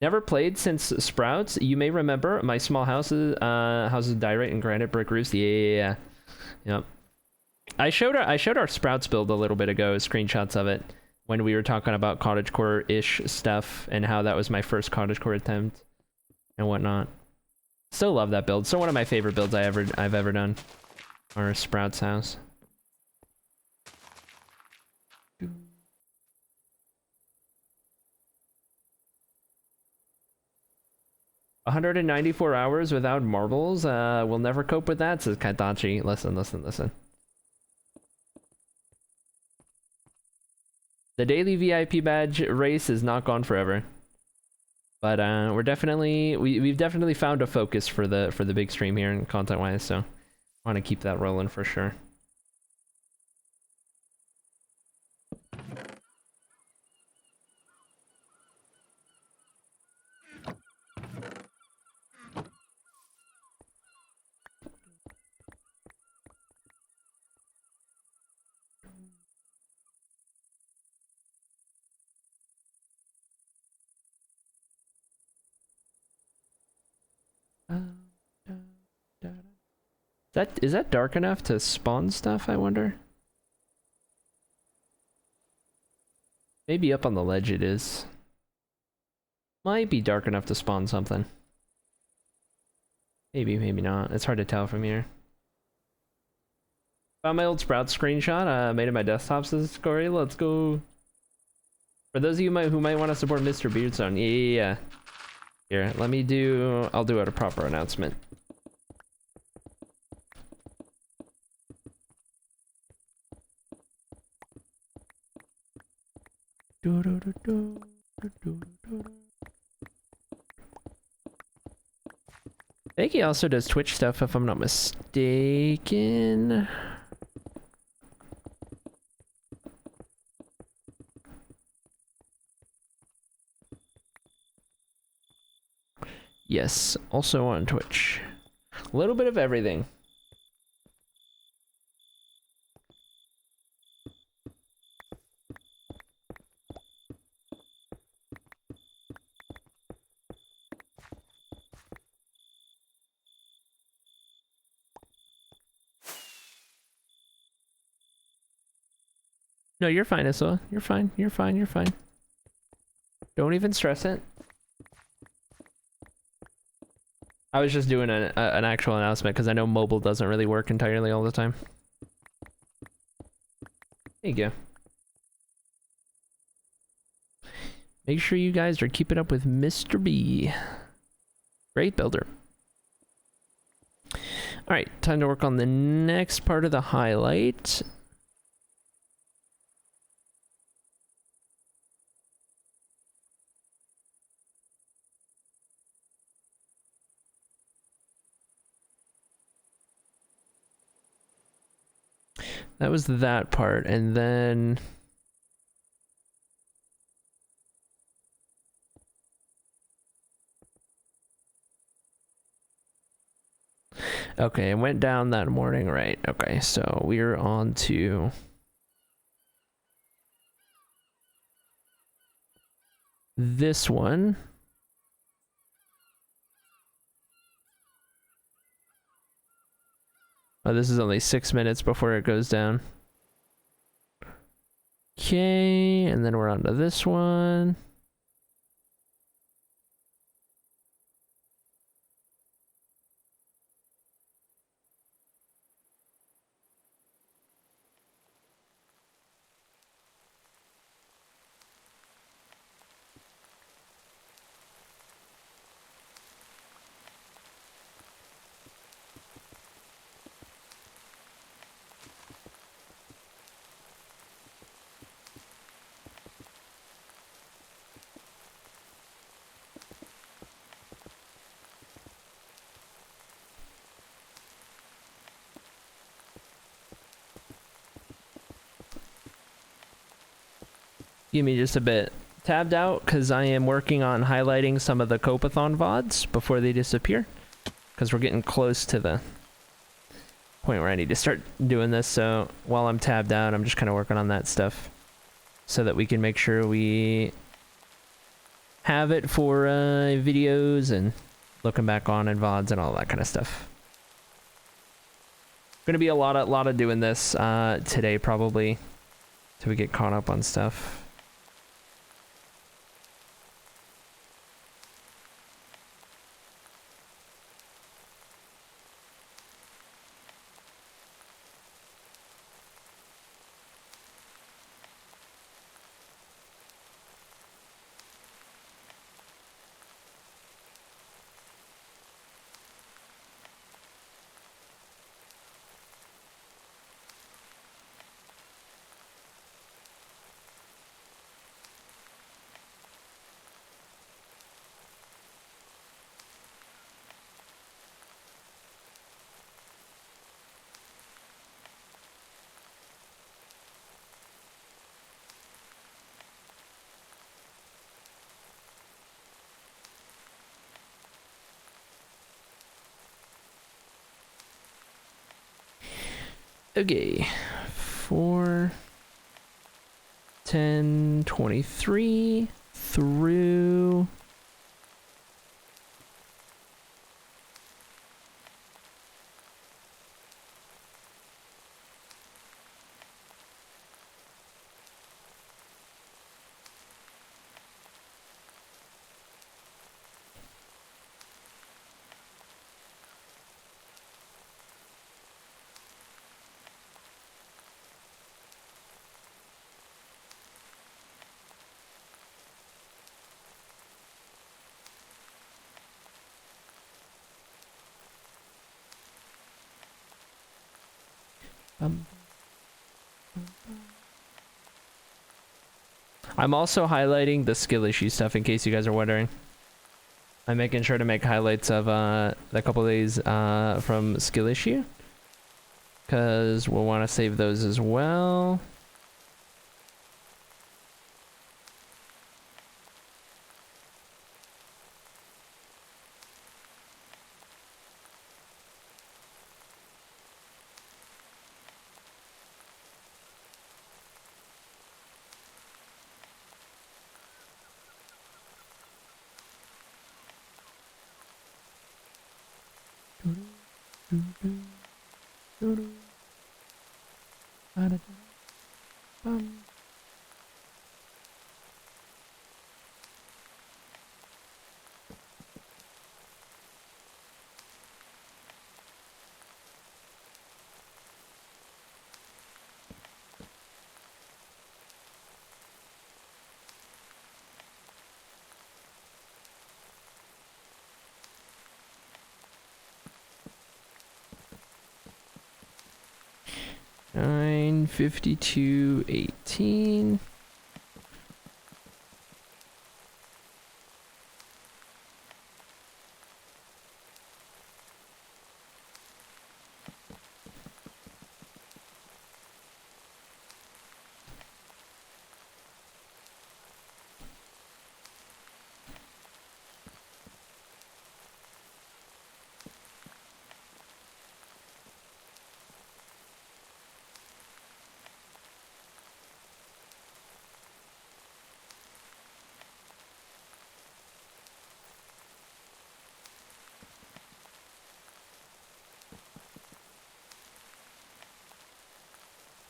Never played since Sprouts. You may remember my small houses diorite and granite brick roofs. Yeah. Yep. I showed our Sprouts build a little bit ago, screenshots of it, when we were talking about cottagecore-ish stuff and how that was my first cottagecore attempt. and whatnot. Still love that build. So one of my favorite builds I've ever done. Or Sprout's house. 194 hours without marbles? We'll never cope with that, says Kaitachi. Listen, listen, listen. The daily VIP badge race is not gone forever. But we've definitely found a focus for the big stream here and content-wise, so I want to keep that rolling for sure. Is that dark enough to spawn stuff, I wonder? Maybe up on the ledge it is. Might be dark enough to spawn something. Maybe, maybe not. It's hard to tell from here. Found my old Sprout screenshot. Made it my desktop, says Corey. Let's go. For those of you who might want to support Mr. Beardzone, yeah. Here, I'll do it a proper announcement. I think he also does Twitch stuff, if I'm not mistaken. Yes, also on Twitch. A little bit of everything. No, you're fine, Isla. You're fine. You're fine. You're fine. Don't even stress it. I was just doing an actual announcement because I know mobile doesn't really work entirely all the time. There you go. Make sure you guys are keeping up with Mr. B. Great builder. Alright, time to work on the next part of the highlight. That was that part, and then... Okay, it went down that morning, right? Okay, so we're on to... this one. Oh, this is only 6 minutes before it goes down. Okay, and then we're on to this one. Give me just a bit. Tabbed out because I am working on highlighting some of the Copeathon VODs before they disappear. Because we're getting close to the point where I need to start doing this. So while I'm tabbed out, I'm just kind of working on that stuff. So that we can make sure we have it for videos and looking back on and VODs and all that kind of stuff. Gonna be a lot of doing this today probably. Till we get caught up on stuff. Okay, 4, 10, 23 through I'm also highlighting the skill issue stuff in case you guys are wondering. I'm making sure to make highlights of a couple of these from skill issue, because we'll want to save those as well. Nine 52:18.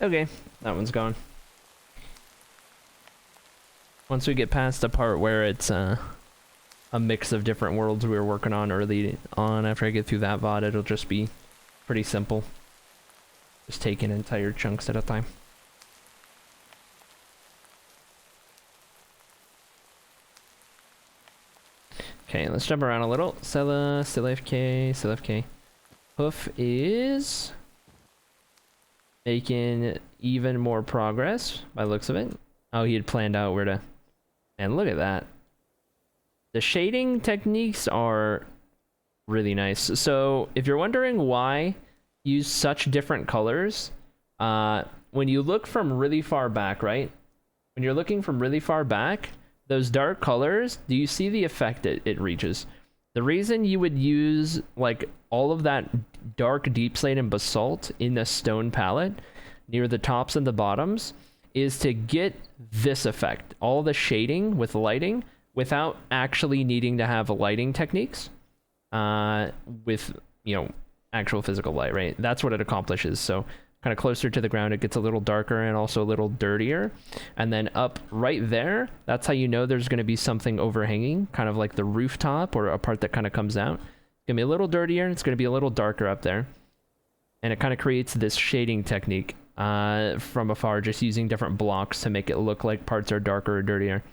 Okay, that one's gone. Once we get past the part where it's a mix of different worlds we were working on early on, after I get through that VOD, it'll just be pretty simple. Just taking entire chunks at a time. Okay, let's jump around a little. Sella, still AFK, still AFK. Hoof is making even more progress by the looks of it. Oh, he had planned out where to... And look at that. The shading techniques are really nice. So if you're wondering why use such different colors, when you look from really far back, right? When you're looking from really far back, those dark colors, do you see the effect it reaches? The reason you would use like all of that dark deep slate and basalt in the stone palette near the tops and the bottoms is to get this effect, all the shading with lighting without actually needing to have lighting techniques with, you know, actual physical light, right? That's what it accomplishes. So kind of closer to the ground, it gets a little darker and also a little dirtier. And then up right there, that's how you know there's going to be something overhanging, kind of like the rooftop or a part that kind of comes out. It's going to be a little dirtier, and it's going to be a little darker up there. And it kind of creates this shading technique from afar, just using different blocks to make it look like parts are darker or dirtier.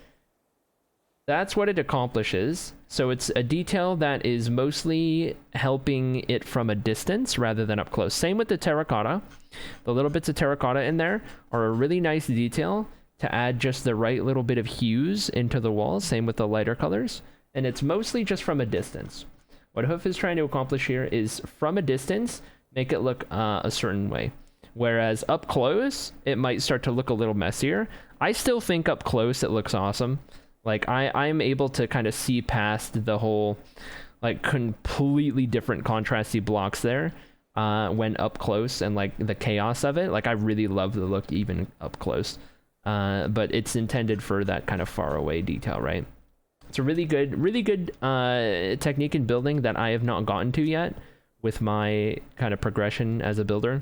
That's what it accomplishes. So it's a detail that is mostly helping it from a distance rather than up close. Same with the terracotta. The little bits of terracotta in there are a really nice detail to add just the right little bit of hues into the walls. Same with the lighter colors. And it's mostly just from a distance. What Hoof is trying to accomplish here is from a distance, make it look a certain way. Whereas up close, it might start to look a little messier. I still think up close it looks awesome. Like, I'm able to kind of see past the whole, like, completely different contrasty blocks there. when up close and like the chaos of it. Like I really love the look even up close. But it's intended for that kind of far away detail, right? It's a really good technique in building that I have not gotten to yet with my kind of progression as a builder.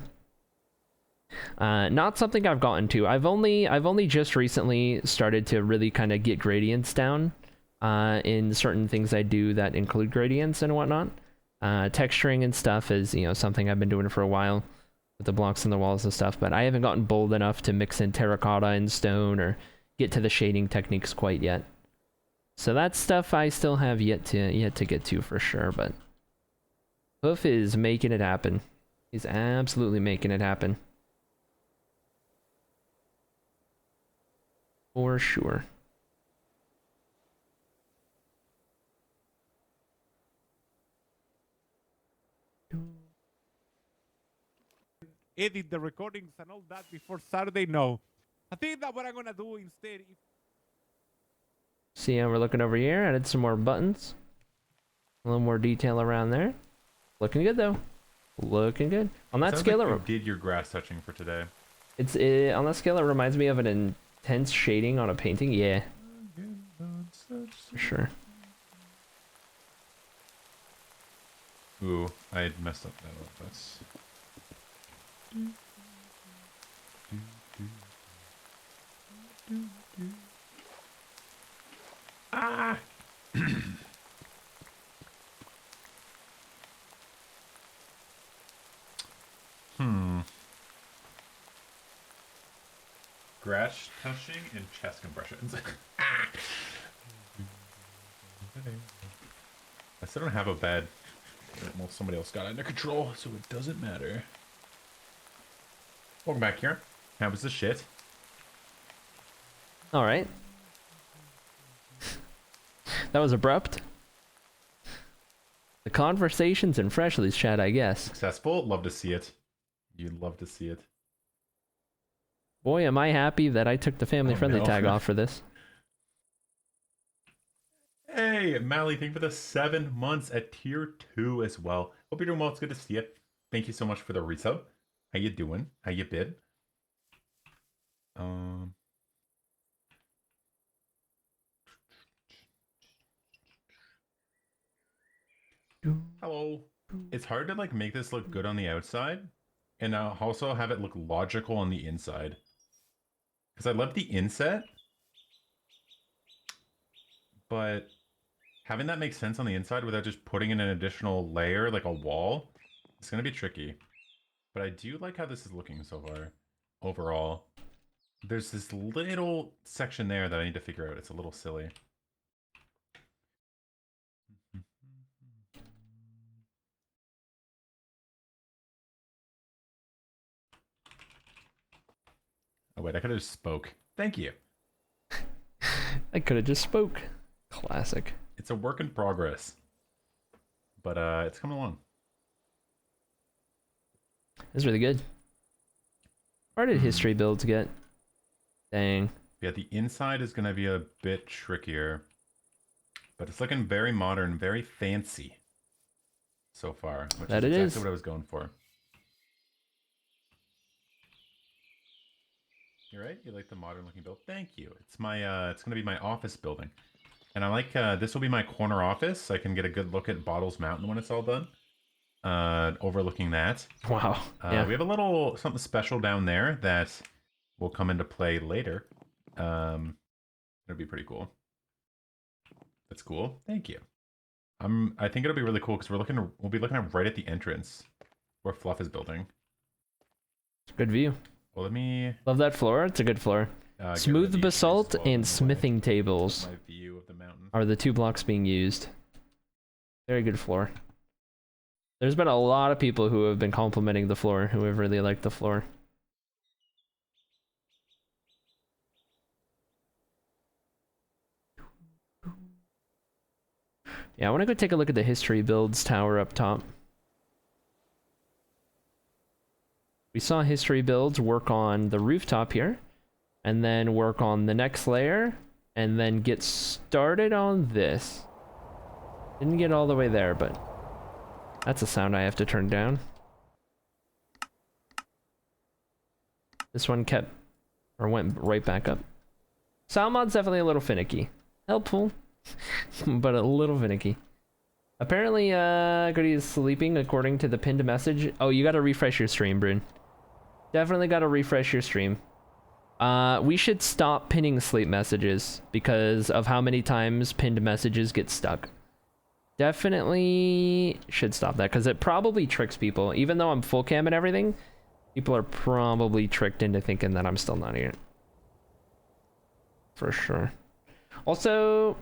Not something I've gotten to. I've only just recently started to really kind of get gradients down in certain things I do that include gradients and whatnot. Texturing and stuff is, you know, something I've been doing for a while with the blocks on the walls and stuff, but I haven't gotten bold enough to mix in terracotta and stone or get to the shading techniques quite yet. So that's stuff I still have yet to get to for sure, but Hoof is making it happen. He's absolutely making it happen. For sure. Edit the recordings and all that before Saturday? No. I think that what I'm gonna do instead. See how we're looking over here? Added some more buttons. A little more detail around there. Looking good though. Looking good. On that scale, like you did your grass touching for today. On that scale, it reminds me of an intense shading on a painting. Yeah. For sure. Ooh, I messed up that little bit. Ah! Grass touching and chest compressions. I still don't have a bed. Well, somebody else got it under control, so it doesn't matter. Welcome back here. How was the shit? Alright. That was abrupt. The conversations in Freshly's chat, I guess. Successful? Love to see it. You'd love to see it. Boy, am I happy that I took the family-friendly tag off for this. Hey, Mally, thank you for the 7 months at tier 2 as well. Hope you're doing well. It's good to see you. Thank you so much for the resub. How you doing? How you been? Hello. It's hard to like make this look good on the outside and also have it look logical on the inside. Because I love the inset, but having that make sense on the inside without just putting in an additional layer, like a wall, it's going to be tricky. But I do like how this is looking so far, overall. There's this little section there that I need to figure out. It's a little silly. Oh wait, I could have just spoke. Thank you. I could have just spoke. Classic. It's a work in progress. But it's coming along. It's really good. Where did history builds get? Dang. Yeah, the inside is going to be a bit trickier. But it's looking very modern, very fancy so far. Which That is it exactly is. what I was going for. You're right. You like the modern looking build. Thank you. It's my it's going to be my office building. And I like this will be my corner office. I can get a good look at Bottles Mountain when it's all done. Overlooking that. Wow. Yeah. We have a little something special down there that will come into play later. It'll be pretty cool. That's cool. Thank you. I think it'll be really cool because we'll be looking at right at the entrance where Fluff is building. Good view. Well, let me love that floor. It's a good floor. Smooth basalt and smithing tables my view of the mountain. are the 2 blocks being used. Very good floor. There's been a lot of people who have been complimenting the floor, who have really liked the floor. Yeah, I want to go take a look at the history builds tower up top. We saw history builds work on the rooftop here, and then work on the next layer, and then get started on this. Didn't get all the way there, but that's a sound I have to turn down. This one kept, or went right back up. Salmon's definitely a little finicky. Helpful, but a little finicky. Apparently, Goody is sleeping according to the pinned message. Oh, you gotta refresh your stream, Brune. Definitely gotta refresh your stream. We should stop pinning sleep messages because of how many times pinned messages get stuck. Definitely should stop that because it probably tricks people. Even though I'm full cam and everything, people are probably tricked into thinking that I'm still not here. For sure. Also,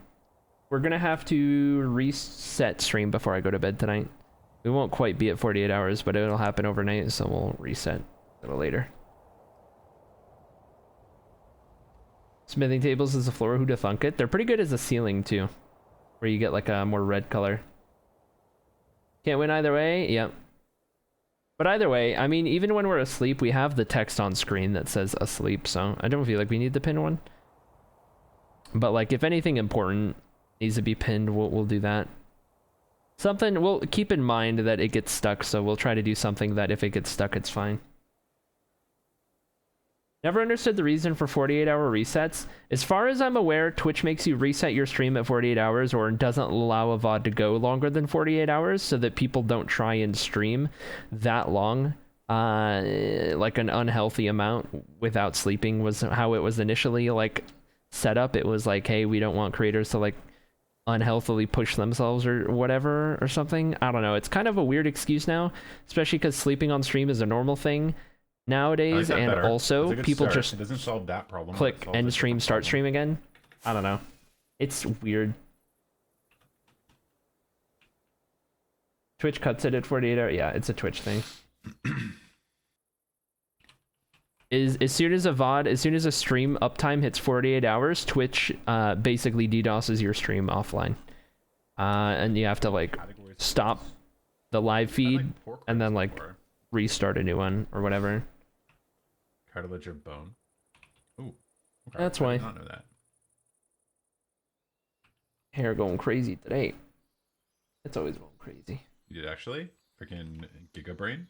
we're gonna have to reset stream before I go to bed tonight. We won't quite be at 48 hours, but it'll happen overnight, so we'll reset a little later. Smithing tables is the floor. Who'da thunk it? They're pretty good as a ceiling too, where you get like a more red color. Can't win either way. Yep. But either way, I mean, even when we're asleep, we have the text on screen that says asleep, so I don't feel like we need the pin one. But like, if anything important needs to be pinned, we'll do that. Something, we'll keep in mind that it gets stuck, so we'll try to do something that if it gets stuck, it's fine. Never understood the reason for 48-hour resets. As far as I'm aware, Twitch makes you reset your stream at 48 hours or doesn't allow a VOD to go longer than 48 hours so that people don't try and stream that long. Like an unhealthy amount without sleeping was how it was initially like set up. It was like, hey, we don't want creators to like unhealthily push themselves or whatever or something. I don't know. It's kind of a weird excuse now, especially because sleeping on stream is a normal thing nowadays, and better. also people start. just It doesn't solve that problem. click end stream, start stream again. I don't know. It's weird. Twitch cuts it at 48 hours. Yeah, it's a Twitch thing. As soon as a VOD, as soon as a stream uptime hits 48 hours, Twitch basically DDoSes your stream offline. And you have to like stop the live feed and then like restart a new one or whatever. Cartilage of bone. Ooh. Okay. That's I why. did not know that. Hair going crazy today. It's always going crazy. You did actually? Freaking Giga Brain?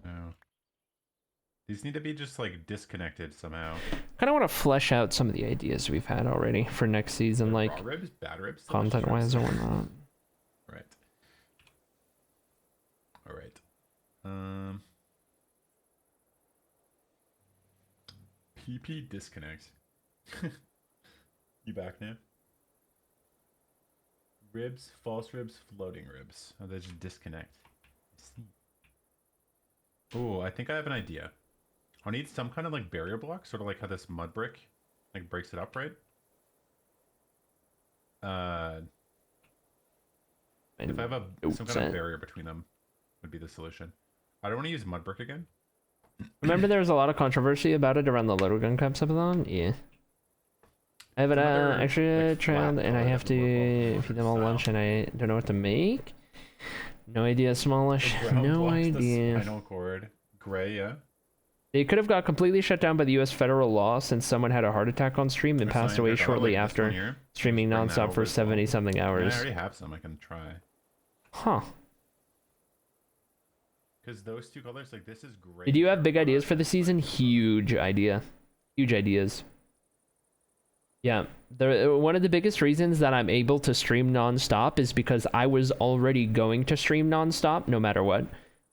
Oh. These need to be just like disconnected somehow. Kind of want to flesh out some of the ideas we've had already for next season, like raw ribs, bad ribs, content-wise or whatnot. Right. All right. PP disconnect. You back now? Ribs, false ribs, floating ribs. Oh, they just disconnect. Oh, I think I have an idea. I'll need some kind of like barrier block, sort of like how this mud brick like breaks it up, right? If I have some kind of barrier between them, would be the solution. I don't want to use mud brick again. Remember there was a lot of controversy about it around the Little Gun Cup Copeathon? Yeah. I have an extra child and I have to feed them all lunch and I don't know what to make. No idea, Smallish. No idea. Spinal cord. Gray, yeah. They could have got completely shut down by the US federal law since someone had a heart attack on stream and passed away shortly after streaming nonstop for 70-something hours. I already have some I can try. Huh. Because those two colors, like this is great. Did you have big ideas for the season? Huge idea. Huge ideas. Yeah, one of the biggest reasons that I'm able to stream nonstop is because I was already going to stream nonstop no matter what.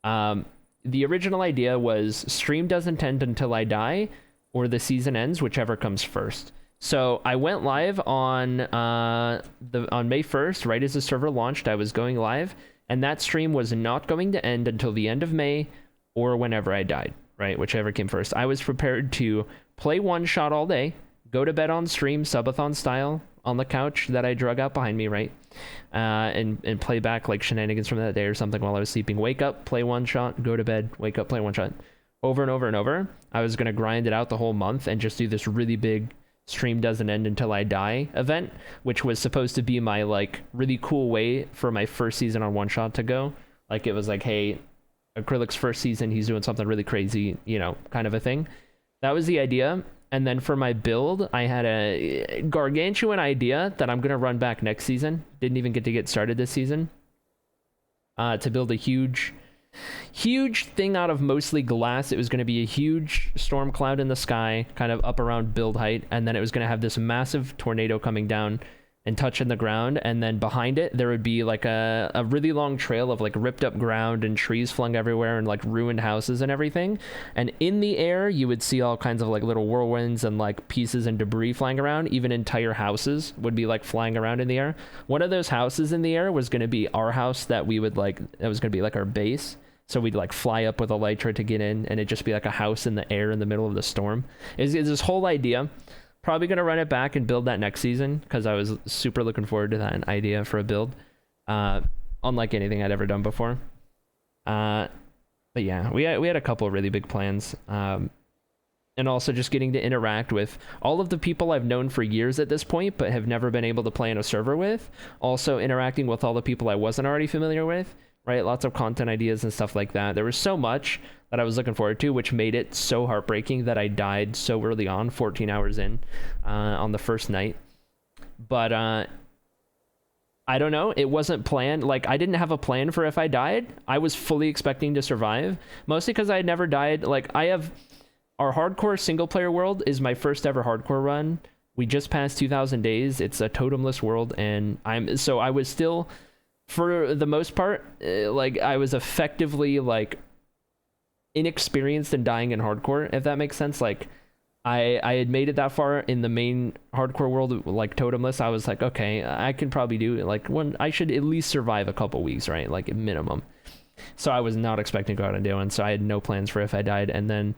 The original idea was stream doesn't end until I die or the season ends, whichever comes first. So I went live on May 1st, right as the server launched. I was going live, and that stream was not going to end until the end of May or whenever I died, right? Whichever came first. I was prepared to play OneShot all day, go to bed on stream, subathon style, on the couch that I drug out behind me, right? And play back like shenanigans from that day or something while I was sleeping. Wake up, play OneShot, go to bed, wake up, play OneShot. Over and over and over. I was going to grind it out the whole month and just do this really big stream doesn't end until I die event, which was supposed to be my like really cool way for my first season on OneShot to go. Like it was like, hey, Acrylic's first season, he's doing something really crazy, you know, kind of a thing. That was the idea. And then for my build, I had a gargantuan idea that I'm going to run back next season. Didn't even get to get started this season. to build a huge thing out of mostly glass. It was going to be a huge storm cloud in the sky, kind of up around build height, and then it was going to have this massive tornado coming down and touching the ground, and then behind it there would be like a really long trail of like ripped up ground and trees flung everywhere and like ruined houses and everything. And in the air you would see all kinds of like little whirlwinds and like pieces and debris flying around. Even entire houses would be like flying around in the air. One of those houses in the air was going to be our house that we would like, it was going to be like our base. So we'd like fly up with elytra to get in, and it'd just be like a house in the air in the middle of the storm. Is this whole idea. Probably going to run it back and build that next season, because I was super looking forward to that idea for a build. Unlike anything I'd ever done before. But yeah, we had a couple of really big plans. And also just getting to interact with all of the people I've known for years at this point, but have never been able to play in a server with. Also interacting with all the people I wasn't already familiar with. Right, lots of content ideas and stuff like that. There was so much that I was looking forward to, which made it so heartbreaking that I died so early on, 14 hours in, on the first night. But I don't know, it wasn't planned. Like, I didn't have a plan for if I died. I was fully expecting to survive, mostly because I had never died. Like, our hardcore single player world is my first ever hardcore run. We just passed 2,000 days. It's a totemless world, and I was still, for the most part, like, I was effectively, like, inexperienced in dying in hardcore, if that makes sense. Like, I had made it that far in the main hardcore world, like, totemless. I was like, okay, I can probably do it. Like, I should at least survive a couple weeks, right? Like, at minimum. So I was not expecting to go out and do it, so I had no plans for if I died. And then,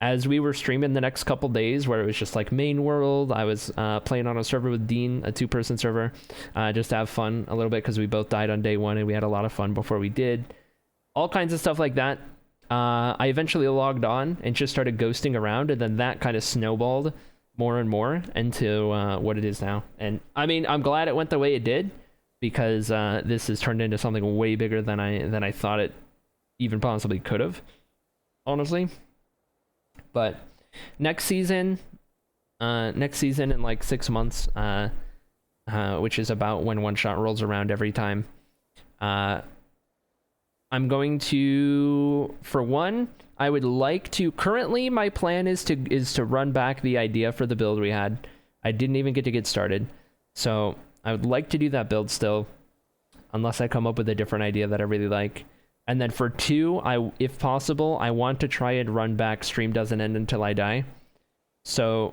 as we were streaming the next couple days, where it was just like main world, I was playing on a server with Dean, a 2-person server, just to have fun a little bit, because we both died on day one and we had a lot of fun before we did. All kinds of stuff like that. I eventually logged on and just started ghosting around, and then that kind of snowballed more and more into what it is now. And I mean, I'm glad it went the way it did, because this has turned into something way bigger than I thought it even possibly could have, honestly. But next season in like 6 months, which is about when one shot rolls around every time, I'm going to, for one, I would like to, currently my plan is to run back the idea for the build we had. I didn't even get started. So I would like to do that build still, unless I come up with a different idea that I really like. And then for 2, if possible, I want to try and run back Stream Doesn't End Until I Die. So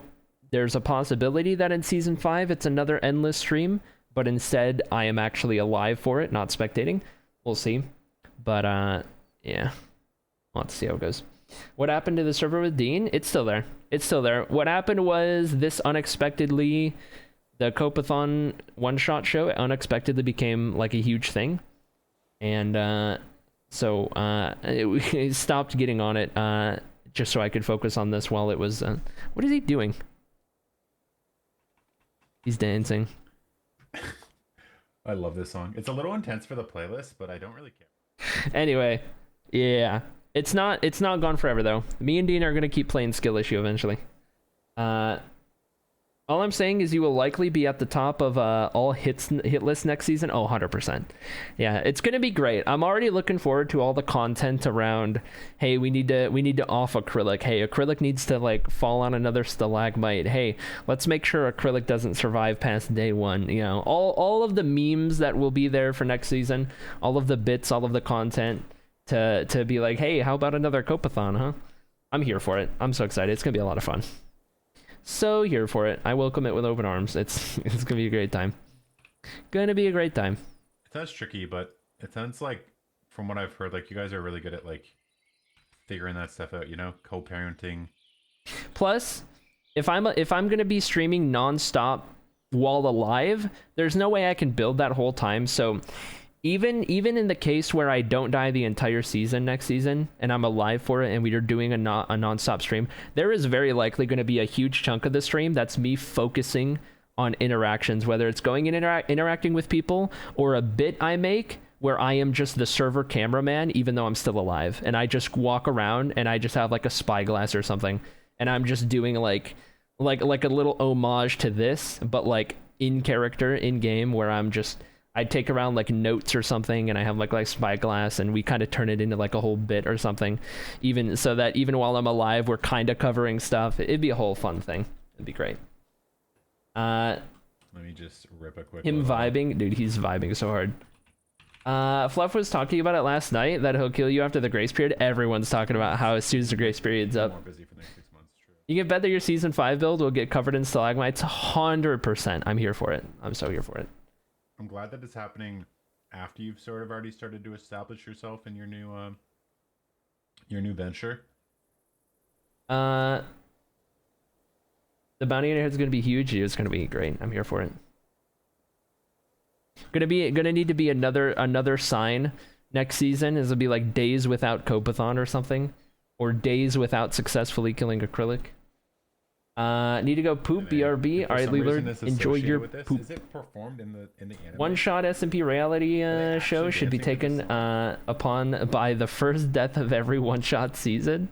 there's a possibility that in Season 5 it's another endless stream, but instead I am actually alive for it, not spectating. We'll see. But yeah, we'll have to see how it goes. What happened to the server with Dean? It's still there. It's still there. What happened was this unexpectedly, the Copeathon one-shot show unexpectedly became like a huge thing. And so we stopped getting on it just so I could focus on this while it was... what is he doing? He's dancing. I love this song. It's a little intense for the playlist, but I don't really care. Anyway, yeah. It's not gone forever, though. Me and Dean are going to keep playing Skill Issue eventually. All I'm saying is you will likely be at the top of all hit lists next season. Oh, 100%. Yeah, it's going to be great. I'm already looking forward to all the content around, hey, we need to off acrylic. Hey, acrylic needs to like fall on another stalagmite. Hey, let's make sure acrylic doesn't survive past day 1. You know, all of the memes that will be there for next season, all of the bits, all of the content to be like, hey, how about another Copeathon, huh? I'm here for it. I'm so excited. It's going to be a lot of fun. So here for it. I welcome it with open arms. It's gonna be a great time. Gonna be a great time. It sounds tricky, but it sounds like, from what I've heard, like you guys are really good at like figuring that stuff out. You know, co-parenting. Plus, if I'm gonna be streaming nonstop while alive, there's no way I can build that whole time. So even in the case where I don't die the entire season next season and I'm alive for it and we are doing a non-stop stream, there is very likely going to be a huge chunk of the stream that's me focusing on interactions, whether it's going and interacting with people, or a bit I make where I am just the server cameraman even though I'm still alive, and I just walk around and I just have like a spyglass or something, and I'm just doing like a little homage to this, but like in character, in game, where I'm just I take around like notes or something, and I have like spyglass, and we kind of turn it into like a whole bit or something, even so that even while I'm alive, we're kind of covering stuff. It'd be a whole fun thing. It'd be great. Let me just rip a quick. Him vibing, dude. He's vibing so hard. Fluff was talking about it last night that he'll kill you after the grace period. Everyone's talking about how as soon as the grace period's up, More busy for the next 6 months. True. you can bet that your season 5 build will get covered in stalagmites 100%. I'm here for it. I'm so here for it. I'm glad that it's happening after you've sort of already started to establish yourself in your new venture. The bounty on your head's gonna be huge. It's gonna be great. I'm here for it. Gonna need to be another sign next season. Is it'll be like days without Copeathon or something, or days without successfully killing acrylic. Need to go poop. BRB. All right, Leelard, enjoy your poop. Is it performed in the anime? OneShot SMP reality show should be taken upon by the first death of every OneShot season.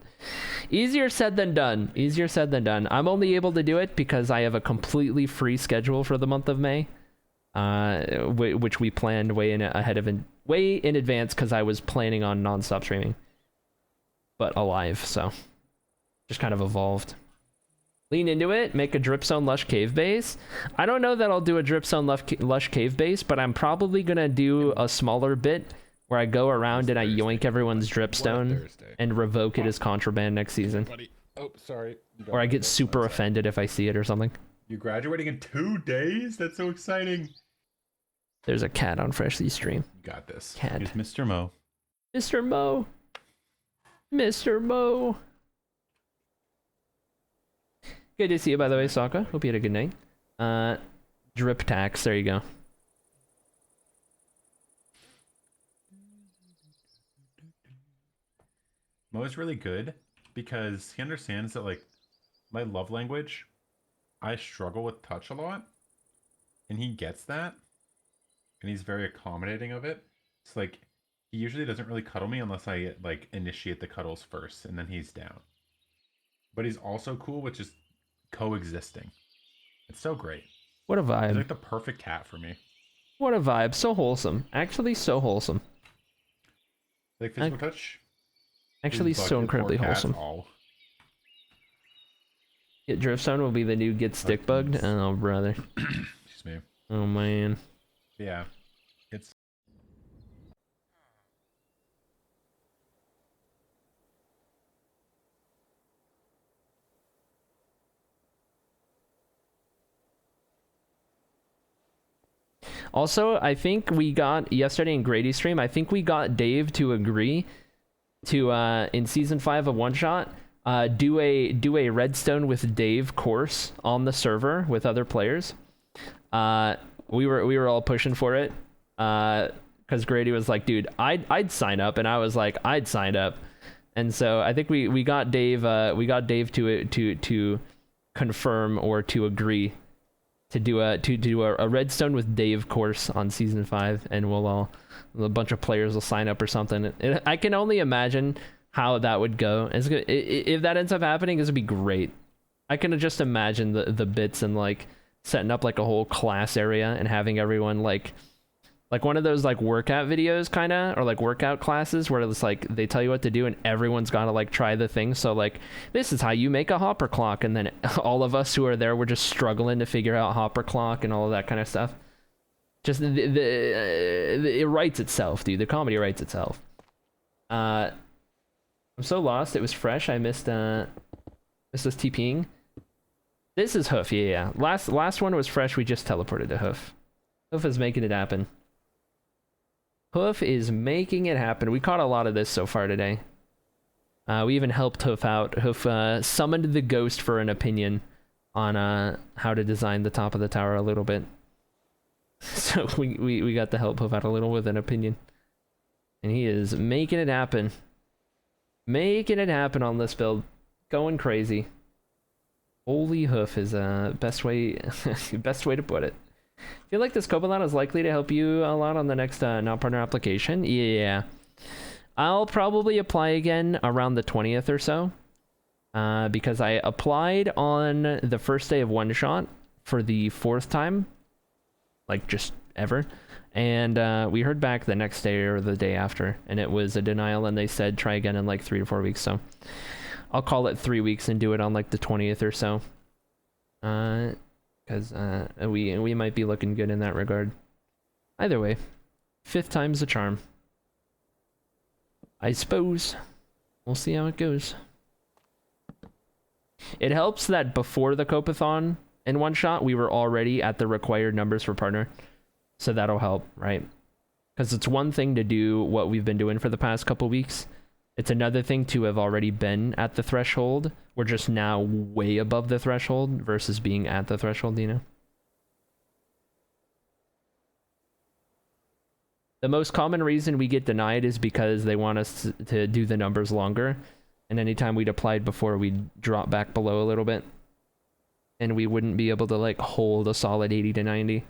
Easier said than done. Easier said than done. I'm only able to do it because I have a completely free schedule for the month of May, which we planned way in advance because I was planning on non-stop streaming, but alive, so just kind of evolved. Lean into it, make a dripstone lush cave base. I don't know that I'll do a dripstone lush cave base, but I'm probably gonna do a smaller bit where I go around and I yoink everyone's dripstone and revoke it as contraband next season. Oh, sorry. Or I get super offended if I see it or something. You're graduating in 2 days? That's so exciting. There's a cat on Freshly Stream. You got this. Cat. Here's Mr. Mo. Mr. Mo. Mr. Mo. Good to see you, by the way, Sokka. Hope you had a good night. Drip tax. There you go. Mo is really good because he understands that, like, my love language, I struggle with touch a lot, and he gets that, and he's very accommodating of it. It's like, he usually doesn't really cuddle me unless I, like, initiate the cuddles first, and then he's down. But he's also cool with just coexisting. It's so great. What a vibe. He's like the perfect cat for me. What a vibe. So wholesome. Actually, so wholesome. Like physical touch? Actually, so incredibly wholesome. Get Driftstone will be the new get stick bugged. Oh, brother. Excuse me. Oh, man. Yeah. It's... Also, I think we got yesterday in Grady's stream, I think we got Dave to agree to in season 5 of OneShot, do a Redstone with Dave course on the server with other players. We were all pushing for it because Grady was like, dude, I'd sign up, and I was like, I'd sign up. And so I think we got Dave to confirm or to agree to do a Redstone with Dave course on season 5, and a bunch of players will sign up or something. I can only imagine how that would go. If that ends up happening, this would be great. I can just imagine the bits and like setting up like a whole class area and having everyone like one of those like workout videos kind of, or like workout classes where it's like they tell you what to do and everyone's got to like try the thing. So like, this is how you make a hopper clock, and then all of us who are there, we're just struggling to figure out hopper clock and all of that kind of stuff. Just it writes itself, dude. The comedy writes itself. I'm so lost. It was fresh. I missed us TPing. This is Hoof. Yeah. Last one was fresh. We just teleported to Hoof. Hoof is making it happen. Hoof is making it happen. We caught a lot of this so far today. We even helped Hoof out. Hoof summoned the ghost for an opinion on how to design the top of the tower a little bit. So we got to help Hoof out a little with an opinion. And he is making it happen. Making it happen on this build. Going crazy. Holy Hoof is best way to put it. Feel like this Copeathon is likely to help you a lot on the next non-partner application. Yeah. I'll probably apply again around the 20th or so. Because I applied on the first day of OneShot for the 4th time. Like, just ever. And we heard back the next day or the day after, and it was a denial, and they said try again in like 3 to 4 weeks. So I'll call it 3 weeks and do it on like the 20th or so. Because we might be looking good in that regard. Either way, 5th time's the charm. I suppose. We'll see how it goes. It helps that before the Copeathon in OneShot, we were already at the required numbers for partner. So that'll help, right? Because it's one thing to do what we've been doing for the past couple weeks. It's another thing to have already been at the threshold. We're just now way above the threshold versus being at the threshold, you know? The most common reason we get denied is because they want us to do the numbers longer. And anytime we'd applied before, we'd drop back below a little bit. And we wouldn't be able to like hold a solid 80 to 90.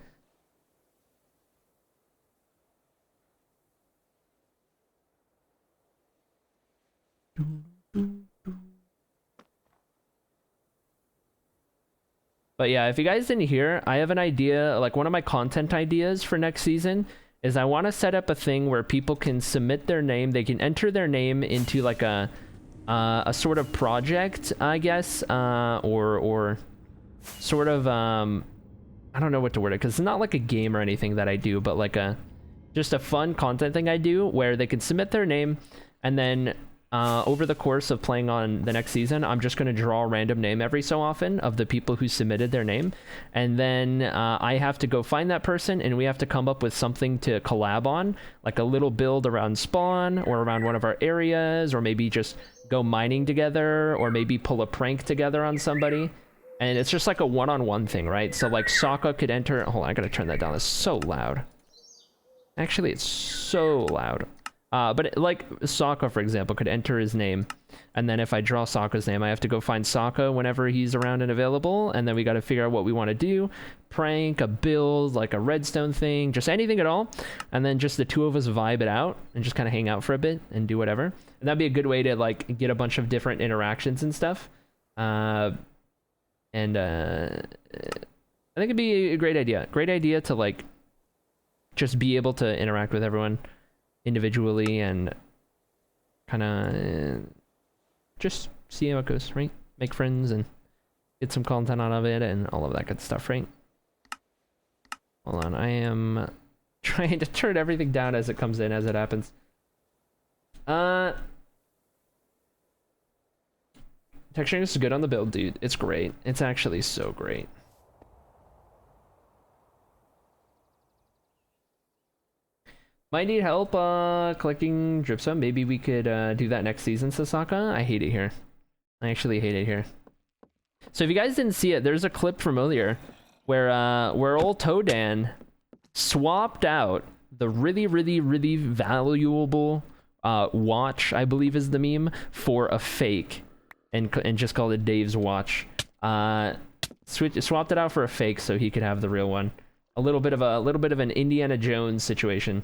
But yeah, if you guys didn't hear, I have an idea, like one of my content ideas for next season is I want to set up a thing where people can submit their name, they can enter their name into like a sort of project, I guess, or sort of, I don't know what to word it, because it's not like a game or anything that I do, but like just a fun content thing I do where they can submit their name, and then over the course of playing on the next season, I'm just going to draw a random name every so often of the people who submitted their name. And then I have to go find that person, and we have to come up with something to collab on, like a little build around spawn or around one of our areas, or maybe just go mining together, or maybe pull a prank together on somebody. And it's just like a one-on-one thing, right? So like Sokka could enter... Hold on, I gotta turn that down. It's so loud. Actually, it's so loud. But like Sokka, for example, could enter his name, and then if I draw Sokka's name, I have to go find Sokka whenever he's around and available, and then we got to figure out what we want to do. Prank, a build, like a redstone thing, just anything at all, and then just the two of us vibe it out and just kind of hang out for a bit and do whatever. And that'd be a good way to like get a bunch of different interactions and stuff. I think it'd be a great idea. Great idea to like just be able to interact with everyone individually and kind of just see how it goes, right? Make friends and get some content out of it and all of that good stuff, right? Hold on, I am trying to turn everything down as it comes in, as it happens. Texturing is good on the build, dude. It's great. It's actually so great. Might need help collecting dripstone. Maybe we could do that next season, Sasaka. I hate it here. I actually hate it here. So if you guys didn't see it, there's a clip from earlier where old Todan swapped out the really valuable watch, I believe is the meme, for a fake, and just called it Dave's watch. Swapped it out for a fake so he could have the real one. A little bit of an Indiana Jones situation.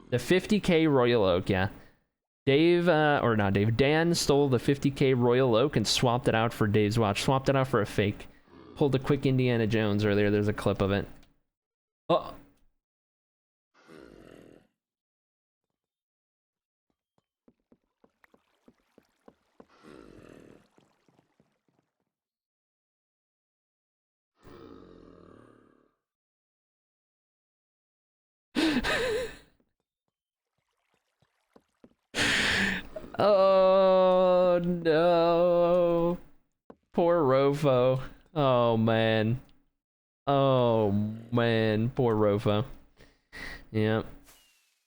The 50k Royal Oak, yeah. Dan stole the 50k Royal Oak and swapped it out for Dave's watch. Swapped it out for a fake. Pulled a quick Indiana Jones earlier. There's a clip of it. Oh. Oh no. Poor Rofo. Oh man. Oh man. Poor Rofo. Yep.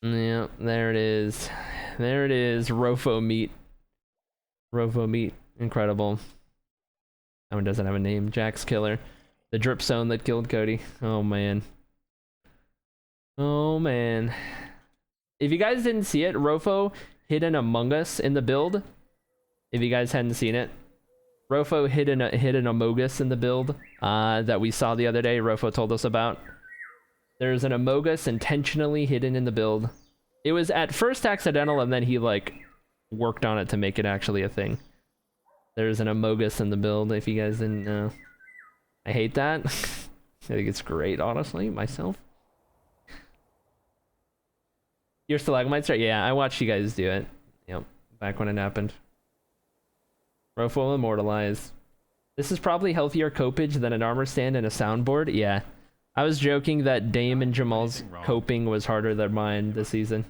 Yep. There it is. There it is. Rofo meat. Rofo meat. Incredible. That one doesn't have a name. Jack's killer. The dripstone that killed Cody. Oh man. Oh man. If you guys didn't see it, Rofo hid an Among Us in the build. If you guys hadn't seen it, Rofo hid an Among Us in the build that we saw the other day. Rofo told us about. There's an Among Us intentionally hidden in the build. It was at first accidental, and then he like worked on it to make it actually a thing. There's an Among Us in the build. If you guys didn't know, I hate that. I think it's great, honestly, myself. Your stalagmites are, yeah, I watched you guys do it. Yep, back when it happened. Rofo immortalized. This is probably healthier copage than an armor stand and a soundboard. Yeah. I was joking that Dame and Jamal's coping was harder than mine this season.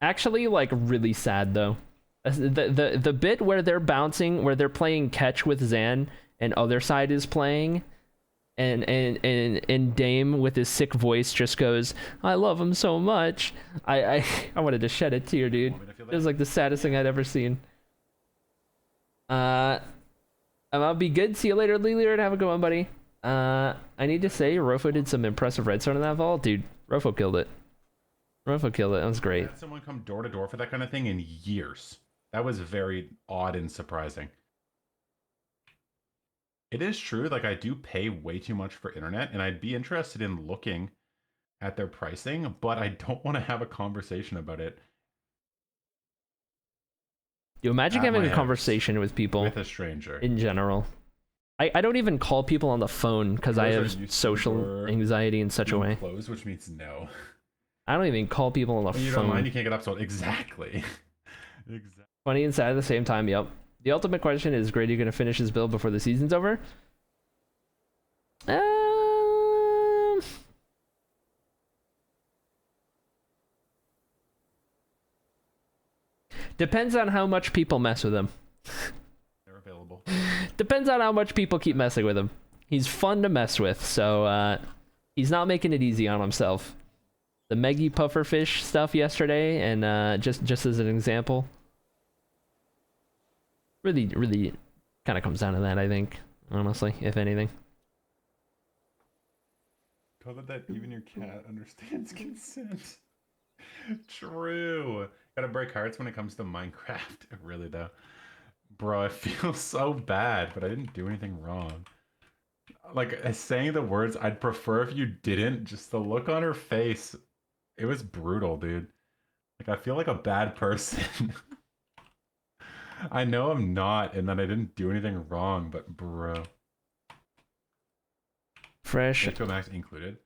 Actually, like, really sad, though. The bit where they're bouncing, where they're playing catch with Zan, and other side is playing, and Dame with his sick voice just goes, I love him so much. I wanted to shed a tear, dude. It was like the saddest thing I'd ever seen. I'll be good. See you later, Liliard. Have a good one, buddy. I need to say, Rofo did some impressive redstone in that vault. Dude, Rofo killed it. Rofo killed it. That was great. I had someone come door to door for that kind of thing in years. That was very odd and surprising. It is true, like, I do pay way too much for internet, and I'd be interested in looking at their pricing, but I don't want to have a conversation about it. You imagine having a conversation with people. With a stranger. In general. I don't even call people on the phone because I have social anxiety in such a way. Close, which means no. I don't even call people on the phone. You don't mind, you can't get up, so exactly. Exactly. Funny and sad at the same time, yep. The ultimate question is, Grady gonna finish his build before the season's over? Depends on how much people mess with him. They're available. Depends on how much people keep messing with him. He's fun to mess with, so he's not making it easy on himself. The Meggy pufferfish stuff yesterday, and just as an example, really kind of comes down to that, I think, honestly, if anything. Comment that even your cat understands consent. True. Gotta break hearts when it comes to Minecraft. Really, though. Bro, I feel so bad, but I didn't do anything wrong. Like, saying the words, I'd prefer if you didn't, just the look on her face. It was brutal, dude. Like, I feel like a bad person. I know I'm not, and that I didn't do anything wrong, but bro. Fresh. To a max included.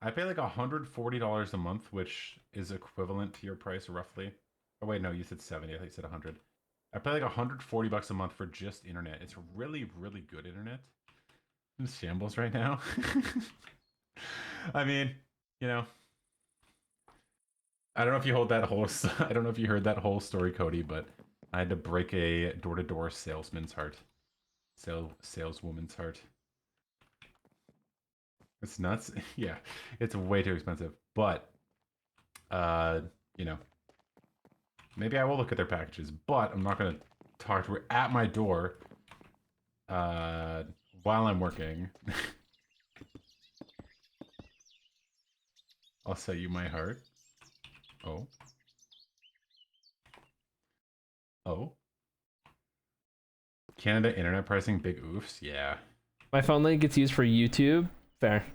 I pay like $140 a month, which is equivalent to your price roughly. Oh wait, no, you said 70. I think you said 100. I pay like $140 a month for just internet. It's really, really good internet. I'm in shambles right now. I mean, you know, I don't know if you hold that whole. I don't know if you heard that whole story, Cody, but I had to break a door-to-door salesman's heart, saleswoman's heart. It's nuts. Yeah, it's way too expensive. But, you know, maybe I will look at their packages. But I'm not gonna talk to her at my door while I'm working. I'll sell you my heart. Oh. Oh. Canada internet pricing, big oofs. Yeah. My phone link gets used for YouTube. Fair.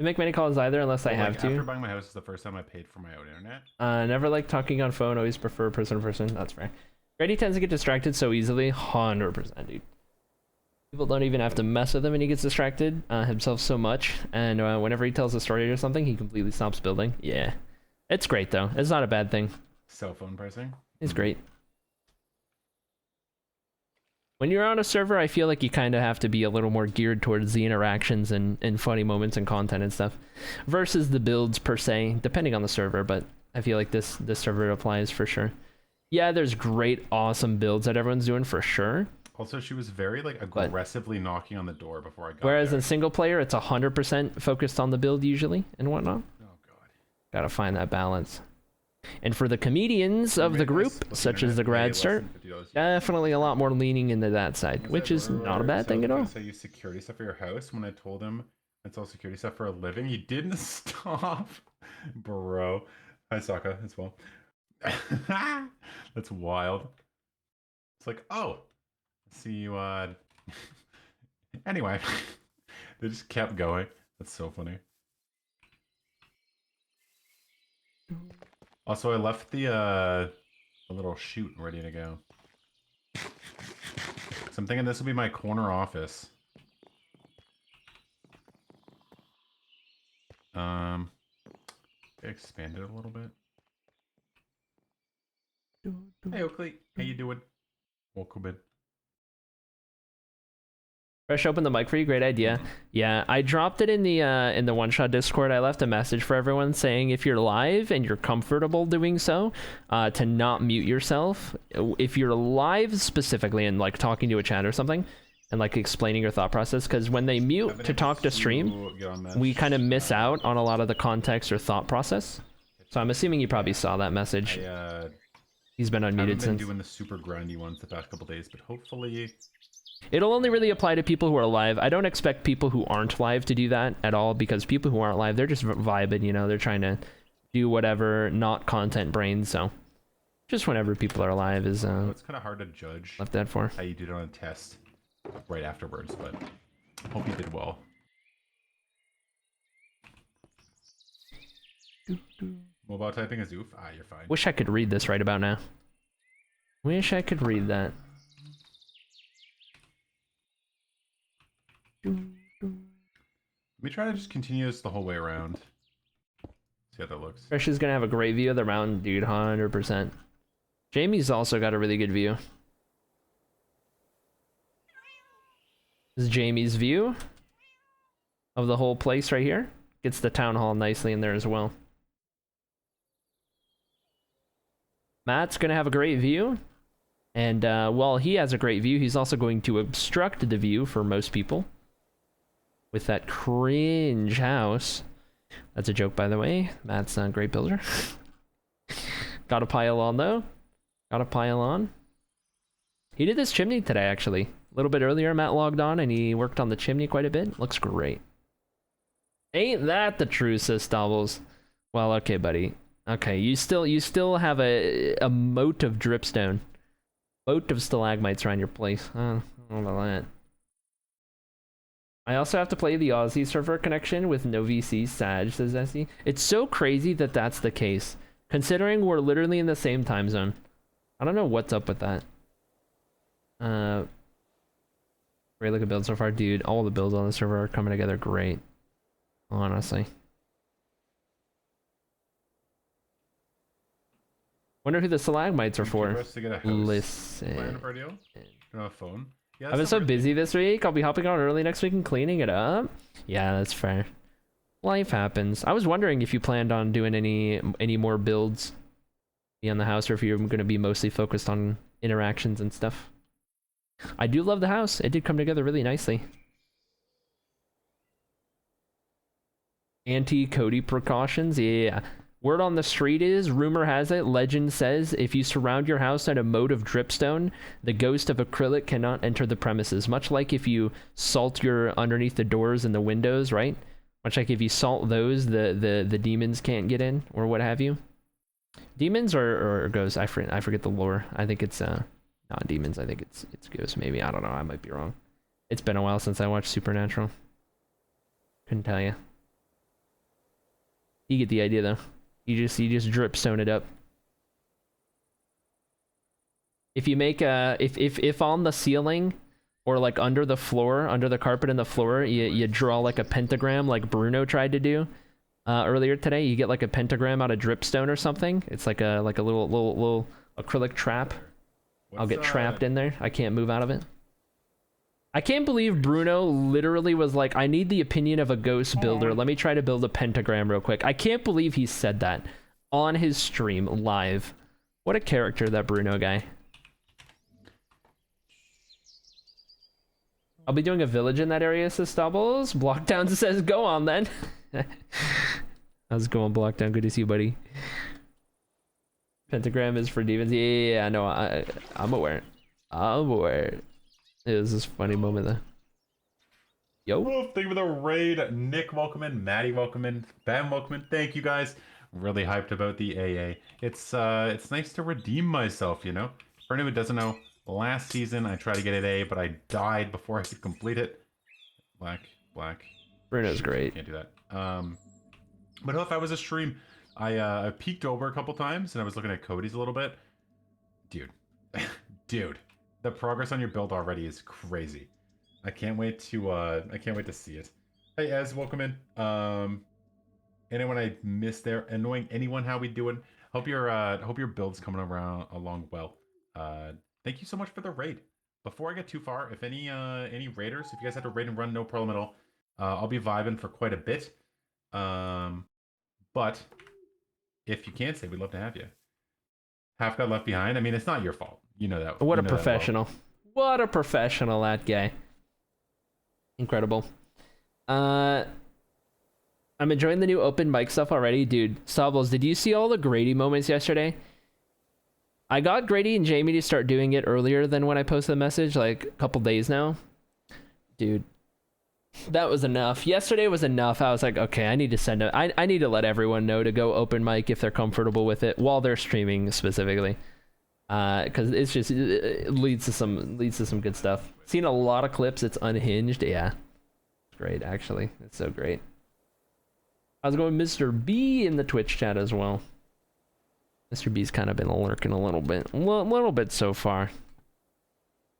I make many calls either unless I have to. After buying my house is the first time I paid for my own internet. Never like talking on phone. Always prefer person to person. That's fair. Grady tends to get distracted so easily. 100%, dude. People don't even have to mess with him and he gets distracted himself so much. And whenever he tells a story or something, he completely stops building. Yeah. It's great, though. It's not a bad thing. Cell phone pricing? It's great. When you're on a server, I feel like you kind of have to be a little more geared towards the interactions and funny moments and content and stuff versus the builds per se, depending on the server, but I feel like this server applies for sure. Yeah, there's great, awesome builds that everyone's doing for sure. Also, she was very like aggressively knocking on the door before I got Whereas there. in single player, it's 100% focused on the build usually and whatnot. Oh, God. Gotta find that balance. And for the comedians of the group, such as the grad start, definitely a lot more leaning into that side, which is not a bad thing at all. So you security stuff for your house. When I told him it's all security stuff for a living, he didn't stop, bro. Hi, Sokka, as well. That's wild. It's like, oh, see you. Anyway, they just kept going. That's so funny. Also, I left the little chute ready to go. So I'm thinking this will be my corner office. Expand it a little bit. Hey Oakley, how you doing? Welcome in. Fresh, open the mic for you. Great idea. Yeah, I dropped it in the OneShot Discord. I left a message for everyone saying if you're live and you're comfortable doing so, to not mute yourself. If you're live specifically and like talking to a chat or something, and like explaining your thought process, because when they mute to talk to stream, we kind of miss out on a lot of the context or thought process. So I'm assuming you probably saw that message. He's been unmuted I've been since. doing the super grindy ones the past couple days, but hopefully. It'll only really apply to people who are live. I don't expect people who aren't live to do that at all, because people who aren't live, they're just vibing, you know, they're trying to do whatever, not content brain, so just whenever people are live is it's kind of hard to judge left that for how you did on a test right afterwards, but hope you did well. Mobile typing is oof. Ah, you're fine. Wish I could read this right about now. Wish I could read that. Let me try to just continue this the whole way around. See how that looks. Fresh is gonna have a great view of the round, dude, 100%. Jamie's also got a really good view. This is Jamie's view of the whole place right here. Gets the town hall nicely in there as well. Matt's gonna have a great view. And while he has a great view, he's also going to obstruct the view for most people. With that cringe house. That's a joke, by the way. Matt's a great builder. Gotta pile on, though. Gotta pile on. He did this chimney today, actually. A little bit earlier, Matt logged on, and he worked on the chimney quite a bit. Looks great. Ain't that the truth, says Stobbles. Well, okay, buddy. Okay, you still have a moat of dripstone. Moat of stalagmites around your place. I don't know about that. I also have to play the Aussie server connection with no VC. Sag, says Essie. It's so crazy that that's the case, considering we're literally in the same time zone. I don't know what's up with that. Great looking build so far, dude. All the builds on the server are coming together great. Honestly. Wonder who the stalagmites are for. Listen. A phone. Yeah, I've been so busy this week. I'll be hopping on early next week and cleaning it up. Yeah, that's fair. Life happens. I was wondering if you planned on doing any more builds on the house, or if you're going to be mostly focused on interactions and stuff. I do love the house. It did come together really nicely. Anti-Cody precautions. Yeah. Word on the street is, rumor has it, legend says, if you surround your house at a moat of dripstone, the ghost of acrylic cannot enter the premises. Much like if you salt your underneath the doors and the windows, right? Much like if you salt those, the demons can't get in, or what have you. Demons or ghosts? I forget the lore. I think it's not demons. I think it's ghosts. Maybe, I don't know. I might be wrong. It's been a while since I watched Supernatural. Couldn't tell you. You get the idea though. You just dripstone it up. If you make if on the ceiling or like under the floor, under the carpet in the floor, you draw like a pentagram like Bruno tried to do earlier today. You get like a pentagram out of dripstone or something. It's like a little acrylic trap. I'll get trapped in there. I can't move out of it. I can't believe Bruno literally was like, I need the opinion of a ghost builder. Let me try to build a pentagram real quick. I can't believe he said that on his stream live. What a character, that Bruno guy. I'll be doing a village in that area, says Stubbles. Blockdown says, go on then. How's it going, Blockdown? Good to see you, buddy. Pentagram is for demons. Yeah, no, I'm aware. I'm aware. It was this funny moment though. Yo. Oh, thank you for the raid. Nick, welcome in. Maddie, welcome in. Bam, welcome in. Thank you guys. Really hyped about the AA. It's nice to redeem myself, you know? For anyone who doesn't know, last season I tried to get an A, but I died before I could complete it. Black. Bruno's great. Can't do that. But if I was a stream, I peeked over a couple times and I was looking at Cody's a little bit. Dude. Dude. The progress on your build already is crazy. I can't wait to see it. Hey Ez, welcome in. Anyone I missed there? Annoying anyone, how we doing? Hope your build's coming around along well. Thank you so much for the raid. Before I get too far, if any raiders, if you guys had to raid and run, no problem at all. I'll be vibing for quite a bit. But if you can't stay, we'd love to have you. Half got left behind. I mean, it's not your fault. You know that. What you a know that professional. well. What a professional, that guy. Incredible. I'm enjoying the new open mic stuff already. Dude, Sawbles, did you see all the Grady moments yesterday? I got Grady and Jamie to start doing it earlier than when I posted the message, like a couple days now. Dude, that was enough. Yesterday was enough. I was like, okay, I need to send it. I need to let everyone know to go open mic if they're comfortable with it while they're streaming specifically. Because it's just, it leads to some good stuff. Seen a lot of clips. It's unhinged. Yeah. Great, actually. It's so great. I was going Mr. B in the Twitch chat as well. Mr. B's kind of been lurking a little bit so far.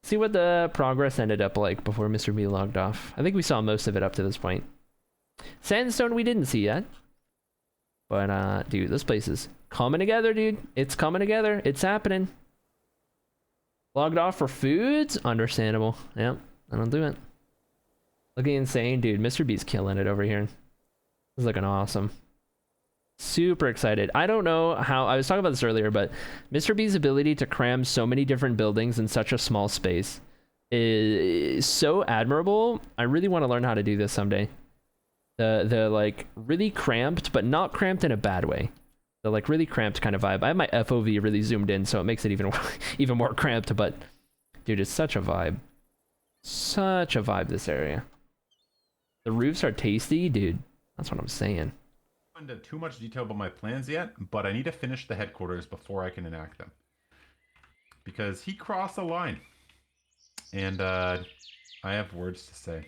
See what the progress ended up like before Mr. B logged off. I think we saw most of it up to this point. Sandstone we didn't see yet. But, dude, this place is coming together, dude. It's coming together. It's happening. Logged off for foods? Understandable. Yep, that'll do it. Looking insane, dude. Mr. B's killing it over here. This is looking awesome. Super excited. I don't know how, I was talking about this earlier, but Mr. B's ability to cram so many different buildings in such a small space is so admirable. I really want to learn how to do this someday. The like really cramped, but not cramped in a bad way. The like really cramped kind of vibe. I have my FOV really zoomed in, so it makes it even more cramped, but dude, it's such a vibe. Such a vibe, this area. The roofs are tasty, dude. That's what I'm saying. I haven't into too much detail about my plans yet, but I need to finish the headquarters before I can enact them. Because he crossed the line. And I have words to say.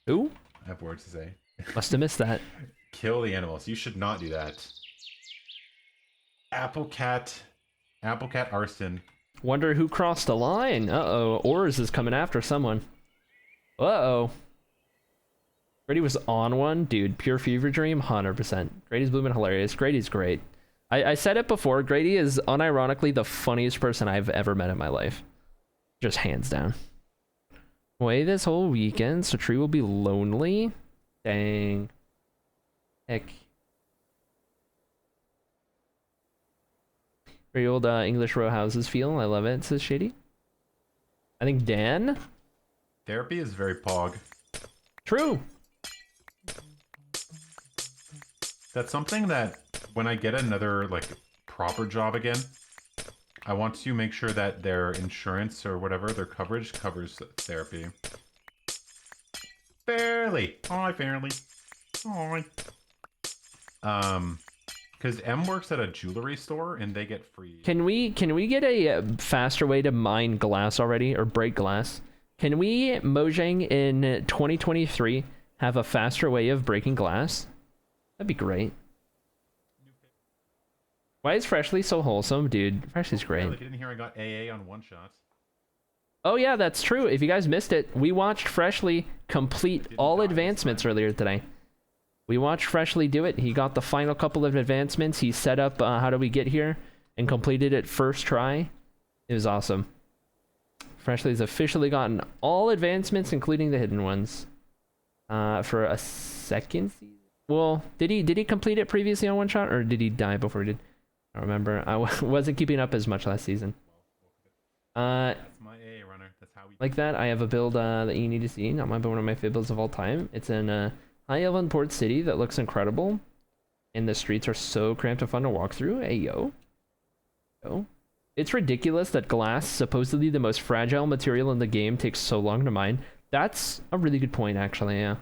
Who? I have words to say. Must have missed that. Kill the animals. You should not do that. Apple cat arson. Wonder who crossed the line. Uh-oh. Oars is coming after someone. Uh-oh. Grady was on one. Dude, pure fever dream, 100%. Grady's blooming hilarious. Grady's great. I said it before. Grady is unironically the funniest person I've ever met in my life. Just hands down. Away this whole weekend, so Tree will be lonely. Dang. Heck. Very old English row houses feel. I love it, says Shady. I think Dan? Therapy is very pog. True. That's something that when I get another like proper job again, I want to make sure that their insurance or whatever, their coverage covers therapy. Fairly. Hi, Fairly. Hi. Because M works at a jewelry store and they get free. Can we get a faster way to mine glass already or break glass? Can we, Mojang, in 2023 have a faster way of breaking glass? That'd be great. Why is Freshly so wholesome? Dude, Freshly's great. Like, you didn't hear I got AA on OneShot. Oh yeah, that's true. If you guys missed it, we watched Freshly complete all advancements earlier today. We watched Freshly do it. He got the final couple of advancements. He set up how do we get here and completed it first try. It was awesome. Freshly's officially gotten all advancements, including the hidden ones, for a second season. Well, did he complete it previously on OneShot, or did he die before he did? I don't remember. I wasn't keeping up as much last season. That's my AA runner. That's how we like that. I have a build that you need to see. Not one of my favorite builds of all time. It's in High Elven Port City that looks incredible, and the streets are so cramped and fun to walk through. Hey yo. It's ridiculous that glass, supposedly the most fragile material in the game, takes so long to mine. That's a really good point, actually, yeah.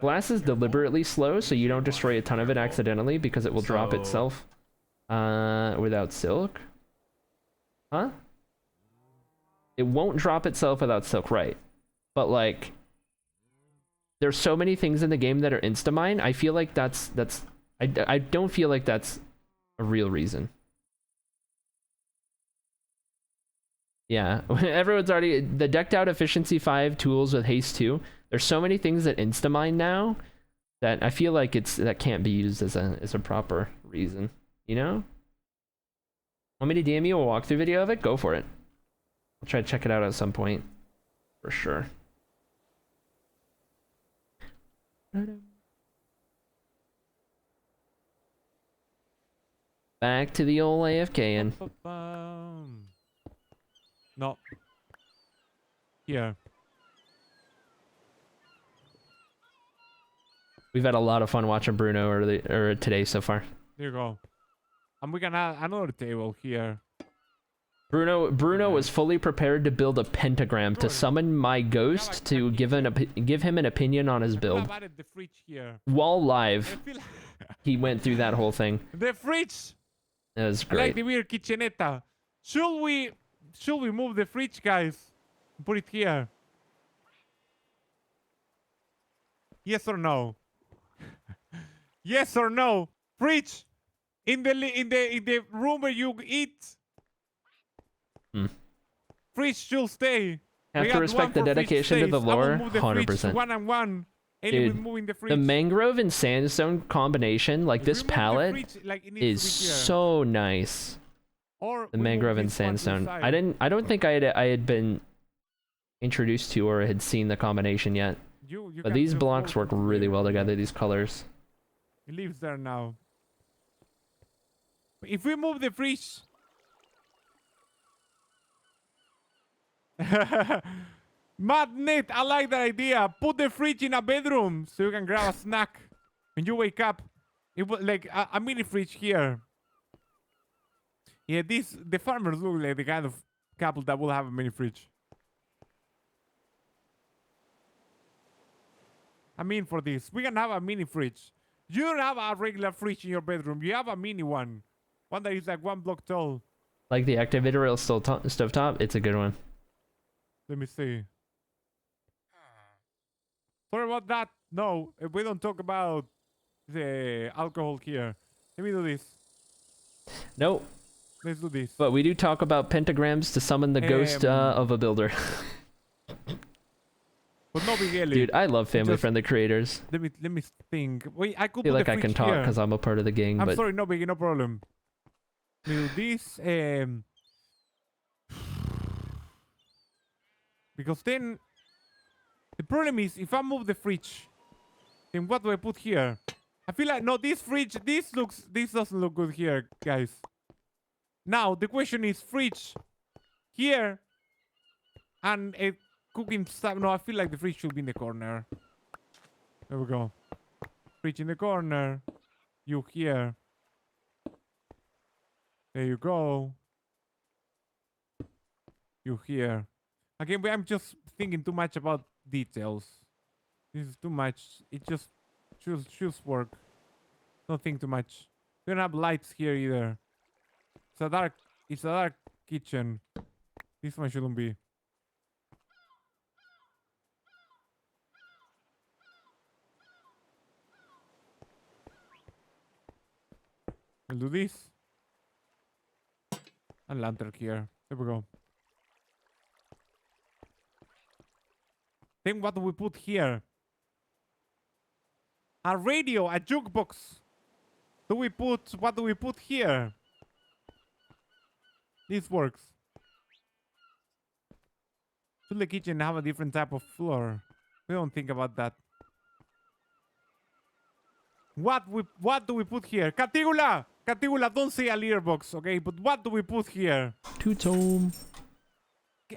Glass is deliberately slow, so you don't destroy a ton of it accidentally because it will drop itself without silk. Huh? It won't drop itself without silk, right? But, like, there's so many things in the game that are insta-mine. I feel like I don't feel like that's a real reason. Yeah, everyone's already... The decked out efficiency 5 tools with haste 2. There's so many things that insta-mine now that I feel like that can't be used as a proper reason. You know? Want me to DM you a walkthrough video of it? Go for it. I'll try to check it out at some point. For sure. Back to the old AFK-ing. No. Here. We've had a lot of fun watching Bruno today so far. There you go. And we can add another table here. Bruno was fully prepared to build a pentagram to summon my ghost to give him an opinion on his build. I've added the fridge here. While live, he went through that whole thing. The fridge. It was I like great. the weird kitchenetta. Should we move the fridge, guys? Put it here. Yes or no? Yes or no? Fridge in the room where you eat. Fridge should stay. Have to respect the dedication to the lore, 100%. 1-on-1. Dude, the mangrove and sandstone combination, like this palette, is so nice. The mangrove and sandstone. I don't think I had been introduced to or had seen the combination yet. But these blocks work really well together, these colors. It lives there now. If we move the fridge... Madnet, I like that idea. Put the fridge in a bedroom so you can grab a snack when you wake up. It was like a mini fridge here. Yeah, the farmers look like the kind of couple that will have a mini fridge. I mean, for this, we can have a mini fridge. You don't have a regular fridge in your bedroom. You have a mini one. One that is like 1 block tall. Like the activator rail stovetop, it's a good one. Let me see. Sorry about that. No, we don't talk about the alcohol here. Let me do this. Nope. Let's do this. But we do talk about pentagrams to summon the ghost of a builder. But no big deal. Dude, I love family-friendly creators. Let me think. Wait, I could I feel put like the I can fridge talk here. because I'm a part of the gang. I'm but sorry, no biggie, no problem. Do this. Because then the problem is if I move the fridge, then what do I put here? I feel like no, this fridge, this doesn't look good here, guys. Now the question is fridge here and a cooking stuff. No, I feel like the fridge should be in the corner. There we go. Fridge in the corner. You here. There you go. You here. Again, I'm just thinking too much about details. This is too much. It just should work. Don't think too much. We don't have lights here either. It's a dark kitchen. This one shouldn't be. We'll do this. And lantern here. There we go. Then what do we put here? A radio, a jukebox. What do we put here? This works. Should the kitchen have a different type of floor? We don't think about that. What do we put here? Catigula! Catigula, don't say a litter box, okay? But what do we put here? Two-tone.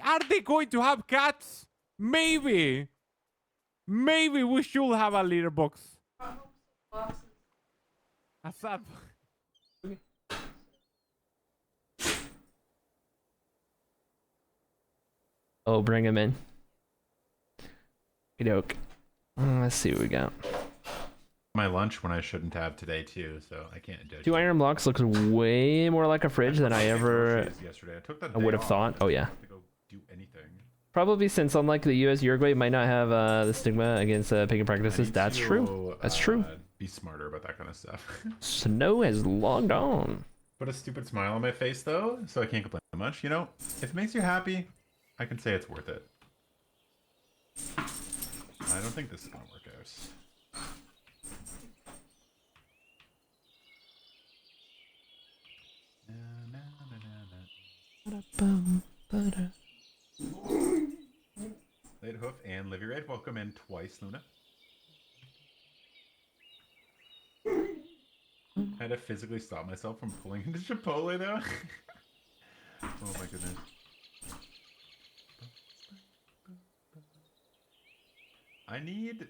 Are they going to have cats? Maybe. Maybe we should have a litter box. A sad. Oh, bring him in. Doke. Let's see what we got. My lunch when I shouldn't have today too, so I can't judge. 2 iron blocks looks way more like a fridge than I ever would have thought. Oh yeah. To go do anything. Probably since unlike the US, Uruguay might not have the stigma against pagan practices. That's true. That's true. Be smarter about that kind of stuff. Snow has logged on. Put a stupid smile on my face though, so I can't complain much. You know, if it makes you happy, I can say it's worth it. I don't think this is gonna work out. Late Hoof and Livy Red, welcome in twice, Luna. I had to physically stop myself from pulling into Chipotle though. Oh my goodness. I need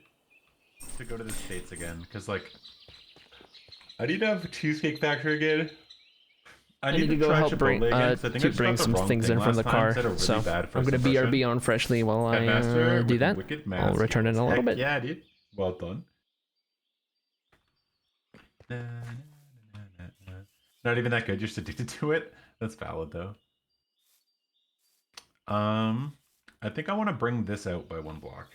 to go to the States again, because like I need to have a Cheesecake Factory again. I need to go try help Chipotle bring again, 'cause I think I to just bring got the some wrong things thing in from last the time, car. 'cause I had a really So bad I'm first gonna impression. BRB on Freshly while I Headmaster do with that. wicked I'll math return in skills. a little Heck bit. yeah, dude. Well done. Not even that good. You're just addicted to it. That's valid though. I think I want to bring this out by 1 block.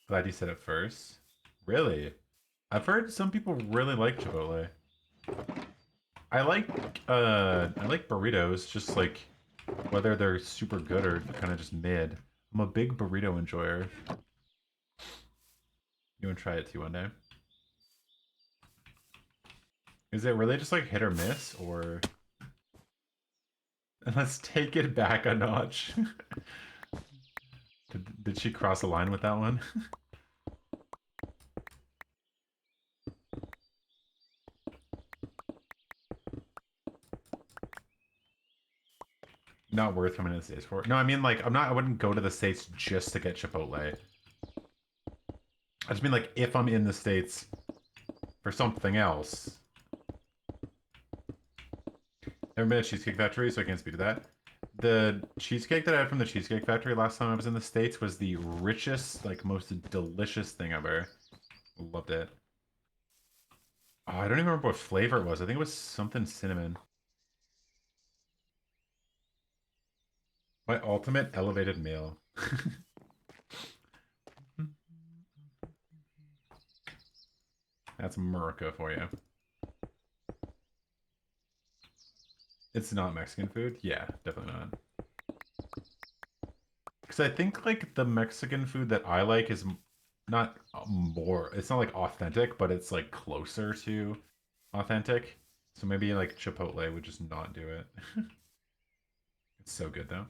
Glad you said it first. Really? I've heard some people really like Chipotle. I like burritos, just like whether they're super good or kind of just mid. I'm a big burrito enjoyer. You want to try it too one day? Is it really just like hit or miss, or let's take it back a notch? Did she cross a line with that one? Not worth coming to the States for. No, I mean like I wouldn't go to the States just to get Chipotle. I just mean like if I'm in the States for something else. Never been to Cheesecake Factory, so I can't speak to that. The cheesecake that I had from the Cheesecake Factory last time I was in the States was the richest, like most delicious thing ever. Loved it. Oh, I don't even remember what flavor it was. I think it was something cinnamon. My ultimate elevated meal. That's America for you. It's not Mexican food? Yeah, definitely not. Because I think like the Mexican food that I like is not more, it's not like authentic, but it's like closer to authentic. So maybe like Chipotle would just not do it. It's so good though.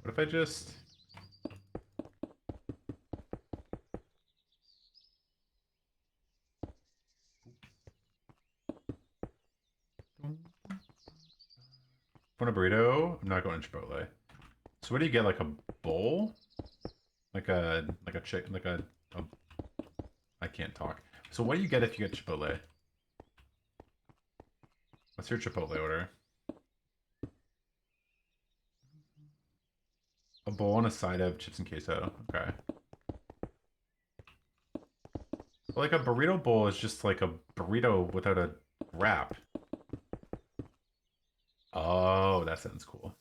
What if I just... Want a burrito? I'm not going to Chipotle. So what do you get? Like a bowl? Like a chicken, like a I can't talk. So what do you get if you get Chipotle? What's your Chipotle order? A bowl and a side of chips and queso. Okay. But like a burrito bowl is just like a burrito without a wrap. Oh, that sounds cool.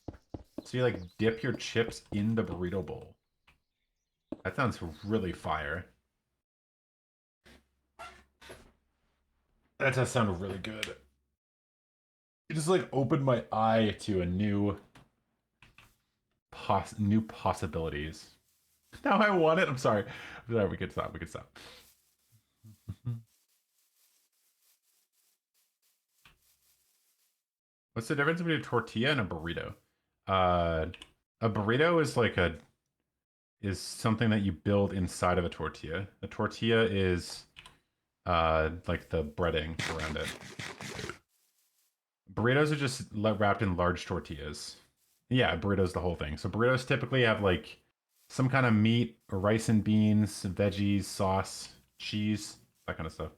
So you like dip your chips in the burrito bowl. That sounds really fire. That does sound really good. It just like opened my eye to a new possibilities. Now I want it. I'm sorry. We could stop. We could stop. What's the difference between a tortilla and a burrito? A burrito is like is something that you build inside of a tortilla. A tortilla is like the breading around it. Burritos are just wrapped in large tortillas. Yeah, burritos the whole thing. So burritos typically have like some kind of meat, or rice and beans, veggies, sauce, cheese, that kind of stuff.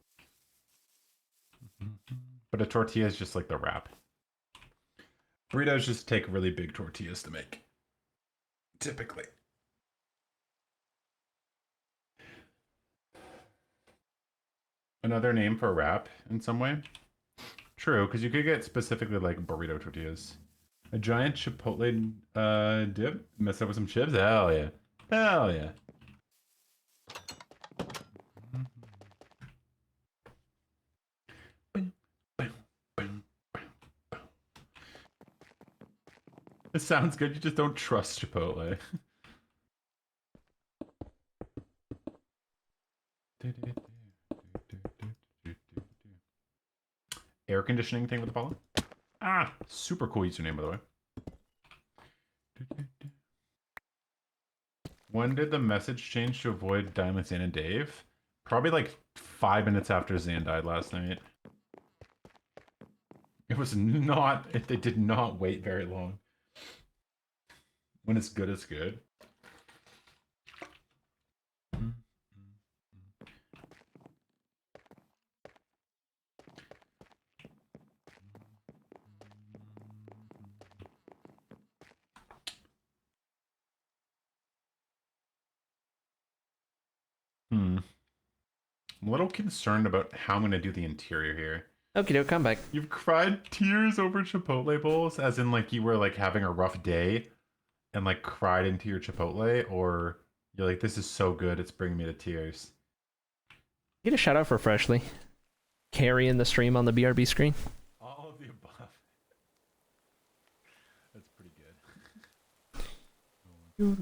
But a tortilla is just like the wrap. Burritos just take really big tortillas to make. Typically. Another name for a wrap in some way? True, because you could get specifically like burrito tortillas. A giant Chipotle dip? Mess up with some chips? Hell yeah. Hell yeah. It sounds good, you just don't trust Chipotle. Air conditioning thing with Apollo. Ah, super cool username, by the way. When did the message change to avoid dying with Zan and Dave? Probably like 5 minutes after Zan died last night. It was not, they did not wait very long. When it's good, it's good. I'm a little concerned about how I'm going to do the interior here. Okay, no, come back. You've cried tears over Chipotle bowls, as in like you were like having a rough day and like cried into your Chipotle, or you're like, this is so good, it's bringing me to tears. Get a shout out for Freshly. Carrying the stream on the BRB screen. All of the above. That's pretty good.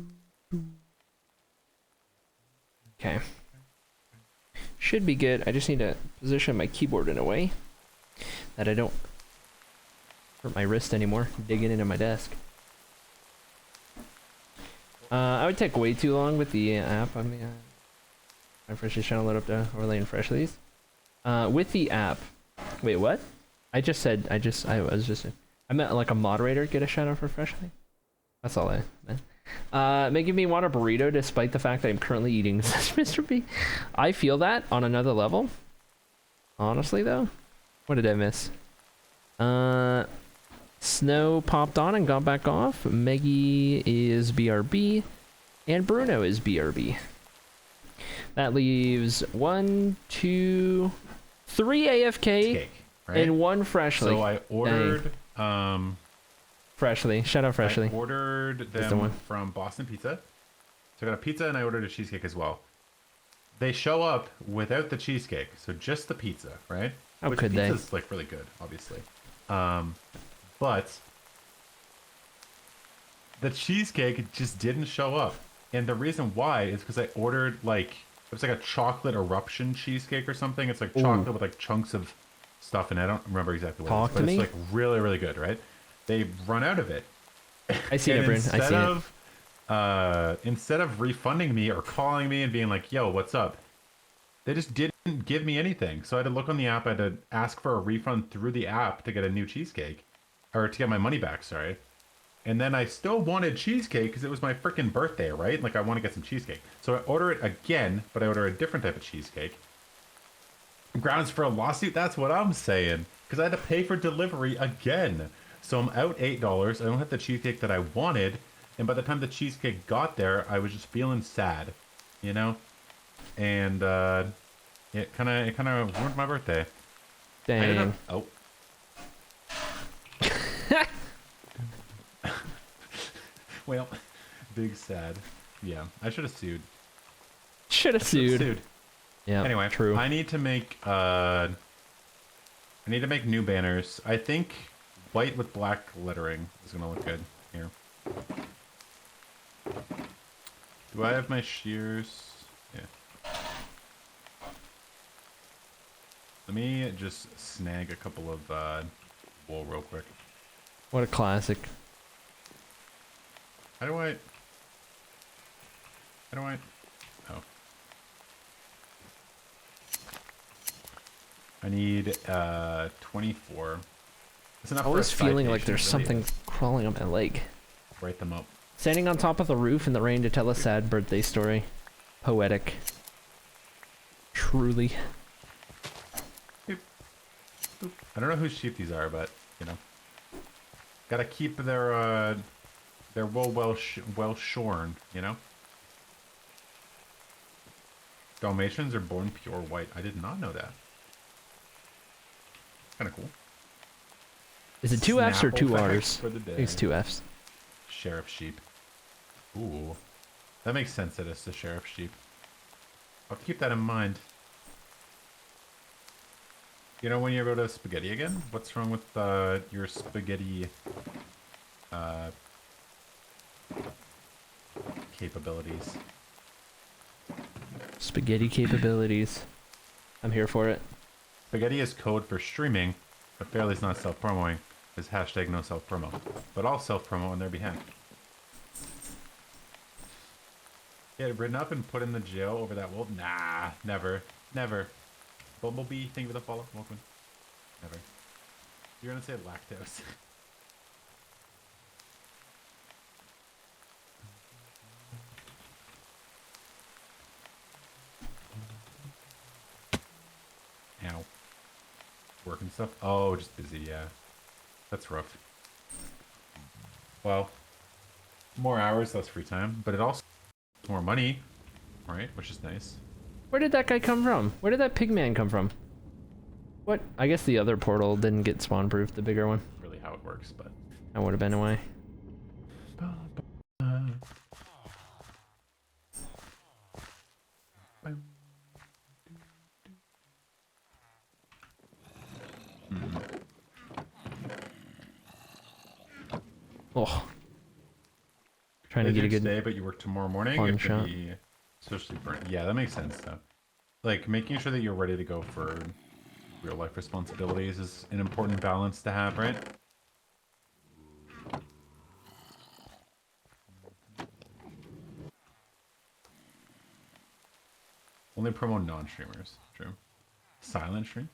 Okay. Should be good. I just need to position my keyboard in a way that I don't hurt my wrist anymore digging into my desk. I would take way too long with the app. I mean, my Freshly channel load up to overlay and Freshlies. With the app. Wait, what? I meant like a moderator get a shout out for Freshly. That's all I meant. Making me want a burrito despite the fact that I'm currently eating, says Mr. B. I feel that on another level. Honestly, though. What did I miss? Snow popped on and got back off. Meggie is BRB. And Bruno is BRB. That leaves 1, 2, 3 AFK Cake, right? and 1 Freshly. So I ordered... Freshly. Shout out Freshly. I ordered them from Boston Pizza. So I got a pizza and I ordered a cheesecake as well. They show up without the cheesecake, so just the pizza, right? How could they? Pizza's like really good, obviously. But the cheesecake just didn't show up. And the reason why is because I ordered like, it was like a chocolate eruption cheesecake or something. It's like chocolate with like chunks of stuff in it. I don't remember exactly what it is, but it's like really, really good, right? They run out of it. I see it, Bryn. I see it. Instead of refunding me or calling me and being like, yo, what's up? They just didn't give me anything. So I had to look on the app. I had to ask for a refund through the app to get a new cheesecake. Or to get my money back, sorry. And then I still wanted cheesecake because it was my freaking birthday, right? Like, I want to get some cheesecake. So I order it again, but I order a different type of cheesecake. Grounds for a lawsuit? That's what I'm saying. Because I had to pay for delivery again. So I'm out $8. I don't have the cheesecake that I wanted. And by the time the cheesecake got there, I was just feeling sad, you know? And it kind of ruined my birthday. Dang. Oh. Well, big sad. Yeah, I should have sued. Should have sued. Yeah. Anyway, true. I need to make new banners. I think white with black lettering is gonna look good here. Do I have my shears? Yeah. Let me just snag a couple of wool real quick. What a classic. How do I? Oh. I need 24. That's enough. I'm always feeling like there's something crawling on my leg. Write them up. Standing on top of the roof in the rain to tell a sad birthday story. Poetic. Truly. I don't know whose sheep these are, but you know, gotta keep their wool well shorn. You know. Dalmatians are born pure white. I did not know that. Kind of cool. Is it 2 F's or 2 Snapple R's? for the I day. think it's 2 F's. Sheriff sheep. Ooh. That makes sense that it's the sheriff sheep. I'll keep that in mind. You know when you go to spaghetti again? What's wrong with your spaghetti capabilities? Spaghetti capabilities. I'm here for it. Spaghetti is code for streaming, But Fairly's not self-promoing. His hashtag no self-promo. But I'll self-promo on their behalf. Get ridden up and put in the jail over that wolf? Nah, never. Never. Bumblebee, thank you for the follow. Welcome. Never. You're gonna say lactose. Ow. Work and stuff? Oh, just busy, yeah. That's rough. Well, more hours, less free time, but it also more money, right? Which is nice. Where did that guy come from? Where did that pigman come from? What? I guess the other portal didn't get spawn proof, the bigger one. Really how it works, but that would have been a way. Oh. Trying to get a good day, but you work tomorrow morning. one It could shot. be socially burnt. Yeah, that makes sense though. Like making sure that you're ready to go for real life responsibilities is an important balance to have, right? Only promo non-streamers. True. Silent stream.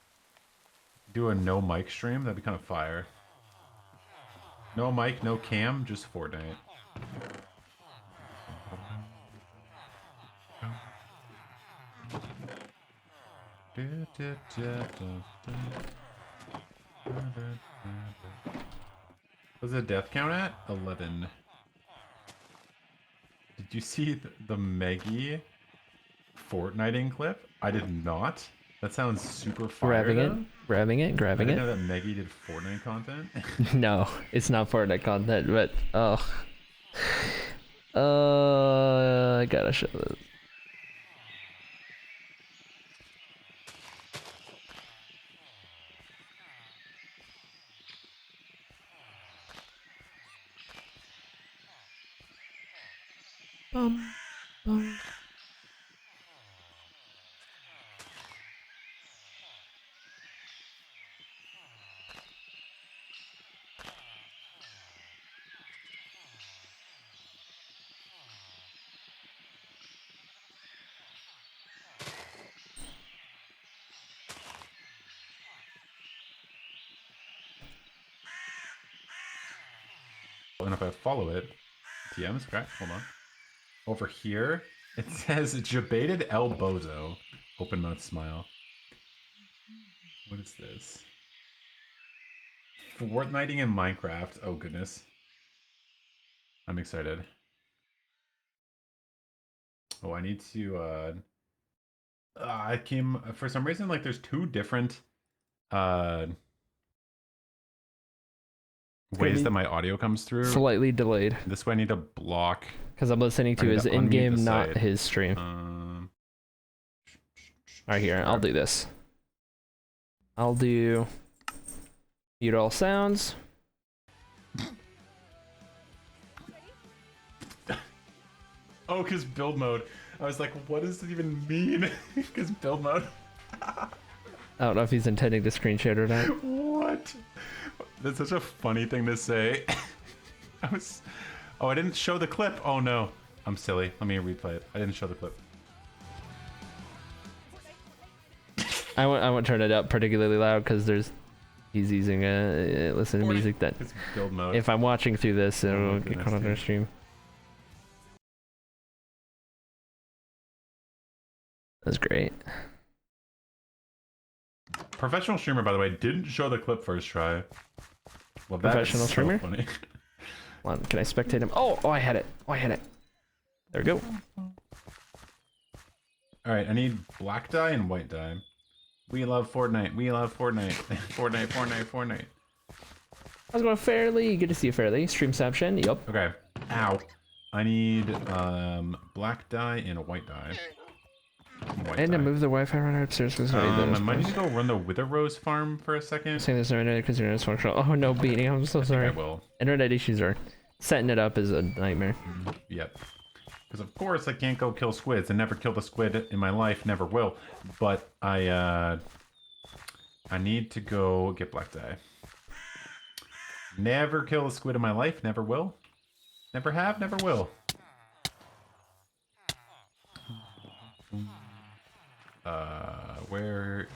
Do a no mic stream. That'd be kind of fire. No mic, no cam, just Fortnite. What's the death count at? 11. Did you see the Meggy Fortniting clip? I did not. That sounds super fire. Grabbing it, grabbing it, grabbing I it. didn't know that Meggy did Fortnite content. No, it's not Fortnite content, but I gotta show this. Bum, bum. And if I follow it, TMs, okay, hold on. Over here, it says Jabated El Bozo. Open mouth smile. What is this? Fortniting in Minecraft. Oh goodness. I'm excited. Oh, I need to I came for some reason like there's two different ways that my audio comes through. Slightly delayed. This way I need to block. Because I'm listening to his in-game, not his stream. Alright, here, I'll do this. I'll do mute all sounds. Oh, because build mode. I was like, what does it even mean? Because build mode. I don't know if he's intending to screen share or not. What? That's such a funny thing to say. Oh, I didn't show the clip. Oh no. I'm silly. Let me replay it. I didn't show the clip. I won't turn it up particularly loud because he's using listen to music that it's build mode. If I'm watching through this, it'll get caught on our stream. That's great. Professional streamer, by the way, didn't show the clip first try. Well, that Professional is so streamer? funny. Hold on, can I spectate him? Oh, I had it. Oh, I had it. There we go. Alright, I need black dye and white dye. We love Fortnite. We love Fortnite. Fortnite, Fortnite, Fortnite. How's it going, Fairly? Good to see you, Fairly. Streamception. Yup. Okay. Ow. I need black dye and a white dye. And to move the Wi-Fi router upstairs because I might need to go run the Wither Rose farm for a second. Saying this internet because your internet's functional. Oh no, beating. I'm so sorry. I will. Internet issues are setting it up is a nightmare. Yep. Because of course I can't go kill squids. I never killed a squid in my life. Never will. But I I need to go get black dye. Never kill a squid in my life. Never will. Never have. Never will. Where?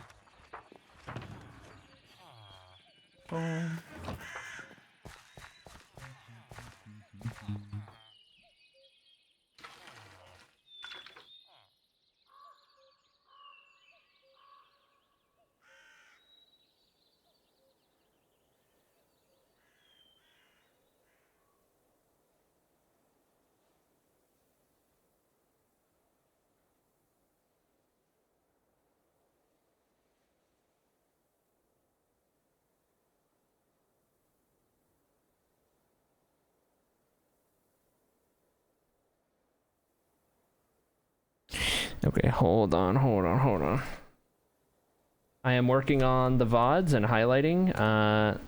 Boom. Okay, hold on. I am working on the VODs and highlighting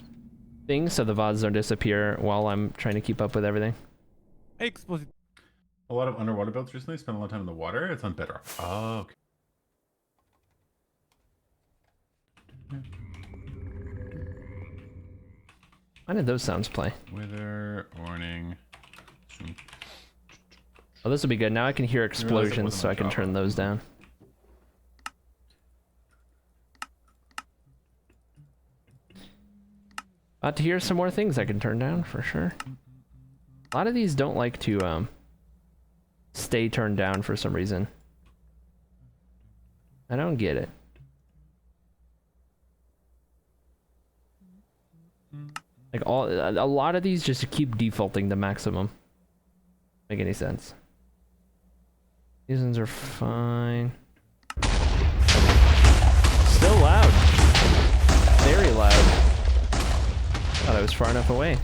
things so the VODs don't disappear while I'm trying to keep up with everything. Exposit. A lot of underwater builds recently. Spent a lot of time in the water. It's on Bedrock. Oh, okay. Why did those sounds play? Wither, warning. Oh, this will be good. Now I can hear realize it explosions, wasn't so on I can Java. turn those down. About to hear some more things I can turn down, for sure. A lot of these don't like to stay turned down for some reason. I don't get it. Like a lot of these just keep defaulting to maximum. Make any sense? These ones are fine. Still loud. Very loud. Thought I was far enough away.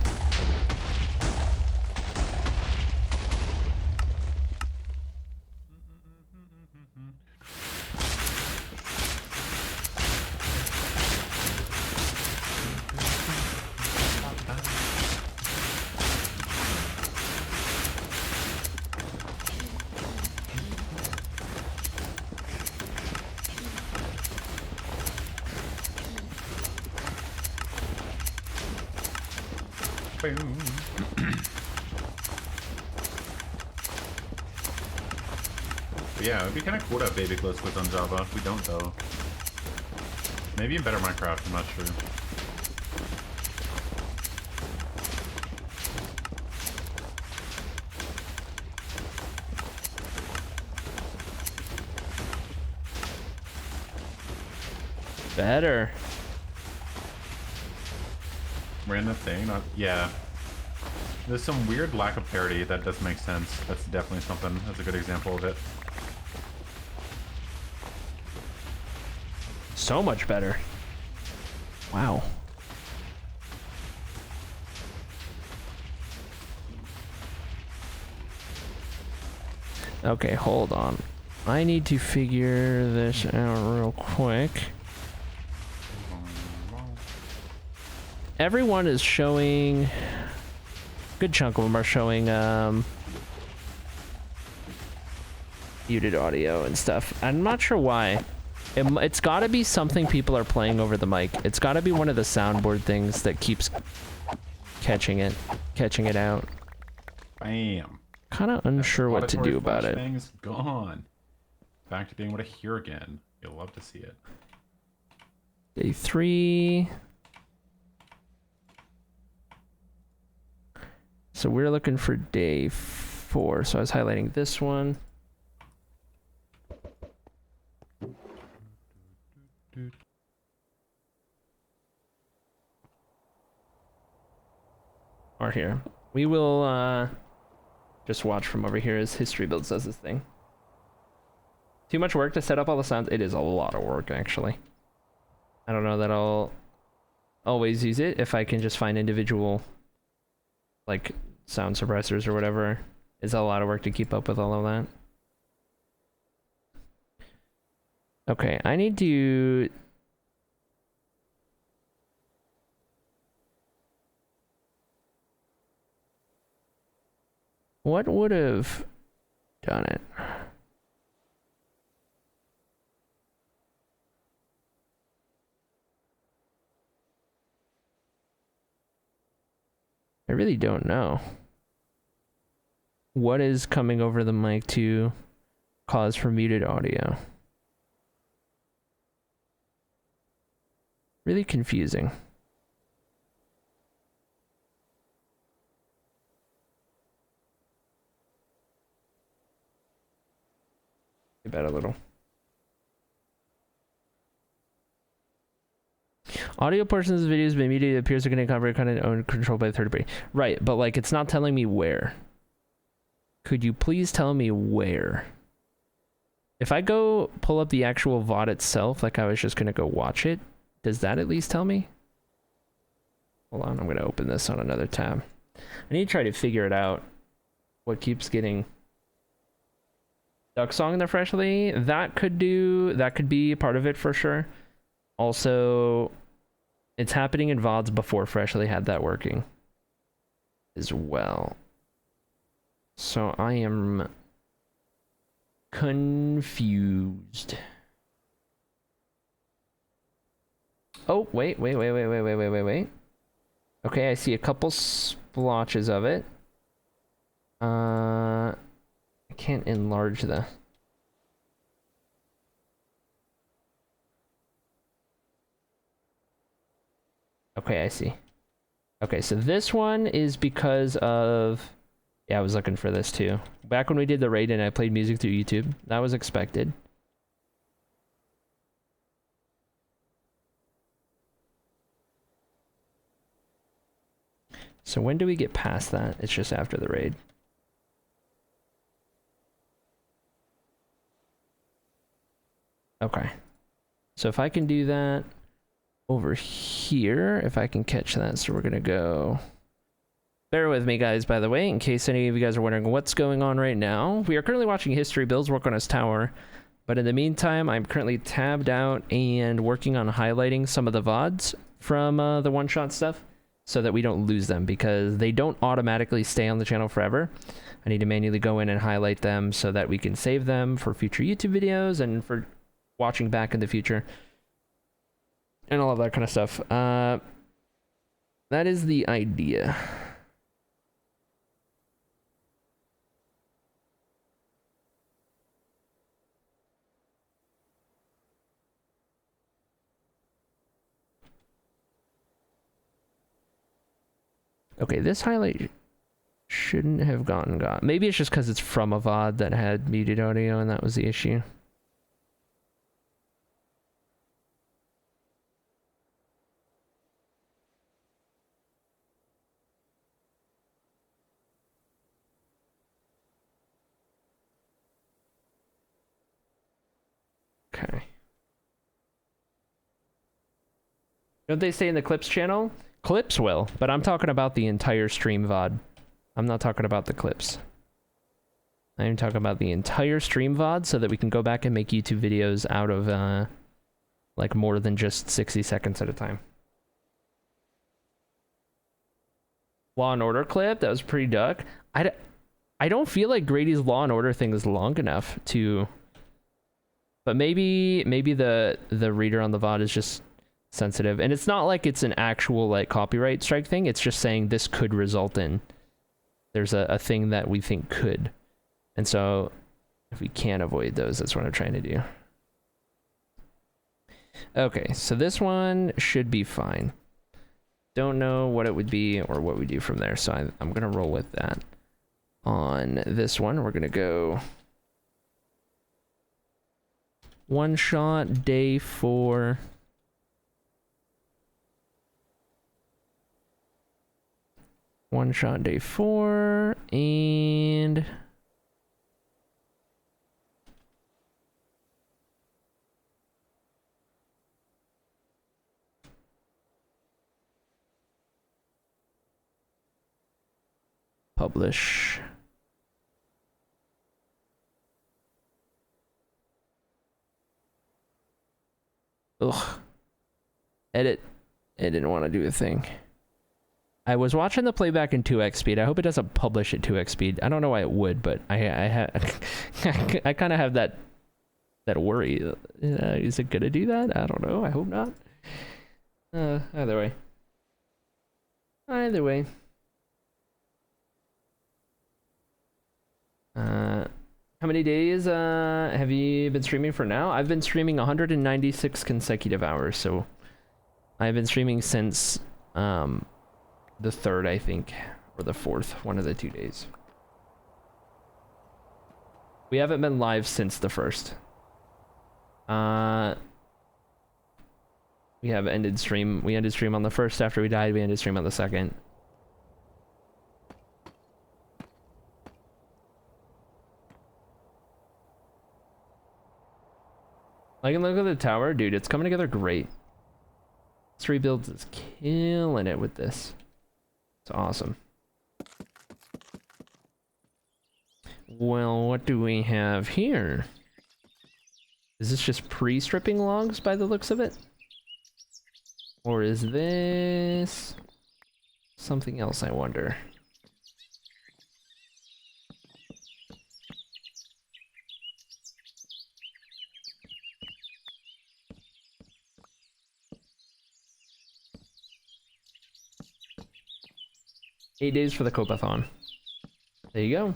Yeah, it'd be kind of cool to have baby glow squids on Java. We don't though. Maybe in better Minecraft, I'm not sure. Better. Random thing, not yeah. There's some weird lack of parity that doesn't make sense. That's definitely something. That's a good example of it. So much better. Wow. Okay, hold on. I need to figure this out real quick. Everyone is showing... Good chunk of them are showing muted audio and stuff. I'm not sure why. It's got to be something people are playing over the mic. It's got to be one of the soundboard things that keeps catching it out. Bam. Kind of unsure what to do about it. Thing's gone. Back to being able to hear again. You'll love to see it. Day 3. So we're looking for day 4. So I was highlighting this one. Or here. We will just watch from over here as History Builds does this thing. Too much work to set up all the sounds? It is a lot of work, actually. I don't know that I'll always use it if I can just find individual, like, sound suppressors or whatever. It's a lot of work to keep up with all of that. Okay, I need to... What would have done it? I really don't know. What is coming over the mic to cause for muted audio? Really confusing. About a little. Audio portions of the videos may muted. It appears to contain copyright content owned controlled by the third party. Right, but like it's not telling me where. Could you please tell me where? If I go pull up the actual VOD itself, like I was just gonna go watch it, does that at least tell me? Hold on, I'm gonna open this on another tab. I need to try to figure it out. What keeps getting Duck Song in the Freshly? That could be part of it for sure. Also, it's happening in VODs before Freshly had that working as well. So I am confused. Oh, wait. Okay, I see a couple splotches of it. I can't enlarge the... Okay, I see. Okay, so this one is because of... Yeah, I was looking for this too. Back when we did the raid and I played music through YouTube, that was expected. So when do we get past that? It's just after the raid. Okay. So if I can do that over here, if I can catch that, so we're gonna go... Bear with me, guys, by the way, in case any of you guys are wondering what's going on right now. We are currently watching History Builds work on his tower, but in the meantime, I'm currently tabbed out and working on highlighting some of the VODs from the one-shot stuff so that we don't lose them, because they don't automatically stay on the channel forever. I need to manually go in and highlight them so that we can save them for future YouTube videos and for watching back in the future and all of that kind of stuff. That is the idea. Okay, this highlight shouldn't have got. Maybe it's just because it's from a VOD that had muted audio and that was the issue. Okay. Don't they say in the clips channel? Clips will, but I'm talking about the entire stream VOD. I'm not talking about the clips. I'm talking about the entire stream VOD so that we can go back and make YouTube videos out of, like, more than just 60 seconds at a time. Law and Order clip, that was pretty duck. I don't feel like Grady's Law and Order thing is long enough to... But maybe the reader on the VOD is just sensitive, and it's not like it's an actual like copyright strike thing. It's just saying this could result in there's a thing that we think could, and so if we can't avoid those, that's what I'm trying to do. Okay, so this one should be fine. Don't know what it would be or what we do from there, so I'm gonna roll with that. On this one, we're gonna go one shot day 4. One shot day 4 and publish. Ugh. Edit. I didn't want to do a thing. I was watching the playback in 2x speed. I hope it doesn't publish at 2x speed. I don't know why it would, but I kind of have that worry. Is it gonna do that? I don't know. I hope not. Either way. How many days have you been streaming for now? I've been streaming 196 consecutive hours, so I've been streaming since the 3rd, I think, or the 4th, one of the 2 days. We haven't been live since the 1st. We have ended stream. We ended stream on the 1st after we died. We ended stream on the 2nd. I can look at the tower, dude. It's coming together great. This rebuild is killing it with this. It's awesome. Well, what do we have here? Is this just pre-stripping logs by the looks of it? Or is this something else, I wonder? Eight days for the Copeathon. There you go.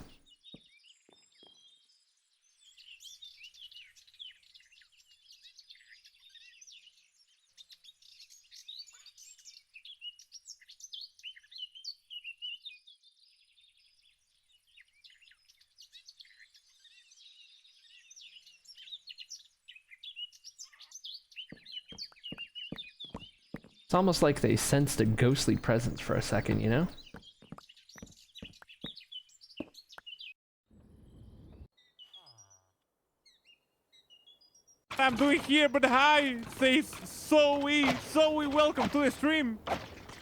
It's almost like they sensed a ghostly presence for a second, you know? I'm doing here, but hi, says Zoe. Zoe, welcome to the stream.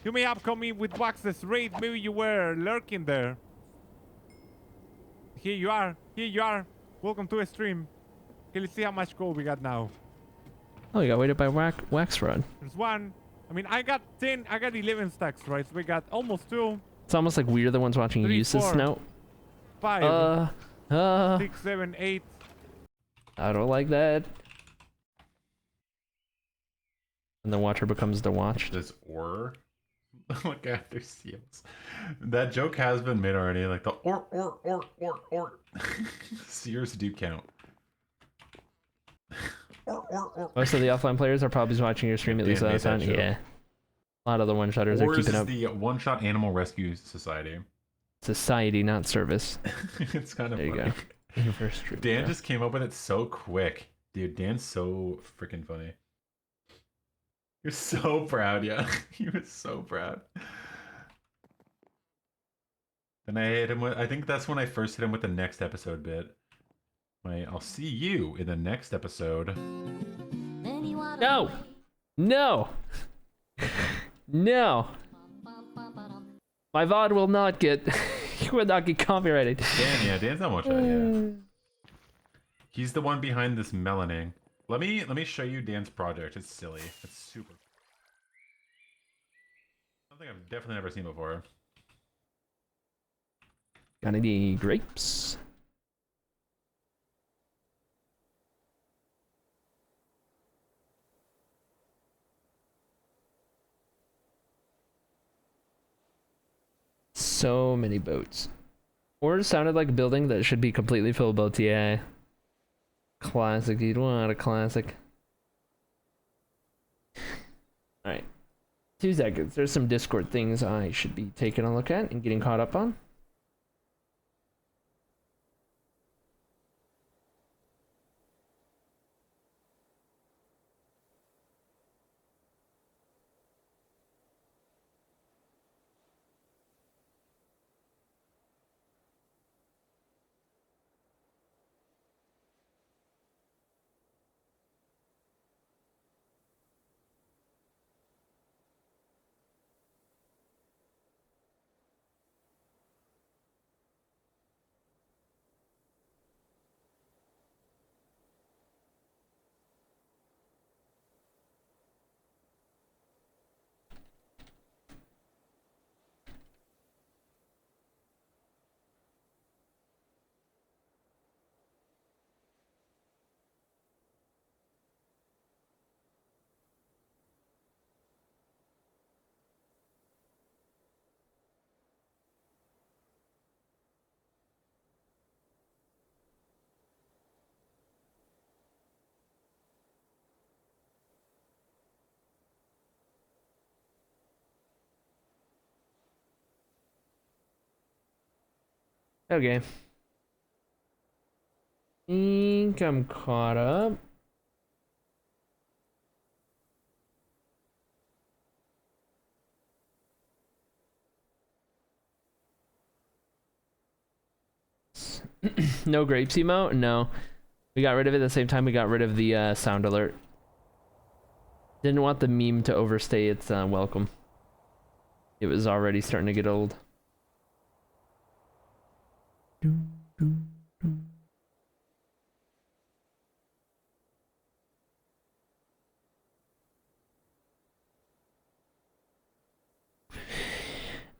You may have come in with Wax's raid. Maybe you were lurking there. Here you are. Here you are. Welcome to the stream. Okay, let's see how much gold we got now. Oh, you got weighted by Wax Rod. There's one. I mean, I got 10. I got 11 stacks, right? So we got almost 2. It's almost like we're the ones watching you 3, use this 4, snout. 5. 6, 7, 8. I don't like that. And the watcher becomes the watched. This or like after seals. That joke has been made already. Like the or. Seers do count. Most of the offline players are probably watching your stream at least last time. Yeah. A lot of the one-shotters are keeping up. the One-Shot Animal Rescue Society. Society, not service. It's kind of there funny. You go. First stream, Dan just came up with it so quick. Dude, Dan's so freaking funny. You're so proud, yeah. He was so proud. Then I hit him with, I think that's when I first hit him with the next episode bit. I'll see you in the next episode. No! No! No! My VOD will not get will not get copyrighted. Dan's not much yeah. He's the one behind this melaning. Let me show you Dan's project. It's silly. It's super. Something I've definitely never seen before. Got any grapes? So many boats. Or it sounded like a building that should be completely filled with boats, yeah. Classic, dude. What a classic. Alright. 2 seconds. There's some Discord things I should be taking a look at and getting caught up on. Okay. Think I'm caught up. No grapes emote? No. We got rid of it at the same time we got rid of the sound alert. Didn't want the meme to overstay its welcome. It was already starting to get old.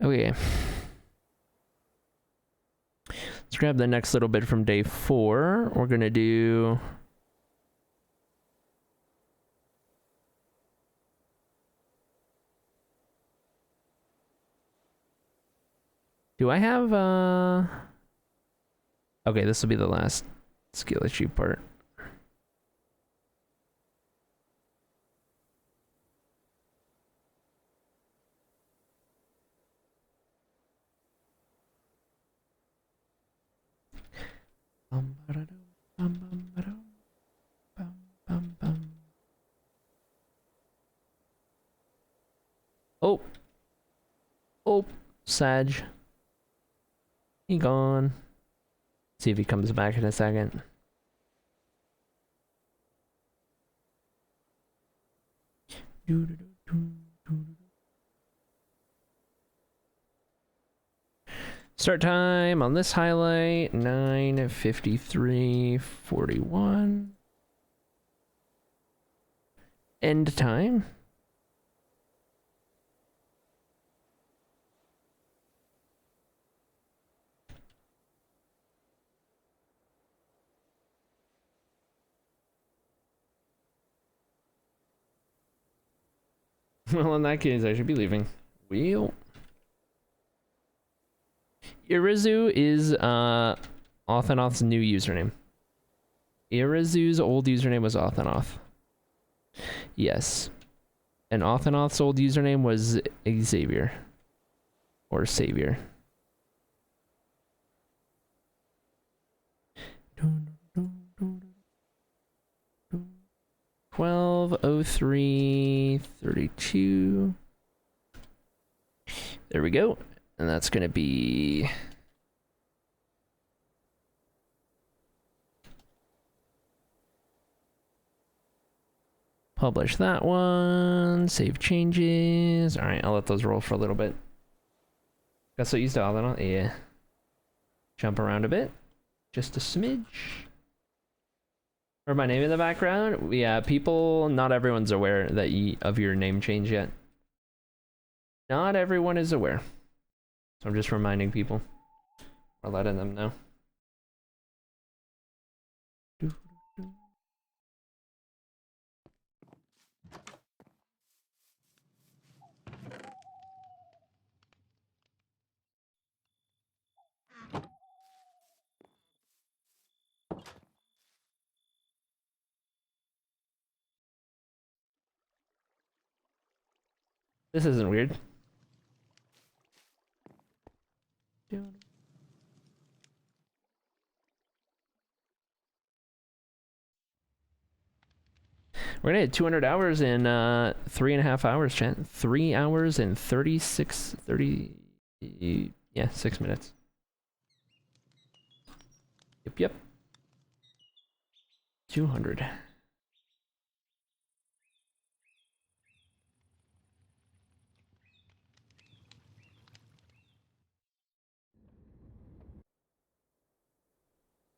Okay. Let's grab the next little bit from day 4. We're gonna do... Do I have, Okay, this will be the last skill issue part. Oh. Oh, Sag. He gone. See if he comes back in a second. Start time on this highlight, 9:53:41. End time. Well, in that case, I should be leaving. Wheel. Irizu is Authanoth's new username. Irizu's old username was Authanoth. Yes. And Authanoth's old username was Xavier. Or Savior. $12:03:32. There we go. And that's gonna be publish that one, save changes. All right, I'll let those roll for a little bit. Got so used to all that. Yeah. Jump around a bit, just a smidge. Or my name in the background. Yeah, people. Not everyone's aware that of your name change yet. Not everyone is aware. So I'm just reminding people, or letting them know. This isn't weird. We're gonna hit 200 hours in 3.5 hours, chat. 3 hours and 30, yeah, 6 minutes. Yep. 200.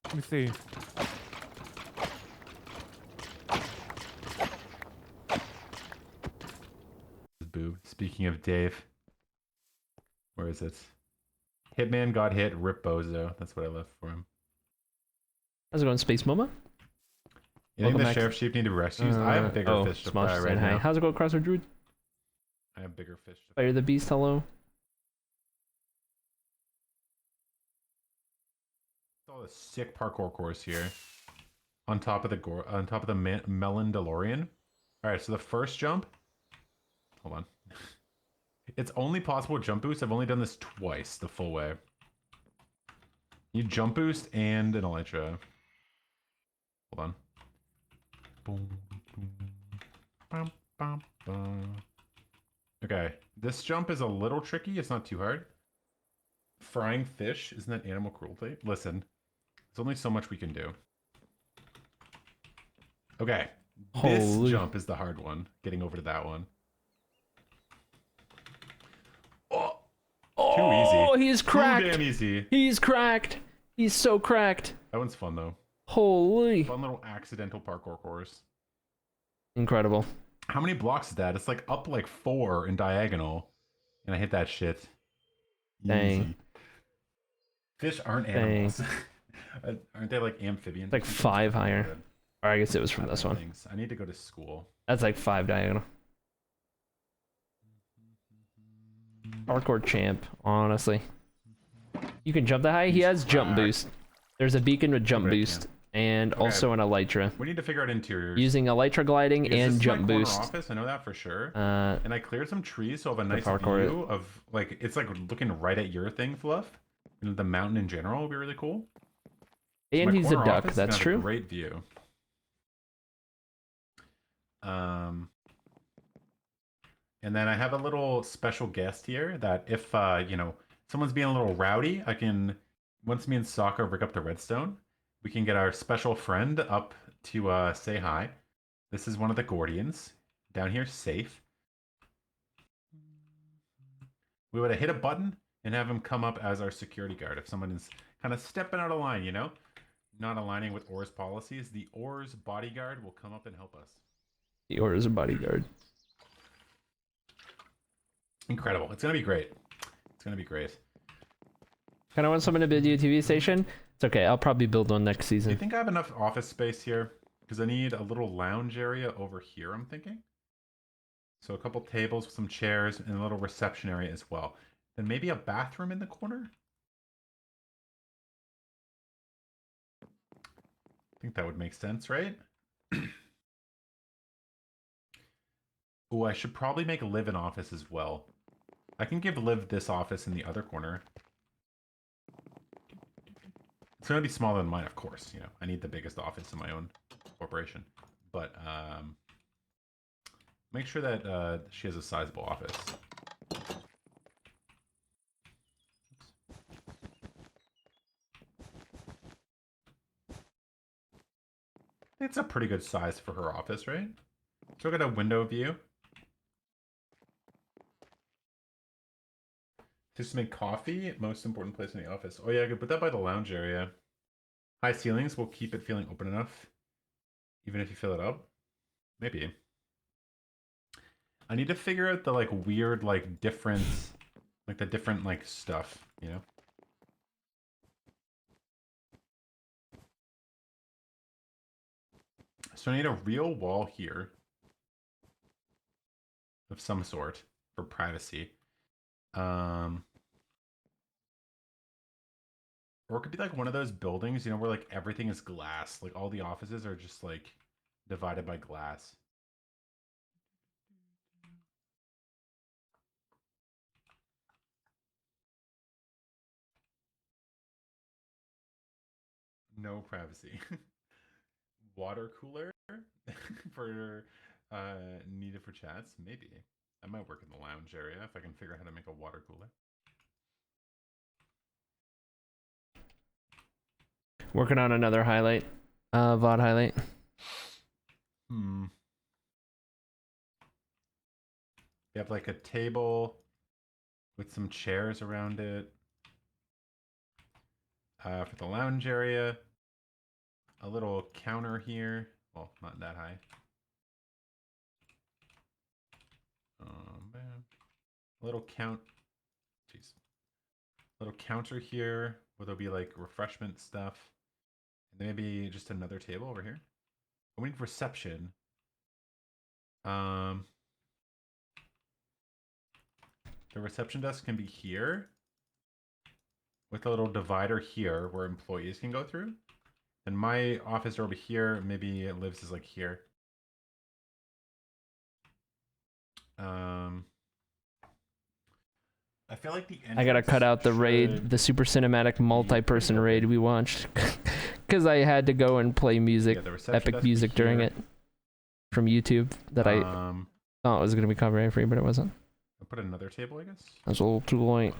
Let me see. Boo. Speaking of Dave, where is it? Hitman got hit. Rip Bozo. That's what I left for him. How's it going, Space Moma? You think the sheriff sheep need to be rescued? I have bigger fish to fry right now. How's it going, Crossroad Druid? I have bigger fish to Fire the Beast, hello. All the sick parkour course here. On top of the melon DeLorean. All right, so the first jump. Hold on. It's only possible with jump boost. I've only done this twice the full way. Need jump boost and an elytra. Hold on. Boom, boom, bum, bum, bum. Okay, this jump is a little tricky. It's not too hard. Frying fish, isn't that animal cruelty? Listen, there's only so much we can do. Okay, this jump is the hard one. Getting over to that one. Oh, too easy. Oh, he's cracked. Too damn easy. He's cracked. He's so cracked. That one's fun though. Holy. Fun little accidental parkour course. Incredible. How many blocks is that? It's like up like 4 in diagonal. And I hit that shit. Dang. Easy. Fish aren't animals. Aren't they like amphibians? Like 5 higher. Or I guess it was from this one. Things. I need to go to school. That's like 5 diagonal. Hardcore champ, honestly. You can jump that high. He has jump boost. There's a beacon with jump boost. And also an elytra. We need to figure out interiors. Using elytra gliding Because and this is jump my corner boost. office, I know that for sure. And I cleared some trees, so I have a nice parkour view of like it's like looking right at your thing, Fluff. And the mountain in general would be really cool. And My he's a corner duck, office is that's gonna have a true. great view. And then I have a little special guest here that if you know, someone's being a little rowdy, I can once me and Sokka rig up the redstone, we can get our special friend up to say hi. This is one of the Gordians down here, safe. We would have hit a button and have him come up as our security guard if someone is kind of stepping out of line, you know, not aligning with OR's policies. The OR's bodyguard will come up and help us. The OR's bodyguard. Incredible. It's gonna be great. It's gonna be great. Kind of want someone to build you a TV station? It's okay. I'll probably build one next Do you season. think I have enough office space here? Because I need a little lounge area over here, I'm thinking. So a couple tables with some chairs and a little reception area as well. Then maybe a bathroom in the corner? I think that would make sense, right? Oh, I should probably make Liv an office as well. I can give Liv this office in the other corner. It's going to be smaller than mine, of course. You know, I need the biggest office in my own corporation. But make sure that she has a sizable office. It's a pretty good size for her office, right? Still got a window view. Just make coffee, most important place in the office. Oh yeah, I could put that by the lounge area. High ceilings will keep it feeling open enough, even if you fill it up. Maybe. I need to figure out the like weird like difference, like the different like stuff, you know? So I need a real wall here of some sort for privacy. Or it could be like one of those buildings, you know, where like everything is glass. Like all the offices are just like divided by glass. No privacy. Water cooler for needed for chats? Maybe. That might work in the lounge area if I can figure out how to make a water cooler. Working on another highlight. VOD highlight. You have like a table with some chairs around it. For the lounge area. A little counter here. Well, not that high. Man. A little Jeez. Little counter here where there'll be like refreshment stuff. And then maybe just another table over here. We need reception. The reception desk can be here with a little divider here where employees can go through. And my office are over here. Maybe Liv's is like here. I feel like the I gotta cut out the raid, the super cinematic multi-person raid we watched, because I had to go and play music, epic music during it from YouTube that I thought was gonna be copyright free, but it wasn't. I'll put another table, I guess. That's a little too late.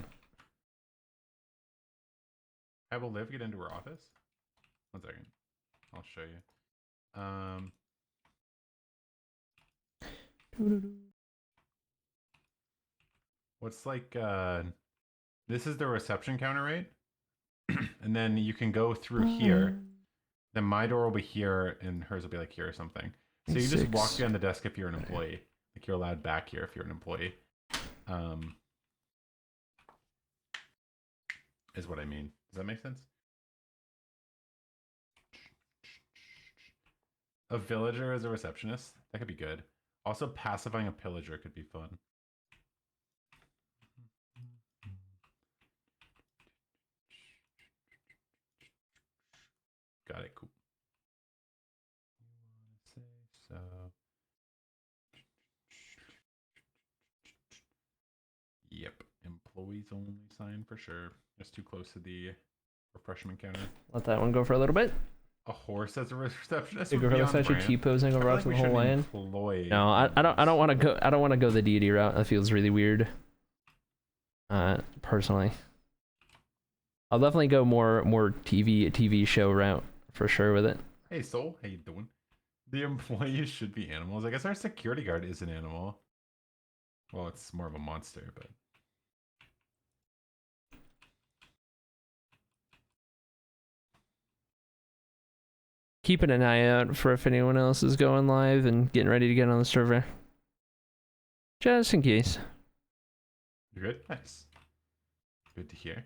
I will Liv get into her office. 1 second. I'll show you. What's like this is the reception counter, right? And then you can go through here. Then my door will be here and hers will be like here or something. So you just walk behind the desk if you're an employee. Like you're allowed back here if you're an employee. Is what I mean. Does that make sense? A villager as a receptionist? That could be good. Also, pacifying a pillager could be fun. Got it, cool. So. Yep, employees only sign for sure. Just too close to the refreshment counter. Let that one go for a little bit. A horse as a receptionist. The girl looks like she T-posing over the whole land. No, I don't want to go. I don't want to go the deity route. That feels really weird. Personally, I'll definitely go more TV show route for sure with it. Hey Soul, how you doing? The employees should be animals. I guess our security guard is an animal. Well, it's more of a monster, but. Keeping an eye out for if anyone else is going live and getting ready to get on the server. Just in case. You're good? Nice. Good to hear.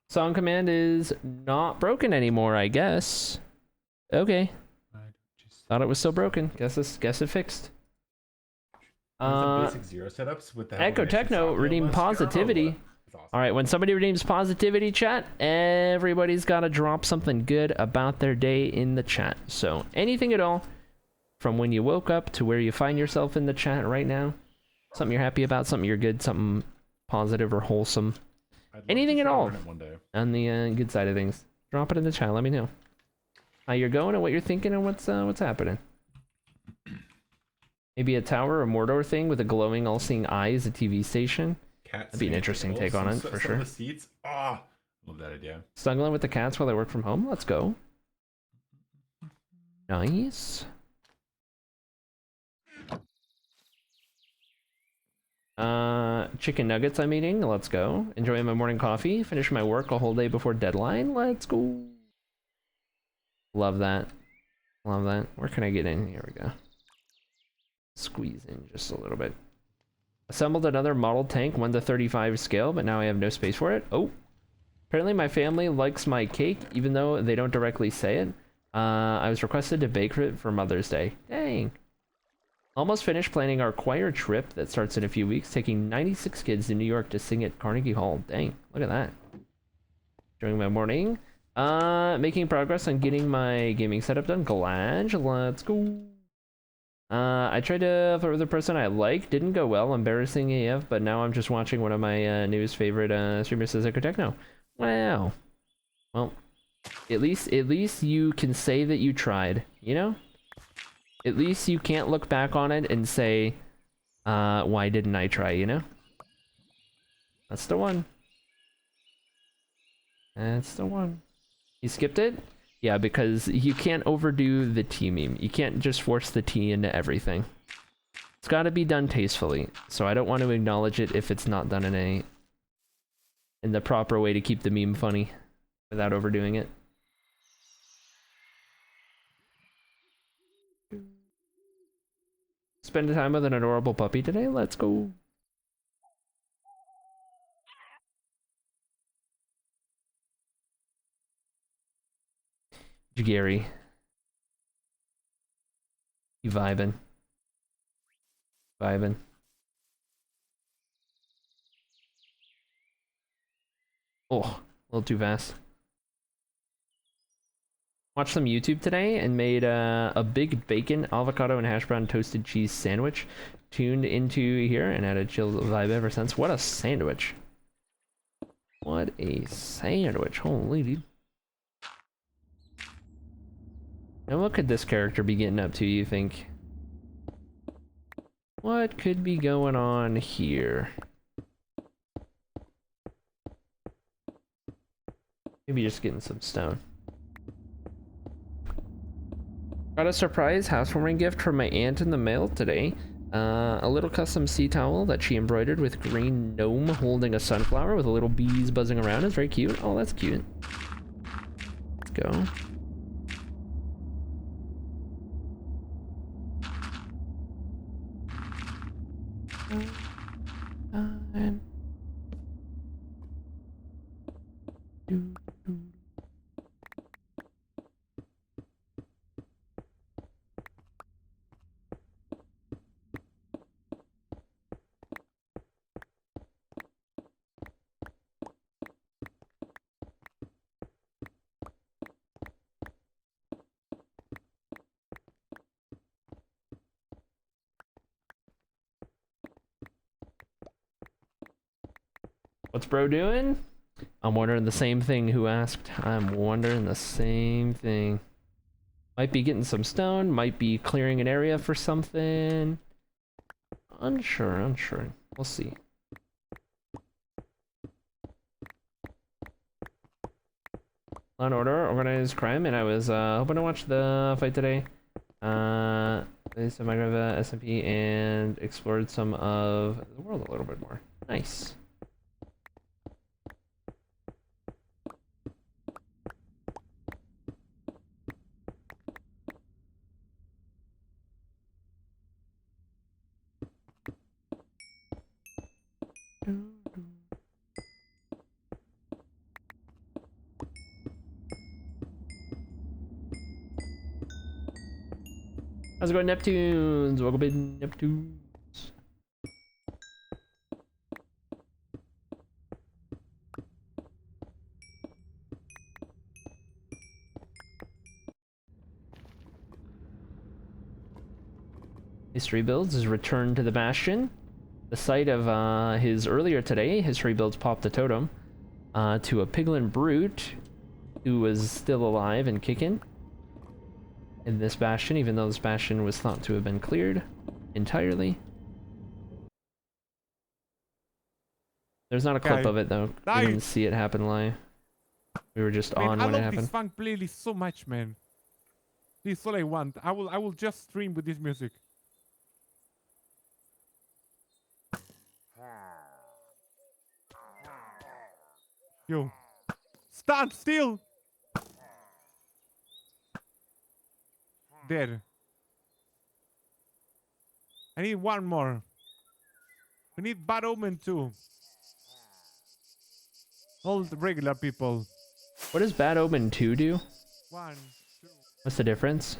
Song command is not broken anymore, I guess. Okay. Thought it was still broken. Guess it fixed. Basic zero setups with the Echo Techno redeem positivity. All right, when somebody redeems positivity, chat, everybody's got to drop something good about their day in the chat. So anything at all, from when you woke up to where you find yourself in the chat right now, something you're happy about, something you're good, something positive or wholesome, anything at all on the good side of things, drop it in the chat. Let me know how you're going and what you're thinking and what's happening. Maybe a tower or Mordor thing with a glowing, all-seeing eye as a TV station. That'd be an interesting take on it, for sure. The seats. Ah, love that idea. Snuggling with the cats while I work from home. Let's go. Nice. Chicken nuggets I'm eating. Let's go. Enjoying my morning coffee. Finish my work a whole day before deadline. Let's go. Love that. Love that. Where can I get in? Here we go. Squeeze in just a little bit. Assembled another model tank 1:35 scale, but now I have no space for it. Oh. Apparently my family likes my cake, even though they don't directly say it. I was requested to bake it for Mother's Day. Dang. Almost finished planning our choir trip that starts in a few weeks, taking 96 kids to New York to sing at Carnegie Hall. Dang, look at that. During my morning. Making progress on getting my gaming setup done. Glad. Let's go. I tried to flirt with a person I like. Didn't go well. Embarrassing AF, but now I'm just watching one of my newest favorite streamers, Echo Techno. Wow. Well, at least you can say that you tried, you know? At least you can't look back on it and say, why didn't I try, you know? That's the one. That's the one. You skipped it? Yeah, because you can't overdo the tea meme. You can't just force the tea into everything. It's got to be done tastefully. So I don't want to acknowledge it if it's not done in the proper way to keep the meme funny without overdoing it. Spend time with an adorable puppy today. Let's go. Gary. You vibing. Vibing. Oh, a little too fast. watched some YouTube today and made a big bacon, avocado, and hash brown toasted cheese sandwich. Tuned into here and had a chill vibe ever since. What a sandwich. What a sandwich. Holy dude. And what could this character be getting up to, you think? What could be going on here? Maybe just getting some stone. Got a surprise housewarming gift from my aunt in the mail today. A little custom sea towel that she embroidered with green gnome holding a sunflower with a little bees buzzing around. It's very cute. Oh, that's cute. Let's go. What's bro doing? I'm wondering the same thing. Who asked? I'm wondering the same thing. Might be getting some stone, might be clearing an area for something. Unsure. We'll see. Law and Order, Organized Crime, and I was hoping to watch the fight today. Played some Minecraft SMP and explored some of the world a little bit more. Nice. How's it going, Neptunes? Welcome in, Neptunes. History Builds is returned to the Bastion. The site of his earlier today, History Builds popped the totem to a piglin brute who was still alive and kicking in this bastion, even though this bastion was thought to have been cleared entirely. There's not a clip of it though. We didn't see it happen live. We were just on when it happened. I love this funk playlist so much, man. This is all I want. I will just stream with this music. Yo, stand still. There. I need one more. We need Bad Omen too. All the regular people. What does Bad Omen 2 do? 1, 2. What's the difference?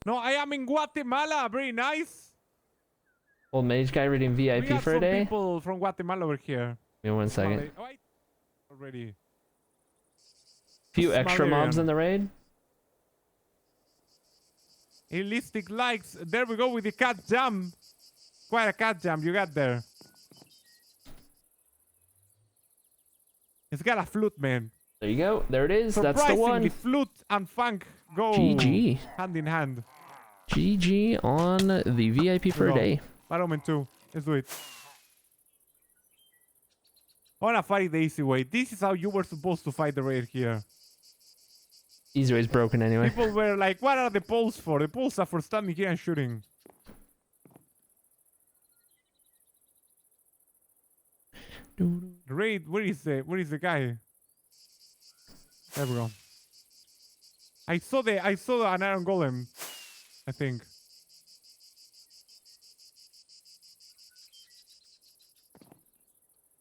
No, I am in Guatemala. Very nice. Old mage guy reading VIP We got for a some day? people from Guatemala over here. Give me 1 second. Oh, already. Few extra mobs in the raid. Realistic likes. There we go with the cat jam. Quite a cat jam you got there. It's got a flute, man. There you go. There it is. That's the one. Flute and funk go GG. hand in hand. GG on the VIP for a day. Bad Omen 2. Let's do it. I wanna fight the easy way. This is how you were supposed to fight the raid here. Easy way's broken anyway. People were like, what are the poles for? The poles are for standing here and shooting. Raid, where is the guy? There we go. I saw an iron golem, I think.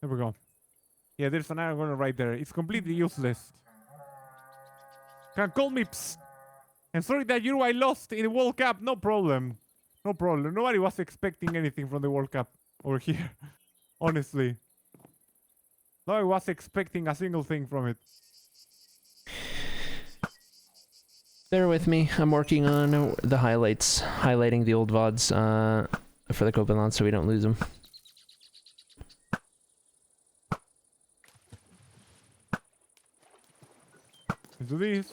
There we go. Yeah, there's an iron golem right there. It's completely useless. Can call me psst. And sorry that I lost in the World Cup. No problem. No problem. Nobody was expecting anything from the World Cup over here. Honestly. No, I was expecting a single thing from it. Bear with me. I'm working on the highlights, highlighting the old VODs for the Copeathon so we don't lose them. Let's do this.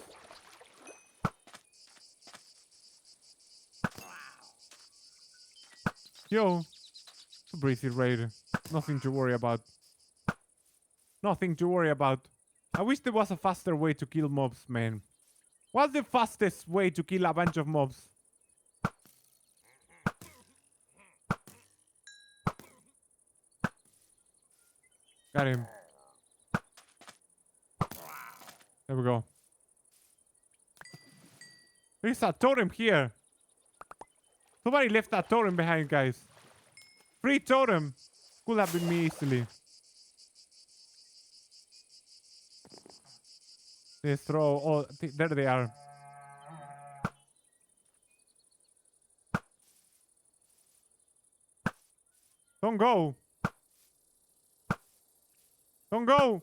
Yo, it's a breezy raid. Nothing to worry about. Nothing to worry about. I wish there was a faster way to kill mobs, man. What's the fastest way to kill a bunch of mobs? Got him. There we go. There's a totem here. Somebody left that totem behind, guys. Free totem. Could have been me easily. Let's throw. Oh, there they are. Don't go. Don't go.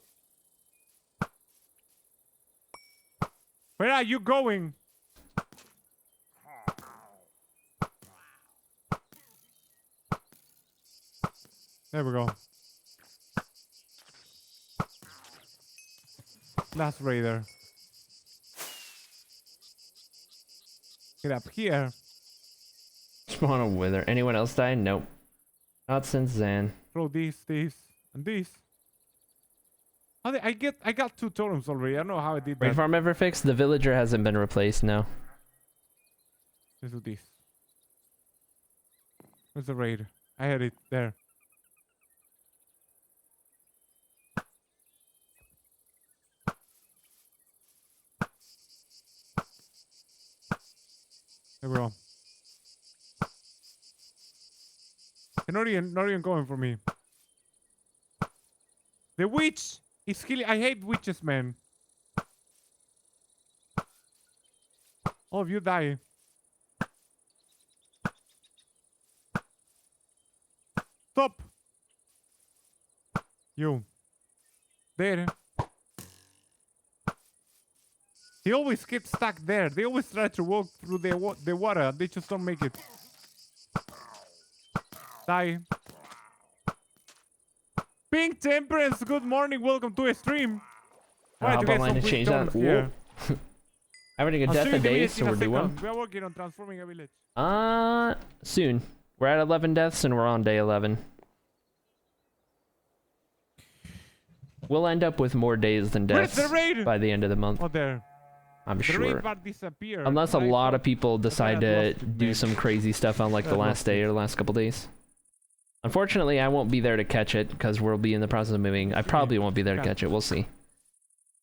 Where are you going? There we go. Last raider. Get up here. Spawn a wither. Anyone else die? Nope. Not since Zan. Throw this, and this. I got 2 totems already. I don't know how I did that. Raid farm ever fixed? The villager hasn't been replaced, no. Let's do this. Where's the raid? I had it there. There we go. You're not even going for me. The witch is killing. I hate witches, man. All of you die. Stop. You. There. He always gets stuck there. They always try to walk through the water. They just don't make it. Die. Pink Temperance, good morning. Welcome to a stream. I'll hop online to change that. Having a death in days, so we're doing. We're working on transforming a village. Soon. We're at 11 deaths and we're on day 11. We'll end up with more days than deaths by the end of the month. Oh, there. I'm sure. Unless a lot of people decide to do some crazy stuff on like the last day or the last couple days. Unfortunately, I won't be there to catch it because we'll be in the process of moving. I probably won't be there to catch it. We'll see.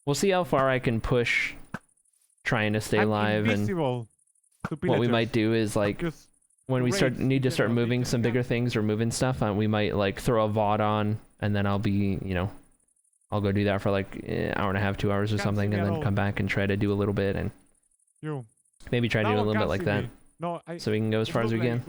We'll see how far I can push trying to stay alive. And what we might do is like when we need to start moving some bigger things or moving stuff, we might like throw a VOD on and then I'll be, you know, I'll go do that for like an hour and a half, 2 hours or something, and then come back and try to do a little bit and maybe try to do a little bit like that. So we can go as far as we can.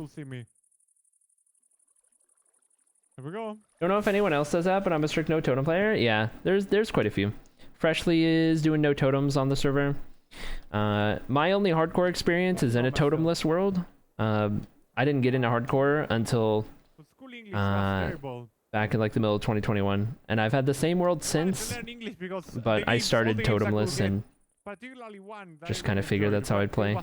Here we go. Don't know if anyone else does that, but I'm a strict no totem player. Yeah, there's quite a few. Freshly is doing no totems on the server. My only hardcore experience is in a totemless world. I didn't get into hardcore until back in like the middle of 2021, and I've had the same world since. But I started totemless and just kind of figured that's how I'd play.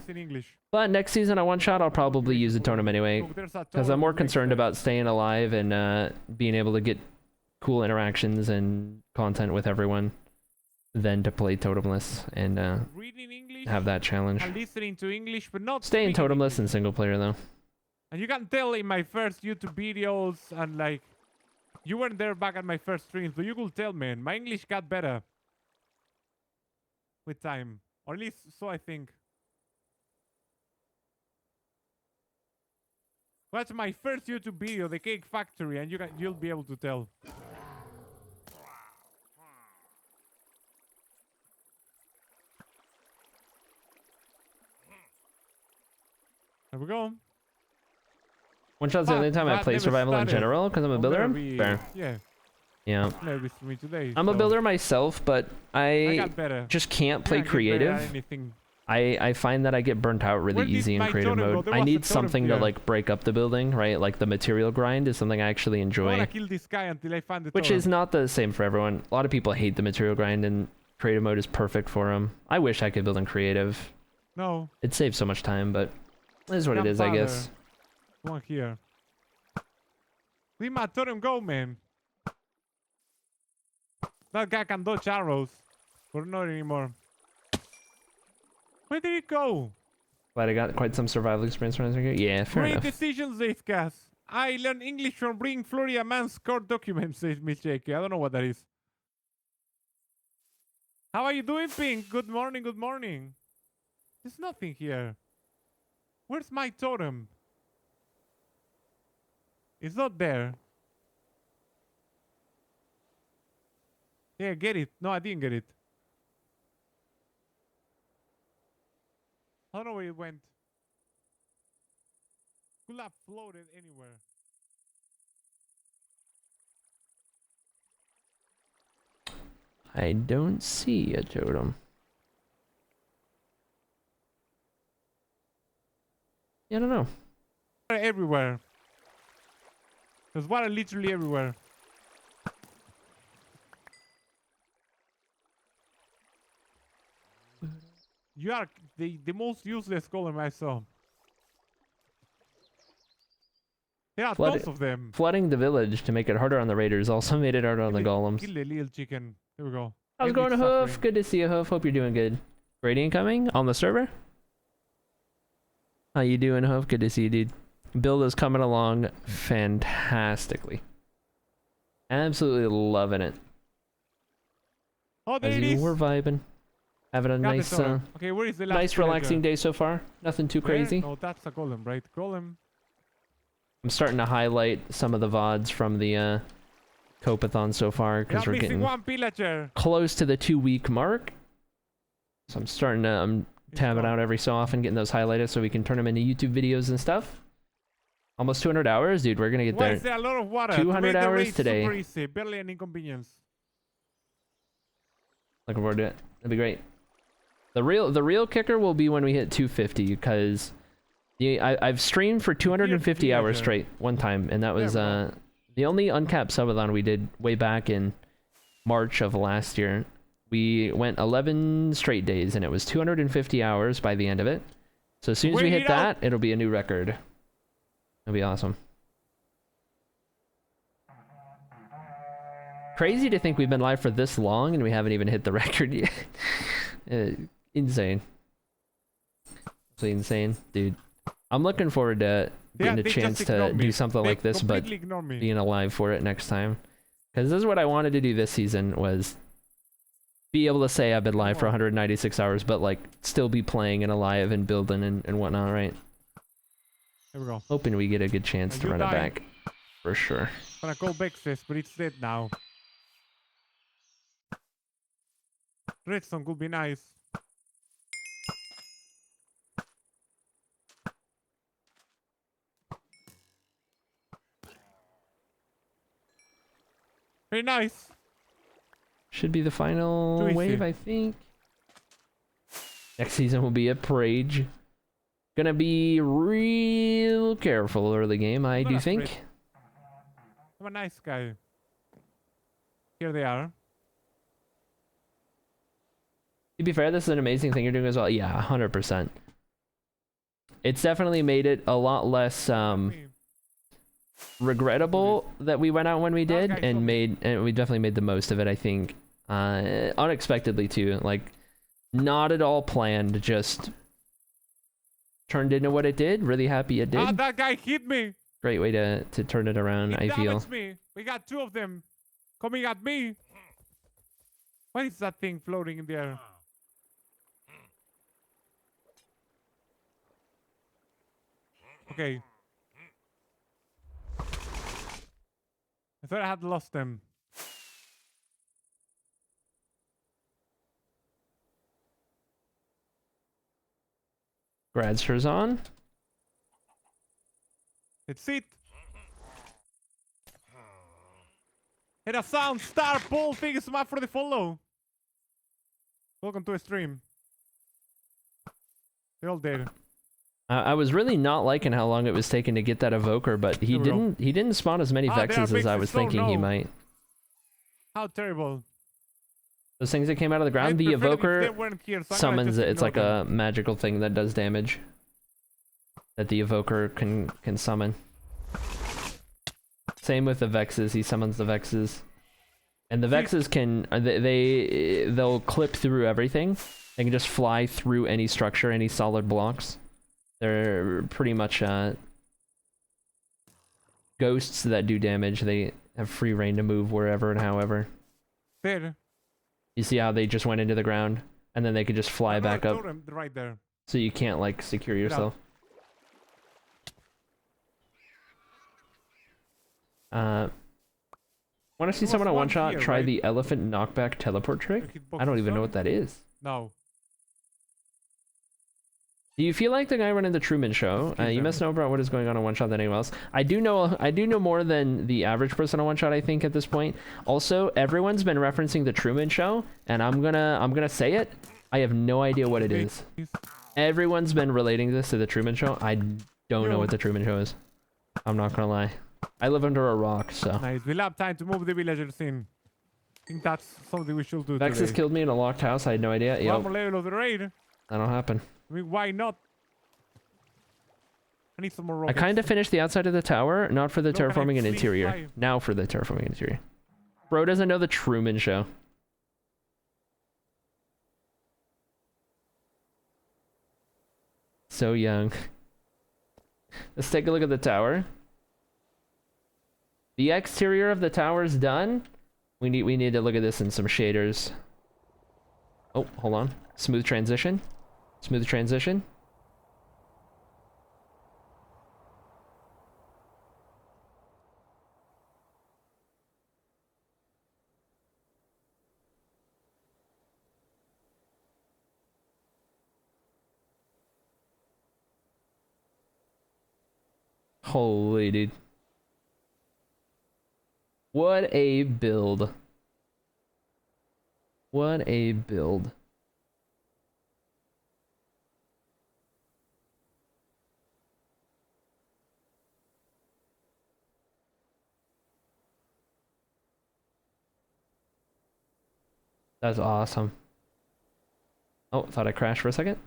But next season on OneShot, I'll probably use a totem anyway, because I'm more concerned about staying alive and being able to get cool interactions and content with everyone than to play totemless and have that challenge. Listening to English, but not staying totemless and single player though. And you can tell in my first YouTube videos and like, you weren't there back at my first streams, but you could tell, man, my English got better with time, or at least so I think. Watch my first YouTube video, the Cake Factory, and you'll be able to tell. There we go. OneShot's the only time I play survival in general because I'm a builder. Fair. Yeah. Yeah. Nervous for me today. I'm a so builder myself, but I got better. just can't play Can't get better at creative. anything. I find that I get burnt out really Where did easy in my creative totem go? mode. There I was a need totem something to here. like break up the building, right? Like the material grind is something I actually I enjoy, wanna kill this guy until I find the which totem. is not the same for everyone. A lot of people hate the material grind, and creative mode is perfect for them. I wish I could build in creative. No. It saves so much time, but it is what it is, I guess. One here. Leave my totem go, man. That guy can dodge arrows, but not anymore. Where did it go? Glad I got quite some survival experience from this. Yeah, fair Great enough. decisions, Gas. I learned English from reading Florida man's court documents, says Miss Jakey. I don't know what that is. How are you doing, Pink? Good morning, good morning. There's nothing here. Where's my totem? It's not there. Yeah, get it. No, I didn't get it. I don't know where it went. Could have floated anywhere. I don't see a totem. Yeah, I don't know. Water everywhere. There's water literally everywhere. You are the most useless golem I saw. There are tons of them. Flooding the village to make it harder on the raiders also made it harder on the golems. Kill the little chicken. Here we go. How's it going, Hoof? Good to see you, Hoof. Hope you're doing good. Raiding coming on the server? How you doing, Hoof? Good to see you, dude. Build is coming along fantastically. Absolutely loving it. Oh, there As it you is. were vibing. Having a Got the nice, totem. Okay, where is the last nice villager? relaxing day so far. Nothing too Where? crazy. No, that's a golem, right? Golem. I'm starting to highlight some of the VODs from the Copeathon so far because we're missing getting one pillager. close to the 2-week mark. So I'm starting to tabbing out every so often, getting those highlighted so we can turn them into YouTube videos and stuff. Almost 200 hours, dude. We're gonna get Why there. is there a lot of water? 200 hours Super today. easy. Barely an inconvenience. Looking forward to it. That'd be great. The real kicker will be when we hit 250 because I've streamed for 250 hours straight one time, and that was the only uncapped subathon we did way back in March of last year. We went 11 straight days, and it was 250 hours by the end of it. So as soon as we hit that, it'll be a new record. It'll be awesome. Crazy to think we've been live for this long and we haven't even hit the record yet. Insane. Absolutely insane, dude. I'm looking forward to getting a chance to do something like this, but being alive for it next time. Because this is what I wanted to do this season, was be able to say I've been live for 196 hours, but like still be playing and alive and building and whatnot, right? Here we go. Hoping we get a good chance to run it back. For sure. I'm gonna go back this, but it's dead now. Redstone could be nice. Very nice. Should be the final Too easy. wave, I think. Next season will be a Prage. Gonna be real careful early game, I do think. I'm a nice guy. Here they are. To be fair, this is an amazing thing you're doing as well. Yeah, 100%. It's definitely made it a lot less regrettable that we went out when we did, and we definitely made the most of it, I think. Unexpectedly too, like not at all planned, just turned into what it did. Really happy it did. Ah, that guy hit me. Great way to turn it around, I feel. Damaged me. We got two of them coming at me. What is that thing floating in there? Okay. I thought I had lost them. Gradster's on. It's it. Hit a sound star Paul. Thank you so much for the follow. Welcome to a stream. They're all dead. I was really not liking how long it was taking to get that evoker, but he didn't spawn as many vexes as I was thinking he might. How terrible. Those things that came out of the ground, the evoker summons it. It's like a magical thing that does damage. That the evoker can summon. Same with the vexes, he summons the vexes. And the vexes can, they'll clip through everything. They can just fly through any structure, any solid blocks. They're pretty much ghosts that do damage. They have free reign to move wherever and however. There. You see how they just went into the ground, and then they could just fly back up. Right there. So you can't like secure yourself. Want to see someone on one shot try the elephant knockback teleport trick? I don't even know what that is. No. Do you feel like the guy running the Truman Show? You must know about what is going on One Shot than anyone else. I do know more than the average person on One Shot, I think, at this point. Also, everyone's been referencing the Truman Show, and I'm gonna say it. I have no idea what it is. Everyone's been relating this to the Truman Show. I don't know what the Truman Show is. I'm not gonna lie. I live under a rock, so. Nice. We'll have time to move the villagers in. I think that's something we should do Vex has killed me in a locked house. I had no idea. One more level of the raid. That'll happen. I mean, why not? I need some more rockets. I kind of finished the outside of the tower, not for the terraforming and interior. Now for the terraforming and interior. Bro doesn't know the Truman Show. So young. Let's take a look at the tower. The exterior of the tower is done. We need to look at this in some shaders. Oh, hold on. Smooth transition. Smooth transition. Holy dude. What a build. What a build. That's awesome. Oh, thought I crashed for a second.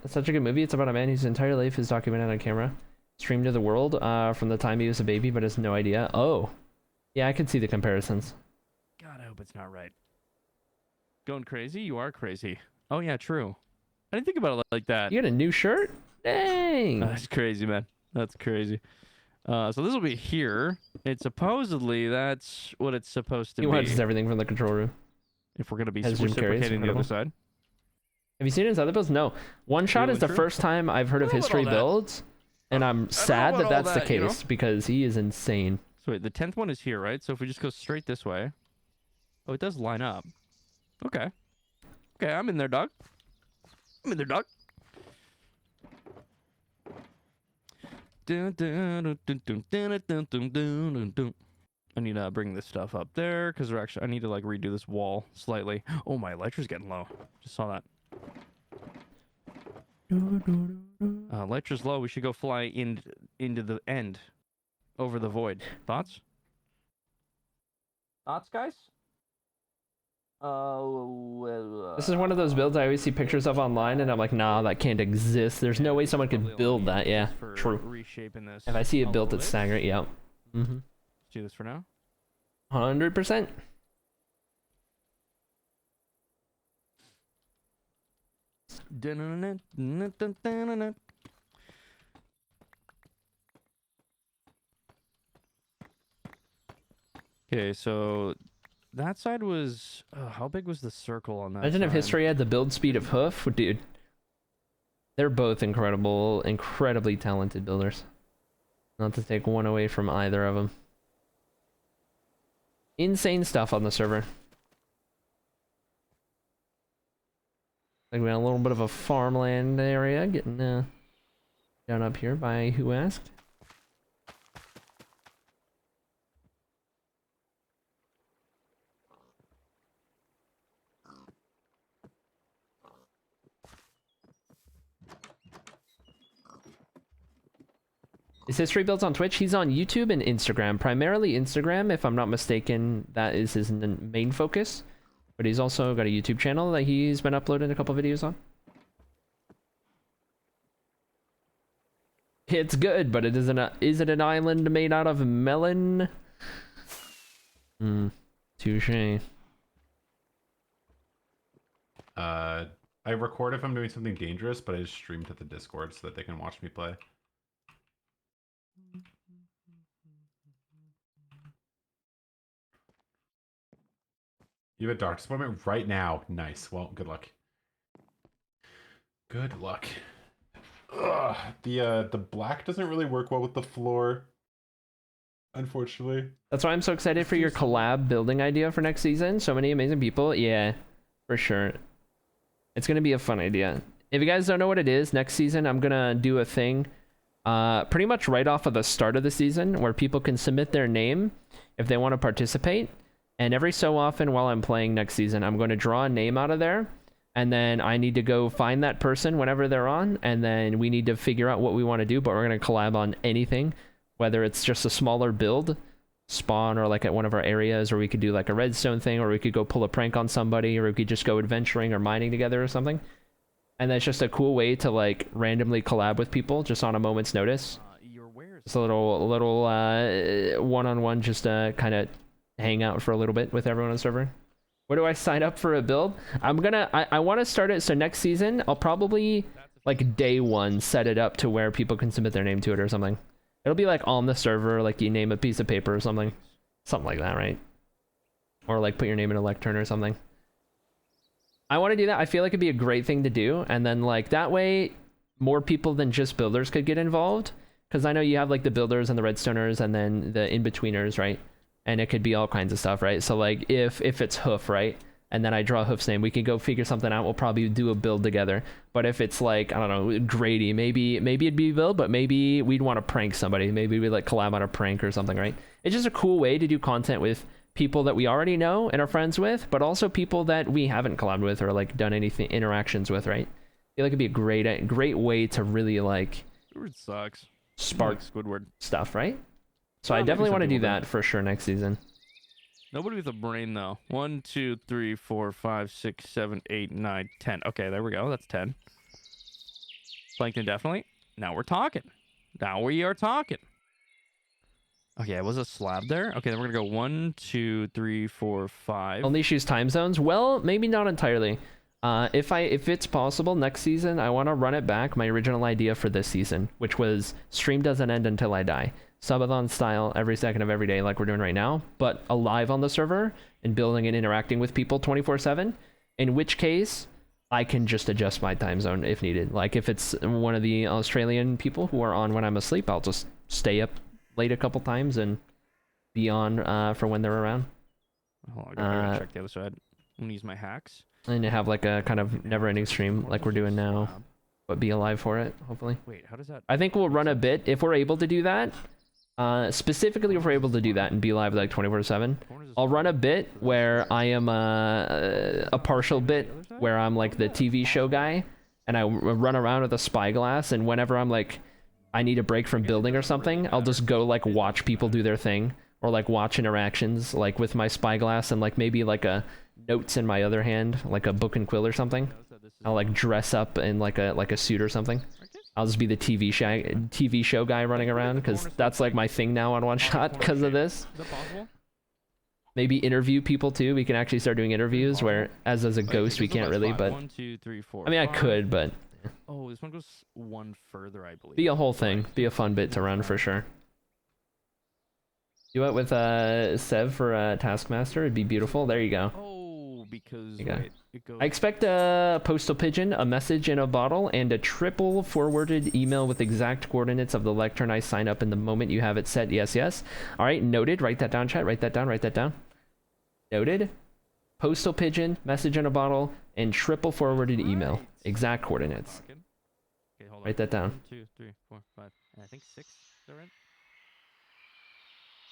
Such a good movie. It's about a man whose entire life is documented on camera, streamed to the world from the time he was a baby, but has no idea. Oh, yeah, I can see the comparisons. God, I hope it's not right. Going crazy? You are crazy. Oh yeah, true. I didn't think about it like that. You got a new shirt? Dang. That's crazy, man. That's crazy. So this will be here. It's supposedly that's what it's supposed to be. He watches everything from the control room. If we're gonna be As Jim Carrey's reciprocating the other side. Have you seen his other builds? No. One Shot is the first time I've heard of history builds, and I'm sad that that's the case because he is insane. So wait, the 10th one is here, right? So if we just go straight this way. Oh, it does line up. Okay. Okay, I'm in there, dog. I'm in there, dog. I need to bring this stuff up there because I need to like redo this wall slightly. Oh, my elytra's getting low. Just saw that. Elytra's low. We should go fly into the end, over the void. Thoughts? Thoughts, guys? This is one of those builds I always see pictures of online, and I'm like, nah, that can't exist. There's no way someone could build that. Yeah, true. Reshaping this. If I see it built, it's staggering. Yep. Let's do this for now. 100%. Okay, so that side was how big was the circle on that? Imagine if side? history had the build speed of Hoof, dude. They're both incredibly talented builders. Not to take one away from either of them. Insane stuff on the server. Like we got a little bit of a farmland area getting down up here by Who Asked. Is History Builds on Twitch? He's on YouTube and Instagram. Primarily Instagram, if I'm not mistaken. That is his main focus. But he's also got a YouTube channel that he's been uploading a couple videos on. It's good, but it isn't is it an island made out of melon? Touche. I record if I'm doing something dangerous, but I just stream to the Discord so that they can watch me play. You have a dark disappointment right now. Nice. Well, good luck. Good luck. Ugh, the black doesn't really work well with the floor, unfortunately. That's why I'm so excited for your collab building idea for next season. So many amazing people. Yeah, for sure. It's gonna be a fun idea. If you guys don't know what it is, next season I'm gonna do a thing pretty much right off of the start of the season where people can submit their name if they want to participate. And every so often while I'm playing next season, I'm going to draw a name out of there. And then I need to go find that person whenever they're on. And then we need to figure out what we want to do. But we're going to collab on anything. Whether it's just a smaller build, spawn, or like at one of our areas. Or we could do like a redstone thing. Or we could go pull a prank on somebody. Or we could just go adventuring or mining together or something. And that's just a cool way to like randomly collab with people just on a moment's notice. Just a little one-on-one just to kind of hang out for a little bit with everyone on the server. Where do I sign up for a build? I want to start it so next season I'll probably like day one set it up to where people can submit their name to it or something. It'll be like on the server, like you name a piece of paper or something like that, right? Or like put your name in a lectern or something. I want to do that. I feel like it'd be a great thing to do, and then like that way more people than just builders could get involved, because I know you have like the builders and the redstoners and then the in-betweeners, right? And it could be all kinds of stuff, right? So like if it's Hoof, right? And then I draw Hoof's name, we can go figure something out. We'll probably do a build together. But if it's like, I don't know, Grady, maybe it'd be a build, but maybe we'd want to prank somebody. Maybe we like collab on a prank or something, right? It's just a cool way to do content with people that we already know and are friends with, but also people that we haven't collabed with or like done anything interactions with, right? I feel like it'd be a great way to really like Squidward sucks. Spark Squidward stuff, right? So well, I definitely want to do do. that for sure next season. Nobody with a brain though. 1, 2, 3, 4, 5, 6, 7, 8, 9, 10. Okay, there we go. That's 10. Plankton definitely. Now we're talking. Now we are talking. Okay, was a slab there? Okay, then we're gonna go 1, 2, 3, 4, 5. Only choose time zones? Well, maybe not entirely. If it's possible, next season I want to run it back, my original idea for this season, which was stream doesn't end until I die. Subathon style every second of every day like we're doing right now, but alive on the server and building and interacting with people 24/7, in which case I can just adjust my time zone if needed. Like if it's one of the Australian people who are on when I'm asleep, I'll just stay up late a couple times and be on for when they're around. Hold on, I gotta check the other side. I'm gonna use my hacks. And to have like a kind of never-ending stream like we're doing now, but be alive for it, hopefully. Wait, how does that... I think we'll run a bit if we're able to do that. Specifically if we're able to do that and be live like 24/7, I'll run a bit where I am a partial bit where I'm like the TV show guy and I run around with a spyglass, and whenever I'm like I need a break from building or something, I'll just go like watch people do their thing or like watch interactions like with my spyglass and like maybe like a notes in my other hand, like a book and quill or something. I'll like dress up in like a suit or something. I'll just be the TV show guy running around because that's like my thing now on OneShot because of this. Is that possible? Maybe interview people too. We can actually start doing interviews where as a ghost we can't really, but 1, 2, 3, 4, I mean I 5. could, but Oh, this one goes one further, I believe. be a whole thing. Be a fun bit to run for sure. Do it with Sev for Taskmaster. It'd be beautiful. There you go. Oh, because Wait, it goes... I expect a postal pigeon, a message in a bottle, and a triple forwarded email with exact coordinates of the lectern I sign up in the moment you have it set. Yes, yes. All right, noted. Write that down, chat. Write that down. Write that down. Noted. postal pigeon, message in a bottle, and triple forwarded email. Exact coordinates. Okay, hold on. Write that down. 1, 2, 3, 4, 5, and I think 6. Is that right?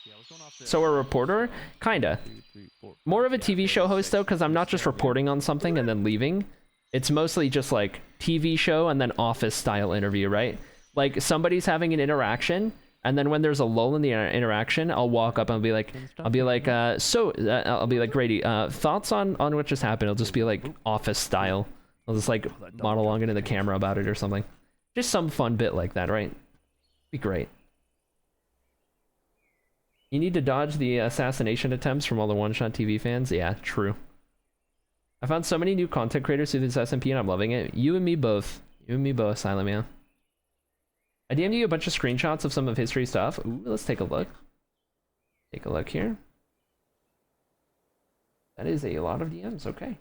Yeah, I was going off the. So a reporter? Kinda. 2, 3, 4, More of a 5, TV show host though, because I'm not just 7, reporting on something and then leaving. It's mostly just like TV show and then office style interview, right? Like somebody's having an interaction, and then when there's a lull in the interaction, I'll walk up and I'll be like, Grady, thoughts on what just happened? It'll just be like office style. I'll just like monologue into the camera about it or something. Just some fun bit like that, right? Be great. You need to dodge the assassination attempts from all the OneShot TV fans. Yeah, true. I found so many new content creators through this SMP and I'm loving it. You and me both. You and me both, Silent Man. I DM'd you a bunch of screenshots of some of history stuff. Ooh, let's take a look. Take a look here. That is a lot of DMs, okay.